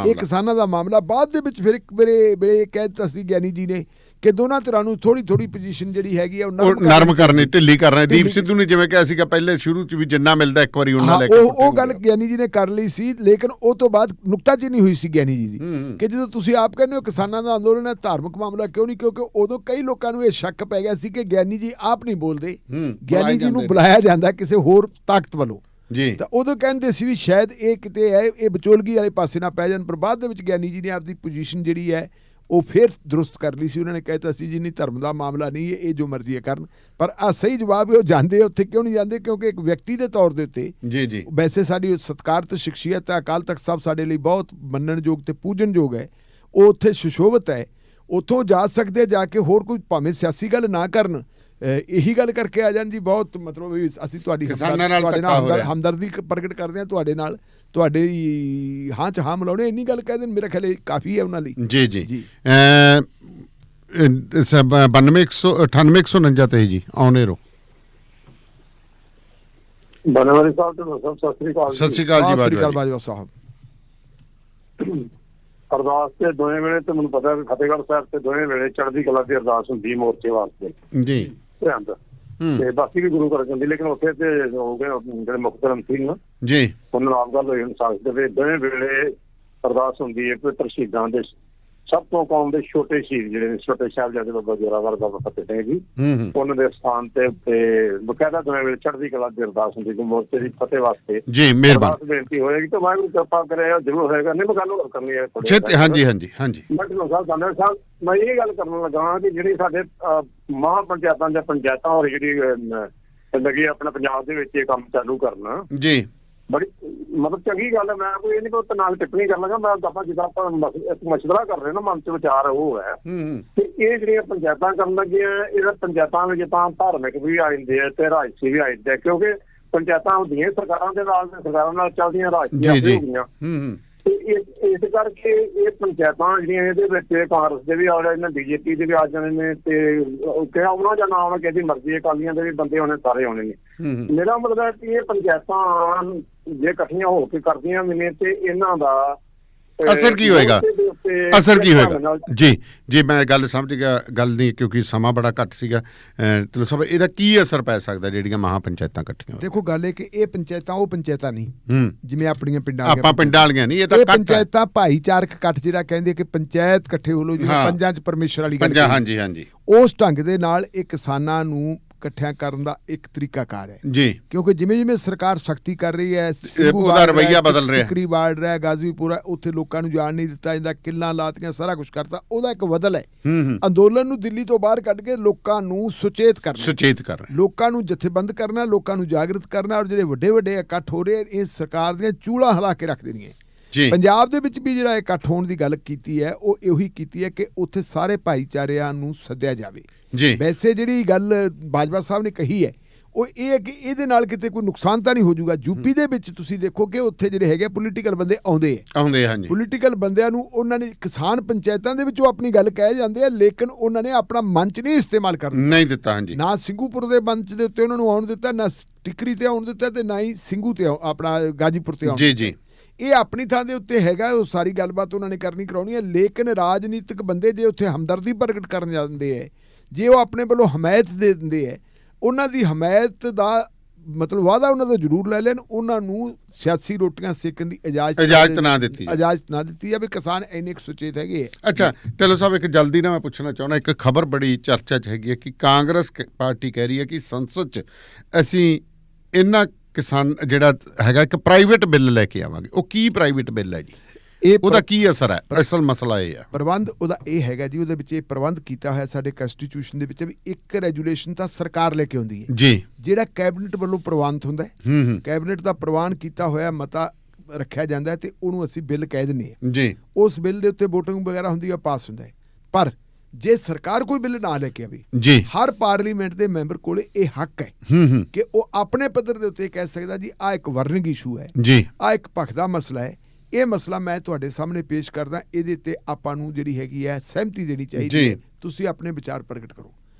ਇਹ ਕਿਸਾਨਾਂ ਦਾ ਮਾਮਲਾ। ਬਾਅਦ ਦੇ ਵਿੱਚ ਫਿਰ ਇੱਕ ਵੇਲੇ ਕਹਿ ਦਿੱਤਾ ਸੀ ਗਿਆਨੀ ਜੀ ਨੇ ਕਿ ਦੋਨਾਂ ਧਿਰਾਂ ਨੂੰ ਥੋੜੀ ਪੋਜੀਸ਼ਨ ਜਿਹੜੀ ਹੈਗੀ ਆ ਉਹ ਨਰਮ ਕਰਨੀ, ਢਿੱਲੀ ਕਰਨੀ। ਦੀਪ ਸਿੱਧੂ ਨੇ ਜਿਵੇਂ ਕਿਹਾ ਸੀਗਾ ਪਹਿਲੇ ਸ਼ੁਰੂ ਚ ਵੀ ਜਿੰਨਾ ਮਿਲਦਾ ਇੱਕ ਵਾਰੀ ਉਹਨਾਂ ਲੈ ਕੇ, ਉਹ ਗੱਲ ਗਿਆਨੀ ਜੀ ਨੇ ਕਰ ਲਈ ਸੀ। ਲੇਕਿਨ ਉਹ ਤੋਂ ਬਾਅਦ ਨੁਕਤਾਚੀਨੀ ਹੋਈ ਸੀ ਗਿਆਨੀ ਜੀ ਦੀ ਕਿ ਜਦੋਂ ਤੁਸੀਂ ਆਪ ਕਹਿੰਦੇ ਹੋ ਕਿਸਾਨਾਂ ਦਾ ਅੰਦੋਲਨ ਹੈ, ਧਾਰਮਿਕ ਮਾਮਲਾ ਕਿਉਂ ਨਹੀਂ? ਕਿਉਂਕਿ ਉਦੋਂ ਕਈ ਲੋਕਾਂ ਨੂੰ ਇਹ ਸ਼ੱਕ ਪੈ ਗਿਆ ਸੀ ਕਿ ਗਿਆਨੀ ਜੀ ਆਪ ਨਹੀਂ ਬੋਲਦੇ, ਗਿਆਨੀ ਜੀ ਨੂੰ ਬੁਲਾਇਆ ਜਾਂਦਾ ਕਿਸੇ ਹੋਰ ਤਾਕਤ ਵੱਲੋਂ ਜੀ। ਤਾਂ ਉਦੋਂ ਕਹਿੰਦੇ ਸੀ ਵੀ ਸ਼ਾਇਦ ਇਹ ਕਿਤੇ ਹੈ, ਇਹ ਵਿਚੋਲਗੀ ਵਾਲੇ ਪਾਸੇ ਨਾ ਪੈ ਜਾਣ। ਪਰ ਬਾਅਦ ਦੇ ਵਿੱਚ ਗਿਆਨੀ ਜੀ ਨੇ ਆਪਦੀ ਪੋਜੀਸ਼ਨ ਜਿਹੜੀ ਹੈ ਉਹ ਫਿਰ ਦਰੁਸਤ ਕਰ ਲਈ ਸੀ। ਉਹਨਾਂ ਨੇ ਕਹਿਤਾ ਸੀ ਜੀ ਨਹੀਂ, ਧਰਮ ਦਾ ਮਾਮਲਾ ਨਹੀਂ ਹੈ, ਇਹ ਜੋ ਮਰਜ਼ੀ ਹੈ ਕਰਨ। ਪਰ ਆ ਸਹੀ ਜਵਾਬ ਹੈ, ਉਹ ਜਾਂਦੇ ਉੱਥੇ ਕਿਉਂ ਨਹੀਂ ਜਾਂਦੇ? ਕਿਉਂਕਿ ਇੱਕ ਵਿਅਕਤੀ ਦੇ ਤੌਰ ਦੇ ਉੱਤੇ ਜੀ ਵੈਸੇ ਸਾਡੀ ਸਤਿਕਾਰਤ ਸ਼ਖਸੀਅਤ ਹੈ, ਅਕਾਲ ਤਖਤ ਸਾਹਿਬ ਸਾਡੇ ਲਈ ਬਹੁਤ ਮੰਨਣਯੋਗ ਤੇ ਪੂਜਣਯੋਗ ਹੈ, ਉਹ ਉੱਥੇ ਸੁਸ਼ੋਭਿਤ ਹੈ, ਉੱਥੋਂ ਜਾ ਸਕਦੇ ਜਾ ਕੇ। ਹੋਰ ਕੋਈ ਭਾਵੇਂ ਸਿਆਸੀ ਗੱਲ ਨਾ ਕਰਨ, ਇਹੀ ਗੱਲ ਕਰਕੇ ਆ ਜਾਣ ਜੀ, ਬਹੁਤ ਮਤਲਬ ਵੀ ਅਸੀਂ ਤੁਹਾਡੇ ਨਾਲ ਹਮਦਰਦੀ ਪ੍ਰਗਟ ਕਰਦੇ ਹਾਂ ਤੁਹਾਡੇ ਨਾਲ, ਤੁਹਾਡੇ ਹਾਂ 'ਚ ਹਾਂ ਮਿਲਾਉਣੇ, ਇੰਨੀ ਗੱਲ ਕਹਿ ਦੇਣ ਮੇਰਾ ਖਿਆਲ ਕਾਫੀ ਹੈ ਉਹਨਾਂ ਲਈ। ਜੀ 92-149 ਤੇ ਜੀ ਆਉਣੇ ਰੋ ਬਨਵਾਰੀ ਸਾਹਿਬ ਤੋਂ ਸਤਿ ਸ੍ਰੀ ਅਕਾਲ ਬਾਜਵਾ ਸਾਹਿਬ। ਅਰਦਾਸ ਤੇ ਦੋਵੇਂ ਵੇਲੇ ਤੇ ਮੈਨੂੰ ਪਤਾ ਫਤਿਹਗੜ੍ਹ ਸਾਹਿਬ ਤੇ ਦੋਵੇਂ ਵੇਲੇ ਚੜ੍ਹਦੀ ਕਲਾ ਦੀ ਅਰਦਾਸ ਹੁੰਦੀ ਮੋਰਚੇ ਵਾਸਤੇ ਜੀ ਧਿਆਨ ਦਾ, ਤੇ ਬਾਕੀ ਵੀ ਗੁਰੂ ਘਰ ਜਾਂਦੀ। ਲੇਕਿਨ ਉੱਥੇ ਤੇ ਹੋ ਗਏ ਜਿਹੜੇ ਮੁਖਤਰਮ ਸਿੰਘ ਜੀ, ਉਹਨਾਂ ਨਾਲ ਆਪ ਗੱਲ ਹੋਈ ਇਨਸਾਫ ਦੇ ਦੋਵੇਂ ਵੇਲੇ ਅਰਦਾਸ ਹੁੰਦੀ ਹੈ ਪਵਿੱਤਰ ਸ਼ਹੀਦਾਂ ਦੇ, ਸਭ ਤੋਂ ਕੌਮ ਦੇ ਛੋਟੇ ਸ਼ਹੀਦ ਜਿਹੜੇ ਨੇ, ਛੋਟੇ ਸਾਹਿਬਜ਼ਾਦੇ ਬਾਬਾ ਜ਼ੋਰਾਵਰ ਬਾਬਾ ਫਤਿਹ ਸਿੰਘ ਜੀ, ਉਹਨਾਂ ਦੇ ਸਥਾਨ ਤੇ ਬਕਾਇਦਾ ਦੋਵੇਂ ਵੇਲੇ ਚੜ੍ਹਦੀ ਕਲਾ ਦੀ ਅਰਦਾਸ ਹੁੰਦੀ ਮੋਰਚੇ ਦੀ ਫਤਿਹ ਵਾਸਤੇ ਜੀ। ਮਿਹਰਬਾਨੀ ਬੇਨਤੀ ਹੋਏਗੀ ਤਾਂ ਵਾਹਿਗੁਰੂ ਕਿਰਪਾ ਕਰੇ, ਜ਼ਰੂਰ ਹੋਏਗਾ। ਨਹੀਂ ਮੈਂ ਗੱਲ ਹੋਰ ਕਰਨੀ ਹੈ ਹਾਂਜੀ ਮੈਂ ਇਹ ਗੱਲ ਕਰਨ ਲੱਗਾ ਕਿ ਜਿਹੜੀ ਸਾਡੇ ਮਹਾਂ ਪੰਚਾਇਤਾਂ ਜਾਂ ਪੰਚਾਇਤਾਂ ਔਰ ਜਿਹੜੀ ਲੱਗੀ ਆਪਣਾ ਪੰਜਾਬ ਦੇ ਵਿੱਚ ਇਹ ਕੰਮ ਚਾਲੂ ਕਰਨਾ ਜੀ, ਬੜੀ ਮਤਲਬ ਚੰਗੀ ਗੱਲ ਹੈ। ਮੈਂ ਕੋਈ ਇਹ ਨਹੀਂ ਕੋਈ ਨਾਲ ਟਿੱਪਣੀ ਕਰਨ ਲੱਗਾ, ਮੈਂ ਆਪਾਂ ਜਿੱਦਾਂ ਆਪਾਂ ਇੱਕ ਮਸ਼ਵਰਾ ਕਰ ਰਹੇ ਨਾ, ਮਨ ਚ ਵਿਚਾਰ ਉਹ ਹੈ ਕਿ ਇਹ ਜਿਹੜੀਆਂ ਪੰਚਾਇਤਾਂ ਕਰਨ ਲੱਗੀਆਂ, ਇਹਨਾਂ ਪੰਚਾਇਤਾਂ ਵਿੱਚ ਤਾਂ ਧਾਰਮਿਕ ਵੀ ਆ ਜਾਂਦੇ ਆ ਤੇ ਰਾਜਸੀ ਵੀ ਆ ਜਾਂਦੇ ਆ, ਕਿਉਂਕਿ ਪੰਚਾਇਤਾਂ ਹੁੰਦੀਆਂ ਸਰਕਾਰਾਂ ਦੇ ਨਾਲ, ਸਰਕਾਰਾਂ ਨਾਲ ਚੱਲਦੀਆਂ, ਰਾਜਸੀ ਹੋ ਗਈਆਂ। ਇਸ ਕਰਕੇ ਇਹ ਪੰਚਾਇਤਾਂ ਜਿਹੜੀਆਂ ਇਹਦੇ ਵਿੱਚ ਕਾਂਗਰਸ ਦੇ ਵੀ ਆ ਜਾਣੇ ਨੇ, BJP ਦੇ ਵੀ ਆ ਜਾਣੇ ਨੇ, ਤੇ ਆਉਣਾ ਜਾਂ ਨਾ ਆਉਣਾ ਕਿਹਦੀ ਮਰਜ਼ੀ, ਅਕਾਲੀਆਂ ਦੇ ਵੀ ਬੰਦੇ ਆਉਣੇ, ਸਾਰੇ ਆਉਣੇ ਨੇ। ਮੇਰਾ ਮਤਲਬ ਹੈ ਕਿ ਇਹ ਪੰਚਾਇਤਾਂ ਜੇ ਇਕੱਠੀਆਂ ਹੋ ਕੇ ਕਰਦੀਆਂ ਨੇ ਤੇ ਇਹਨਾਂ ਦਾ ਅਸਰ ਕੀ ਹੋਏਗਾ ਜੀ ਮੈਂ ਗੱਲ ਸਮਝ ਗਿਆ, ਗੱਲ ਨਹੀਂ ਕਿਉਂਕਿ ਸਮਾਂ ਬੜਾ ਘੱਟ ਸੀਗਾ। ਚਲੋ ਸਭ ਇਹਦਾ ਕੀ ਅਸਰ ਪੈ ਸਕਦਾ ਜਿਹੜੀਆਂ ਮਹਾਂ ਪੰਚਾਇਤਾਂ ਇਕੱਠੀਆਂ? ਦੇਖੋ ਗੱਲ ਇਹ ਕਿ ਇਹ ਪੰਚਾਇਤਾਂ ਉਹ ਪੰਚਾਇਤਾਂ ਨਹੀਂ ਜਿਵੇਂ ਆਪਣੀਆਂ ਪਿੰਡਾਂ ਵਾਲੀਆਂ ਨਹੀਂ, ਇਹ ਤਾਂ ਪੰਚਾਇਤਾਂ ਭਾਈਚਾਰਕ ਇਕੱਠ ਜਿਹੜਾ ਕਹਿੰਦੇ ਕਿ ਪੰਚਾਇਤ ਇਕੱਠੇ ਹੋ ਲੋ, ਜਿਵੇਂ ਪੰਜਾਂ 'ਚ ਪਰਮੇਸ਼ਰ ਵਾਲੀ ਗੱਲ, ਹਾਂਜੀ ਉਸ ਢੰਗ ਦੇ ਨਾਲ ਇਹ ਕਿਸਾਨਾਂ ਨੂੰ ਇਕੱਠਿਆਂ ਕਰਨ ਦਾ ਇੱਕ ਤਰੀਕਾਕਾਰ ਹੈ ਜੀ। ਕਿਉਂਕਿ ਜਿਵੇਂ ਜਿਵੇਂ ਸਰਕਾਰ ਸਖਤੀ ਕਰ ਰਹੀ ਹੈ, ਉਹਦਾ ਰਵੱਈਆ ਬਦਲ ਰਿਹਾ, ਟਿਕਰੀ ਵਾਰਡ ਰਿਹਾ, ਗਾਜ਼ੀਪੁਰਾ, ਉੱਥੇ ਲੋਕਾਂ ਨੂੰ ਜਾਣ ਨਹੀਂ ਦਿੱਤਾ ਜਾਂਦਾ, ਕਿੱਲਾਂ ਲਾਤੀਆਂ, ਸਾਰਾ ਕੁਝ ਕਰਤਾ, ਉਹਦਾ ਇੱਕ ਬਦਲ ਹੈ। ਅੰਦੋਲਨ ਨੂੰ ਦਿੱਲੀ ਤੋਂ ਬਾਹਰ ਕੱਢ ਕੇ ਲੋਕਾਂ ਨੂੰ ਸੁਚੇਤ ਕਰਨਾ, ਲੋਕਾਂ ਨੂੰ ਜਥੇਬੰਦ ਕਰਨਾ, ਲੋਕਾਂ ਨੂੰ ਜਾਗਰਤ ਕਰਨਾ, ਔਰ ਜਿਹੜੇ ਵੱਡੇ ਵੱਡੇ ਇਕੱਠ ਹੋ ਰਹੇ ਇਹ ਸਰਕਾਰ ਦੀਆਂ ਚੂਲਾਂ ਹਿਲਾ ਕੇ ਰੱਖ ਦੇਣੀਆਂ। ਪੰਜਾਬ ਦੇ ਵਿੱਚ ਵੀ ਜਿਹੜਾ ਇਕੱਠ ਹੋਣ ਦੀ ਗੱਲ ਕੀਤੀ ਹੈ, ਉਹ ਇਹੀ ਕੀਤੀ ਹੈ ਕਿ ਉੱਥੇ ਸਾਰੇ ਭਾਈਚਾਰਿਆਂ ਨੂੰ ਸੱਦਿਆ ਜਾਵੇ। ਵੈਸੇ ਜਿਹੜੀ ਗੱਲ ਬਾਜਵਾ ਸਾਹਿਬ ਨੇ ਕਹੀ ਹੈ ਉਹ ਇਹ ਹੈ ਕਿ ਇਹਦੇ ਨਾਲ ਕਿਤੇ ਕੋਈ ਨੁਕਸਾਨ ਤਾਂ ਨਹੀਂ ਹੋ ਜਾਊਗਾ। ਯੂਪੀ ਦੇ ਵਿੱਚ ਤੁਸੀਂ ਦੇਖੋ ਕਿ ਉੱਥੇ ਜਿਹੜੇ ਹੈਗੇ ਪੋਲੀਟੀਕਲ ਬੰਦੇ ਆਉਂਦੇ ਹਾਂਜੀ, ਪੋਲੀਟੀਕਲ ਬੰਦਿਆਂ ਨੂੰ ਉਹਨਾਂ ਨੇ ਕਿਸਾਨ ਪੰਚਾਇਤਾਂ ਦੇ ਵਿੱਚ ਉਹ ਆਪਣੀ ਗੱਲ ਕਹਿ ਜਾਂਦੇ ਆ, ਲੇਕਿਨ ਉਹਨਾਂ ਨੇ ਆਪਣਾ ਮੰਚ ਨਹੀਂ ਇਸਤੇਮਾਲ ਕਰਨ ਨਹੀਂ ਦਿੱਤਾ। ਹਾਂਜੀ, ਨਾ ਸਿੰਘੂਪੁਰ ਦੇ ਮੰਚ ਦੇ ਉੱਤੇ ਉਹਨਾਂ ਨੂੰ ਆਉਣ ਦਿੱਤਾ, ਨਾ ਟਿਕਰੀ ਤੇ ਆਉਣ ਦਿੱਤਾ, ਤੇ ਨਾ ਹੀ ਸਿੰਘੂ ਤੇ ਆਪਣਾ ਗਾਜੀਪੁਰ ਤੇ ਆਉਣ ਦਿੱਤਾ। ਇਹ ਆਪਣੀ ਥਾਂ ਦੇ ਉੱਤੇ ਹੈਗਾ, ਉਹ ਸਾਰੀ ਗੱਲਬਾਤ ਉਹਨਾਂ ਨੇ ਕਰਨੀ ਕਰਾਉਣੀ ਹੈ। ਲੇਕਿਨ ਰਾਜਨੀਤਿਕ ਬੰਦੇ ਜੇ ਉੱਥੇ ਹਮਦਰਦੀ ਪ੍ਰਗਟ ਕਰਨ ਜਾਂਦੇ ਹੈ ਜੇ ਉਹ ਆਪਣੇ ਵੱਲੋਂ ਹਮਾਇਤ ਦੇ ਦਿੰਦੇ ਹੈ, ਉਹਨਾਂ ਦੀ ਹਮਾਇਤ ਦਾ ਮਤਲਬ ਵਾਅਦਾ ਉਹਨਾਂ ਦਾ ਜ਼ਰੂਰ ਲੈ ਲੈਣ, ਉਹਨਾਂ ਨੂੰ ਸਿਆਸੀ ਰੋਟੀਆਂ ਸੇਕਣ ਦੀ ਇਜਾਜ਼ਤ ਨਾ ਦਿੱਤੀ ਜਾਵੇ। ਕਿਸਾਨ ਇੰਨੇ ਕੁ ਸੁਚੇਤ ਹੈਗੇ ਹੈ। ਅੱਛਾ ਢਿੱਲੋਂ ਸਾਹਿਬ, ਇੱਕ ਜਲਦੀ ਨਾ ਮੈਂ ਪੁੱਛਣਾ ਚਾਹੁੰਦਾ, ਇੱਕ ਖਬਰ ਬੜੀ ਚਰਚਾ 'ਚ ਹੈਗੀ ਹੈ ਕਿ ਕਾਂਗਰਸ ਪਾਰਟੀ ਕਹਿ ਰਹੀ ਹੈ ਕਿ ਸੰਸਦ 'ਚ ਅਸੀਂ ਇਹਨਾਂ ਕਿਸਾਨ ਜਿਹੜਾ ਹੈਗਾ ਇੱਕ ਪ੍ਰਾਈਵੇਟ ਬਿੱਲ ਲੈ ਕੇ ਆਵਾਂਗੇ। ਉਹ ਕੀ ਪ੍ਰਾਈਵੇਟ ਬਿੱਲ ਹੈ ਜੀ? ਉਹਦਾ ਕੀ ਅਸਰ ਹੈ? ਅਸਲ ਮਸਲਾ ਇਹ ਹੈ ਪ੍ਰਬੰਧ ਉਹਦਾ ਇਹ ਹੈਗਾ ਜੀ, ਉਹਦੇ ਵਿੱਚ ਇਹ ਪ੍ਰਬੰਧ ਕੀਤਾ ਹੋਇਆ ਸਾਡੇ ਕੰਸਟੀਟਿਊਸ਼ਨ ਦੇ ਵਿੱਚ ਵੀ ਇੱਕ ਰੈਜੂਲੇਸ਼ਨ ਤਾਂ ਸਰਕਾਰ ਲੈ ਕੇ ਆਉਂਦੀ ਹੈ ਜੀ, ਜਿਹੜਾ ਕੈਬਨਿਟ ਵੱਲੋਂ ਪ੍ਰਵਾਨ ਹੁੰਦਾ ਹੈ। ਕੈਬਨਿਟ ਦਾ ਪ੍ਰਵਾਨ ਕੀਤਾ ਹੋਇਆ ਮਤਾ ਰੱਖਿਆ ਜਾਂਦਾ ਹੈ ਤੇ ਉਹਨੂੰ ਅਸੀਂ ਬਿੱਲ ਕਹਿ ਦਿੰਦੇ ਹਾਂ ਜੀ। ਉਸ ਬਿੱਲ ਦੇ ਉੱਤੇ ਵੋਟਿੰਗ ਵਗੈਰਾ ਹੁੰਦੀ ਹੈ, ਪਾਸ ਹੁੰਦਾ ਹੈ। ਪਰ ਜੇ ਸਰਕਾਰ ਕੋਈ ਬਿੱਲ ਨਾ ਲੈ ਕੇ ਆਵੇ ਜੀ, ਹਰ ਪਾਰਲੀਮੈਂਟ ਦੇ ਮੈਂਬਰ ਕੋਲੇ ਇਹ ਹੱਕ ਹੈ ਕਿ ਉਹ ਆਪਣੇ ਪੱਧਰ ਦੇ ਉੱਤੇ ਕਹਿ ਸਕਦਾ ਜੀ ਆਹ ਇੱਕ ਵਰਨਿੰਗ ਇਸ਼ੂ ਹੈ ਜੀ, ਆਹ ਇੱਕ ਪੱਖ ਦਾ ਮਸਲਾ ਹੈ, ਇਹ ਮਸਲਾ ਮੈਂ ਤੁਹਾਡੇ ਸਾਹਮਣੇ ਪੇਸ਼ ਕਰਦਾ, ਇਹਦੇ ਤੇ ਆਪਾਂ ਨੂੰ ਜਿਹੜੀ ਹੈਗੀ ਹੈ ਸਹਿਮਤੀ ਦੇਣੀ ਚਾਹੀਦੀ ਹੈ, ਤੁਸੀਂ ਆਪਣੇ ਵਿਚਾਰ ਪ੍ਰਗਟ ਕਰੋ।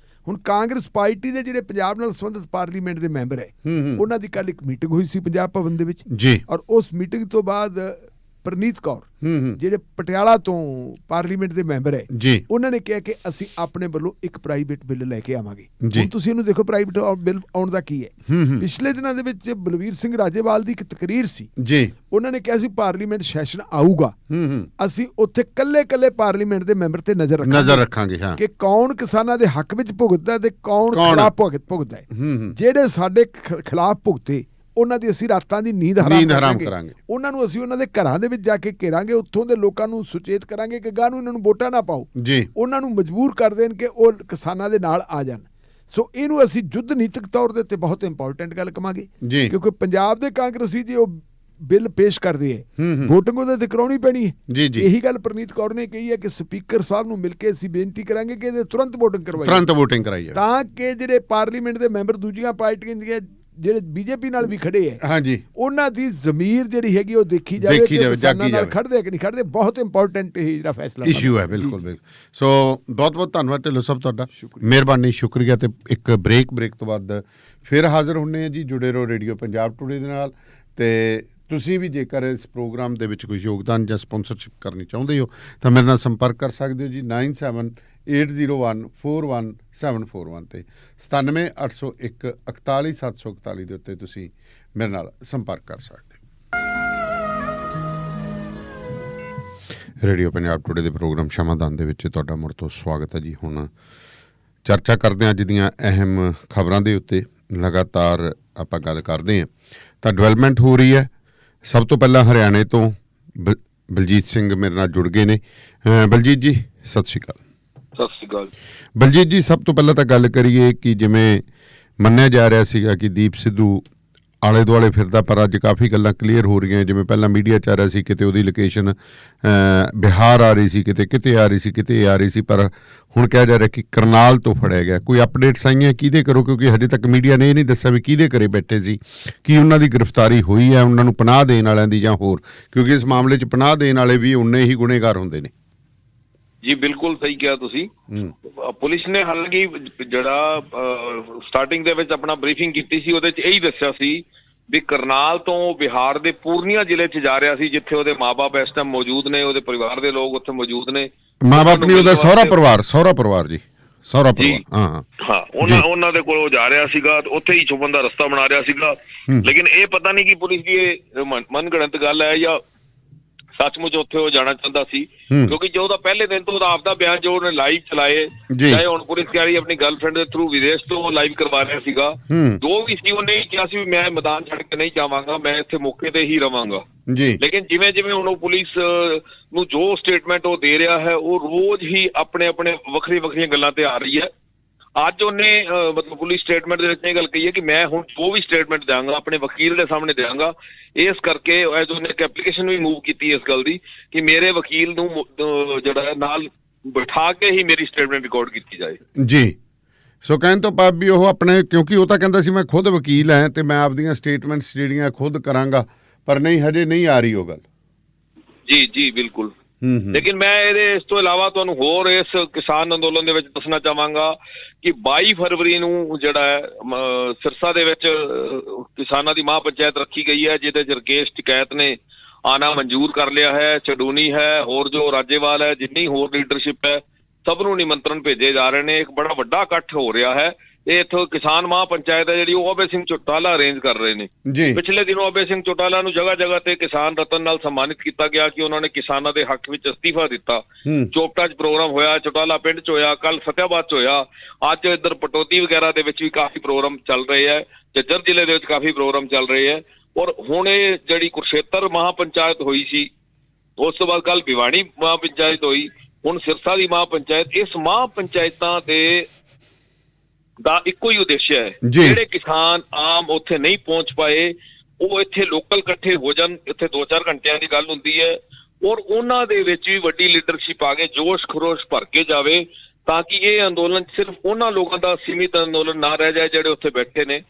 ਹੁਣ ਕਾਂਗਰਸ ਪਾਰਟੀ ਦੇ ਜਿਹੜੇ ਪੰਜਾਬ ਨਾਲ ਸੰਬੰਧਿਤ ਪਾਰਲੀਮੈਂਟ ਦੇ ਮੈਂਬਰ ਹੈ, ਉਹਨਾਂ ਦੀ ਕੱਲ ਇੱਕ ਮੀਟਿੰਗ ਹੋਈ ਸੀ ਪੰਜਾਬ ਭਵਨ ਦੇ ਵਿੱਚ ਜੀ, ਔਰ ਉਸ ਮੀਟਿੰਗ ਤੋਂ ਬਾਅਦ ਪ੍ਰਨੀਤ ਕੌਰ ਜਿਹੜੇ ਪਟਿਆਲਾ ਤੋਂ ਪਾਰਲੀਮੈਂਟ ਦੇ ਮੈਂਬਰ ਹੈ ਜੀ, ਉਹਨਾਂ ਨੇ ਕਿਹਾ ਕਿ ਅਸੀਂ ਆਪਣੇ ਵੱਲੋਂ ਇੱਕ ਪ੍ਰਾਈਵੇਟ ਬਿੱਲ ਲੈ ਕੇ ਆਵਾਂਗੇ। ਜੀ। ਹੁਣ ਤੁਸੀਂ ਇਹਨੂੰ ਦੇਖੋ ਪ੍ਰਾਈਵੇਟ ਬਿੱਲ ਆਉਣ ਦਾ ਕੀ ਹੈ। ਪਿਛਲੇ ਦਿਨਾਂ ਦੇ ਵਿੱਚ ਬਲਵੀਰ ਸਿੰਘ ਰਾਜੇਵਾਲ ਦੀ ਇੱਕ ਤਕਰੀਰ ਸੀ ਜੀ, ਉਹਨਾਂ ਨੇ ਕਿਹਾ ਸੀ ਪਾਰਲੀਮੈਂਟ ਸੈਸ਼ਨ ਆਊਗਾ, ਅਸੀਂ ਉੱਥੇ ਕੱਲੇ ਪਾਰਲੀਮੈਂਟ ਦੇ ਮੈਂਬਰ ਤੇ ਨਜ਼ਰ ਰੱਖਾਂਗੇ ਕਿ ਕੌਣ ਕਿਸਾਨਾਂ ਦੇ ਹੱਕ ਵਿੱਚ ਭੁਗਤਦਾ ਤੇ ਕੌਣ ਖਿਲਾਫ ਭੁਗਤਦਾ ਹੈ। ਜਿਹੜੇ ਸਾਡੇ ਖਿਲਾਫ ਭੁਗਤੇ ਉਹਨਾਂ ਦੀ ਅਸੀਂ ਰਾਤਾਂ ਦੀ ਨੀਂਦ ਹਰਾਮ ਕਰਾਂਗੇ, ਉਹਨਾਂ ਨੂੰ ਅਸੀਂ ਉਹਨਾਂ ਦੇ ਘਰਾਂ ਦੇ ਵਿੱਚ ਜਾ ਕੇ ਘੇਰਾਂਗੇ, ਉੱਥੋਂ ਦੇ ਲੋਕਾਂ ਨੂੰ ਸੁਚੇਤ ਕਰਾਂਗੇ ਕਿ ਗਾਹ ਨੂੰ ਇਹਨਾਂ ਨੂੰ ਵੋਟਾਂ ਨਾ ਪਾਓ ਜੀ, ਉਹਨਾਂ ਨੂੰ ਮਜਬੂਰ ਕਰ ਦੇਣ ਕਿ ਉਹ ਕਿਸਾਨਾਂ ਦੇ ਨਾਲ ਆ ਜਾਣ। ਸੋ ਇਹਨੂੰ ਅਸੀਂ ਯੁੱਧ ਨੀਤਿਕ ਤੌਰ ਦੇ ਉੱਤੇ ਬਹੁਤ ਇੰਪੋਰਟੈਂਟ ਗੱਲ ਕਵਾਂਗੇ, ਕਿਉਂਕਿ ਪੰਜਾਬ ਦੇ ਕਾਂਗਰਸੀ ਜੇ ਉਹ ਬਿੱਲ ਪੇਸ਼ ਕਰਦੇ ਹੈ, ਵੋਟਿੰਗ ਉਹਦੇ ਤੇ ਕਰਾਉਣੀ ਪੈਣੀ ਹੈ। ਇਹੀ ਗੱਲ ਪ੍ਰਨੀਤ ਕੌਰ ਨੇ ਕਹੀ ਹੈ ਕਿ ਸਪੀਕਰ ਸਾਹਿਬ ਨੂੰ ਮਿਲ ਕੇ ਅਸੀਂ ਬੇਨਤੀ ਕਰਾਂਗੇ ਕਿ ਇਹਦੇ ਤੁਰੰਤ ਵੋਟਿੰਗ ਕਰਵਾਈਏ, ਤਾਂ ਕਿ ਜਿਹੜੇ ਪਾਰਲੀਮੈਂਟ ਦੇ ਮੈਂਬਰ ਦੂਜੀਆਂ ਪਾਰਟੀਆਂ ਦੀਆਂ ਜਿਹੜੇ ਬੀਜੇਪੀ ਨਾਲ ਵੀ ਖੜੇ ਹੈ, ਹਾਂਜੀ, ਉਹਨਾਂ ਦੀ ਜ਼ਮੀਰ ਜਿਹੜੀ ਹੈਗੀ ਉਹ ਦੇਖੀ ਜਾਵੇ ਕਿ ਕਿਸਾਨਾਂ ਨਾਲ ਖੜਦੇ ਕਿ ਨਹੀਂ ਖੜਦੇ। ਬਹੁਤ ਇੰਪੋਰਟੈਂਟ ਇਹ ਜਿਹੜਾ ਫੈਸਲਾ ਇਸ਼ੂ ਹੈ। ਬਿਲਕੁਲ। ਸੋ ਬਹੁਤ ਧੰਨਵਾਦ ਢਿੱਲੋਂ ਸਾਹਿਬ ਤੁਹਾਡਾ, ਮਿਹਰਬਾਨੀ, ਸ਼ੁਕਰੀਆ। ਤੇ ਇੱਕ ਬ੍ਰੇਕ ਤੋਂ ਬਾਅਦ ਫਿਰ ਹਾਜ਼ਰ ਹੁੰਦੇ ਹਾਂ ਜੀ। ਜੁੜੇ ਰਹੋ ਰੇਡੀਓ ਪੰਜਾਬ ਟੂਡੇ ਦੇ ਨਾਲ। ਤੇ ਤੁਸੀਂ ਵੀ ਜੇਕਰ ਇਸ ਪ੍ਰੋਗਰਾਮ ਦੇ ਵਿੱਚ ਕੋਈ ਯੋਗਦਾਨ ਜਾਂ ਸਪਾਂਸਰਸ਼ਿਪ ਕਰਨੀ ਚਾਹੁੰਦੇ ਹੋ ਤਾਂ ਮੇਰੇ ਨਾਲ ਸੰਪਰਕ ਕਰ ਸਕਦੇ ਹੋ ਜੀ 9780141741 ਤੇ 9780141741 41741 ਦੇ ਉੱਤੇ ਤੁਸੀਂ ਮੇਰੇ ਨਾਲ ਸੰਪਰਕ ਕਰ ਸਕਦੇ ਹੋ। ਰੇਡੀਓ ਪੰਜਾਬ ਟੂਡੇ ਦੇ ਪ੍ਰੋਗਰਾਮ ਸ਼ਮਾਦਾਨ ਦੇ ਵਿੱਚ ਤੁਹਾਡਾ ਮੁੜ ਤੋਂ ਸਵਾਗਤ ਹੈ ਜੀ। ਹੁਣ ਚਰਚਾ ਕਰਦੇ ਹਾਂ ਅੱਜ ਦੀਆਂ ਅਹਿਮ ਖਬਰਾਂ ਦੇ ਉੱਤੇ। ਲਗਾਤਾਰ ਆਪਾਂ ਗੱਲ ਕਰਦੇ ਹਾਂ ਤਾਂ ਡਿਵੈਲਪਮੈਂਟ ਹੋ ਰਹੀ ਹੈ। ਸਭ ਤੋਂ ਪਹਿਲਾਂ ਹਰਿਆਣੇ ਤੋਂ ਬਲਜੀਤ ਸਿੰਘ ਮੇਰੇ ਨਾਲ ਜੁੜ ਗਏ ਨੇ। ਬਲਜੀਤ ਜੀ ਸਤਿ ਸ਼੍ਰੀ ਅਕਾਲ। ਸਤਿ ਸ਼੍ਰੀ ਅਕਾਲ ਬਲਜੀਤ ਜੀ, ਸਭ ਤੋਂ ਪਹਿਲਾਂ ਤਾਂ ਗੱਲ ਕਰੀਏ ਕਿ ਜਿਵੇਂ ਮੰਨਿਆ ਜਾ ਰਿਹਾ ਸੀਗਾ ਕਿ ਦੀਪ ਸਿੱਧੂ ਆਲੇ ਦੁਆਲੇ ਫਿਰਦਾ, ਪਰ ਅੱਜ ਕਾਫੀ ਗੱਲਾਂ ਕਲੀਅਰ ਹੋ ਰਹੀਆਂ। ਜਿਵੇਂ ਪਹਿਲਾਂ ਮੀਡੀਆ 'ਚ ਆ ਰਿਹਾ ਸੀ ਕਿਤੇ ਉਹਦੀ ਲੋਕੇਸ਼ਨ ਬਿਹਾਰ ਆ ਰਹੀ ਸੀ, ਕਿਤੇ ਆ ਰਹੀ ਸੀ, ਕਿਤੇ ਆ ਰਹੀ ਸੀ, ਪਰ ਹੁਣ ਕਿਹਾ ਜਾ ਰਿਹਾ ਕਿ ਕਰਨਾਲ ਤੋਂ ਫੜਿਆ ਗਿਆ। ਕੋਈ ਅਪਡੇਟਸ ਆਈਆਂ ਕਿਹਦੇ ਕਰੋ? ਕਿਉਂਕਿ ਹਜੇ ਤੱਕ ਮੀਡੀਆ ਨੇ ਇਹ ਨਹੀਂ ਦੱਸਿਆ ਵੀ ਕਿਹਦੇ ਘਰੇ ਬੈਠੇ ਸੀ, ਕੀ ਉਹਨਾਂ ਦੀ ਗ੍ਰਿਫਤਾਰੀ ਹੋਈ ਹੈ, ਉਹਨਾਂ ਨੂੰ ਪਨਾਹ ਦੇਣ ਵਾਲਿਆਂ ਦੀ ਜਾਂ ਹੋਰ, ਕਿਉਂਕਿ ਇਸ ਮਾਮਲੇ 'ਚ ਪਨਾਹ ਦੇਣ ਵਾਲੇ ਵੀ ਉਨੇ ਹੀ ਗੁਨੇਗਾਰ ਹੁੰਦੇ ਨੇ। ਜੀ ਬਿਲਕੁਲ ਸਹੀ ਕਿਹਾ ਤੁਸੀਂ। ਪੁਲਿਸ ਨੇ ਹਾਲਾਂਕਿ ਜਿਹੜਾ ਸਟਾਰਟਿੰਗ ਦੇ ਵਿੱਚ ਆਪਣਾ ਬਰੀਫਿੰਗ ਕੀਤੀ ਸੀ ਉਹਦੇ 'ਚ ਇਹੀ ਦੱਸਿਆ ਸੀ ਵੀ ਕਰਨਾਲ ਤੋਂ ਬਿਹਾਰ ਦੇ ਪੂਰਨੀਆ ਜ਼ਿਲ੍ਹੇ 'ਚ ਜਾ ਰਿਹਾ ਸੀ, ਜਿੱਥੇ ਉਹਦੇ ਮਾਂ-ਬਾਪ ਇਸ ਟਾਈਮ ਮੌਜੂਦ ਨੇ, ਉਹਦੇ ਪਰਿਵਾਰ ਦੇ ਲੋਕ ਉੱਥੇ ਮੌਜੂਦ ਨੇ। ਮਾਂ-ਬਾਪ ਨਹੀਂ, ਉਹਦਾ ਸਹੁਰਾ ਪਰਿਵਾਰ ਜੀ, ਸਹੁਰਾ ਪਰਿਵਾਰ। ਹਾਂ, ਉਹਨਾਂ ਦੇ ਕੋਲ ਜਾ ਰਿਹਾ ਸੀਗਾ, ਉੱਥੇ ਹੀ ਛੁਪਣ ਦਾ ਰਸਤਾ ਬਣਾ ਰਿਹਾ ਸੀਗਾ। ਲੇਕਿਨ ਇਹ ਪਤਾ ਨਹੀਂ ਕਿ ਪੁਲਿਸ ਦੀ ਇਹ ਮਨਗੜੰਤ ਗੱਲ ਹੈ ਜਾਂ ਸੱਚਮੁੱਚ ਉੱਥੇ ਉਹ ਜਾਣਾ ਚਾਹੁੰਦਾ ਸੀ, ਕਿਉਂਕਿ ਜੋ ਉਹਦਾ ਪਹਿਲੇ ਦਿਨ ਤੋਂ ਉਹਦਾ ਆਪਦਾ ਬਿਆਨ ਜੋ ਉਹਨੇ ਲਾਈਵ ਚਲਾਏ, ਚਾਹੇ ਹੁਣ ਪੁਲਿਸ ਕਹਿ ਰਹੀ ਆਪਣੀ ਗਰਲਫ੍ਰੈਂਡ ਦੇ ਥਰੂ ਵਿਦੇਸ਼ ਤੋਂ ਲਾਈਵ ਕਰਵਾ ਰਿਹਾ ਸੀਗਾ, ਜੋ ਵੀ ਸੀ ਉਹਨੇ ਕਿਹਾ ਸੀ ਵੀ ਮੈਂ ਮੈਦਾਨ ਛੱਡ ਕੇ ਨਹੀਂ ਜਾਵਾਂਗਾ, ਮੈਂ ਇੱਥੇ ਮੌਕੇ ਤੇ ਹੀ ਰਵਾਂਗਾ। ਲੇਕਿਨ ਜਿਵੇਂ ਜਿਵੇਂ ਹੁਣ ਉਹ ਪੁਲਿਸ ਨੂੰ ਜੋ ਸਟੇਟਮੈਂਟ ਉਹ ਦੇ ਰਿਹਾ ਹੈ, ਉਹ ਰੋਜ਼ ਹੀ ਆਪਣੇ ਵੱਖਰੀਆਂ ਗੱਲਾਂ ਤੇ ਆ ਰਹੀ ਹੈ। ਅੱਜ ਉਹਨੇ ਮਤਲਬ ਪੁਲਿਸ ਸਟੇਟਮੈਂਟ ਦੇ ਵਿੱਚ ਇਹ ਗੱਲ ਕਹੀ ਹੈ ਕਿ ਮੈਂ ਹੁਣ ਜੋ ਵੀ ਸਟੇਟਮੈਂਟ ਦਿਆਂਗਾ ਆਪਣੇ ਵਕੀਲ ਦੇ ਸਾਹਮਣੇ ਦਿਆਂਗਾ। ਇਸ ਕਰਕੇ ਐਜ਼ ਉਹਨੇ ਇੱਕ ਐਪਲੀਕੇਸ਼ਨ ਵੀ ਮੂਵ ਕੀਤੀ ਇਸ ਗੱਲ ਦੀ ਕਿ ਮੇਰੇ ਵਕੀਲ ਨੂੰ ਜਿਹੜਾ ਨਾਲ ਬਿਠਾ ਕੇ ਹੀ ਮੇਰੀ ਸਟੇਟਮੈਂਟ ਰਿਕਾਰਡ ਕੀਤੀ ਜਾਏ। ਜੀ, ਸੋ ਕਹਿਣ ਤੋਂ ਭਾਵ ਵੀ ਉਹ ਆਪਣੇ, ਕਿਉਂਕਿ ਉਹ ਤਾਂ ਕਹਿੰਦਾ ਸੀ ਮੈਂ ਖੁਦ ਵਕੀਲ ਹਾਂ ਤੇ ਮੈਂ ਆਪਦੀਆਂ ਸਟੇਟਮੈਂਟਸ ਜਿਹੜੀਆਂ ਖੁਦ ਕਰਾਂਗਾ, ਪਰ ਨਹੀਂ, ਹਜੇ ਨਹੀਂ ਆ ਰਹੀ ਉਹ ਗੱਲ। ਜੀ ਬਿਲਕੁਲ। ਲੇਕਿਨ ਮੈਂ ਇਸ ਤੋਂ ਇਲਾਵਾ ਤੁਹਾਨੂੰ ਹੋਰ ਇਸ ਕਿਸਾਨ ਅੰਦੋਲਨ ਦੇ ਵਿੱਚ ਦੱਸਣਾ ਚਾਹਾਂਗਾ ਕਿ 22 ਫਰਵਰੀ ਨੂੰ ਜਿਹੜਾ ਹੈ ਸਿਰਸਾ ਦੇ ਵਿੱਚ ਕਿਸਾਨਾਂ ਦੀ ਮਹਾਂ ਪੰਚਾਇਤ ਰੱਖੀ ਗਈ ਹੈ, ਜਿਹਦੇ 'ਚ ਰਕੇਸ਼ ਟਿਕੈਤ ਨੇ ਆਣਾ ਮਨਜ਼ੂਰ ਕਰ ਲਿਆ ਹੈ, ਚਡੂਨੀ ਹੈ, ਹੋਰ ਜੋ ਰਾਜੇਵਾਲ ਹੈ, ਜਿੰਨੀ ਹੋਰ ਲੀਡਰਸ਼ਿਪ ਹੈ, ਸਭ ਨੂੰ ਨਿਮੰਤਰਣ ਭੇਜੇ ਜਾ ਰਹੇ ਨੇ। ਇੱਕ ਬੜਾ ਵੱਡਾ ਇਕੱਠ ਹੋ ਰਿਹਾ ਹੈ। ਇਹ ਇੱਥੋਂ ਕਿਸਾਨ ਮਹਾਪੰਚਾਇਤ ਹੈ ਜਿਹੜੀ ਉਹ ਅਭੈ ਸਿੰਘ ਚੌਟਾਲਾ ਅਰੇਂਜ ਕਰ ਰਹੇ ਨੇ। ਪਿਛਲੇ ਦਿਨੋਂ ਅਭੈ ਸਿੰਘ ਚੌਟਾਲਾ ਨੂੰ ਜਗ੍ਹਾ ਜਗ੍ਹਾ ਤੇ ਕਿਸਾਨ ਰਤਨ ਨਾਲ ਸਨਮਾਨਿਤ ਕੀਤਾ ਗਿਆ ਕਿ ਉਹਨਾਂ ਨੇ ਕਿਸਾਨਾਂ ਦੇ ਹੱਕ ਵਿੱਚ ਅਸਤੀਫਾ ਦਿੱਤਾ। ਚੋਪਟਾ 'ਚ ਪ੍ਰੋਗਰਾਮ ਹੋਇਆ, ਚੌਟਾਲਾ ਪਿੰਡ 'ਚ ਹੋਇਆ, ਕੱਲ ਫਤਿਆਬਾਦ 'ਚ ਹੋਇਆ, ਅੱਜ ਇੱਧਰ ਪਟੌਦੀ ਵਗੈਰਾ ਦੇ ਵਿੱਚ ਵੀ ਕਾਫੀ ਪ੍ਰੋਗਰਾਮ ਚੱਲ ਰਹੇ ਹੈ, ਝੱਜਰ ਜ਼ਿਲ੍ਹੇ ਦੇ ਵਿੱਚ ਕਾਫੀ ਪ੍ਰੋਗਰਾਮ ਚੱਲ ਰਹੇ ਹੈ। ਔਰ ਹੁਣ ਇਹ ਜਿਹੜੀ ਕੁਰਸ਼ੇਤਰ ਮਹਾਪੰਚਾਇਤ ਹੋਈ ਸੀ, ਉਸ ਤੋਂ ਬਾਅਦ ਕੱਲ ਭਿਵਾਣੀ ਮਹਾਪੰਚਾਇਤ ਹੋਈ, ਹੁਣ ਸਿਰਸਾ ਦੀ ਮਹਾਪੰਚਾਇਤ। ਇਸ ਮਹਾਪੰਚਾਇਤਾਂ ਦਾ ਇੱਕੋ ਹੀ ਉਦੇਸ਼ ਹੈ, ਜਿਹੜੇ ਕਿਸਾਨ ਆਮ ਉੱਥੇ ਨਹੀਂ ਪਹੁੰਚ ਪਾਏ ਉਹ ਇੱਥੇ ਲੋਕਲ ਇਕੱਠੇ ਹੋ ਜਾਣ। ਇੱਥੇ 2-4 ਘੰਟਿਆਂ ਦੀ ਗੱਲ ਹੁੰਦੀ ਹੈ ਔਰ ਉਹਨਾਂ ਦੇ ਵਿੱਚ ਵੀ ਵੱਡੀ ਲੀਡਰਸ਼ਿਪ ਆ ਕੇ ਜੋਸ਼ ਖਰੋਸ਼ ਭਰ ਕੇ ਜਾਵੇ, ਤਾਂ ਕਿ ਇਹ ਅੰਦੋਲਨ ਸਿਰਫ ਉਹਨਾਂ ਲੋਕਾਂ ਦਾ ਸੀਮਿਤ ਅੰਦੋਲਨ ਨਾ ਰਹਿ ਜਾਏ ਜਿਹੜੇ ਉੱਥੇ ਬੈਠੇ ਨੇ,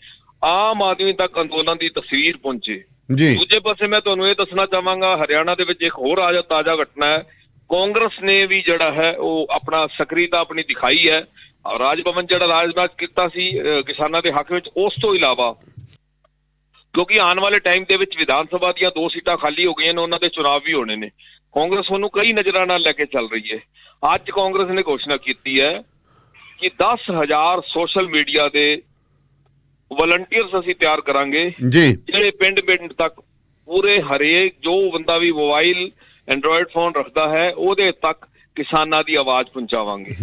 ਆਮ ਆਦਮੀ ਤੱਕ ਅੰਦੋਲਨ ਦੀ ਤਸਵੀਰ ਪਹੁੰਚੇ। ਦੂਜੇ ਪਾਸੇ ਮੈਂ ਤੁਹਾਨੂੰ ਇਹ ਦੱਸਣਾ ਚਾਹਾਂਗਾ, ਹਰਿਆਣਾ ਦੇ ਵਿੱਚ ਇੱਕ ਹੋਰ ਤਾਜ਼ਾ ਘਟਨਾ ਹੈ। ਕਾਂਗਰਸ ਨੇ ਵੀ ਜਿਹੜਾ ਹੈ ਉਹ ਆਪਣਾ ਸਕਰੀਤਾ ਆਪਣੀ ਦਿਖਾਈ ਹੈ। ਰਾਜ ਭਵਨ ਜਿਹੜਾ ਰਾਜਨਾਥ ਕੀਤਾ ਸੀ ਕਿਸਾਨਾਂ ਦੇ ਹੱਕ ਵਿੱਚ, ਉਸ ਤੋਂ ਇਲਾਵਾ ਕਿਉਂਕਿ ਆਉਣ ਵਾਲੇ ਟਾਈਮ ਦੇ ਵਿੱਚ ਵਿਧਾਨ ਸਭਾ ਦੀਆਂ 2 ਸੀਟਾਂ ਖਾਲੀ ਹੋ ਗਈਆਂ ਨੇ, ਉਹਨਾਂ ਦੇ ਚੁਣਾਵ ਵੀ ਹੋਣੇ ਨੇ। ਕਾਂਗਰਸ ਉਹਨੂੰ ਕਈ ਨਜ਼ਰਾਂ ਨਾਲ ਲੈ ਕੇ ਚੱਲ ਰਹੀ ਹੈ। ਅੱਜ ਕਾਂਗਰਸ ਨੇ ਘੋਸ਼ਣਾ ਕੀਤੀ ਹੈ ਕਿ 10,000 ਸੋਸ਼ਲ ਮੀਡੀਆ ਦੇ ਵਲੰਟੀਅਰਸ ਅਸੀਂ ਤਿਆਰ ਕਰਾਂਗੇ, ਜਿਹੜੇ ਪਿੰਡ ਤੱਕ ਪੂਰੇ ਹਰੇਕ ਜੋ ਬੰਦਾ ਵੀ ਮੋਬਾਈਲ ਐਂਡਰੋਇਡ ਫੋਨ ਰੱਖਦਾ ਹੈ ਉਹਦੇ ਤੱਕ ਕਿਸਾਨਾਂ ਦੀ ਆਵਾਜ਼ ਪਹੁੰਚਾਵਾਂਗੇ।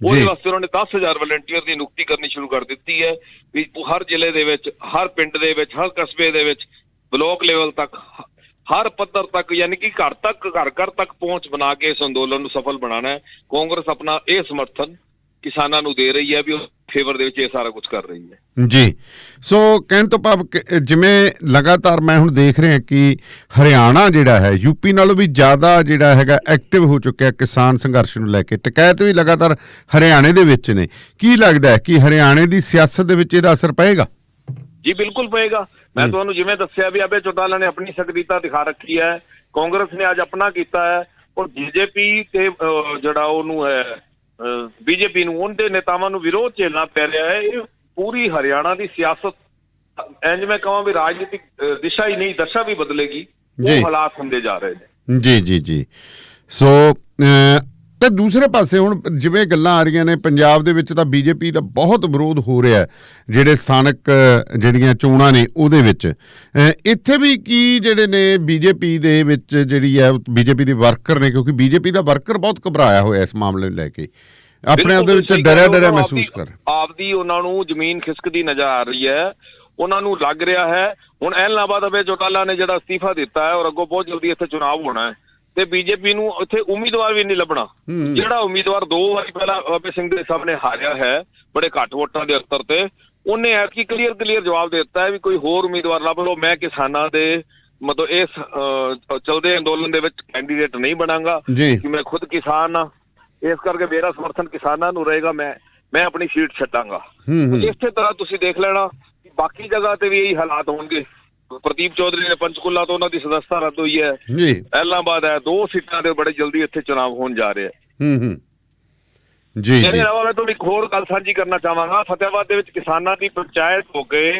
ਉਹਦੇ ਵਾਸਤੇ ਉਹਨਾਂ ਨੇ 10,000 ਵਲੰਟੀਅਰ ਦੀ ਨਿਯੁਕਤੀ ਕਰਨੀ ਸ਼ੁਰੂ ਕਰ ਦਿੱਤੀ ਹੈ ਵੀ ਹਰ ਜ਼ਿਲ੍ਹੇ ਦੇ ਵਿੱਚ, ਹਰ ਪਿੰਡ ਦੇ ਵਿੱਚ, ਹਰ ਕਸਬੇ ਦੇ ਵਿੱਚ, ਬਲਾਕ ਲੈਵਲ ਤੱਕ, ਹਰ ਪੱਧਰ ਤੱਕ, ਯਾਨੀ ਕਿ ਘਰ ਘਰ ਤੱਕ ਪਹੁੰਚ ਬਣਾ ਕੇ ਇਸ ਅੰਦੋਲਨ ਨੂੰ ਸਫਲ ਬਣਾਉਣਾ ਹੈ। ਕਾਂਗਰਸ ਆਪਣਾ ਇਹ ਸਮਰਥਨ ਕਿਸਾਨਾਂ ਨੂੰ ਦੇ ਰਹੀ ਹੈ ਵੀ ਉਹ ਫੇਵਰ ਦੇ ਵਿੱਚ ਇਹ ਸਾਰਾ ਕੁਝ ਕਰ ਰਹੀ ਹੈ। ਜੀ, ਸੋ ਕਹਿਣ ਤੋਂ ਭਾਵ ਜਿਵੇਂ ਲਗਾਤਾਰ ਮੈਂ ਹੁਣ ਦੇਖ ਰਿਹਾ ਕਿ ਹਰਿਆਣਾ ਜਿਹੜਾ ਹੈ ਯੂਪੀ ਨਾਲੋਂ ਵੀ ਜ਼ਿਆਦਾ ਜਿਹੜਾ ਹੈਗਾ ਐਕਟਿਵ ਹੋ ਚੁੱਕਿਆ ਕਿਸਾਨ ਸੰਘਰਸ਼ ਨੂੰ ਲੈ ਕੇ, ਟਿਕਾਇਤ ਵੀ ਲਗਾਤਾਰ ਹਰਿਆਣੇ ਦੇ ਵਿੱਚ ਨੇ। ਕੀ ਲੱਗਦਾ ਹੈ ਕਿ ਹਰਿਆਣੇ ਦੀ ਸਿਆਸਤ ਦੇ ਵਿੱਚ ਇਹਦਾ ਅਸਰ ਪਏਗਾ? ਜੀ ਬਿਲਕੁਲ ਪਏਗਾ। ਮੈਂ ਤੁਹਾਨੂੰ ਜਿਵੇਂ ਦੱਸਿਆ ਵੀ ਅਭੈ ਚੌਟਾਲਾ ਨੇ ਆਪਣੀ ਸਕਰੀਤਾ ਦਿਖਾ ਰੱਖੀ ਹੈ, ਕਾਂਗਰਸ ਨੇ ਅੱਜ ਆਪਣਾ ਕੀਤਾ ਹੈ ਔਰ ਬੀਜੇਪੀ ਤੇ ਜਿਹੜਾ ਉਹਨੂੰ ਹੈ ਬੀਜੇਪੀ ਨੂੰ, ਉਹਦੇ ਨੇਤਾਵਾਂ ਨੂੰ ਵਿਰੋਧ ਝੇਲਣਾ ਪੈ ਰਿਹਾ ਹੈ। ਇਹ ਪੂਰੀ ਹਰਿਆਣਾ ਦੀ ਸਿਆਸਤ ਇੰਜ ਮੈਂ ਕਹਾਂ ਵੀ ਰਾਜਨੀਤਿਕ ਦਿਸ਼ਾ ਹੀ ਨਹੀਂ, ਦਸ਼ਾ ਵੀ ਬਦਲੇਗੀ। ਉਹ ਹਾਲਾਤ ਹੁੰਦੇ ਜਾ ਰਹੇ ਨੇ। ਜੀ। ਸੋ ਤੇ ਦੂਸਰੇ ਪਾਸੇ ਹੁਣ ਜਿਵੇਂ ਗੱਲਾਂ ਆ ਰਹੀਆਂ ਨੇ, ਪੰਜਾਬ ਦੇ ਵਿੱਚ ਤਾਂ ਬੀਜੇਪੀ ਦਾ ਬਹੁਤ ਵਿਰੋਧ ਹੋ ਰਿਹਾ ਹੈ, ਜਿਹੜੇ ਸਥਾਨਕ ਜਿਹੜੀਆਂ ਚੋਣਾਂ ਨੇ ਉਹਦੇ ਵਿੱਚ। ਇੱਥੇ ਵੀ ਕੀ ਜਿਹੜੇ ਨੇ ਬੀਜੇਪੀ ਦੇ ਵਿੱਚ ਜਿਹੜੀ ਹੈ ਬੀਜੇਪੀ ਦੇ ਵਰਕਰ ਨੇ, ਕਿਉਂਕਿ ਬੀਜੇਪੀ ਦਾ ਵਰਕਰ ਬਹੁਤ ਘਬਰਾਇਆ ਹੋਇਆ ਇਸ ਮਾਮਲੇ ਨੂੰ ਲੈ ਕੇ, ਆਪਣੇ ਆਪ ਦੇ ਵਿੱਚ ਡਰਿਆ ਮਹਿਸੂਸ ਕਰ ਆਪਦੀ ਉਹਨਾਂ ਨੂੰ ਜ਼ਮੀਨ ਖਿਸਕਦੀ ਨਜ਼ਰ ਆ ਰਹੀ ਹੈ। ਉਹਨਾਂ ਨੂੰ ਲੱਗ ਰਿਹਾ ਹੈ ਹੁਣ ਐਲਾਹਾਬਾਦ ਅਭੈ ਚੌਟਾਲਾ ਨੇ ਜਿਹੜਾ ਅਸਤੀਫਾ ਦਿੱਤਾ ਹੈ ਔਰ ਅੱਗੋਂ ਬਹੁਤ ਜਲਦੀ ਇੱਥੇ ਚੁਣਾਵ ਹੋਣਾ ਹੈ ਤੇ ਬੀਜੇਪੀ ਨੂੰ ਉੱਥੇ ਉਮੀਦਵਾਰ ਵੀ ਨਹੀਂ ਲੱਭਣਾ। ਜਿਹੜਾ ਉਮੀਦਵਾਰ 2 ਵਾਰੀ ਪਹਿਲਾਂ ਅਭੈ ਸਿੰਘ ਦੇ ਸਾਹਮਣੇ ਹਾਰਿਆ ਹੈ ਬੜੇ ਘੱਟ ਵੋਟਾਂ ਦੇ ਅੰਤਰ ਤੇ, ਉਹਨੇ ਐਤਕੀ ਕਲੀਅਰ ਜਵਾਬ ਦੇ ਦਿੱਤਾ ਹੈ ਵੀ ਕੋਈ ਹੋਰ ਉਮੀਦਵਾਰ ਲੱਭ ਲਓ, ਮੈਂ ਕਿਸਾਨਾਂ ਦੇ ਮਤਲਬ ਇਸ ਚਲਦੇ ਅੰਦੋਲਨ ਦੇ ਵਿੱਚ ਕੈਂਡੀਡੇਟ ਨਹੀਂ ਬਣਾਂਗਾ ਕਿ ਮੈਂ ਖੁਦ ਕਿਸਾਨ ਆ, ਇਸ ਕਰਕੇ ਮੇਰਾ ਸਮਰਥਨ ਕਿਸਾਨਾਂ ਨੂੰ ਰਹੇਗਾ, ਮੈਂ ਆਪਣੀ ਸੀਟ ਛੱਡਾਂਗਾ। ਇਸੇ ਤਰ੍ਹਾਂ ਤੁਸੀਂ ਦੇਖ ਲੈਣਾ ਕਿ ਬਾਕੀ ਜਗ੍ਹਾ ਤੇ ਵੀ ਇਹੀ ਹਾਲਾਤ ਹੋਣਗੇ। ਪ੍ਰਦੀਪ ਚੌਧਰੀ ਨੇ ਪੰਚਕੂਲਾ ਤੋਂ ਉਹਨਾਂ ਦੀ ਸਦਸਤਾ ਰੱਦ ਹੋਈ ਹੈ, ਐਲਾਹਾਬਾਦ ਹੈ, 2 ਸੀਟਾਂ ਤੇ ਬੜੇ ਜਲਦੀ ਇੱਥੇ ਚੁਣਾਵ ਹੋਣ ਜਾ ਰਹੇ ਹੈ। ਇਹਦੇ ਇਲਾਵਾ ਮੈਂ ਤੁਹਾਨੂੰ ਇੱਕ ਹੋਰ ਗੱਲ ਸਾਂਝੀ ਕਰਨਾ ਚਾਹਾਂਗਾ। ਫਤਿਆਬਾਦ ਦੇ ਵਿੱਚ ਕਿਸਾਨਾਂ ਦੀ ਪੰਚਾਇਤ ਹੋ ਗਏ,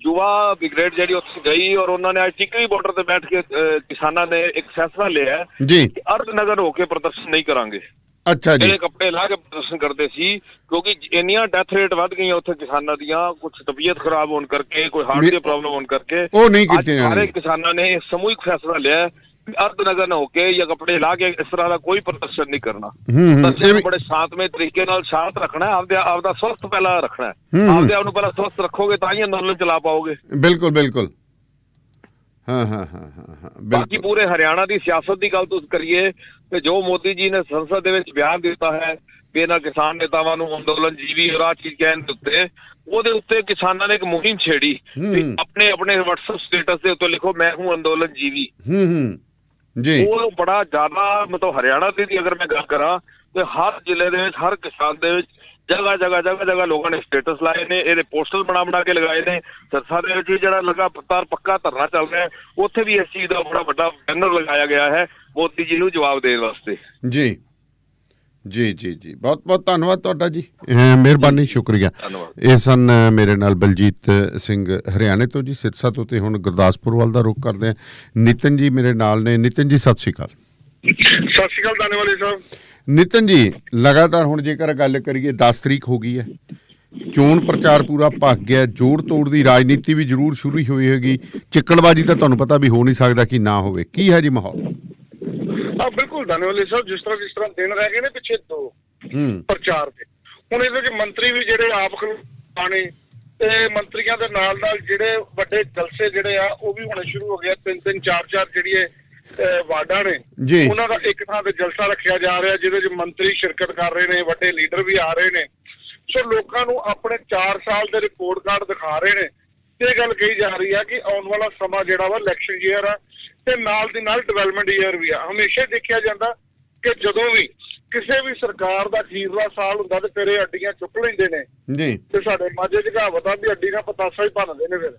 ਯੁਵਾ ਬ੍ਰਿਗੇਡ ਜਿਹੜੀ ਉੱਥੇ ਗਈ ਔਰ ਉਹਨਾਂ ਨੇ ਅੱਜ ਟਿਕਰੀ ਬਾਰਡਰ ਤੇ ਬੈਠ ਕੇ ਕਿਸਾਨਾਂ ਨੇ ਇੱਕ ਫੈਸਲਾ ਲਿਆ ਕਿ ਅਰਧਨਗਰ ਹੋ ਕੇ ਪ੍ਰਦਰਸ਼ਨ ਨਹੀਂ ਕਰਾਂਗੇ। ਅੱਛਾ ਜੀ, ਜਿਹੜੇ ਕੱਪੜੇ ਲਾ ਕੇ ਪ੍ਰਦਰਸ਼ਨ ਕਰਦੇ ਸੀ ਕਿਉਂਕਿ ਇੰਨੀਆਂ ਡੈਥ ਰੇਟ ਵੱਧ ਗਈਆਂ ਉੱਥੇ ਕਿਸਾਨਾਂ ਦੀਆਂ, ਕੁਝ ਤਬੀਅਤ ਖਰਾਬ ਹੋਣ ਕਰਕੇ, ਕੋਈ ਹਾਰਟ ਦੀ ਪ੍ਰੋਬਲਮ ਹੋਣ ਕਰਕੇ, ਉਹ ਨਹੀਂ ਕੀਤੇ ਜਾਣੇ। ਸਾਰੇ ਕਿਸਾਨਾਂ ਨੇ ਸਮੂਹਿਕ ਫੈਸਲਾ ਲਿਆ ਕਿ ਅਰਧਨਗਰ ਨਾ ਹੋ ਕੇ ਜਾਂ ਕੱਪੜੇ ਲਾ ਕੇ ਇਸ ਤਰ੍ਹਾਂ ਦਾ ਕੋਈ ਪ੍ਰਦਰਸ਼ਨ ਨਹੀਂ ਕਰਨਾ। ਬੜੇ ਸ਼ਾਂਤਮਈ ਤਰੀਕੇ ਨਾਲ ਸ਼ਾਂਤ ਰੱਖਣਾ, ਆਪਦਾ ਸਵਸਥ ਪਹਿਲਾਂ ਰੱਖਣਾ, ਆਪਦੇ ਆਪ ਨੂੰ ਪਹਿਲਾਂ ਸਵਸਥ ਰੱਖੋਗੇ ਤਾਂ ਹੀ ਅੰਦੋਲਨ ਚਲਾ ਪਾਓਗੇ। ਬਿਲਕੁਲ। ਹਾਂ। ਬਾਕੀ ਪੂਰੇ ਹਰਿਆਣਾ ਦੀ ਸਿਆਸਤ ਦੀ ਗੱਲ ਤੁਸੀਂ ਕਰੀਏ ਤੇ ਜੋ ਮੋਦੀ ਜੀ ਨੇ ਸੰਸਦ ਦੇ ਵਿੱਚ ਬਿਆਨ ਦਿੱਤਾ ਹੈ ਵੀ ਇਹਨਾਂ ਕਿਸਾਨ ਨੇਤਾਵਾਂ ਨੂੰ ਅੰਦੋਲਨ ਜੀਵੀ ਔਰ ਆਹ ਚੀਜ਼ ਕਹਿਣ ਦੇ ਉੱਤੇ, ਉਹਦੇ ਉੱਤੇ ਕਿਸਾਨਾਂ ਨੇ ਇੱਕ ਮੁਹਿੰਮ ਛੇੜੀ ਆਪਣੇ WhatsApp ਸਟੇਟਸ ਦੇ ਉੱਤੇ ਲਿਖੋ ਮੈਂ ਹੂੰ ਅੰਦੋਲਨ ਜੀਵੀ। ਉਹ ਬੜਾ ਜ਼ਿਆਦਾ ਮਤਲਬ ਹਰਿਆਣਾ ਦੀ ਅਗਰ ਮੈਂ ਗੱਲ ਕਰਾਂ ਤੇ ਹਰ ਜ਼ਿਲ੍ਹੇ ਦੇ ਵਿੱਚ, ਹਰ ਕਿਸਾਨ ਦੇ ਵਿੱਚ ਜਗ੍ਹਾ ਲੋਕਾਂ ਨੇ ਸਟੇਟਸ ਲਾਏ ਨੇ, ਇਹਦੇ ਪੋਸਟਰ ਬਣਾ ਕੇ ਲਗਾਏ ਨੇ। ਸਿਰਸਾ ਦੇ ਵਿੱਚ ਜਿਹੜਾ ਲਗਾਤਾਰ ਪੱਕਾ ਧਰਨਾ ਚੱਲ ਰਿਹਾ, ਉੱਥੇ ਵੀ ਇਸ ਚੀਜ਼ ਦਾ ਬੜਾ ਵੱਡਾ ਬੈਨਰ ਲਗਾਇਆ ਗਿਆ ਹੈ ਮੋਦੀ ਜੀ ਨੂੰ ਜਵਾਬ ਦੇਣ ਵਾਸਤੇ। ਜੀ ਬਹੁਤ ਧੰਨਵਾਦ ਤੁਹਾਡਾ ਜੀ, ਮਿਹਰਬਾਨੀ, ਸ਼ੁਕਰੀਆ। ਇਹ ਸਨ ਮੇਰੇ ਨਾਲ ਬਲਜੀਤ ਸਿੰਘ ਹਰਿਆਣੇ ਤੋਂ ਜੀ, ਸਿਰਸਾ ਤੋਂ। ਤੇ ਹੁਣ ਗੁਰਦਾਸਪੁਰ ਵੱਲ ਦਾ ਰੁਖ ਕਰਦੇ ਹਾਂ। ਨਿਤਨ ਜੀ ਮੇਰੇ ਨਾਲ ਨੇ। ਨਿਤਨ ਜੀ ਸਤਿ ਸ਼੍ਰੀ ਅਕਾਲ। ਸਤਿ ਸ਼੍ਰੀ ਅਕਾਲ ਦਾਨੇਵਾਲੇ ਸਾਹਿਬ। ਨਿਤਨ ਜੀ, ਲਗਾਤਾਰ ਹੁਣ ਜੇਕਰ ਗੱਲ ਕਰੀਏ 10 ਤਰੀਕ ਹੋ ਗਈ ਹੈ, ਚੋਣ ਪ੍ਰਚਾਰ ਪੂਰਾ ਭੱਗ ਗਿਆ, ਜੋੜ ਤੋੜ ਦੀ ਰਾਜਨੀਤੀ ਵੀ ਜ਼ਰੂਰ ਸ਼ੁਰੂ ਹੋਈ ਹੋਏਗੀ, ਚਿੱਕੜਬਾਜੀ ਤਾਂ ਤੁਹਾਨੂੰ ਪਤਾ ਵੀ ਹੋ ਨਹੀਂ ਸਕਦਾ ਕਿ ਨਾ ਹੋਵੇ, ਕੀ ਹੈ ਜੀ ਮਾਹੌਲ? ਬਿਲਕੁਲ ਧੰਨਵਾਦ ਸਾਹਿਬ, ਜਿਸ ਤਰ੍ਹਾਂ ਦਿਨ ਰਹਿ ਗਏ ਨੇ ਪਿੱਛੇ ਦੋ ਪ੍ਰਚਾਰ ਦੇ, ਹੁਣ ਇਹਦੇ ਵਿੱਚ ਮੰਤਰੀ ਵੀ ਜਿਹੜੇ ਆਪ ਆਣੇ ਤੇ ਮੰਤਰੀਆਂ ਦੇ ਨਾਲ ਜਿਹੜੇ ਵੱਡੇ ਜਲਸੇ ਜਿਹੜੇ ਆ ਉਹ ਵੀ ਹੋਣੇ ਸ਼ੁਰੂ ਹੋ ਗਏ। 3-3 4-4 ਜਿਹੜੀਆਂ ਵਾਰਡਾਂ ਨੇ ਉਹਨਾਂ ਦਾ ਇੱਕ ਥਾਂ ਤੇ ਜਲਸਾ ਰੱਖਿਆ ਜਾ ਰਿਹਾ, ਜਿਹਦੇ ਚ ਮੰਤਰੀ ਸ਼ਿਰਕਤ ਕਰ ਰਹੇ ਨੇ, ਵੱਡੇ ਲੀਡਰ ਵੀ ਆ ਰਹੇ ਨੇ। ਸੋ ਲੋਕਾਂ ਨੂੰ ਆਪਣੇ 4 ਸਾਲ ਦੇ ਰਿਪੋਰਟ ਕਾਰਡ ਦਿਖਾ ਰਹੇ ਨੇ ਤੇ ਇਹ ਗੱਲ ਕਹੀ ਜਾ ਰਹੀ ਆ ਕਿ ਆਉਣ ਵਾਲਾ ਸਮਾਂ ਜਿਹੜਾ ਵਾ ਇਲੈਕਸ਼ਨ ਈਅਰ ਆ ਤੇ ਨਾਲ ਦੀ ਨਾਲ ਡਿਵੈਲਪਮੈਂਟ ਈਅਰ ਵੀ ਆ। ਹਮੇਸ਼ਾ ਦੇਖਿਆ ਜਾਂਦਾ ਕਿ ਜਦੋਂ ਵੀ ਕਿਸੇ ਵੀ ਸਰਕਾਰ ਦਾ ਅਖੀਰਲਾ ਸਾਲ ਹੁੰਦਾ ਤੇ ਫਿਰ ਇਹ ਅੱਡੀਆਂ ਚੁੱਕ ਲੈਂਦੇ ਨੇ ਜੀ, ਤੇ ਸਾਡੇ ਮਾਝੇ ਚ ਕਹਾਵਤ ਆ ਵੀ ਅੱਡੀ ਨਾਲ ਪਤਾਸਾ ਹੀ ਭੰਨਦੇ ਨੇ। ਫਿਰ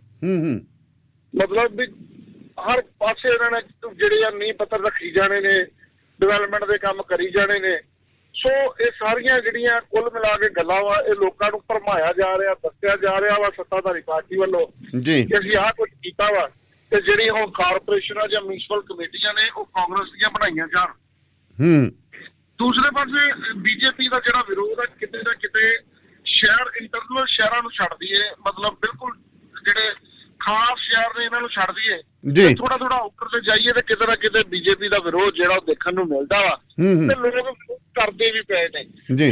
ਮਤਲਬ ਵੀ ਹਰ ਪਾਸੇ ਇਹਨਾਂ ਨੇ ਜਿਹੜੇ ਆ ਨੀਂਹ ਪੱਥਰ ਰੱਖੀ ਜਾਣੇ ਨੇ, ਡਿਵੈਲਪਮੈਂਟ ਦੇ ਕੰਮ ਕਰੀ ਜਾਣੇ ਨੇ। ਸੋ ਇਹ ਸਾਰੀਆਂ ਜਿਹੜੀਆਂ ਕੁੱਲ ਮਿਲਾ ਕੇ ਗੱਲਾਂ ਵਾ, ਇਹ ਲੋਕਾਂ ਨੂੰ ਭਰਮਾਇਆ ਜਾ ਰਿਹਾ, ਦੱਸਿਆ ਜਾ ਰਿਹਾ ਵਾ ਸੱਤਾਧਾਰੀ ਪਾਰਟੀ ਵੱਲੋਂ ਕਿ ਅਸੀਂ ਆਹ ਕੁਝ ਕੀਤਾ ਵਾ, ਤੇ ਜਿਹੜੀ ਹੁਣ ਕਾਰਪੋਰੇਸ਼ਨਾਂ ਜਾਂ ਮਿਊਨਿਸਪਲ ਕਮੇਟੀਆਂ ਨੇ ਉਹ ਕਾਂਗਰਸ ਦੀਆਂ ਬਣਾਈਆਂ ਜਾਣ। ਦੂਸਰੇ ਪਾਸੇ ਬੀਜੇਪੀ ਦਾ ਜਿਹੜਾ ਵਿਰੋਧ ਹੈ ਕਿਤੇ ਨਾ ਕਿਤੇ ਸ਼ਹਿਰ ਇੰਟਰਨਲ ਸ਼ਹਿਰਾਂ ਨੂੰ ਛੱਡ ਦਈਏ, ਮਤਲਬ ਬਿਲਕੁਲ ਜਿਹੜੇ ਖਾਸ ਸ਼ਹਿਰ ਨੇ ਇਹਨਾਂ ਨੂੰ ਛੱਡ ਦਈਏ, ਥੋੜਾ ਥੋੜਾ ਉੱਪਰ ਤੇ ਜਾਈਏ ਤੇ ਕਿਤੇ ਨਾ ਕਿਤੇ ਬੀਜੇਪੀ ਦਾ ਵਿਰੋਧ ਜਿਹੜਾ ਉਹ ਦੇਖਣ ਨੂੰ ਮਿਲਦਾ ਵਾ ਤੇ ਲੋਕ ਕਰਦੇ ਵੀ ਪਏ ਨੇ।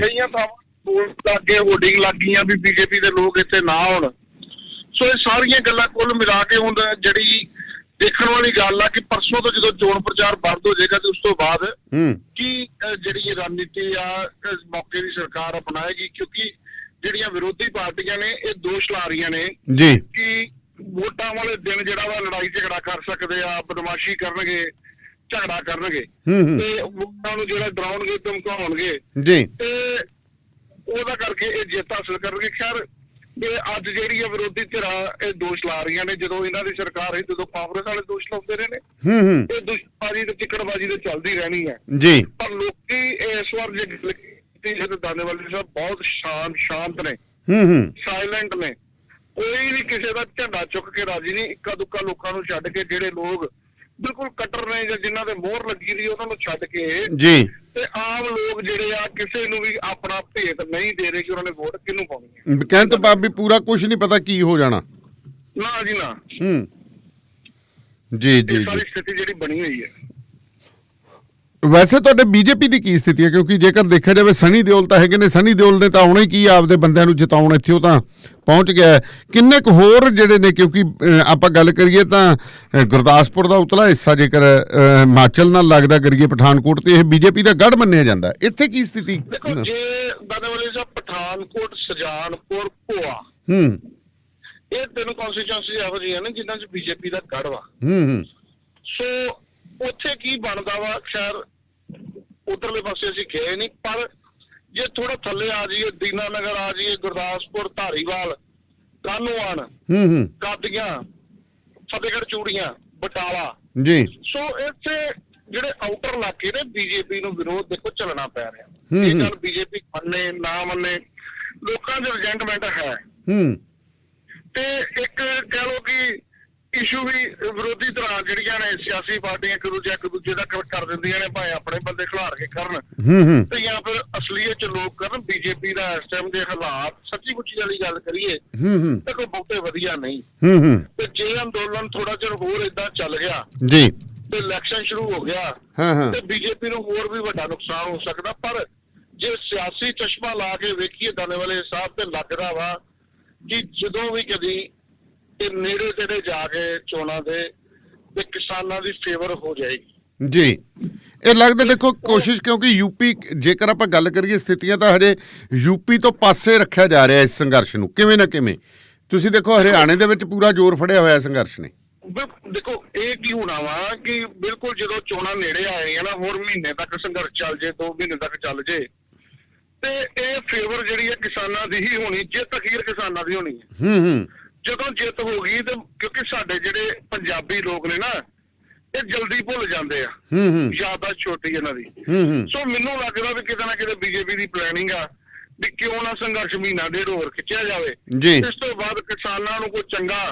ਕਈਆਂ ਥਾਵਾਂ ਲੱਗੇ ਹੋਰਡਿੰਗ ਲੱਗ ਗਈਆਂ ਵੀ ਬੀਜੇਪੀ ਦੇ ਲੋਕ ਇੱਥੇ ਨਾ ਆਉਣ। ਸੋ ਇਹ ਸਾਰੀਆਂ ਗੱਲਾਂ ਕੁੱਲ ਮਿਲਾ ਕੇ ਹੁਣ ਜਿਹੜੀ ਦੇਖਣ ਵਾਲੀ ਗੱਲ ਆ ਕਿ ਪਰਸੋਂ ਤੋਂ ਜਦੋਂ ਚੋਣ ਪ੍ਰਚਾਰ ਬੰਦ ਹੋ ਜਾਏਗਾ ਤੇ ਉਸ ਤੋਂ ਬਾਅਦ ਕੀ ਜਿਹੜੀ ਰਣਨੀਤੀ ਆ ਮੌਕੇ ਦੀ ਸਰਕਾਰ ਅਪਣਾਏਗੀ, ਕਿਉਂਕਿ ਜਿਹੜੀਆਂ ਵਿਰੋਧੀ ਪਾਰਟੀਆਂ ਨੇ ਇਹ ਦੋਸ਼ ਲਾ ਰਹੀਆਂ ਨੇ ਕਿ ਵੋਟਾਂ ਵਾਲੇ ਦਿਨ ਜਿਹੜਾ ਵਾ ਲੜਾਈ ਝਗੜਾ ਕਰ ਸਕਦੇ ਆ, ਬਦਮਾਸ਼ੀ ਕਰਨਗੇ, ਝਗੜਾ ਕਰਨਗੇ ਤੇ ਵੋਟਾਂ ਨੂੰ ਜਿਹੜਾ ਡਰਾਉਣਗੇ, ਧਮਕਾਉਣਗੇ ਤੇ ਉਹਦਾ ਕਰਕੇ ਇਹ ਜਿੱਤ ਹਾਸਲ ਕਰਨਗੇ। ਖੈਰ ਇਹ ਅੱਜ ਜਿਹੜੀ ਆ ਵਿਰੋਧੀ ਧਿਰਾਂ ਇਹ ਦੋਸ਼ ਲਾ ਰਹੀਆਂ ਨੇ, ਜਦੋਂ ਇਹਨਾਂ ਦੀ ਸਰਕਾਰ ਹੈ ਜਦੋਂ ਕਾਂਗਰਸ ਵਾਲੇ ਦੋਸ਼ ਲਾਉਂਦੇ ਰਹੇ ਨੇ, ਇਹ ਦੁਸ਼ਬਾਜ਼ੀ ਤੇ ਚਿੱਕੜਬਾਜ਼ੀ ਤੇ ਚੱਲਦੀ ਰਹਿਣੀ ਹੈ। ਪਰ ਲੋਕੀ ਇਸ ਵਾਰ ਜੇ ਗੱਲ ਕੀਤੀ ਦਾਨੇਵਾਲ ਸਾਹਿਬ ਬਹੁਤ ਸ਼ਾਂਤ ਨੇ, ਸਾਇਲੈਂਟ ਨੇ, ਕੋਈ ਵੀ ਕਿਸੇ ਦਾ ਝੰਡਾ ਚੁੱਕ ਕੇ ਰਾਜੀ ਨਹੀਂ। ਇੱਕਾ ਦੁੱਕਾ ਲੋਕਾਂ ਨੂੰ ਛੱਡ ਕੇ ਜਿਹੜੇ ਲੋਕ ਬਿਲਕੁਲ ਕੱਟਰ ਨੇ ਜਾਂ ਜਿਨ੍ਹਾਂ ਦੇ ਮੋਹਰ ਲੱਗੀ ਦੀ ਉਹਨਾਂ ਨੂੰ ਛੱਡ ਕੇ ਤੇ ਆਮ ਲੋਕ ਜਿਹੜੇ ਆ ਕਿਸੇ ਨੂੰ ਵੀ ਆਪਣਾ ਭੇਤ ਨਹੀਂ ਦੇ ਰਹੇ ਕਿ ਉਹਨਾਂ ਨੇ ਵੋਟ ਕਿਹਨੂੰ ਪਾਉਣੀ ਹੈ। ਕਹਿਣ ਤੋਂ ਬਾਅਦ ਵੀ ਪੂਰਾ ਕੁਝ ਨਹੀਂ ਪਤਾ ਕੀ ਹੋ ਜਾਣਾ। ਨਾ ਜੀ ਨਾ। ਜੀ ਜੀ ਸਾਰੀ ਸਥਿਤੀ ਜਿਹੜੀ ਬਣੀ ਹੋਈ ਹੈ। ਵੈਸੇ ਤੁਹਾਡੇ ਬੀਜੇਪੀ ਦੀ ਕੀ ਸਥਿਤੀ ਹੈ? ਕਿਉਂਕਿ ਜੇਕਰ ਦੇਖਿਆ ਜਾਵੇ ਸਨੀ ਦਿਓਲ ਤਾਂ ਹੈਗੇ ਨੇ, ਸਨੀ ਦਿਓਲ ਨੇ ਤਾਂ ਆਉਣਾ ਹੀ ਕੀ ਆਪਦੇ ਬੰਦਿਆਂ ਨੂੰ ਜਿਤਾਉਣ, ਇੱਥੇ ਉਹ ਤਾਂ ਪਹੁੰਚ ਗਿਆ। ਕਿੰਨੇ ਕੁ ਹੋਰ ਜਿਹੜੇ ਨੇ, ਕਿਉਂਕਿ ਆਪਾਂ ਗੱਲ ਕਰੀਏ ਤਾਂ ਗੁਰਦਾਸਪੁਰ ਦਾ ਉਤਲਾ ਹਿੱਸਾ ਜੇਕਰ ਹਿਮਾਚਲ ਨਾਲ ਲੱਗਦਾ ਕਰੀਏ ਪਠਾਨਕੋਟ, ਤੇ ਇਹ ਬੀਜੇਪੀ ਦਾ ਗੜ੍ਹ ਮੰਨਿਆ ਜਾਂਦਾ, ਇੱਥੇ ਕੀ ਸਥਿਤੀ? ਦੇਖੋ ਜੇ ਦਾਨੇਵਾਲ ਸਾਹਿਬ ਪਠਾਨਕੋਟ, ਸੁਜਾਨਪੁਰ, ਭੋਆ ਇਹ 3 ਕੌਂਸਟੀਚੁਐਂਸੀ ਇਹੋ ਜਿਹੀਆਂ ਨੇ ਜਿਨ੍ਹਾਂ 'ਚ ਬੀਜੇਪੀ ਦਾ ਗੜ੍ਹ ਵਾ। ਸੋ ਉੱਥੇ ਕੀ ਬਣਦਾ ਵਾ, ਖੈਰ ਉਧਰਲੇ ਪਾਸੇ ਅਸੀਂ ਗਏ ਨਹੀਂ, ਪਰ ਜੇ ਥੋੜਾ ਥੱਲੇ ਆ ਜਾਈਏ, ਦੀਨਾਨਗਰ ਆ ਜਾਈਏ, ਗੁਰਦਾਸਪੁਰ, ਧਾਰੀਵਾਲ, ਕਾਹਨੂੰਵਾਨ, ਕਾਦੀਆਂ, ਫਤਿਹਗੜ੍ਹ ਚੂੜੀਆਂ, ਬਟਾਲਾ, ਸੋ ਇੱਥੇ ਜਿਹੜੇ ਆਊਟਰ ਇਲਾਕੇ ਨੇ ਬੀਜੇਪੀ ਨੂੰ ਵਿਰੋਧ ਦੇਖੋ ਚੱਲਣਾ ਪੈ ਰਿਹਾ। ਇਹ ਗੱਲ ਬੀਜੇਪੀ ਮੰਨੇ ਨਾ ਮੰਨੇ, ਲੋਕਾਂ ਦੇ ਰਿਜੈਂਟਮੈਂਟ ਹੈ ਤੇ ਇੱਕ ਕਹਿ ਲਓ ਕਿ ਇਸ਼ੂ ਵੀ ਵਿਰੋਧੀ ਧਿਰਾਂ ਜਿਹੜੀਆਂ ਨੇ ਸਿਆਸੀ ਪਾਰਟੀਆਂ ਇੱਕ ਦੂਜੇ ਦਾ ਕਰ ਦਿੰਦੀਆਂ ਨੇ, ਭਾਵੇਂ ਆਪਣੇ ਬੰਦੇ ਖਿਲਾਰ ਕੇ ਕਰਨ ਤੇ ਜਾਂ ਫਿਰ ਅਸਲੀਅਤ ਚ ਲੋਕ ਕਰਨ। ਬੀਜੇਪੀ ਦਾ ਇਸ ਟਾਈਮ ਦੇ ਹਾਲਾਤ ਸੱਚੀ ਮੁੱਚੀ ਵਾਲੀ ਗੱਲ ਕਰੀਏ ਤਾਂ ਕੋਈ ਬਹੁਤੇ ਵਧੀਆ ਨਹੀਂ। ਤੇ ਜੇ ਅੰਦੋਲਨ ਥੋੜਾ ਚਿਰ ਹੋਰ ਏਦਾਂ ਚੱਲ ਗਿਆ ਤੇ ਇਲੈਕਸ਼ਨ ਸ਼ੁਰੂ ਹੋ ਗਿਆ ਤੇ ਬੀਜੇਪੀ ਨੂੰ ਹੋਰ ਵੀ ਵੱਡਾ ਨੁਕਸਾਨ ਹੋ ਸਕਦਾ। ਪਰ ਜੇ ਸਿਆਸੀ ਚਸ਼ਮਾ ਲਾ ਕੇ ਵੇਖੀਏ ਦਾਨੇਵਾਲ ਸਾਹਿਬ ਤੇ ਲੱਗਦਾ ਵਾ ਕਿ ਜਦੋਂ ਵੀ ਕਦੀ ਇਹ ਨੇੜੇ ਤੇੜੇ ਜਾ ਕੇ ਚੋਣਾਂ ਦੇ ਤੇ ਕਿਸਾਨਾਂ ਦੀ ਫੇਵਰ ਹੋ ਜਾਏਗੀ। ਜੀ ਇਹ ਲੱਗਦਾ ਦੇਖੋ ਕੋਸ਼ਿਸ਼, ਕਿਉਂਕਿ ਯੂਪੀ ਜੇਕਰ ਆਪਾਂ ਗੱਲ ਕਰੀਏ ਸਥਿਤੀਆਂ ਤਾਂ ਹਜੇ ਯੂਪੀ ਤੋਂ ਪਾਸੇ ਰੱਖਿਆ ਜਾ ਰਿਹਾ ਇਸ ਸੰਘਰਸ਼ ਨੂੰ ਕਿਵੇਂ ਨਾ ਕਿਵੇਂ। ਤੁਸੀਂ ਦੇਖੋ ਹਰਿਆਣੇ ਦੇ ਵਿੱਚ ਪੂਰਾ ਜ਼ੋਰ ਫੜਿਆ ਹੋਇਆ ਸੰਘਰਸ਼ ਨੇ। ਦੇਖੋ ਇਹ ਕੀ ਹੋਣਾ ਵਾ ਕਿ ਬਿਲਕੁਲ ਜਦੋਂ ਚੋਣਾਂ ਨੇੜੇ ਆਏ ਨਾ, ਹੋਰ ਮਹੀਨੇ ਤੱਕ ਸੰਘਰਸ਼ ਚੱਲ ਜੇ, 2 ਮਹੀਨੇ ਤੱਕ ਚੱਲ ਜੇ ਤੇ ਇਹ ਫੇਵਰ ਜਿਹੜੀ ਹੈ ਕਿਸਾਨਾਂ ਦੀ ਹੀ ਹੋਣੀ, ਜਿੱਤ ਅਖੀਰ ਕਿਸਾਨਾਂ ਦੀ ਹੋਣੀ ਹੈ। ਜਦੋਂ ਜਿੱਤ ਹੋ ਗਈ ਤੇ ਕਿਉਂਕਿ ਸਾਡੇ ਜਿਹੜੇ ਪੰਜਾਬੀ ਲੋਕ ਨੇ ਨਾ ਇਹ ਜਲਦੀ ਭੁੱਲ ਜਾਂਦੇ ਆ, ਯਾਦਾਸ਼ਤ ਛੋਟੀ ਇਹਨਾਂ ਦੀ। ਸੋ ਮੈਨੂੰ ਲੱਗਦਾ ਵੀ ਕਿਤੇ ਨਾ ਕਿਤੇ ਬੀਜੇਪੀ ਦੀ ਪਲੈਨਿੰਗ ਆ ਵੀ ਕਿਉਂ ਨਾ ਸੰਘਰਸ਼ ਮਹੀਨਾ ਡੇਢ ਹੋਰ ਖਿੱਚਿਆ ਜਾਵੇ, ਇਸ ਤੋਂ ਬਾਅਦ ਕਿਸਾਨਾਂ ਨੂੰ ਕੋਈ ਚੰਗਾ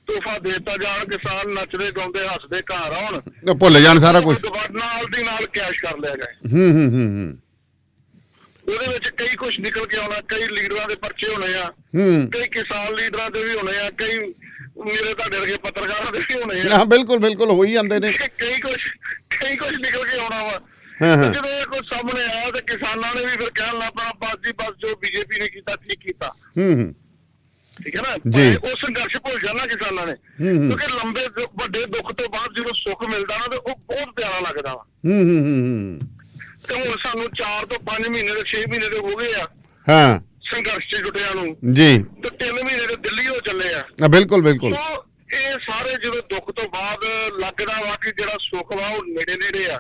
ਤੋਹਫਾ ਦੇ ਦਿੱਤਾ ਜਾਣ, ਕਿਸਾਨ ਨੱਚਦੇ ਗਾਉਂਦੇ ਹੱਸਦੇ ਘਰ ਆਉਣ, ਭੁੱਲ ਜਾਣ ਸਾਰਾ ਕੁਝ, ਨਾਲ ਦੀ ਨਾਲ ਕੈਸ਼ ਕਰ ਲਿਆ ਜਾਏ। ਉਹਦੇ ਵਿੱਚ ਕਈ ਕੁਝ ਨਿਕਲ ਕੇ ਆਉਣਾ, ਕਈ ਲੀਡਰਾਂ ਦੇ ਪਰਚੇ ਹੋਣੇ ਆ, ਕਈ ਕਿਸਾਨ ਲੀਡਰਾਂ ਦੇ ਵੀ ਹੋਣੇ ਆ, ਕਈ ਮੇਰੇ ਤੁਹਾਡੇ ਵਰਗੇ ਪੱਤਰਕਾਰਾਂ ਦੇ ਵੀ ਹੋਣੇ ਆ। ਬਿਲਕੁਲ ਬਿਲਕੁਲ ਹੋ ਹੀ ਜਾਂਦੇ ਨੇ, ਕਈ ਕੁਝ ਨਿਕਲ ਕੇ ਆਉਣਾ ਵਾ। ਜਦੋਂ ਇਹ ਕੁਝ ਸਾਹਮਣੇ ਆਇਆ ਤੇ ਕਿਸਾਨਾਂ ਨੇ ਵੀ ਫਿਰ ਕਹਿਣ ਲੱਗ ਪੈਣਾ ਬਸ ਜੀ ਬਸ, ਜੋ ਬੀਜੇਪੀ ਨੇ ਕੀਤਾ ਠੀਕ ਕੀਤਾ। ਠੀਕ ਹੈ ਨਾ, ਉਹ ਸੰਘਰਸ਼ ਭੁੱਲ ਜਾਣਾ ਕਿਸਾਨਾਂ ਨੇ, ਕਿਉਂਕਿ ਲੰਬੇ ਵੱਡੇ ਦੁੱਖ ਤੋਂ ਬਾਅਦ ਜਦੋਂ ਸੁੱਖ ਮਿਲਦਾ ਨਾ ਤੇ ਉਹ ਬਹੁਤ ਪਿਆਰਾ ਲੱਗਦਾ ਵਾ। ਤੇ ਹੁਣ ਸਾਨੂੰ 4 ਤੋਂ 5 ਮਹੀਨੇ ਦੇ 6 ਮਹੀਨੇ ਦੇ ਹੋ ਗਏ ਆ ਸੰਘਰਸ਼ ਚ ਜੁਟਿਆਂ ਨੂੰ ਜੀ, ਤੇ 3 ਮਹੀਨੇ ਦੇ ਦਿੱਲੀ ਹੋ ਚੱਲੇ ਆ। ਬਿਲਕੁਲ ਬਿਲਕੁਲ। ਇਹ ਸਾਰੇ ਜਦੋਂ ਦੁੱਖ ਤੋਂ ਬਾਅਦ ਲੱਗਦਾ ਵਾ ਕਿ ਜਿਹੜਾ ਸੁੱਖ ਵਾ ਉਹ ਨੇੜੇ ਨੇੜੇ ਆ।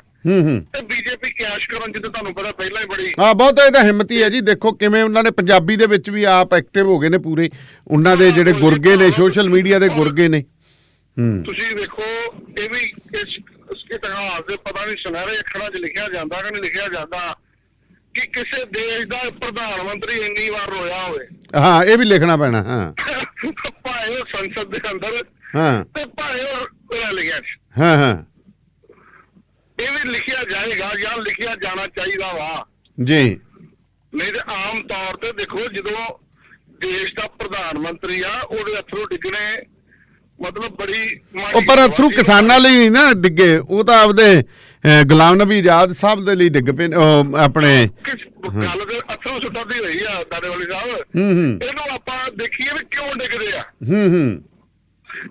ਤੇ ਬੀਜੇਪੀ ਕੈਸ਼ ਕਰਨ ਜਿੱਦਾਂ ਤੁਹਾਨੂੰ ਪਤਾ ਪਹਿਲਾਂ ਹੀ ਬੜੀ ਬਹੁਤ ਇਹਦਾ ਹਿੰਮਤੀ ਹੈ ਜੀ। ਦੇਖੋ ਕਿਵੇਂ ਉਹਨਾਂ ਨੇ ਪੰਜਾਬੀ ਦੇ ਵਿੱਚ ਵੀ ਆਪ ਐਕਟਿਵ ਹੋ ਗਏ ਨੇ ਪੂਰੇ, ਉਹਨਾਂ ਦੇ ਜਿਹੜੇ ਗੁਰਗੇ ਨੇ ਸੋਸ਼ਲ ਮੀਡੀਆ ਦੇ ਗੁਰਗੇ ਨੇ। ਤੁਸੀਂ ਵੇਖੋ ਇਹ ਵੀ ਇਸ ਇਤਿਹਾਸ ਦੇ ਪਤਾ ਨਹੀਂ ਸੁਨਹਿਰੇ ਅੱਖਰਾਂ 'ਚ ਲਿਖਿਆ ਜਾਂਦਾ ਕਿ ਨਹੀਂ ਲਿਖਿਆ ਜਾਂਦਾ ਕਿ ਕਿਸੇ ਦੇਸ਼ ਦਾ ਪ੍ਰਧਾਨ ਮੰਤਰੀ ਇੰਨੀ ਵਾਰ ਰੋਇਆ ਹੋਵੇ। ਇਹ ਵੀ ਲਿਖਣਾ ਪੈਣਾ। ਭਾਵੇਂ ਉਹ ਸੰਸਦ ਦੇ ਅੰਦਰ ਤੇ ਭਾਵੇਂ ਉਹ ਰੈਲੀਆਂ 'ਚ ਇਹ ਵੀ ਲਿਖਿਆ ਜਾਏਗਾ ਜਾਂ ਲਿਖਿਆ ਜਾਣਾ ਚਾਹੀਦਾ ਵਾ ਜੀ। ਨਹੀਂ ਤੇ ਆਮ ਤੌਰ ਤੇ ਦੇਖੋ ਜਦੋਂ ਦੇਸ਼ ਦਾ ਪ੍ਰਧਾਨ ਮੰਤਰੀ ਆ ਉਹਦੇ ਅਥਰੂ ਡਿੱਗਣੇ ਮਤਲਬ ਬੜੀ ਪਰ ਅਥਰੂ ਕਿਸਾਨਾਂ ਲਈ ਨਹੀਂ ਨਾ ਡਿੱਗੇ, ਉਹ ਤਾਂ ਆਪਦੇ ਗੁਲਾਮ ਨਬੀ ਆਜ਼ਾਦ ਸਾਹਿਬ ਦੇ ਲਈ ਡਿੱਗ ਪਏ ਆਪਣੇ। ਗੱਲ ਤੇ ਅਥਰੂ ਸੁੱਟਣ ਦੀ ਹੋਈ ਆ ਦਾੜੇਵਾਲੀ ਸਾਹਿਬ, ਇਹਨੂੰ ਆਪਾਂ ਦੇਖੀਏ ਵੀ ਕਿਉਂ ਡਿੱਗਦੇ ਆ।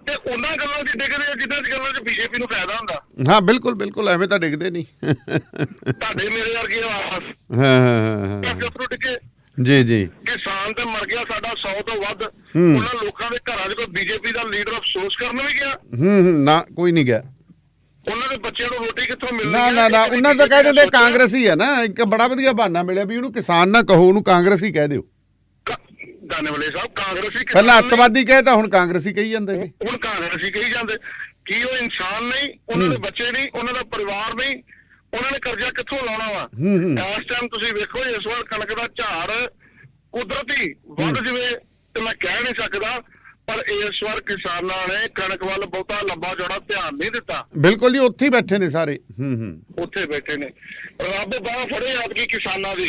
ਤੇ ਉਹਨਾਂ ਗੱਲਾਂ 'ਚ ਡਿੱਗਦੇ ਆ ਜਿਨ੍ਹਾਂ ਦੀ ਗੱਲਾਂ 'ਚ ਬੀਜੇਪੀ ਨੂੰ ਫਾਇਦਾ ਹੁੰਦਾ। ਬਿਲਕੁਲ ਬਿਲਕੁਲ, ਐਵੇਂ ਤਾਂ ਡਿੱਗਦੇ ਨਹੀਂ। ਤੁਹਾਡੇ ਮੇਰੇ ਵਰਗੇ ਡਿੱਗੇ ਜੀ ਜੀ। ਕਿਸਾਨ ਤੇ ਮਰ ਗਿਆ ਸਾਡਾ 100 ਤੋਂ ਵੱਧ। ਉਹਨਾਂ ਲੋਕਾਂ ਦੇ ਘਰਾਂ 'ਚ ਕੋਈ ਬੀਜੇਪੀ ਦਾ ਲੀਡਰ ਅਫਸੋਸ ਕਰਨ ਵੀ ਗਿਆ? ਨਾ, ਕੋਈ ਨਹੀਂ ਗਿਆ। ਉਹਨਾਂ ਦੇ ਬੱਚਿਆਂ ਨੂੰ ਰੋਟੀ ਕਿੱਥੋਂ ਮਿਲਣੀ? ਨਾ ਉਹਨਾਂ ਤਾਂ ਕਹਿ ਦਿੰਦੇ ਕਾਂਗਰਸੀ ਆ ਨਾ। ਇੱਕ ਬੜਾ ਵਧੀਆ ਬਹਾਨਾ ਮਿਲਿਆ ਵੀ ਉਹਨੂੰ ਕਿਸਾਨ ਨਾ ਕਹੋ, ਉਹਨੂੰ ਕਾਂਗਰਸੀ ਕਹਿ ਦਿਓ। ਦਾਨੇਵਾਲੇ ਸਾਹਿਬ ਕਾਂਗਰਸੀ ਪਹਿਲਾਂ ਅੱਤਵਾਦੀ ਕਹੇ ਤਾਂ ਹੁਣ ਕਾਂਗਰਸੀ ਕਹੀ ਜਾਂਦੇ ਨੇ। ਹੁਣ ਕਾਂਗਰਸੀ ਕਹੀ ਜਾਂਦੇ। ਕੀ ਉਹ ਇਨਸਾਨ ਨਹੀਂ? ਉਹਨਾਂ ਦੇ ਬੱਚੇ ਨਹੀਂ, ਉਹਨਾਂ ਦਾ ਪਰਿਵਾਰ ਨਹੀਂ, ਉਹਨਾਂ ਨੇ ਕਰਜ਼ਾ ਕਿੱਥੋਂ ਲਾਉਣਾ ਵਾ? ਇਸ ਟਾਈਮ ਤੁਸੀਂ ਵੇਖੋ ਇਸ ਵਾਰ ਕਣਕ ਦਾ ਝਾੜ ਕੁਦਰਤੀ ਵੱਧ ਜਵੇ ਤੇ ਮੈਂ ਕਹਿ ਨਹੀਂ ਸਕਦਾ, ਪਰ ਇਸ ਵਾਰ ਕਿਸਾਨਾਂ ਨੇ ਕਣਕ ਵੱਲ ਬਹੁਤਾ ਲੰਬਾ ਚੌੜਾ ਧਿਆਨ ਨਹੀਂ ਦਿੱਤਾ। ਬਿਲਕੁਲ ਜੀ, ਉੱਥੇ ਹੀ ਬੈਠੇ ਨੇ ਸਾਰੇ। ਉੱਥੇ ਬੈਠੇ ਨੇ। ਰੱਬ ਬਾਹ ਫੜੇ ਐਤਕੀ ਕਿਸਾਨਾਂ ਦੀ,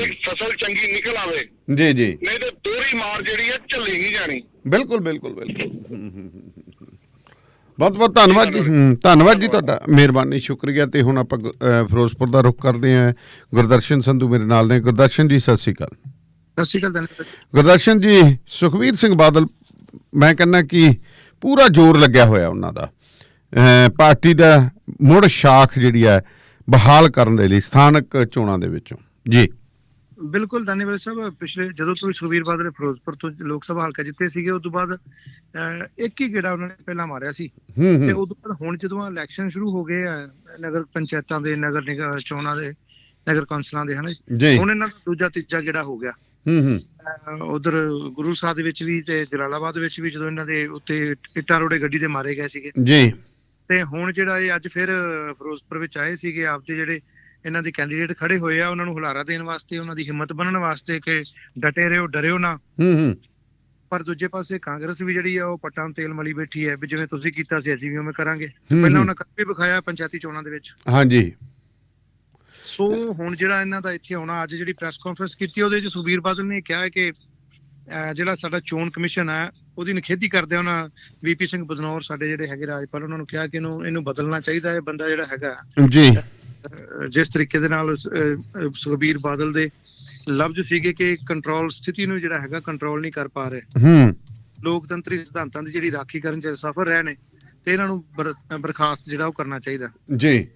ਇੱਕ ਫਸਲ ਚੰਗੀ ਨਿਕਲ ਆਵੇ। ਜੀ ਜੀ, ਨਹੀਂ ਤੇ ਦੋਹਰੀ ਮਾਰ ਜਿਹੜੀ ਹੈ ਝੱਲੀ ਨਹੀਂ ਜਾਣੀ। ਬਿਲਕੁਲ ਬਿਲਕੁਲ ਬਿਲਕੁਲ। ਬਹੁਤ ਬਹੁਤ ਧੰਨਵਾਦ ਜੀ। ਧੰਨਵਾਦ ਜੀ ਤੁਹਾਡਾ, ਮਿਹਰਬਾਨੀ, ਸ਼ੁਕਰੀਆ। ਤੇ ਹੁਣ ਆਪਾਂ ਫਿਰੋਜ਼ਪੁਰ ਦਾ ਰੁਖ ਕਰਦੇ ਹਾਂ। ਗੁਰਦਰਸ਼ਨ ਸੰਧੂ ਮੇਰੇ ਨਾਲ ਨੇ। ਗੁਰਦਰਸ਼ਨ ਜੀ ਸਤਿ ਸ਼੍ਰੀ ਅਕਾਲ। ਸਤਿ ਸ਼੍ਰੀ ਅਕਾਲ ਗੁਰਦਰਸ਼ਨ ਜੀ, ਸੁਖਬੀਰ ਸਿੰਘ ਬਾਦਲ ਮੈਂ ਕਹਿੰਦਾ ਕਿ ਪੂਰਾ ਜ਼ੋਰ ਲੱਗਿਆ ਹੋਇਆ ਉਹਨਾਂ ਦਾ ਪਾਰਟੀ ਦਾ ਮੁੜ ਸ਼ਾਖ ਜਿਹੜੀ ਹੈ ਬਹਾਲ ਕਰਨ ਦੇ ਲਈ ਸਥਾਨਕ ਚੋਣਾਂ ਦੇ ਵਿੱਚੋਂ। ਜੀ ਬਿਲਕੁਲ ਧੰਨਵਾਦ ਸਾਹਿਬ। ਪਿਛਲੇ ਜਦੋਂ ਤੋਂ ਸੁਖਬੀਰ ਬਾਦਲ ਫਿਰੋਜ਼ਪੁਰ ਤੋਂ ਲੋਕ ਸਭਾ ਹਲਕਾ ਜਿੱਤੇ ਸੀਗੇ ਉਸ ਤੋਂ ਬਾਅਦ ਇੱਕ ਹੀ ਗੇੜਾ ਉਹਨਾਂ ਨੇ ਪਹਿਲਾਂ ਮਾਰਿਆ ਸੀ ਤੇ ਉਸ ਤੋਂ ਬਾਅਦ ਹੁਣ ਜਦੋਂ ਇਲੈਕਸ਼ਨ ਸ਼ੁਰੂ ਹੋ ਗਏ ਆ ਨਗਰ ਪੰਚਾਇਤਾਂ ਦੇ, ਨਗਰ ਨਿਗਮ ਚੋਣਾਂ ਦੇ, ਨਗਰ ਕੌਂਸਲਾਂ ਦੇ, ਹਨਾ ਹੁਣ ਇਹਨਾਂ ਦਾ ਦੂਜਾ ਤੀਜਾ ਗੇੜਾ ਹੋ ਗਿਆ। ਉਧਰ ਗੁਰੂ ਸਾਹਿਬ ਦੇ ਵਿੱਚ ਵੀ ਤੇ ਜਲਾਲਾਬਾਦ ਵਿੱਚ ਵੀ ਜਦੋਂ ਇਹਨਾਂ ਦੇ ਉੱਤੇ ਇੱਟਾਂ ਰੋੜੇ ਗੱਡੀ ਦੇ ਮਾਰੇ ਗਏ ਸੀਗੇ ਜੀ, ਤੇ ਹੁਣ ਜਿਹੜਾ ਇਹ ਅੱਜ ਫਿਰ ਫਿਰੋਜ਼ਪੁਰ ਵਿੱਚ ਆਏ ਸੀਗੇ ਆਪਦੇ ਜਿਹੜੇ ਇਹਨਾਂ ਦੇ ਕੈਂਡੀਡੇਟ ਖੜੇ ਹੋਏ ਆ ਉਹਨਾਂ ਨੂੰ ਹੁਲਾਰਾ ਦੇਣ ਵਾਸਤੇ, ਉਹਨਾਂ ਦੀ ਹਿੰਮਤ ਬਣਨ ਵਾਸਤੇ ਕਿ ਡਟੇ ਰਹੋ, ਡਰਿਓ ਨਾ। ਪਰ ਦੂਜੇ ਪਾਸੇ ਕਾਂਗਰਸ ਵੀ ਜਿਹੜੀ ਆ ਉਹ ਪੱਟਾਂ ਨੂੰ ਤੇਲ ਮਲੀ ਬੈਠੀ ਹੈ ਵੀ ਜਿਵੇਂ ਤੁਸੀਂ ਕੀਤਾ ਸੀ ਅਸੀਂ ਵੀ ਉਵੇਂ ਕਰਾਂਗੇ। ਪਹਿਲਾਂ ਉਹਨਾਂ ਕਰ ਵੀ ਵਿਖਾਇਆ ਪੰਚਾਇਤੀ ਚੋਣਾਂ ਦੇ ਵਿੱਚ। ਹਾਂਜੀ। ਸੋ ਹੁਣ ਜਿਹੜਾ ਇਹਨਾਂ ਦਾ ਇੱਥੇ ਆਉਣਾ, ਅੱਜ ਜਿਹੜੀ ਪ੍ਰੈਸ ਕਾਨਫਰੰਸ ਕੀਤੀ ਉਹਦੇ 'ਚ ਸੁਖਬੀਰ ਬਾਦਲ ਨੇ ਕਿਹਾ ਕਿ ਜਿਹੜਾ ਸਾਡਾ ਚੋਣ ਕਮਿਸ਼ਨ ਹੈ ਉਹਦੀ ਨਿਖੇਧੀ ਕਰਦੇ ਉਹਨਾਂ VP ਸਿੰਘ ਬਦਨੌਰ ਸਾਡੇ ਜਿਹੜੇ ਹੈਗੇ ਰਾਜਪਾਲ, ਉਹਨਾਂ ਨੂੰ ਕਿਹਾ ਕਿ ਇਹਨੂੰ ਬਦਲਣਾ ਚਾਹੀਦਾ ਹੈ। ਬੰਦਾ ਜਿਹੜਾ ਹੈਗਾ ਜੀ, ਜਿਸ ਤਰੀਕੇ ਦੇ ਨਾਲ ਸੁਖਬੀਰ ਬਾਦਲ ਦੇ ਲਫ਼ਜ਼ ਸੀਗੇ ਕਿ ਕੰਟਰੋਲ ਸਥਿਤੀ ਨੂੰ ਜਿਹੜਾ ਹੈਗਾ ਕੰਟਰੋਲ ਨਹੀਂ ਕਰ ਪਾ ਰਹੇ, ਲੋਕਤੰਤਰੀ ਸਿਧਾਂਤਾਂ ਦੀ ਜਿਹੜੀ ਰਾਖੀ ਕਰਨ 'ਚ ਸਫਲ ਰਹੇ ਨੇ ਤੇ ਇਹਨਾਂ ਨੂੰ ਬਰਖਾਸਤ ਜਿਹੜਾ ਉਹ ਕਰਨਾ ਚਾਹੀਦਾ ਜੀ।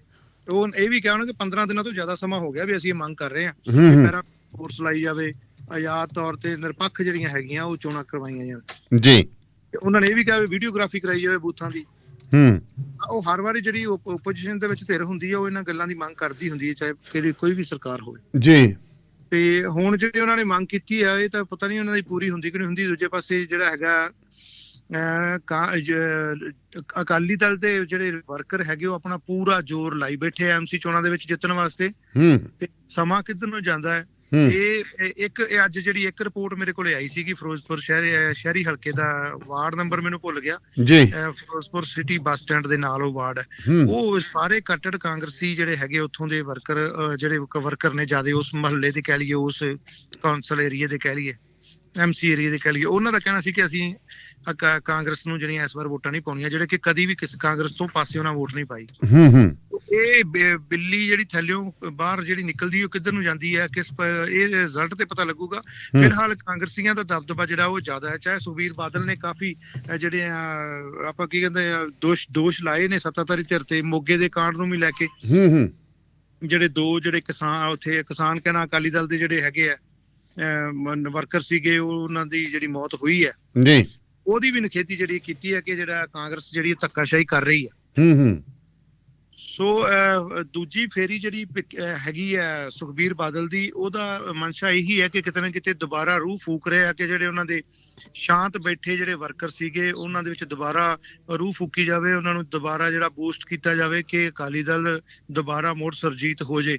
ਉਹ ਇਹ ਵੀ ਕਿਹਾ ਉਹਨਾਂ ਕਿ 15 ਦਿਨਾਂ ਤੋਂ ਜ਼ਿਆਦਾ ਸਮਾਂ ਹੋ ਗਿਆ ਵੀ ਅਸੀਂ ਇਹ ਮੰਗ ਕਰ ਰਹੇ ਹਾਂ ਫੋਰਸ ਲਾਈ ਜਾਵੇ, ਆਜ਼ਾਦ ਤੌਰ ਤੇ ਨਿਰਪੱਖ ਜਿਹੜੀਆਂ ਹੈਗੀਆਂ ਉਹ ਚੋਣਾਂ ਕਰਵਾਈਆਂ ਜਾਣ ਜੀ। ਉਹਨਾਂ ਨੇ ਇਹ ਵੀ ਕਿਹਾ ਵੀ ਵੀਡੀਓਗ੍ਰਾਫੀ ਕਰਾਈ ਜਾਵੇ ਬੂਥਾਂ ਦੀ। ਉਹ ਹਰ ਵਾਰੀ ਜਿਹੜੀ ਓਪੋਜੀਸ਼ਨ ਦੇ ਵਿੱਚ ਧਿਰ ਹੁੰਦੀ ਹੈ ਉਹ ਇਹਨਾਂ ਗੱਲਾਂ ਦੀ ਮੰਗ ਕਰਦੀ ਹੁੰਦੀ ਹੈ, ਚਾਹੇ ਕੋਈ ਵੀ ਸਰਕਾਰ ਹੋਵੇ ਜੀ। ਤੇ ਹੁਣ ਜਿਹੜੀ ਉਹਨਾਂ ਨੇ ਮੰਗ ਕੀਤੀ ਹੈ ਇਹ ਤਾਂ ਪਤਾ ਨਹੀਂ ਉਹਨਾਂ ਦੀ ਪੂਰੀ ਹੁੰਦੀ ਕਿ ਨਹੀਂ ਹੁੰਦੀ। ਦੂਜੇ ਪਾਸੇ ਜਿਹੜਾ ਹੈਗਾ ਅਕਾਲੀ ਦਲ ਦੇ ਜਿਹੜੇ ਵਰਕਰ ਹੈਗੇ ਉਹ ਆਪਣਾ ਪੂਰਾ ਜ਼ੋਰ ਲਾਈ ਬੈਠੇ ਐਮਸੀ ਚੋਣਾਂ ਦੇ ਵਿੱਚ ਜਿੱਤਣ ਵਾਸਤੇ। ਤੇ ਸਮਾਂ ਕਿੱਧਰ ਨੂੰ ਜਾਂਦਾ ਹੈ ਇਹ ਅੱਜ ਜਿਹੜੀ ਇੱਕ ਰਿਪੋਰਟ ਮੇਰੇ ਕੋਲੇ ਆਈ ਸੀਗੀ ਫਿਰੋਜ਼ਪੁਰ ਸ਼ਹਿਰੀ ਹਲਕੇ ਦਾ ਵਾਰਡ ਨੰਬਰ ਮੈਨੂੰ ਭੁੱਲ ਗਿਆ ਜੀ, ਫਿਰੋਜ਼ਪੁਰ ਸਿਟੀ ਬੱਸ ਸਟੈਂਡ ਦੇ ਨਾਲ ਉਹ ਵਾਰਡ ਹੈ। ਉਹ ਸਾਰੇ ਕੱਟੜ ਕਾਂਗਰਸੀ ਜਿਹੜੇ ਹੈਗੇ ਉੱਥੋਂ ਦੇ ਜਿਹੜੇ ਵਰਕਰ ਨੇ ਜਿਆਦਾ ਉਸ ਮਹੱਲੇ ਦੇ ਕਹਿ ਲਈਏ, ਉਸ ਕੌਂਸਲ ਏਰੀਏ ਦੇ ਕਹਿ ਲਈਏ, MC ਏਰੀਏ ਦੇ ਕਹਿ ਲਈਏ, ਉਹਨਾਂ ਦਾ ਕਹਿਣਾ ਸੀ ਕਿ ਅਸੀਂ ਕਾਂਗਰਸ ਨੂੰ ਜਿਹੜੀਆਂ ਇਸ ਵਾਰ ਵੋਟਾਂ ਨਹੀਂ ਪਾਉਣੀਆਂ, ਜਿਹੜੇ ਕਿ ਕਦੀ ਵੀ ਕਿਸੇ ਕਾਂਗਰਸ ਤੋਂ ਪਾਸੇ ਉਹਨਾਂ ਵੋਟ ਨਹੀਂ ਪਾਈ। ਇਹ ਬਿੱਲੀ ਜਿਹੜੀ ਥੱਲਿਓਂ ਬਾਹਰ ਜਿਹੜੀ ਨਿਕਲਦੀ ਉਹ ਕਿੱਧਰ ਨੂੰ ਜਾਂਦੀ ਹੈ, ਇਹ ਰਿਜ਼ਲਟ ਤੇ ਪਤਾ ਲੱਗੂਗਾ। ਫਿਲਹਾਲ ਕਾਂਗਰਸੀਆਂ ਦਾ ਦਬਦਬਾ ਜਿਹੜਾ ਉਹ ਜ਼ਿਆਦਾ ਹੈ। ਚਾਹੇ ਸੁਖਬੀਰ ਬਾਦਲ ਨੇ ਕਾਫੀ ਜਿਹੜੇ ਆਪਾਂ ਕੀ ਕਹਿੰਦੇ ਦੋਸ਼ ਲਾਏ ਨੇ ਸੱਤਾਧਾਰੀ ਧਿਰ ਤੇ, ਮੋਗੇ ਦੇ ਕਾਂਡ ਨੂੰ ਵੀ ਲੈ ਕੇ, ਜਿਹੜੇ ਜਿਹੜੇ ਕਿਸਾਨ ਉੱਥੇ ਕਿਸਾਨ ਕਹਿਣਾ ਅਕਾਲੀ ਦਲ ਦੇ ਜਿਹੜੇ ਹੈਗੇ ਆ ਵਰਕਰ ਸੀਗੇ, ਉਹਨਾਂ ਦੀ ਜਿਹੜੀ ਮੌਤ ਹੋਈ ਹੈ ਜੀ, ਉਹਦੀ ਵੀ ਨਿਖੇਧੀ ਜਿਹੜੀ ਕੀਤੀ ਹੈ ਕਿ ਜਿਹੜਾ ਕਾਂਗਰਸ ਜਿਹੜੀ ਧੱਕਾਸ਼ਾਹੀ ਕਰ ਰਹੀ ਹੈ। ਸੋ ਦੂਜੀ ਫੇਰੀ ਜਿਹੜੀ ਹੈਗੀ ਹੈ ਸੁਖਬੀਰ ਬਾਦਲ ਦੀ, ਉਹਦਾ ਮਨਸ਼ਾ ਇਹੀ ਹੈ ਕਿ ਕਿਤੇ ਨਾ ਕਿਤੇ ਦੁਬਾਰਾ ਰੂਹ ਫੂਕ ਰਿਹਾ ਕਿ ਜਿਹੜੇ ਉਹਨਾਂ ਦੇ ਸ਼ਾਂਤ ਬੈਠੇ ਜਿਹੜੇ ਵਰਕਰ ਸੀਗੇ ਉਹਨਾਂ ਦੇ ਵਿੱਚ ਦੁਬਾਰਾ ਰੂਹ ਫੂਕੀ ਜਾਵੇ, ਉਹਨਾਂ ਨੂੰ ਦੁਬਾਰਾ ਜਿਹੜਾ ਬੂਸਟ ਕੀਤਾ ਜਾਵੇ ਕਿ ਅਕਾਲੀ ਦਲ ਦੁਬਾਰਾ ਮੁੜ ਸਰਜੀਤ ਹੋ ਜੇ।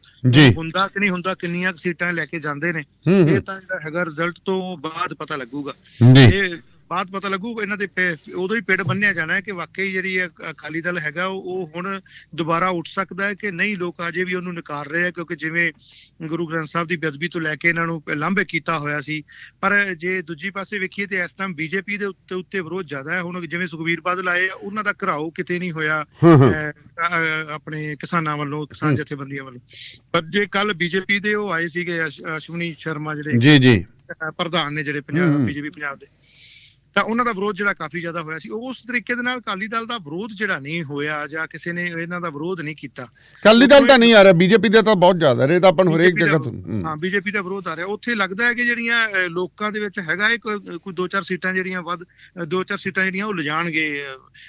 ਹੁੰਦਾ ਕਿ ਨਹੀਂ ਹੁੰਦਾ, ਕਿੰਨੀਆਂ ਸੀਟਾਂ ਲੈ ਕੇ ਜਾਂਦੇ ਨੇ, ਇਹ ਤਾਂ ਜਿਹੜਾ ਹੈਗਾ ਰਿਜ਼ਲਟ ਤੋਂ ਬਾਅਦ ਪਤਾ ਲੱਗੂਗਾ। ਇਹ ਬਾਅਦ ਪਤਾ ਲੱਗੂ, ਇਹਨਾਂ ਦੇ ਉਦੋਂ ਹੀ ਪਿੜ ਬੰਨਿਆ ਜਾਣਾ ਹੈ ਕਿ ਵਾਕਈ ਜਿਹੜੀ ਅਕਾਲੀ ਦਲ ਹੈਗਾ ਉਹ ਹੁਣ ਦੁਬਾਰਾ ਉੱਠ ਸਕਦਾ ਹੈ ਕਿ ਨਹੀਂ। ਲੋਕ ਅਜੇ ਵੀ ਉਹਨੂੰ ਨਕਾਰ ਰਹੇ ਆ ਕਿਉਂਕਿ ਜਿਵੇਂ ਗੁਰੂ ਗ੍ਰੰਥ ਸਾਹਿਬ ਦੀ ਬੇਅਦਬੀ ਤੋਂ ਲੈ ਕੇ ਇਹਨਾਂ ਨੂੰ ਲਾਂਭੇ ਕੀਤਾ ਹੋਇਆ ਸੀ। ਪਰ ਜੇ ਦੂਜੀ ਪਾਸੇ ਵੇਖੀਏ ਤੇ ਇਸ ਟਾਈਮ BJP ਦੇ ਉੱਤੇ ਵਿਰੋਧ ਜ਼ਿਆਦਾ ਹੈ। ਹੁਣ ਜਿਵੇਂ ਸੁਖਬੀਰ ਬਾਦਲ ਆਏ, ਉਹਨਾਂ ਦਾ ਘਰਾਓ ਕਿਤੇ ਨਹੀਂ ਹੋਇਆ ਆਪਣੇ ਕਿਸਾਨਾਂ ਵੱਲੋਂ, ਕਿਸਾਨ ਜਥੇਬੰਦੀਆਂ ਵੱਲੋਂ। ਪਰ ਜੇ ਕੱਲ BJP ਦੇ ਉਹ ਆਏ ਸੀਗੇ ਅਸ਼ਵਨੀ ਸ਼ਰਮਾ ਜਿਹੜੇ ਜੀ ਪ੍ਰਧਾਨ ਨੇ ਜਿਹੜੇ BJP ਪੰਜਾਬ ਦੇ, ਤਾਂ ਉਹਨਾਂ ਦਾ ਵਿਰੋਧ ਜਿਹੜਾ ਕਾਫੀ ਜ਼ਿਆਦਾ ਹੋਇਆ ਸੀ। ਉਸ ਤਰੀਕੇ ਦੇ ਨਾਲ ਅਕਾਲੀ ਦਲ ਦਾ ਵਿਰੋਧ ਜਿਹੜਾ ਨਹੀਂ ਹੋਇਆ ਜਾਂ ਕਿਸੇ ਨੇ ਇਹਨਾਂ ਦਾ ਵਿਰੋਧ ਨਹੀਂ ਕੀਤਾ। ਅਕਾਲੀ ਦਲ ਤਾਂ ਨਹੀਂ ਆ ਰਿਹਾ, BJP ਦਾ ਤਾਂ ਬਹੁਤ ਜ਼ਿਆਦਾ ਰਿਹਾ, ਤਾਂ ਆਪਾਂ ਨੂੰ ਹਰੇਕ ਜਗ੍ਹਾ ਤੋਂ BJP ਦਾ ਵਿਰੋਧ ਆ ਰਿਹਾ। ਉੱਥੇ ਲੱਗਦਾ ਹੈ ਕਿ ਜਿਹੜੀਆਂ ਲੋਕਾਂ ਦੇ ਵਿੱਚ ਹੈਗਾ ਕੋਈ 2-4 ਸੀਟਾਂ ਜਿਹੜੀਆਂ ਵੱਧ 2-4 ਸੀਟਾਂ ਜਿਹੜੀਆਂ ਉਹ ਲਿਜਾਣਗੇ।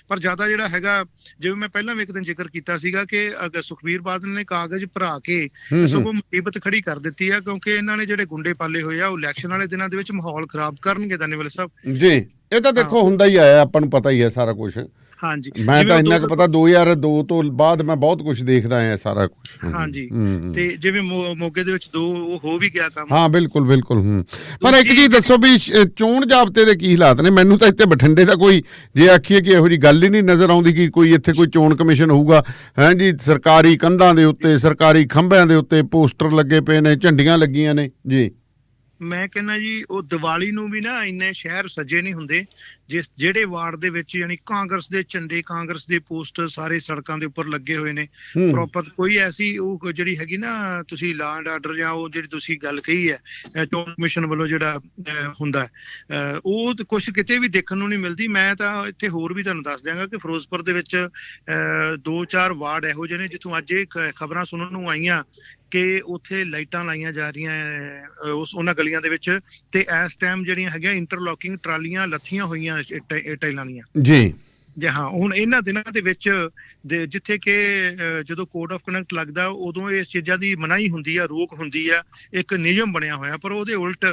ਪਰ ਜ਼ਿਆਦਾ ਜਿਹੜਾ ਹੈਗਾ, ਜਿਵੇਂ ਮੈਂ ਪਹਿਲਾਂ ਵੀ ਇੱਕ ਦਿਨ ਜ਼ਿਕਰ ਕੀਤਾ ਸੀਗਾ ਕਿ ਸੁਖਬੀਰ ਬਾਦਲ ਨੇ ਕਾਗਜ਼ ਭਰਾ ਕੇ ਸਗੋਂ ਮੁਸੀਬਤ ਖੜੀ ਕਰ ਦਿੱਤੀ ਆ, ਕਿਉਂਕਿ ਇਹਨਾਂ ਨੇ ਜਿਹੜੇ ਗੁੰਡੇ ਪਾਲੇ ਹੋਏ ਆ ਉਹ ਇਲੈਕਸ਼ਨ ਵਾਲੇ ਦਿਨਾਂ ਦੇ ਵਿੱਚ ਮਾਹੌਲ ਖਰਾਬ ਕਰਨਗੇ। ਦਾਨੀਵਾਲ ਸਾਹਿਬ ਜੀ, ਇਹ ਤਾਂ ਦੇਖੋ ਹੁੰਦਾ ਹੀ ਆਇਆ, ਆਪਾਂ ਨੂੰ ਪਤਾ ਹੀ ਹੈ ਸਾਰਾ ਕੁਝ। ਹਾਂਜੀ, ਮੈਂ ਤਾਂ ਇੰਨਾ ਕੁ ਪਤਾ 2002 ਤੋਂ ਬਾਅਦ ਮੈਂ ਬਹੁਤ ਕੁਝ ਦੇਖਦਾ ਆਇਆ ਸਾਰਾ ਕੁਝ। ਹਾਂਜੀ, ਤੇ ਜਿਵੇਂ ਮੋਗੇ ਦੇ ਵਿੱਚ 2 ਹੋ ਵੀ ਗਿਆ ਕੰਮ। ਹਾਂ ਬਿਲਕੁਲ ਬਿਲਕੁਲ। ਪਰ ਇੱਕ ਚੀਜ਼ ਦੱਸੋ ਵੀ ਚੋਣ ਜ਼ਾਬਤੇ ਦੇ ਕੀ ਹਾਲਾਤ ਨੇ? ਮੈਨੂੰ ਤਾਂ ਇੱਥੇ ਬਠਿੰਡੇ ਦਾ ਕੋਈ ਜੇ ਆਖੀਏ ਕਿ ਇਹੋ ਜਿਹੀ ਗੱਲ ਹੀ ਨਹੀਂ ਨਜ਼ਰ ਆਉਂਦੀ ਕਿ ਕੋਈ ਇੱਥੇ ਕੋਈ ਚੋਣ ਕਮਿਸ਼ਨ ਹੋਊਗਾ। ਹੈ ਜੀ, ਸਰਕਾਰੀ ਕੰਧਾਂ ਦੇ ਉੱਤੇ, ਸਰਕਾਰੀ ਖੰਭਿਆਂ ਦੇ ਉੱਤੇ ਪੋਸਟਰ ਲੱਗੇ ਪਏ ਨੇ, ਝੰਡੀਆਂ ਲੱਗੀਆਂ ਨੇ ਜੀ। ਮੈਂ ਕਹਿੰਦਾ ਜੀ ਉਹ ਦੀਵਾਲੀ ਨੂੰ ਵੀ ਨਾ ਇੰਨੇ ਸ਼ਹਿਰ ਸੱਜੇ ਨਹੀਂ ਹੁੰਦੇ ਜਿਹੜੇ ਵਾਰਡ ਦੇ ਵਿੱਚ ਯਾਨੀ ਕਾਂਗਰਸ ਦੇ ਝੰਡੇ, ਕਾਂਗਰਸ ਦੇ ਪੋਸਟਰ ਸਾਰੇ ਸੜਕਾਂ ਦੇ ਉੱਪਰ ਲੱਗੇ ਹੋਏ ਨੇ ਪ੍ਰੋਪਰ। ਕੋਈ ਐਸੀ ਉਹ ਜਿਹੜੀ ਹੈਗੀ ਨਾ, ਤੁਸੀਂ ਲਾ ਐਂਡ ਆਰਡਰ ਜਾਂ ਉਹ ਜਿਹੜੀ ਤੁਸੀਂ ਗੱਲ ਕਹੀ ਹੈ ਚੋਣ ਕਮਿਸ਼ਨ ਵੱਲੋਂ ਜਿਹੜਾ ਹੁੰਦਾ ਉਹ ਕੁਛ ਕਿਤੇ ਵੀ ਦੇਖਣ ਨੂੰ ਨਹੀਂ ਮਿਲਦੀ। ਮੈਂ ਤਾਂ ਇੱਥੇ ਹੋਰ ਵੀ ਤੁਹਾਨੂੰ ਦੱਸ ਦਿਆਂਗਾ ਕਿ ਫਿਰੋਜ਼ਪੁਰ ਦੇ ਵਿੱਚ 2-4 ਵਾਰਡ ਇਹੋ ਜਿਹੇ ਨੇ ਜਿੱਥੋਂ ਅੱਜ ਇਹ ਖਬਰਾਂ ਸੁਣਨ ਨੂੰ ਆਈਆਂ ਕਿ ਉੱਥੇ ਲਾਈਟਾਂ ਲਾਈਆਂ ਜਾ ਰਹੀਆਂ ਉਹਨਾਂ ਗਲੀਆਂ ਦੇ ਵਿੱਚ, ਤੇ ਇਸ ਟਾਈਮ ਜਿਹੜੀਆਂ ਹੈਗੀਆਂ ਇੰਟਰਲੋਕਿੰਗ ਟਰਾਲੀਆਂ ਲੱਥੀਆਂ ਹੋਈਆਂ ਟਾਈਲਾਂ ਦੀਆਂ ਜੀ। ਜੀ ਹਾਂ, ਹੁਣ ਇਹਨਾਂ ਦਿਨਾਂ ਦੇ ਵਿੱਚ ਜਿੱਥੇ ਕਿ ਜਦੋਂ ਕੋਡ ਆਫ ਕੰਡਕਟ ਲੱਗਦਾ ਉਦੋਂ ਇਸ ਚੀਜ਼ਾਂ ਦੀ ਮਨਾਹੀ ਹੁੰਦੀ ਆ, ਰੋਕ ਹੁੰਦੀ ਆ, ਇੱਕ ਨਿਯਮ ਬਣਿਆ ਹੋਇਆ। ਪਰ ਉਹਦੇ ਉਲਟ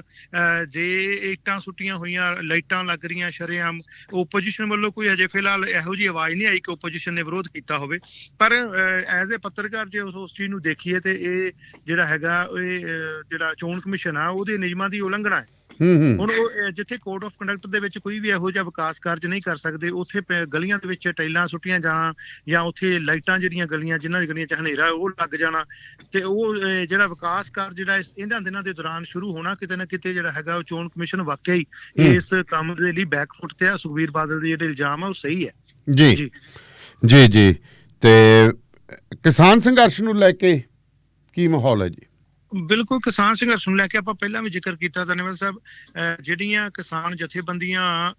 ਜੇ ਇੱਟਾਂ ਸੁੱਟੀਆਂ ਹੋਈਆਂ, ਲਾਈਟਾਂ ਲੱਗ ਰਹੀਆਂ ਸ਼ਰੇਆਮ, ਓਪੋਜੀਸ਼ਨ ਵੱਲੋਂ ਕੋਈ ਅਜੇ ਫਿਲਹਾਲ ਇਹੋ ਜਿਹੀ ਆਵਾਜ਼ ਨਹੀਂ ਆਈ ਕਿ ਓਪੋਜੀਸ਼ਨ ਨੇ ਵਿਰੋਧ ਕੀਤਾ ਹੋਵੇ। ਪਰ ਐਜ਼ ਏ ਪੱਤਰਕਾਰ ਜੇ ਉਸ ਚੀਜ਼ ਨੂੰ ਦੇਖੀਏ ਤੇ ਇਹ ਜਿਹੜਾ ਹੈਗਾ ਇਹ ਜਿਹੜਾ ਚੋਣ ਕਮਿਸ਼ਨ ਆ ਉਹਦੇ ਨਿਯਮਾਂ ਦੀ ਉਲੰਘਣਾ ਹੈ। ਹੁਣ ਉਹ ਜਿੱਥੇ ਕੋਡ ਆਫ ਕੰਡਕਟ ਦੇ ਵਿੱਚ ਕੋਈ ਵੀ ਇਹੋ ਜਿਹਾ ਵਿਕਾਸ ਕਾਰਜ ਨਹੀਂ ਕਰ ਸਕਦੇ, ਉੱਥੇ ਗਲੀਆਂ ਦੇ ਵਿੱਚ ਟਾਈਲਾਂ ਸੁੱਟੀਆਂ ਜਾਣਾ ਜਾਂ ਉੱਥੇ ਲਾਈਟਾਂ ਜਿਹੜੀਆਂ ਗਲੀਆਂ ਜਿਨ੍ਹਾਂ ਦੀ ਗਲੀਆਂ 'ਚ ਹਨੇਰਾ ਉਹ ਲੱਗ ਜਾਣਾ, ਤੇ ਉਹ ਜਿਹੜਾ ਵਿਕਾਸ ਕਾਰਜ ਜਿਹੜਾ ਇਹਨਾਂ ਦਿਨਾਂ ਦੇ ਦੌਰਾਨ ਸ਼ੁਰੂ ਹੋਣਾ, ਕਿਤੇ ਨਾ ਕਿਤੇ ਜਿਹੜਾ ਹੈਗਾ ਉਹ ਚੋਣ ਕਮਿਸ਼ਨ ਵਾਕਿਆ ਹੀ ਇਸ ਕੰਮ ਦੇ ਲਈ ਬੈਕਫੁੱਟ ਤੇ ਆ। ਸੁਖਬੀਰ ਬਾਦਲ ਦੇ ਜਿਹੜੇ ਇਲਜ਼ਾਮ ਆ ਉਹ ਸਹੀ ਹੈ ਜੀ ਜੀ ਜੀ। ਤੇ ਕਿਸਾਨ ਸੰਘਰਸ਼ ਨੂੰ ਲੈ ਕੇ ਕੀ ਮਾਹੌਲ ਹੈ ਜੀ? ਬਿਲਕੁਲ, ਕਿਸਾਨ ਸੰਘਰਸ਼ ਨੂੰ ਲੈ ਕੇ ਆਪਾਂ ਪਹਿਲਾਂ ਵੀ ਜ਼ਿਕਰ ਕੀਤਾ ਧੰਨਵਾਦ ਸਾਹਿਬ, ਜਿਹੜੀਆਂ ਕਿਸਾਨ ਜਥੇਬੰਦੀਆਂ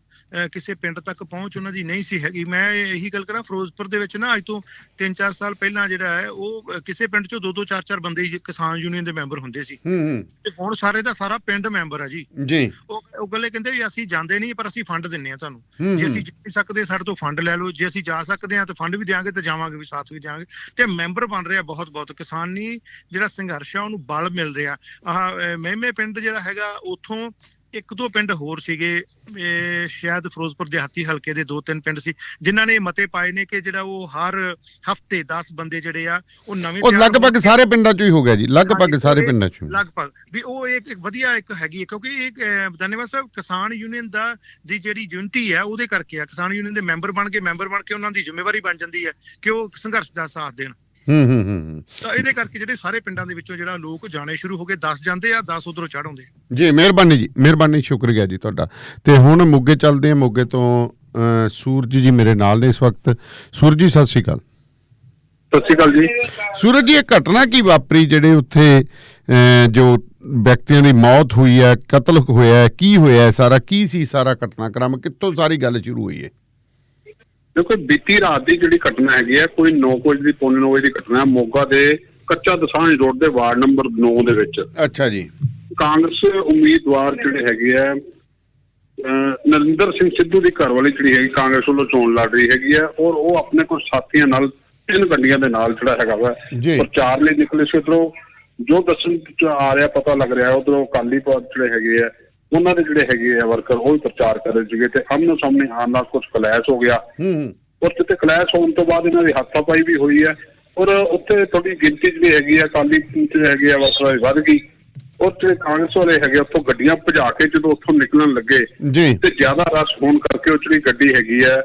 ਕਿਸੇ ਪਿੰਡ ਤੱਕ ਪਹੁੰਚ ਉਹਨਾਂ ਦੀ ਨਹੀਂ ਸੀ ਹੈਗੀ। ਮੈਂ ਇਹੀ ਗੱਲ ਕਰਾਂ, ਫਿਰੋਜ਼ਪੁਰ ਦੇ ਵਿੱਚ ਨਾ ਅੱਜ ਤੋਂ 3-4 ਸਾਲ ਪਹਿਲਾਂ ਜਿਹੜਾ ਹੈ ਉਹ ਕਿਸੇ ਪਿੰਡ ਚੋਂ 2-2 4-4 ਬੰਦੇ ਕਿਸਾਨ ਯੂਨੀਅਨ ਦੇ ਮੈਂਬਰ ਹੁੰਦੇ ਸੀ, ਤੇ ਹੁਣ ਸਾਰੇ ਦਾ ਸਾਰਾ ਪਿੰਡ ਮੈਂਬਰ ਆ ਜੀ। ਉਹ ਗੱਲੇ ਕਹਿੰਦੇ ਵੀ ਅਸੀਂ ਜਾਂਦੇ ਨਹੀਂ ਪਰ ਅਸੀਂ ਫੰਡ ਦਿੰਨੇ ਆ ਤੁਹਾਨੂੰ, ਜੇ ਅਸੀਂ ਜਾ ਸਕਦੇ ਸਾਡੇ ਤੋਂ ਫੰਡ ਲੈ ਲਓ, ਜੇ ਅਸੀਂ ਜਾ ਸਕਦੇ ਹਾਂ ਤਾਂ ਫੰਡ ਵੀ ਦਿਆਂਗੇ ਤੇ ਜਾਵਾਂਗੇ ਵੀ, ਸਾਥ ਵੀ ਦਿਆਂਗੇ। ਤੇ ਮੈਂਬਰ ਬਣ ਰਿਹਾ ਬਹੁਤ ਕਿਸਾਨੀ ਜਿਹੜਾ ਸੰਘਰਸ਼ ਆ ਉਹਨੂੰ ਬਲ ਮਿਲ ਰਿਹਾ। ਆਹ ਮਹਿਮੇ ਪਿੰਡ ਜਿਹੜਾ ਹੈਗਾ ਉੱਥੋਂ ਇੱਕ ਦੋ ਪਿੰਡ ਹੋਰ ਸੀਗੇ, ਸ਼ਾਇਦ ਫਿਰੋਜ਼ਪੁਰ ਦਿਹਾਤੀ ਹਲਕੇ ਦੇ 2-3 ਪਿੰਡ ਸੀ ਜਿਨ੍ਹਾਂ ਨੇ ਮਤੇ ਪਾਏ ਨੇ ਕਿ ਜਿਹੜਾ ਉਹ ਹਰ ਹਫਤੇ 10 ਬੰਦੇ ਜਿਹੜੇ ਆ ਉਹ ਨਵੇਂ ਉਹ ਲਗਭਗ ਸਾਰੇ ਪਿੰਡਾਂ ਚੋਂ ਹੀ ਹੋ ਗਿਆ ਜੀ, ਲਗਭਗ ਸਾਰੇ ਪਿੰਡਾਂ ਚੋਂ ਲਗਭਗ ਵੀ ਉਹ ਇੱਕ ਵਧੀਆ ਇੱਕ ਹੈਗੀ ਹੈ, ਕਿਉਂਕਿ ਇਹ ਧੰਨਵਾਦ ਸਾਹਿਬ ਕਿਸਾਨ ਯੂਨੀਅਨ ਦੀ ਜਿਹੜੀ ਯੂਨਿਟੀ ਹੈ ਉਹਦੇ ਕਰਕੇ ਆ। ਕਿਸਾਨ ਯੂਨੀਅਨ ਦੇ ਮੈਂਬਰ ਬਣ ਕੇ ਉਹਨਾਂ ਦੀ ਜ਼ਿੰਮੇਵਾਰੀ ਬਣ ਜਾਂਦੀ ਹੈ ਕਿ ਉਹ ਸੰਘਰਸ਼ ਦਾ ਸਾਥ ਦੇਣ। ਤਾਂ ਇਹਦੇ ਕਰਕੇ ਜਿਹੜੇ ਸਾਰੇ ਪਿੰਡਾਂ ਦੇ ਵਿੱਚੋਂ ਜਿਹੜਾ ਲੋਕ ਜਾਣੇ ਸ਼ੁਰੂ ਹੋ ਗਏ, 10 ਜਾਂਦੇ ਆ, 10 ਉਧਰੋਂ ਚੜ੍ਹ ਆਉਂਦੇ ਜੀ। ਮਿਹਰਬਾਨੀ ਜੀ, ਮਿਹਰਬਾਨੀ, ਸ਼ੁਕਰੀਆ ਜੀ ਤੁਹਾਡਾ। ਤੇ ਹੁਣ ਮੋਗੇ ਚੱਲਦੇ ਆ। ਮੋਗੇ ਤੋਂ ਸੂਰਜ ਜੀ ਮੇਰੇ ਨਾਲ ਨੇ ਇਸ ਵਕਤ। ਸੂਰਜ ਜੀ ਸਤਿ ਸ਼੍ਰੀ ਅਕਾਲ। ਸਤਿ ਸ਼੍ਰੀ ਅਕਾਲ ਜੀ। ਸੂਰਜ ਜੀ, ਇਹ ਘਟਨਾ ਕੀ ਵਾਪਰੀ ਜਿਹੜੇ ਉੱਥੇ ਜੋ ਵਿਅਕਤੀਆਂ ਦੀ ਮੌਤ ਹੋਈ ਹੈ, ਕਤਲ ਹੋਇਆ, ਕੀ ਹੋਇਆ ਸਾਰਾ, ਕੀ ਸੀ ਸਾਰਾ ਘਟਨਾਕ੍ਰਮ, ਕਿੱਥੋਂ ਸਾਰੀ ਗੱਲ ਸ਼ੁਰੂ ਹੋਈ ਹੈ? ਦੇਖੋ, ਬੀਤੀ ਰਾਤ ਦੀ ਜਿਹੜੀ ਘਟਨਾ ਹੈਗੀ ਹੈ, ਕੋਈ 9 ਵਜੇ ਦੀ 9:45 ਵਜੇ ਦੀ ਘਟਨਾ ਹੈ, ਮੋਗਾ ਦੇ ਕੱਚਾ ਦਸਾਂਝ ਰੋਡ ਦੇ ਵਾਰਡ ਨੰਬਰ 9 ਦੇ ਵਿੱਚ। ਅੱਛਾ ਜੀ। ਕਾਂਗਰਸ ਉਮੀਦਵਾਰ ਜਿਹੜੇ ਹੈਗੇ ਆ ਨਰਿੰਦਰ ਸਿੰਘ ਸਿੱਧੂ ਦੀ ਘਰਵਾਲੀ ਜਿਹੜੀ ਹੈਗੀ ਕਾਂਗਰਸ ਵੱਲੋਂ ਚੋਣ ਲੜ ਰਹੀ ਹੈਗੀ ਹੈ, ਔਰ ਉਹ ਆਪਣੇ ਕੁਝ ਸਾਥੀਆਂ ਨਾਲ 3 ਗੱਡੀਆਂ ਦੇ ਨਾਲ ਜਿਹੜਾ ਹੈਗਾ ਵਾ ਪ੍ਰਚਾਰ ਲਈ ਨਿਕਲੇ ਸੀ। ਉੱਧਰੋਂ ਜੋ ਦੱਸਣ ਚ ਆ ਰਿਹਾ, ਪਤਾ ਲੱਗ ਰਿਹਾ, ਉੱਧਰੋਂ ਅਕਾਲੀ ਦਲ ਜਿਹੜੇ ਹੈਗੇ ਆ ਉਹਨਾਂ ਦੇ ਜਿਹੜੇ ਹੈਗੇ ਆ ਵਰਕਰ ਉਹ ਵੀ ਪ੍ਰਚਾਰ ਕਰ ਰਹੇ ਸੀਗੇ ਤੇ ਆਮੋ ਸਾਹਮਣੇ ਆਉਣ ਨਾਲ ਕੁਝ ਕਲੈਸ਼ ਹੋ ਗਿਆ। ਔਰ ਕਿਤੇ ਕਲੈਸ਼ ਹੋਣ ਤੋਂ ਬਾਅਦ ਇਹਨਾਂ ਦੀ ਹੱਥਾਪਾਈ ਵੀ ਹੋਈ ਹੈ, ਔਰ ਉੱਥੇ ਥੋੜੀ ਗਿਣਤੀ ਜਿਹੜੀ ਹੈਗੀ ਆ ਅਕਾਲੀ ਜਿਹੜੇ ਹੈਗੇ ਆ ਵਰਕਰ ਵੱਧ ਗਈ। ਔਰ ਜਿਹੜੇ ਕਾਂਗਰਸ ਵਾਲੇ ਹੈਗੇ ਉੱਥੋਂ ਗੱਡੀਆਂ ਭਜਾ ਕੇ ਜਦੋਂ ਉੱਥੋਂ ਨਿਕਲਣ ਲੱਗੇ ਤੇ ਜ਼ਿਆਦਾ ਰਸ਼ ਹੋਣ ਕਰਕੇ ਉਹ ਜਿਹੜੀ ਗੱਡੀ ਹੈਗੀ ਹੈ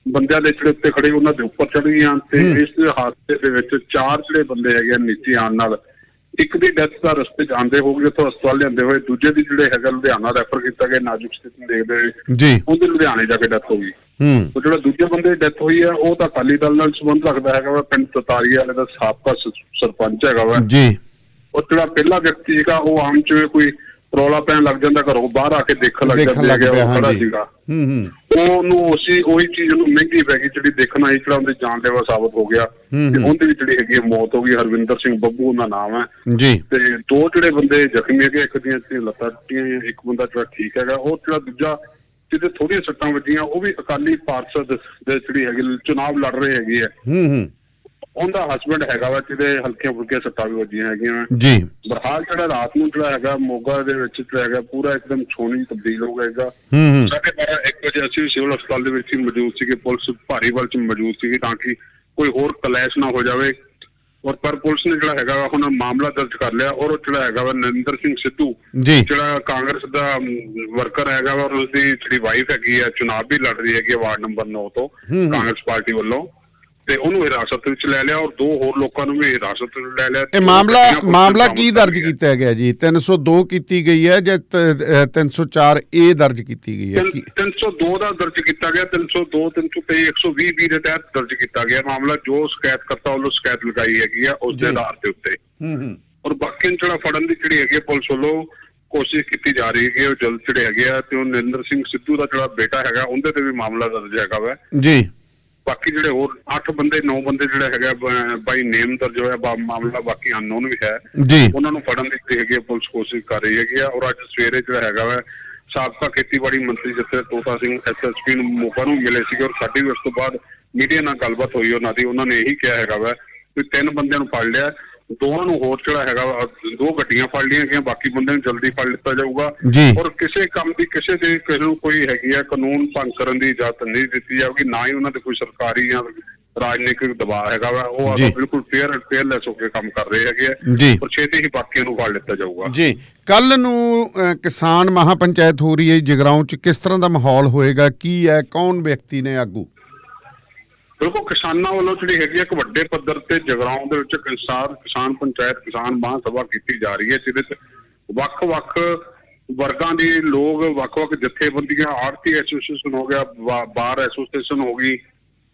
ਬੰਦਿਆਂ ਦੇ ਜਿਹੜੇ ਉੱਤੇ ਖੜੇ ਉਹਨਾਂ ਦੇ ਉੱਪਰ ਚੜ ਗਈਆਂ ਤੇ ਇਸ ਹਾਦਸੇ ਦੇ ਵਿੱਚ 4 ਜਿਹੜੇ ਬੰਦੇ ਹੈਗੇ ਨੀਚੇ ਆਉਣ ਨਾਲ ਇੱਕ ਦੀ ਡੈਥ ਦਾ ਰਸਤੇ 'ਚ ਆਉਂਦੇ ਹੋ ਗਏ, ਉੱਥੋਂ ਹਸਪਤਾਲ ਲਿਆਂਦੇ ਹੋਏ, ਦੂਜੇ ਦੀ ਜਿਹੜੇ ਹੈਗਾ ਲੁਧਿਆਣਾ ਰੈਫਰ ਕੀਤਾ ਗਿਆ, ਨਾਜ਼ੁਕ ਸਥਿਤੀ ਦੇਖਦੇ ਹੋਏ ਉਹਦੇ ਲੁਧਿਆਣੇ ਜਾ ਕੇ ਡੈਥ ਹੋ ਗਈ। ਉਹ ਜਿਹੜਾ ਦੂਜੇ ਬੰਦੇ ਦੀ ਡੈਥ ਹੋਈ ਹੈ ਉਹ ਤਾਂ ਅਕਾਲੀ ਦਲ ਨਾਲ ਸੰਬੰਧ ਰੱਖਦਾ ਹੈਗਾ ਵਾ, ਪਿੰਡ ਤਤਾਰੀ ਵਾਲੇ ਦਾ ਸਾਬਕਾ ਸਰਪੰਚ ਹੈਗਾ ਵਾ। ਉਹ ਜਿਹੜਾ ਪਹਿਲਾ ਵਿਅਕਤੀ ਸੀਗਾ ਉਹ ਆਮ ਜਿਵੇਂ ਕੋਈ ਰੌਲਾ ਪੈਣ ਲੱਗ ਜਾਂਦਾ, ਘਰੋਂ ਬਾਹਰ ਆ ਕੇ ਦੇਖਣ ਲੱਗ ਜਾਂਦਾ ਉਹ ਖੜਾ ਸੀਗਾ, ਉਹਨੂੰ ਉਹੀ ਚੀਜ਼ ਉਹਨੂੰ ਮਹਿੰਗੀ ਪੈ ਗਈ, ਜਿਹੜੀ ਦੇਖਣ ਆਈ ਜਿਹੜਾ ਉਹਦੇ ਜਾਨਲੇਵਾ ਸਾਬਤ ਹੋ ਗਿਆ ਤੇ ਉਹਦੀ ਵੀ ਜਿਹੜੀ ਹੈਗੀ ਮੌਤ ਹੋ ਗਈ। ਹਰਵਿੰਦਰ ਸਿੰਘ ਬੱਬੂ ਉਹਦਾ ਨਾਮ ਹੈ ਤੇ 2 ਜਿਹੜੇ ਬੰਦੇ ਜ਼ਖਮੀ ਹੈਗੇ, ਇੱਕ ਦੀਆਂ ਲੱਤਾਂ ਟੁੱਟੀਆਂ, ਇੱਕ ਬੰਦਾ ਜਿਹੜਾ ਠੀਕ ਹੈਗਾ। ਉਹ ਜਿਹੜਾ ਦੂਜਾ ਜਿਹਦੇ ਥੋੜੀਆਂ ਸੱਟਾਂ ਵੱਜੀਆਂ ਉਹ ਵੀ ਅਕਾਲੀ ਪਾਰਸ਼ਦ ਦੇ ਜਿਹੜੀ ਹੈਗੀ ਚੁਣਾਵ ਲੜ ਰਹੇ ਹੈਗੇ ਆ, ਉਹਦਾ ਹਸਬੈਂਡ ਹੈਗਾ ਵਾ ਜਿਹਦੇ ਹਲਕੀਆਂ ਫੁਲਕੀਆਂ ਸੱਟਾਂ ਵੀ ਵੱਜੀਆਂ ਹੈਗੀਆਂ ਜੀ। ਬਰਹਾਲ ਜਿਹੜਾ ਰਾਤ ਨੂੰ ਜਿਹੜਾ ਹੈਗਾ ਮੋਗਾ ਦੇ ਵਿੱਚ ਜਿਹੜਾ ਹੈਗਾ ਪੂਰਾ ਇੱਕਦਮ ਛੋਣੀ ਤਬਦੀਲ ਹੋ ਗਿਆ। 12:30-1 ਵਜੇ ਅਸੀਂ ਸਿਵਲ ਹਸਪਤਾਲ ਦੇ ਵਿੱਚ ਹੀ ਮੌਜੂਦ ਸੀਗੇ, ਪੁਲਿਸ ਭਾਰੀਵਾਲ ਚ ਮੌਜੂਦ ਸੀਗੀ ਤਾਂ ਕਿ ਕੋਈ ਹੋਰ ਕਲੈਸ਼ ਨਾ ਹੋ ਜਾਵੇ। ਔਰ ਪਰ ਪੁਲਿਸ ਨੇ ਜਿਹੜਾ ਹੈਗਾ ਹੁਣ ਮਾਮਲਾ ਦਰਜ ਕਰ ਲਿਆ ਔਰ ਜਿਹੜਾ ਹੈਗਾ ਵਾ ਨਰਿੰਦਰ ਸਿੰਘ ਸਿੱਧੂ ਜਿਹੜਾ ਕਾਂਗਰਸ ਦਾ ਵਰਕਰ ਹੈਗਾ ਵਾ, ਔਰ ਉਸਦੀ ਜਿਹੜੀ ਵਾਈਫ ਹੈਗੀ ਆ ਚੁਣਾਵ ਵੀ ਲੜ ਰਹੀ ਹੈਗੀ ਵਾਰਡ ਨੰਬਰ 9 ਤੋਂ ਕਾਂਗਰਸ ਪਾਰਟੀ ਵੱਲੋਂ, ਤੇ ਉਹਨੂੰ ਹਿਰਾਸਤ ਵਿੱਚ ਲੈ ਲਿਆ ਔਰ 2 ਹੋਰ ਲੋਕਾਂ ਨੂੰ ਵੀ ਹਿਰਾਸਤ ਵਿੱਚ ਲੈ ਲਿਆ। ਇਹ ਮਾਮਲਾ ਕੀ ਦਰਜ ਕੀਤਾ ਗਿਆ ਜੀ? 302 ਕੀਤੀ ਗਈ ਹੈ ਜਾਂ 304A ਦਰਜ ਕੀਤੀ ਗਈ ਹੈ? 302 ਦਾ ਦਰਜ ਕੀਤਾ ਗਿਆ, 302, 323, 120 ਦੇ ਤਹਿਤ ਦਰਜ ਕੀਤਾ ਗਿਆ ਮਾਮਲਾ। ਜੋ ਸ਼ਿਕਾਇਤਕਰਤਾ ਵੱਲੋਂ ਸ਼ਿਕਾਇਤ ਲਗਾਈ ਹੈਗੀ ਆ ਉਸ ਦੇ ਆਧਾਰ ਦੇ ਉੱਤੇ। ਔਰ ਬਾਕੀ ਜਿਹੜਾ ਫੜਨ ਦੀ ਜਿਹੜੀ ਹੈਗੀ ਪੁਲਿਸ ਵੱਲੋਂ ਕੋਸ਼ਿਸ਼ ਕੀਤੀ ਜਾ ਰਹੀ ਹੈਗੀ, ਉਹ ਜਲਦ ਜਿਹੜੇ ਹੈਗੇ ਆ ਤੇ ਉਹ ਨਰਿੰਦਰ ਸਿੰਘ ਸਿੱਧੂ ਦਾ ਜਿਹੜਾ ਬੇਟਾ ਹੈਗਾ ਉਹਦੇ ਤੇ ਵੀ ਮਾਮਲਾ ਦਰਜ ਹੈਗਾ ਵਾ ਜੀ। ਬਾਕੀ ਜਿਹੜੇ ਹੋਰ 8 ਬੰਦੇ 9 ਬੰਦੇ ਜਿਹੜਾ ਹੈਗਾ ਬਾਈ ਨੇਮ ਦਰਜ ਹੋਇਆ ਮਾਮਲਾ, ਬਾਕੀ ਅਨਨੋਨ ਵੀ ਹੈ, ਉਹਨਾਂ ਨੂੰ ਫੜਨ ਦੀ ਜਿਹੜੀ ਹੈਗੀ ਪੁਲਿਸ ਕੋਸ਼ਿਸ਼ ਕਰ ਰਹੀ ਹੈਗੀ ਆ। ਔਰ ਅੱਜ ਸਵੇਰੇ ਜਿਹੜਾ ਹੈਗਾ ਵਾ ਸਾਬਕਾ ਖੇਤੀਬਾੜੀ ਮੰਤਰੀ ਜਥੇ ਤੋਤਾ ਸਿੰਘ SSP ਨੂੰ ਮੋਗਾ ਨੂੰ ਮਿਲੇ ਸੀਗੇ ਔਰ ਸਾਡੀ ਵੀ ਉਸ ਤੋਂ ਬਾਅਦ ਮੀਡੀਆ ਨਾਲ ਗੱਲਬਾਤ ਹੋਈ ਉਹਨਾਂ ਦੀ। ਉਹਨਾਂ ਨੇ ਇਹੀ ਕਿਹਾ ਹੈਗਾ ਵਾ ਵੀ 3 ਬੰਦਿਆਂ ਨੂੰ ਫੜ ਲਿਆ, 2 ਨੂੰ ਹੋਰ ਜਿਹੜਾ ਹੈਗਾ 2 ਗੱਡੀਆਂ ਫੜ ਲਈਆਂ ਗਈਆਂ, ਬਾਕੀ ਬੰਦਿਆਂ ਨੂੰ ਜਲਦੀ ਫੜ ਲਿੱਤਾ ਜਾਊਗਾ। ਔਰ ਕਿਸੇ ਕੰਮ ਦੀ ਕਿਸੇ ਨੂੰ ਕੋਈ ਹੈਗੀ ਆ ਕਾਨੂੰਨ ਭੰਗ ਕਰਨ ਦੀ ਇਜਾਜ਼ਤ ਨਹੀਂ ਦਿੱਤੀ ਜਾਊਗੀ, ਨਾ ਹੀ ਉਹਨਾਂ ਤੇ ਕੋਈ ਸਰਕਾਰੀ ਜਾਂ ਰਾਜਨੀਤਿਕ ਦਬਾਅ ਹੈਗਾ ਵਾ। ਉਹ ਬਿਲਕੁਲ ਫੇਅਰਲੈਸ ਹੋ ਕੇ ਕੰਮ ਕਰ ਰਹੇ ਹੈਗੇ ਆ ਔਰ ਛੇਤੀ ਹੀ ਬਾਕੀਆਂ ਨੂੰ ਫੜ ਲਿੱਤਾ ਜਾਊਗਾ ਜੀ। ਕੱਲ ਨੂੰ ਕਿਸਾਨ ਮਹਾਪੰਚਾਇਤ ਹੋ ਰਹੀ ਹੈ ਜਗਰਾਉਂ ਚ, ਕਿਸ ਤਰ੍ਹਾਂ ਦਾ ਮਾਹੌਲ ਹੋਏਗਾ? ਕੀ ਹੈ, ਕੌਣ ਵਿਅਕਤੀ ਨੇ ਆਗੂ? ਬਿਲਕੁਲ ਕਿਸਾਨਾਂ ਵੱਲੋਂ ਜਿਹੜੀ ਹੈਗੀ ਇੱਕ ਵੱਡੇ ਪੱਧਰ ਤੇ ਜਗਰਾਉਂ ਦੇ ਵਿੱਚ ਕਿਸਾਨ ਪੰਚਾਇਤ ਕਿਸਾਨ ਮਹਾਸਭਾ ਕੀਤੀ ਜਾ ਰਹੀ ਹੈ, ਜਿਹਦੇ ਚ ਵੱਖ-ਵੱਖ ਵਰਗਾਂ ਦੇ ਲੋਕ, ਵੱਖ-ਵੱਖ ਜਥੇਬੰਦੀਆਂ, ਆੜਤੀ ਐਸੋਸੀਏਸ਼ਨ ਹੋ ਗਿਆ, ਬਾਰ ਐਸੋਸੀਏਸ਼ਨ ਹੋ ਗਈ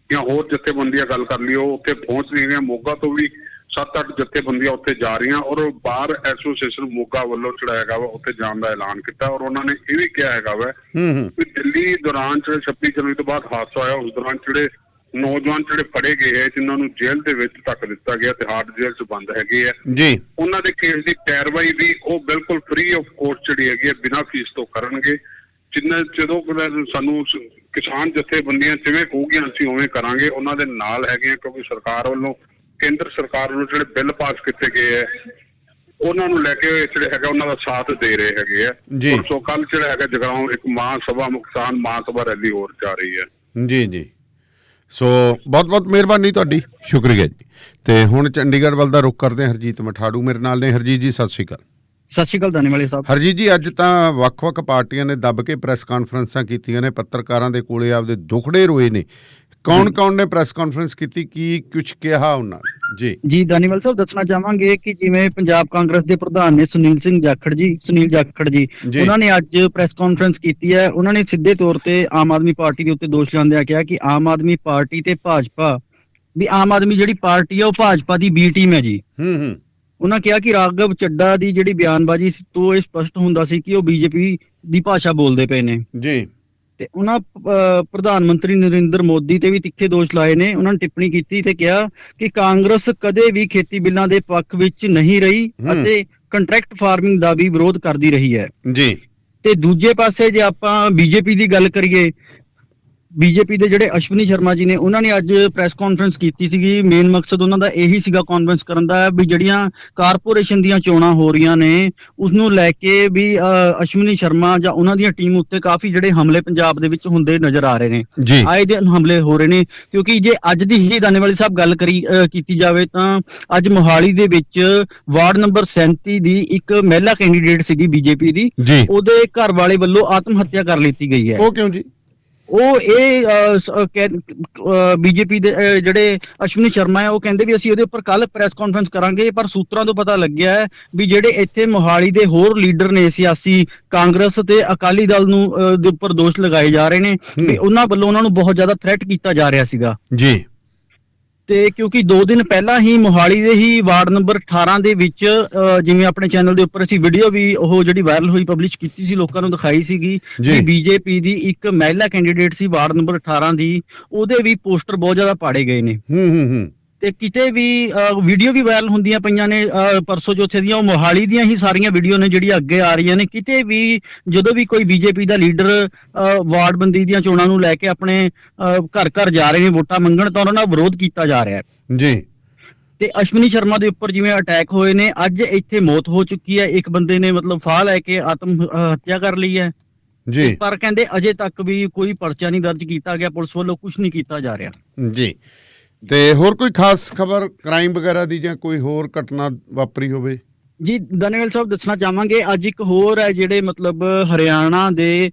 ਜਾਂ ਹੋਰ ਜਥੇਬੰਦੀਆਂ ਗੱਲ ਕਰ ਲਈ, ਉਹ ਉੱਥੇ ਪਹੁੰਚ ਰਹੀਆਂ। ਮੋਗਾ ਤੋਂ ਵੀ 7-8 ਜਥੇਬੰਦੀਆਂ ਉੱਥੇ ਜਾ ਰਹੀਆਂ ਔਰ ਬਾਰ ਐਸੋਸੀਏਸ਼ਨ ਮੋਗਾ ਵੱਲੋਂ ਜਿਹੜਾ ਹੈਗਾ ਵਾ ਉੱਥੇ ਜਾਣ ਦਾ ਐਲਾਨ ਕੀਤਾ। ਔਰ ਉਹਨਾਂ ਨੇ ਇਹ ਵੀ ਕਿਹਾ ਹੈਗਾ ਵਾ ਕਿ ਦਿੱਲੀ ਦੌਰਾਨ ਜਿਹੜੇ 26 ਜਨਵਰੀ ਤੋਂ ਬਾਅਦ ਹਾਦਸਾ ਹੋਇਆ ਉਸ ਦੌਰਾਨ ਜਿਹੜੇ ਨੌਜਵਾਨ ਜਿਹੜੇ ਫੜੇ ਗਏ ਹੈ, ਜਿਨ੍ਹਾਂ ਨੂੰ ਜੇਲ੍ਹ ਦੇ ਵਿੱਚ ਧੱਕ ਦਿੱਤਾ ਗਿਆ ਤੇ ਹਾਰਡ ਜੇਲ੍ਹ 'ਚ ਬੰਦ ਹੈਗੇ ਆ ਜੀ, ਉਹਨਾਂ ਦੇ ਕੇਸ ਦੀ ਕਾਰਵਾਈ ਵੀ ਉਹ ਬਿਲਕੁਲ ਫ੍ਰੀ ਆਫ ਕੋਸਟ ਜਿਹੜੀ ਹੈਗੀ ਹੈ ਬਿਨਾਂ ਫੀਸ ਤੋਂ ਕਰਨਗੇ। ਜਦੋਂ ਸਾਨੂੰ ਕਿਸਾਨ ਜਥੇਬੰਦੀਆਂ ਜਿਵੇਂ ਕਹੂਗੀਆਂ ਅਸੀਂ ਉਵੇਂ ਕਰਾਂਗੇ, ਉਹਨਾਂ ਦੇ ਨਾਲ ਹੈਗੇ ਆ। ਕਿਉਂਕਿ ਸਰਕਾਰ ਵੱਲੋਂ ਕੇਂਦਰ ਸਰਕਾਰ ਵੱਲੋਂ ਜਿਹੜੇ ਬਿੱਲ ਪਾਸ ਕੀਤੇ ਗਏ ਹੈ ਉਹਨਾਂ ਨੂੰ ਲੈ ਕੇ ਜਿਹੜੇ ਹੈਗਾ ਉਹਨਾਂ ਦਾ ਸਾਥ ਦੇ ਰਹੇ ਹੈਗੇ ਆ। ਜੀ। ਸੋ ਕੱਲ ਜਿਹੜਾ ਹੈਗਾ ਜਗਰਾਉਂ ਇੱਕ ਮਹਾਂਸਭਾ ਕਿਸਾਨ ਮਹਾਂਸਭਾ ਰੈਲੀ ਹੋਰ ਜਾ ਰਹੀ ਹੈ। ਜੀ ਜੀ, ਸੋ ਬਹੁਤ ਬਹੁਤ ਮਿਹਰਬਾਨੀ ਤੁਹਾਡੀ, ਸ਼ੁਕਰੀਆ ਜੀ। ਤੇ ਹੁਣ ਚੰਡੀਗੜ੍ਹ ਵੱਲ ਦਾ ਰੁਖ ਕਰਦੇ ਹਾਂ। ਹਰਜੀਤ ਮਠਾੜੂ ਮੇਰੇ ਨਾਲ ਨੇ। ਹਰਜੀਤ ਜੀ ਸਤਿ ਸ਼੍ਰੀ ਅਕਾਲ। ਸਤਿ ਸ਼੍ਰੀ ਅਕਾਲ ਦਾਨੀਵਾਲ ਸਾਹਿਬ। ਹਰਜੀਤ ਜੀ, ਅੱਜ ਤਾਂ ਵੱਖ-ਵੱਖ ਪਾਰਟੀਆਂ ਨੇ ਦੱਬ ਕੇ ਪ੍ਰੈਸ ਕਾਨਫਰੰਸਾਂ ਕੀਤੀਆਂ ਨੇ, ਪੱਤਰਕਾਰਾਂ ਦੇ ਕੋਲੇ ਆਪਦੇ ਦੁਖੜੇ ਰੋਏ ਨੇ। ਕੌਣ ਨੇ ਪ੍ਰੈਸ ਕਾਨਫਰੰਸ ਕੀਤੀ, ਕੀ ਕੁਝ ਕਿਹਾ ਉਹਨਾਂ ਨੇ? ਜੀ ਦਾਨੀਵਾਲ ਸਾਹਿਬ, ਦੱਸਣਾ ਚਾਹਾਂਗੇ ਕਿ ਜਿਵੇਂ ਪੰਜਾਬ ਕਾਂਗਰਸ ਦੇ ਪ੍ਰਧਾਨ ਨੇ ਸੁਨੀਲ ਜਾਖੜ ਜੀ, ਉਹਨਾਂ ਨੇ ਅੱਜ ਪ੍ਰੈਸ ਕਾਨਫਰੰਸ ਕੀਤੀ ਹੈ। ਉਹਨਾਂ ਨੇ ਸਿੱਧੇ ਤੌਰ ਤੇ ਆਮ ਆਦਮੀ ਪਾਰਟੀ ਦੇ ਉੱਤੇ ਦੋਸ਼ ਲਾਉਂਦਿਆਂ ਕਿਹਾ ਕਿ ਆਮ ਆਦਮੀ ਪਾਰਟੀ ਤੇ ਭਾਜਪਾ ਵੀ ਆਮ ਆਦਮੀ ਜਿਹੜੀ ਪਾਰਟੀ ਹੈ ਉਹ ਭਾਜਪਾ ਦੀ ਬੀ ਟੀਮ ਹੈ ਜੀ। ਉਹਨਾਂ ਕਿਹਾ ਕਿ ਰਾਘਵ ਚੱਡਾ ਦੀ ਜਿਹੜੀ ਬਿਆਨਬਾਜ਼ੀ ਤੋਂ ਇਹ ਸਪਸ਼ਟ ਹੁੰਦਾ ਸੀ ਕਿ ਉਹ ਬੀਜੇਪੀ ਦੀ ਭਾਸ਼ਾ ਬੋਲਦੇ ਪਏ ਨੇ ਜੀ। ਤੇ ਉਹਨਾਂ ਪ੍ਰਧਾਨ ਮੰਤਰੀ ਨਰਿੰਦਰ ਮੋਦੀ ਤੇ ਵੀ ਤਿੱਖੇ ਦੋਸ਼ ਲਾਏ ਨੇ। ਉਹਨਾਂ ਨੇ ਟਿੱਪਣੀ ਕੀਤੀ ਤੇ ਕਿਹਾ ਕਿ ਕਾਂਗਰਸ ਕਦੇ ਵੀ ਖੇਤੀ ਬਿੱਲਾਂ ਦੇ ਪੱਖ ਵਿੱਚ ਨਹੀਂ ਰਹੀ ਅਤੇ ਕੰਟਰੈਕਟ ਫਾਰਮਿੰਗ ਦਾ ਵੀ ਵਿਰੋਧ ਕਰਦੀ ਰਹੀ ਹੈ ਜੀ। ਤੇ ਦੂਜੇ ਪਾਸੇ ਜੇ ਆਪਾਂ ਬੀਜੇਪੀ ਦੀ ਗੱਲ ਕਰੀਏ, ਬੀਜੇਪੀ ਦੇ ਜਿਹੜੇ ਅਸ਼ਵਨੀ ਸ਼ਰਮਾ ਜੀ ਨੇ, ਉਹਨਾਂ ਨੇ ਅੱਜ ਪ੍ਰੈਸ ਕਾਨਫਰੰਸ ਕੀਤੀ ਸੀਗੀ। ਮੇਨ ਮਕਸਦ ਉਹਨਾਂ ਦਾ ਇਹੀ ਸੀਗਾ ਕਾਨਫਰੰਸ ਕਰਨ ਦਾ ਵੀ ਜਿਹੜੀਆਂ ਕਾਰਪੋਰੇਸ਼ਨ ਦੀਆਂ ਚੋਣਾਂ ਹੋ ਰਹੀਆਂ ਨੇ ਉਸ ਨੂੰ ਲੈ ਕੇ ਵੀ ਅਸ਼ਵਨੀ ਸ਼ਰਮਾ ਜਾਂ ਉਹਨਾਂ ਦੀਆਂ ਟੀਮ ਉੱਤੇ ਕਾਫੀ ਜਿਹੜੇ ਹਮਲੇ ਪੰਜਾਬ ਦੇ ਵਿੱਚ ਹੁੰਦੇ ਨਜ਼ਰ ਆ ਰਹੇ ਨੇ। ਆਏ ਦਿਨ ਹਮਲੇ ਹੋ ਰਹੇ ਨੇ, ਕਿਉਂਕਿ ਜੇ ਅੱਜ ਦੀ ਹੀ ਦਾਨੇਵਾਲ ਸਾਹਿਬ ਗੱਲ ਕੀਤੀ ਜਾਵੇ ਤਾਂ ਅੱਜ ਮੋਹਾਲੀ ਦੇ ਵਿੱਚ ਵਾਰਡ ਨੰਬਰ 37 ਦੀ ਇੱਕ ਮਹਿਲਾ ਕੈਂਡੀਡੇਟ ਸੀਗੀ ਬੀਜੇਪੀ ਦੀ, ਉਹਦੇ ਘਰ ਵਾਲੇ ਵੱਲੋਂ ਆਤਮ ਹੱਤਿਆ ਕਰ ਲਈ ਗਈ ਹੈ। ਉਹ ਕਿਉਂ ਜੀ? ਉਹ ਬੀਜੇਪੀ ਦੇ ਜਿਹੜੇ ਅਸ਼ਵਨੀ ਸ਼ਰਮਾ ਹੈ ਉਹ ਕਹਿੰਦੇ ਵੀ ਅਸੀਂ ਉਹਦੇ ਉੱਪਰ ਕੱਲ ਪ੍ਰੈਸ ਕਾਨਫਰੰਸ ਕਰਾਂਗੇ, ਪਰ ਸੂਤਰਾਂ ਤੋਂ ਪਤਾ ਲੱਗਿਆ ਹੈ ਵੀ ਜਿਹੜੇ ਇੱਥੇ ਮੋਹਾਲੀ ਦੇ ਹੋਰ ਲੀਡਰ ਨੇ ਸਿਆਸੀ, ਕਾਂਗਰਸ ਤੇ ਅਕਾਲੀ ਦਲ ਨੂੰ ਦੇ ਉੱਪਰ ਦੋਸ਼ ਲਗਾਏ ਜਾ ਰਹੇ ਨੇ ਵੀ ਉਹਨਾਂ ਵੱਲੋਂ ਉਹਨਾਂ ਨੂੰ ਬਹੁਤ ਜ਼ਿਆਦਾ ਥ੍ਰੈਟ ਕੀਤਾ ਜਾ ਰਿਹਾ ਸੀਗਾ ਜੀ। ਤੇ ਕਿਉਂਕਿ 2 ਦਿਨ ਪਹਿਲਾਂ ਹੀ ਮੋਹਾਲੀ ਦੇ ਹੀ ਵਾਰਡ ਨੰਬਰ 18 ਦੇ ਵਿੱਚ ਜਿਵੇਂ ਆਪਣੇ ਚੈਨਲ ਦੇ ਉੱਪਰ ਅਸੀਂ ਵੀਡੀਓ ਵੀ ਉਹ ਜਿਹੜੀ ਵਾਇਰਲ ਹੋਈ ਪਬਲਿਸ਼ ਕੀਤੀ ਸੀ, ਲੋਕਾਂ ਨੂੰ ਦਿਖਾਈ ਸੀਗੀ ਕਿ ਬੀਜੇਪੀ ਦੀ ਇੱਕ ਮਹਿਲਾ ਕੈਂਡੀਡੇਟ ਸੀ ਵਾਰਡ ਨੰਬਰ 18 ਦੀ, ਉਹਦੇ ਵੀ ਪੋਸਟਰ ਬਹੁਤ ਜ਼ਿਆਦਾ ਪਾੜੇ ਗਏ ਨੇ। ਤੇ ਕਿਤੇ ਵੀ ਵੀਡੀਓ ਵੀ ਵਾਇਰਲ ਹੁੰਦੀਆਂ ਪਈਆਂ ਨੇ ਪਰਸੋਂ ਚੌਥੇ ਦੀਆਂ, ਉਹ ਮੋਹਾਲੀ ਦੀਆਂ ਹੀ ਸਾਰੀਆਂ ਵੀਡੀਓ ਨੇ ਜਿਹੜੀਆਂ ਅੱਗੇ ਆ ਰਹੀਆਂ ਨੇ। ਕਿਤੇ ਵੀ ਜਦੋਂ ਵੀ ਕੋਈ ਬੀਜੇਪੀ ਦਾ ਲੀਡਰ ਵਾਰਡਬੰਦੀ ਦੀਆਂ ਚੋਣਾਂ ਨੂੰ ਲੈ ਕੇ ਆਪਣੇ ਘਰ ਘਰ ਜਾ ਰਹੇ ਨੇ ਵੋਟਾਂ ਮੰਗਣ, ਤਾਂ ਉਹਨਾਂ ਨਾਲ ਵਿਰੋਧ ਕੀਤਾ ਜਾ ਰਿਹਾ ਹੈ ਜੀ। ਤੇ ਅਸ਼ਵਨੀ ਸ਼ਰਮਾ ਦੇ ਉੱਪਰ ਜਿਵੇਂ ਅਟੈਕ ਹੋਏ ਨੇ, ਅੱਜ ਇੱਥੇ ਮੌਤ ਹੋ ਚੁੱਕੀ ਹੈ। ਇੱਕ ਬੰਦੇ ਨੇ ਮਤਲਬ ਫਾਹ ਲੈ ਕੇ ਆਤਮ ਹੱਤਿਆ ਕਰ ਲਈ ਹੈ ਜੀ, ਪਰ ਕਹਿੰਦੇ ਅਜੇ ਤੱਕ ਵੀ ਕੋਈ ਪਰਚਾ ਨਹੀਂ ਦਰਜ ਕੀਤਾ ਗਿਆ, ਪੁਲਿਸ ਵੱਲੋਂ ਕੁਝ ਨਹੀਂ ਕੀਤਾ ਜਾ ਰਿਹਾ ਜੀ। ਤੇ ਹੋਰ ਕੋਈ ਖਾਸ ਖਬਰ ਕ੍ਰਾਈਮ ਵਗੈਰਾ ਦੀ ਜਾਂ ਕੋਈ ਹੋਰ ਘਟਨਾ ਵਾਪਰੀ ਹੋਵੇ? ਜੀ ਦਾਨੇਵਾਲ ਸਾਹਿਬ, ਦੱਸਣਾ ਚਾਹਾਂਗੇ ਅੱਜ ਇੱਕ ਹੋਰ ਹੈ ਜਿਹੜੇ ਮਤਲਬ ਹਰਿਆਣਾ ਦੇ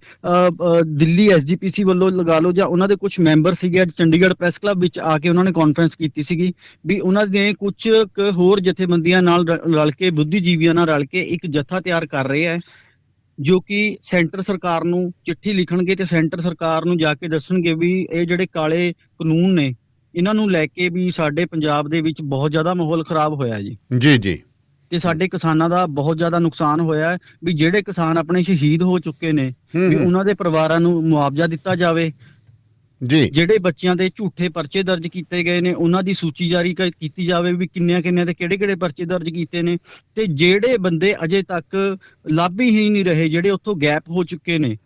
ਦਿੱਲੀ ਐਸਜੀਪੀਸੀ ਵੱਲੋਂ ਲਗਾ ਲਓ ਜਾਂ ਉਹਨਾਂ ਦੇ ਕੁਝ ਮੈਂਬਰ ਸੀਗੇ, ਅੱਜ ਚੰਡੀਗੜ੍ਹ ਪ੍ਰੈਸ ਕਲੱਬ ਵਿੱਚ ਆ ਕੇ ਉਹਨਾਂ ਨੇ ਕਾਨਫਰੰਸ ਕੀਤੀ ਸੀਗੀ ਵੀ ਉਹਨਾਂ ਦੇ ਕੁਝ ਹੋਰ ਜਥੇਬੰਦੀਆਂ ਨਾਲ ਰਲ ਕੇ, ਬੁੱਧੀਜੀਵੀਆਂ ਨਾਲ ਰਲ ਕੇ ਇੱਕ ਜਥਾ ਤਿਆਰ ਕਰ ਰਹੇ ਹੈ ਜੋ ਕਿ ਸੈਂਟਰ ਸਰਕਾਰ ਨੂੰ ਚਿੱਠੀ ਲਿਖਣਗੇ ਤੇ ਸੈਂਟਰ ਸਰਕਾਰ ਨੂੰ ਜਾ ਕੇ ਦੱਸਣਗੇ ਵੀ ਇਹ ਜਿਹੜੇ ਕਾਲੇ ਕਾਨੂੰਨ ਨੇ ਇਹਨਾਂ ਨੂੰ ਲੈ ਕੇ ਵੀ ਸਾਡੇ ਪੰਜਾਬ ਦੇ ਵਿੱਚ ਬਹੁਤ ਜ਼ਿਆਦਾ ਮਾਹੌਲ ਖਰਾਬ ਹੋਇਆ ਜੀ। ਤੇ ਸਾਡੇ ਕਿਸਾਨਾਂ ਦਾ ਬਹੁਤ ਜ਼ਿਆਦਾ ਨੁਕਸਾਨ ਹੋਇਆ ਹੈ ਵੀ ਜਿਹੜੇ ਕਿਸਾਨ ਆਪਣੇ ਸ਼ਹੀਦ ਹੋ ਚੁੱਕੇ ਨੇ ਵੀ ਉਹਨਾਂ ਦੇ ਪਰਿਵਾਰਾਂ ਨੂੰ ਮੁਆਵਜ਼ਾ ਦਿੱਤਾ ਜਾਵੇ ਜੀ। ਜਿਹੜੇ ਬੱਚਿਆਂ ਦੇ ਝੂਠੇ ਪਰਚੇ ਦਰਜ ਕੀਤੇ ਗਏ ਨੇ ਉਹਨਾਂ ਦੀ ਸੂਚੀ ਜਾਰੀ ਕੀਤੀ ਜਾਵੇ ਵੀ ਕਿੰਨਿਆਂ ਤੇ ਕਿਹੜੇ ਪਰਚੇ ਦਰਜ ਕੀਤੇ ਨੇ, ਤੇ ਜਿਹੜੇ ਬੰਦੇ ਅਜੇ ਤੱਕ ਲੱਭ ਹੀ ਨਹੀਂ ਰਹੇ, ਜਿਹੜੇ ਉੱਥੋਂ ਗੈਪ ਹੋ ਚੁੱਕੇ ਨੇ,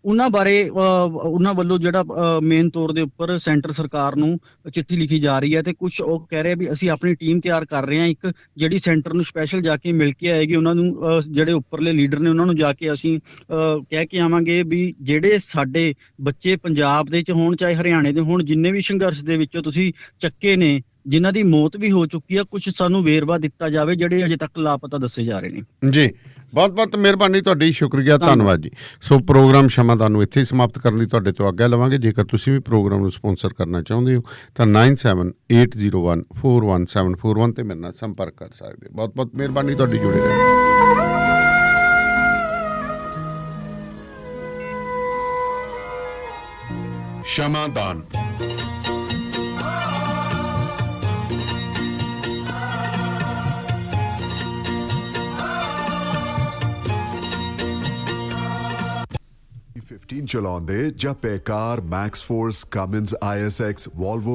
ਉਹਨਾਂ ਬਾਰੇ ਉਹਨਾਂ ਵੱਲੋਂ ਜਿਹੜਾ ਮੇਨ ਤੌਰ ਦੇ ਉੱਪਰ ਸੈਂਟਰ ਸਰਕਾਰ ਨੂੰ ਚਿੱਠੀ ਲਿਖੀ ਜਾ ਰਹੀ ਹੈ। ਤੇ ਕੁਝ ਉਹ ਕਹਿ ਰਹੇ ਵੀ ਅਸੀਂ ਆਪਣੀ ਟੀਮ ਤਿਆਰ ਕਰ ਰਹੇ ਹਾਂ ਇੱਕ, ਜਿਹੜੀ ਸੈਂਟਰ ਨੂੰ ਸਪੈਸ਼ਲ ਜਾ ਕੇ ਮਿਲ ਕੇ ਆਏਗੀ, ਉਹਨਾਂ ਨੂੰ ਜਿਹੜੇ ਉੱਪਰਲੇ ਲੀਡਰ ਨੇ ਉਹਨਾਂ ਨੂੰ ਜਾ ਕੇ ਅਸੀਂ ਕਹਿ ਕੇ ਆਵਾਂਗੇ ਵੀ ਜਿਹੜੇ ਸਾਡੇ ਬੱਚੇ ਪੰਜਾਬ ਦੇ ਚ ਹੋਣ ਚਾਹੇ ਹਰਿਆਣੇ ਦੇ ਹੋਣ, ਜਿੰਨੇ ਵੀ ਸੰਘਰਸ਼ ਦੇ ਵਿੱਚੋਂ ਤੁਸੀਂ ਚੱਕੇ ਨੇ, ਜਿਨ੍ਹਾਂ ਦੀ ਮੌਤ ਵੀ ਹੋ ਚੁੱਕੀ ਆ, ਕੁਝ ਸਾਨੂੰ ਵੇਰਵਾ ਦਿੱਤਾ ਜਾਵੇ ਜਿਹੜੇ ਅਜੇ ਤੱਕ ਲਾਪਤਾ ਦੱਸੇ ਜਾ ਰਹੇ ਨੇ ਜੀ। ਬਹੁਤ ਬਹੁਤ ਮਿਹਰਬਾਨੀ ਤੁਹਾਡੀ, ਸ਼ੁਕਰੀਆ, ਧੰਨਵਾਦ ਜੀ। ਸੋ ਪ੍ਰੋਗਰਾਮ ਸ਼ਮਾਦਾਨ ਨੂੰ ਇੱਥੇ ਹੀ ਸਮਾਪਤ ਕਰਨ ਦੀ ਤੁਹਾਡੇ ਤੋਂ ਆਗਿਆ ਲਵਾਂਗੇ। ਜੇਕਰ ਤੁਸੀਂ ਵੀ ਪ੍ਰੋਗਰਾਮ ਨੂੰ ਸਪਾਂਸਰ ਕਰਨਾ ਚਾਹੁੰਦੇ ਹੋ ਤਾਂ 9780141741 ਤੇ ਮੇਰੇ ਨਾਲ ਸੰਪਰਕ ਕਰ ਸਕਦੇ। ਬਹੁਤ ਬਹੁਤ ਮਿਹਰਬਾਨੀ ਤੁਹਾਡੀ, ਜੁੜੇ ਰਹੋ। ਸ਼ਮਾਦਾਨ। चलाਉਂਦੇ ਜਾਂ ਪੈਕਾਰ, Max force, Cummins ISX, Volvo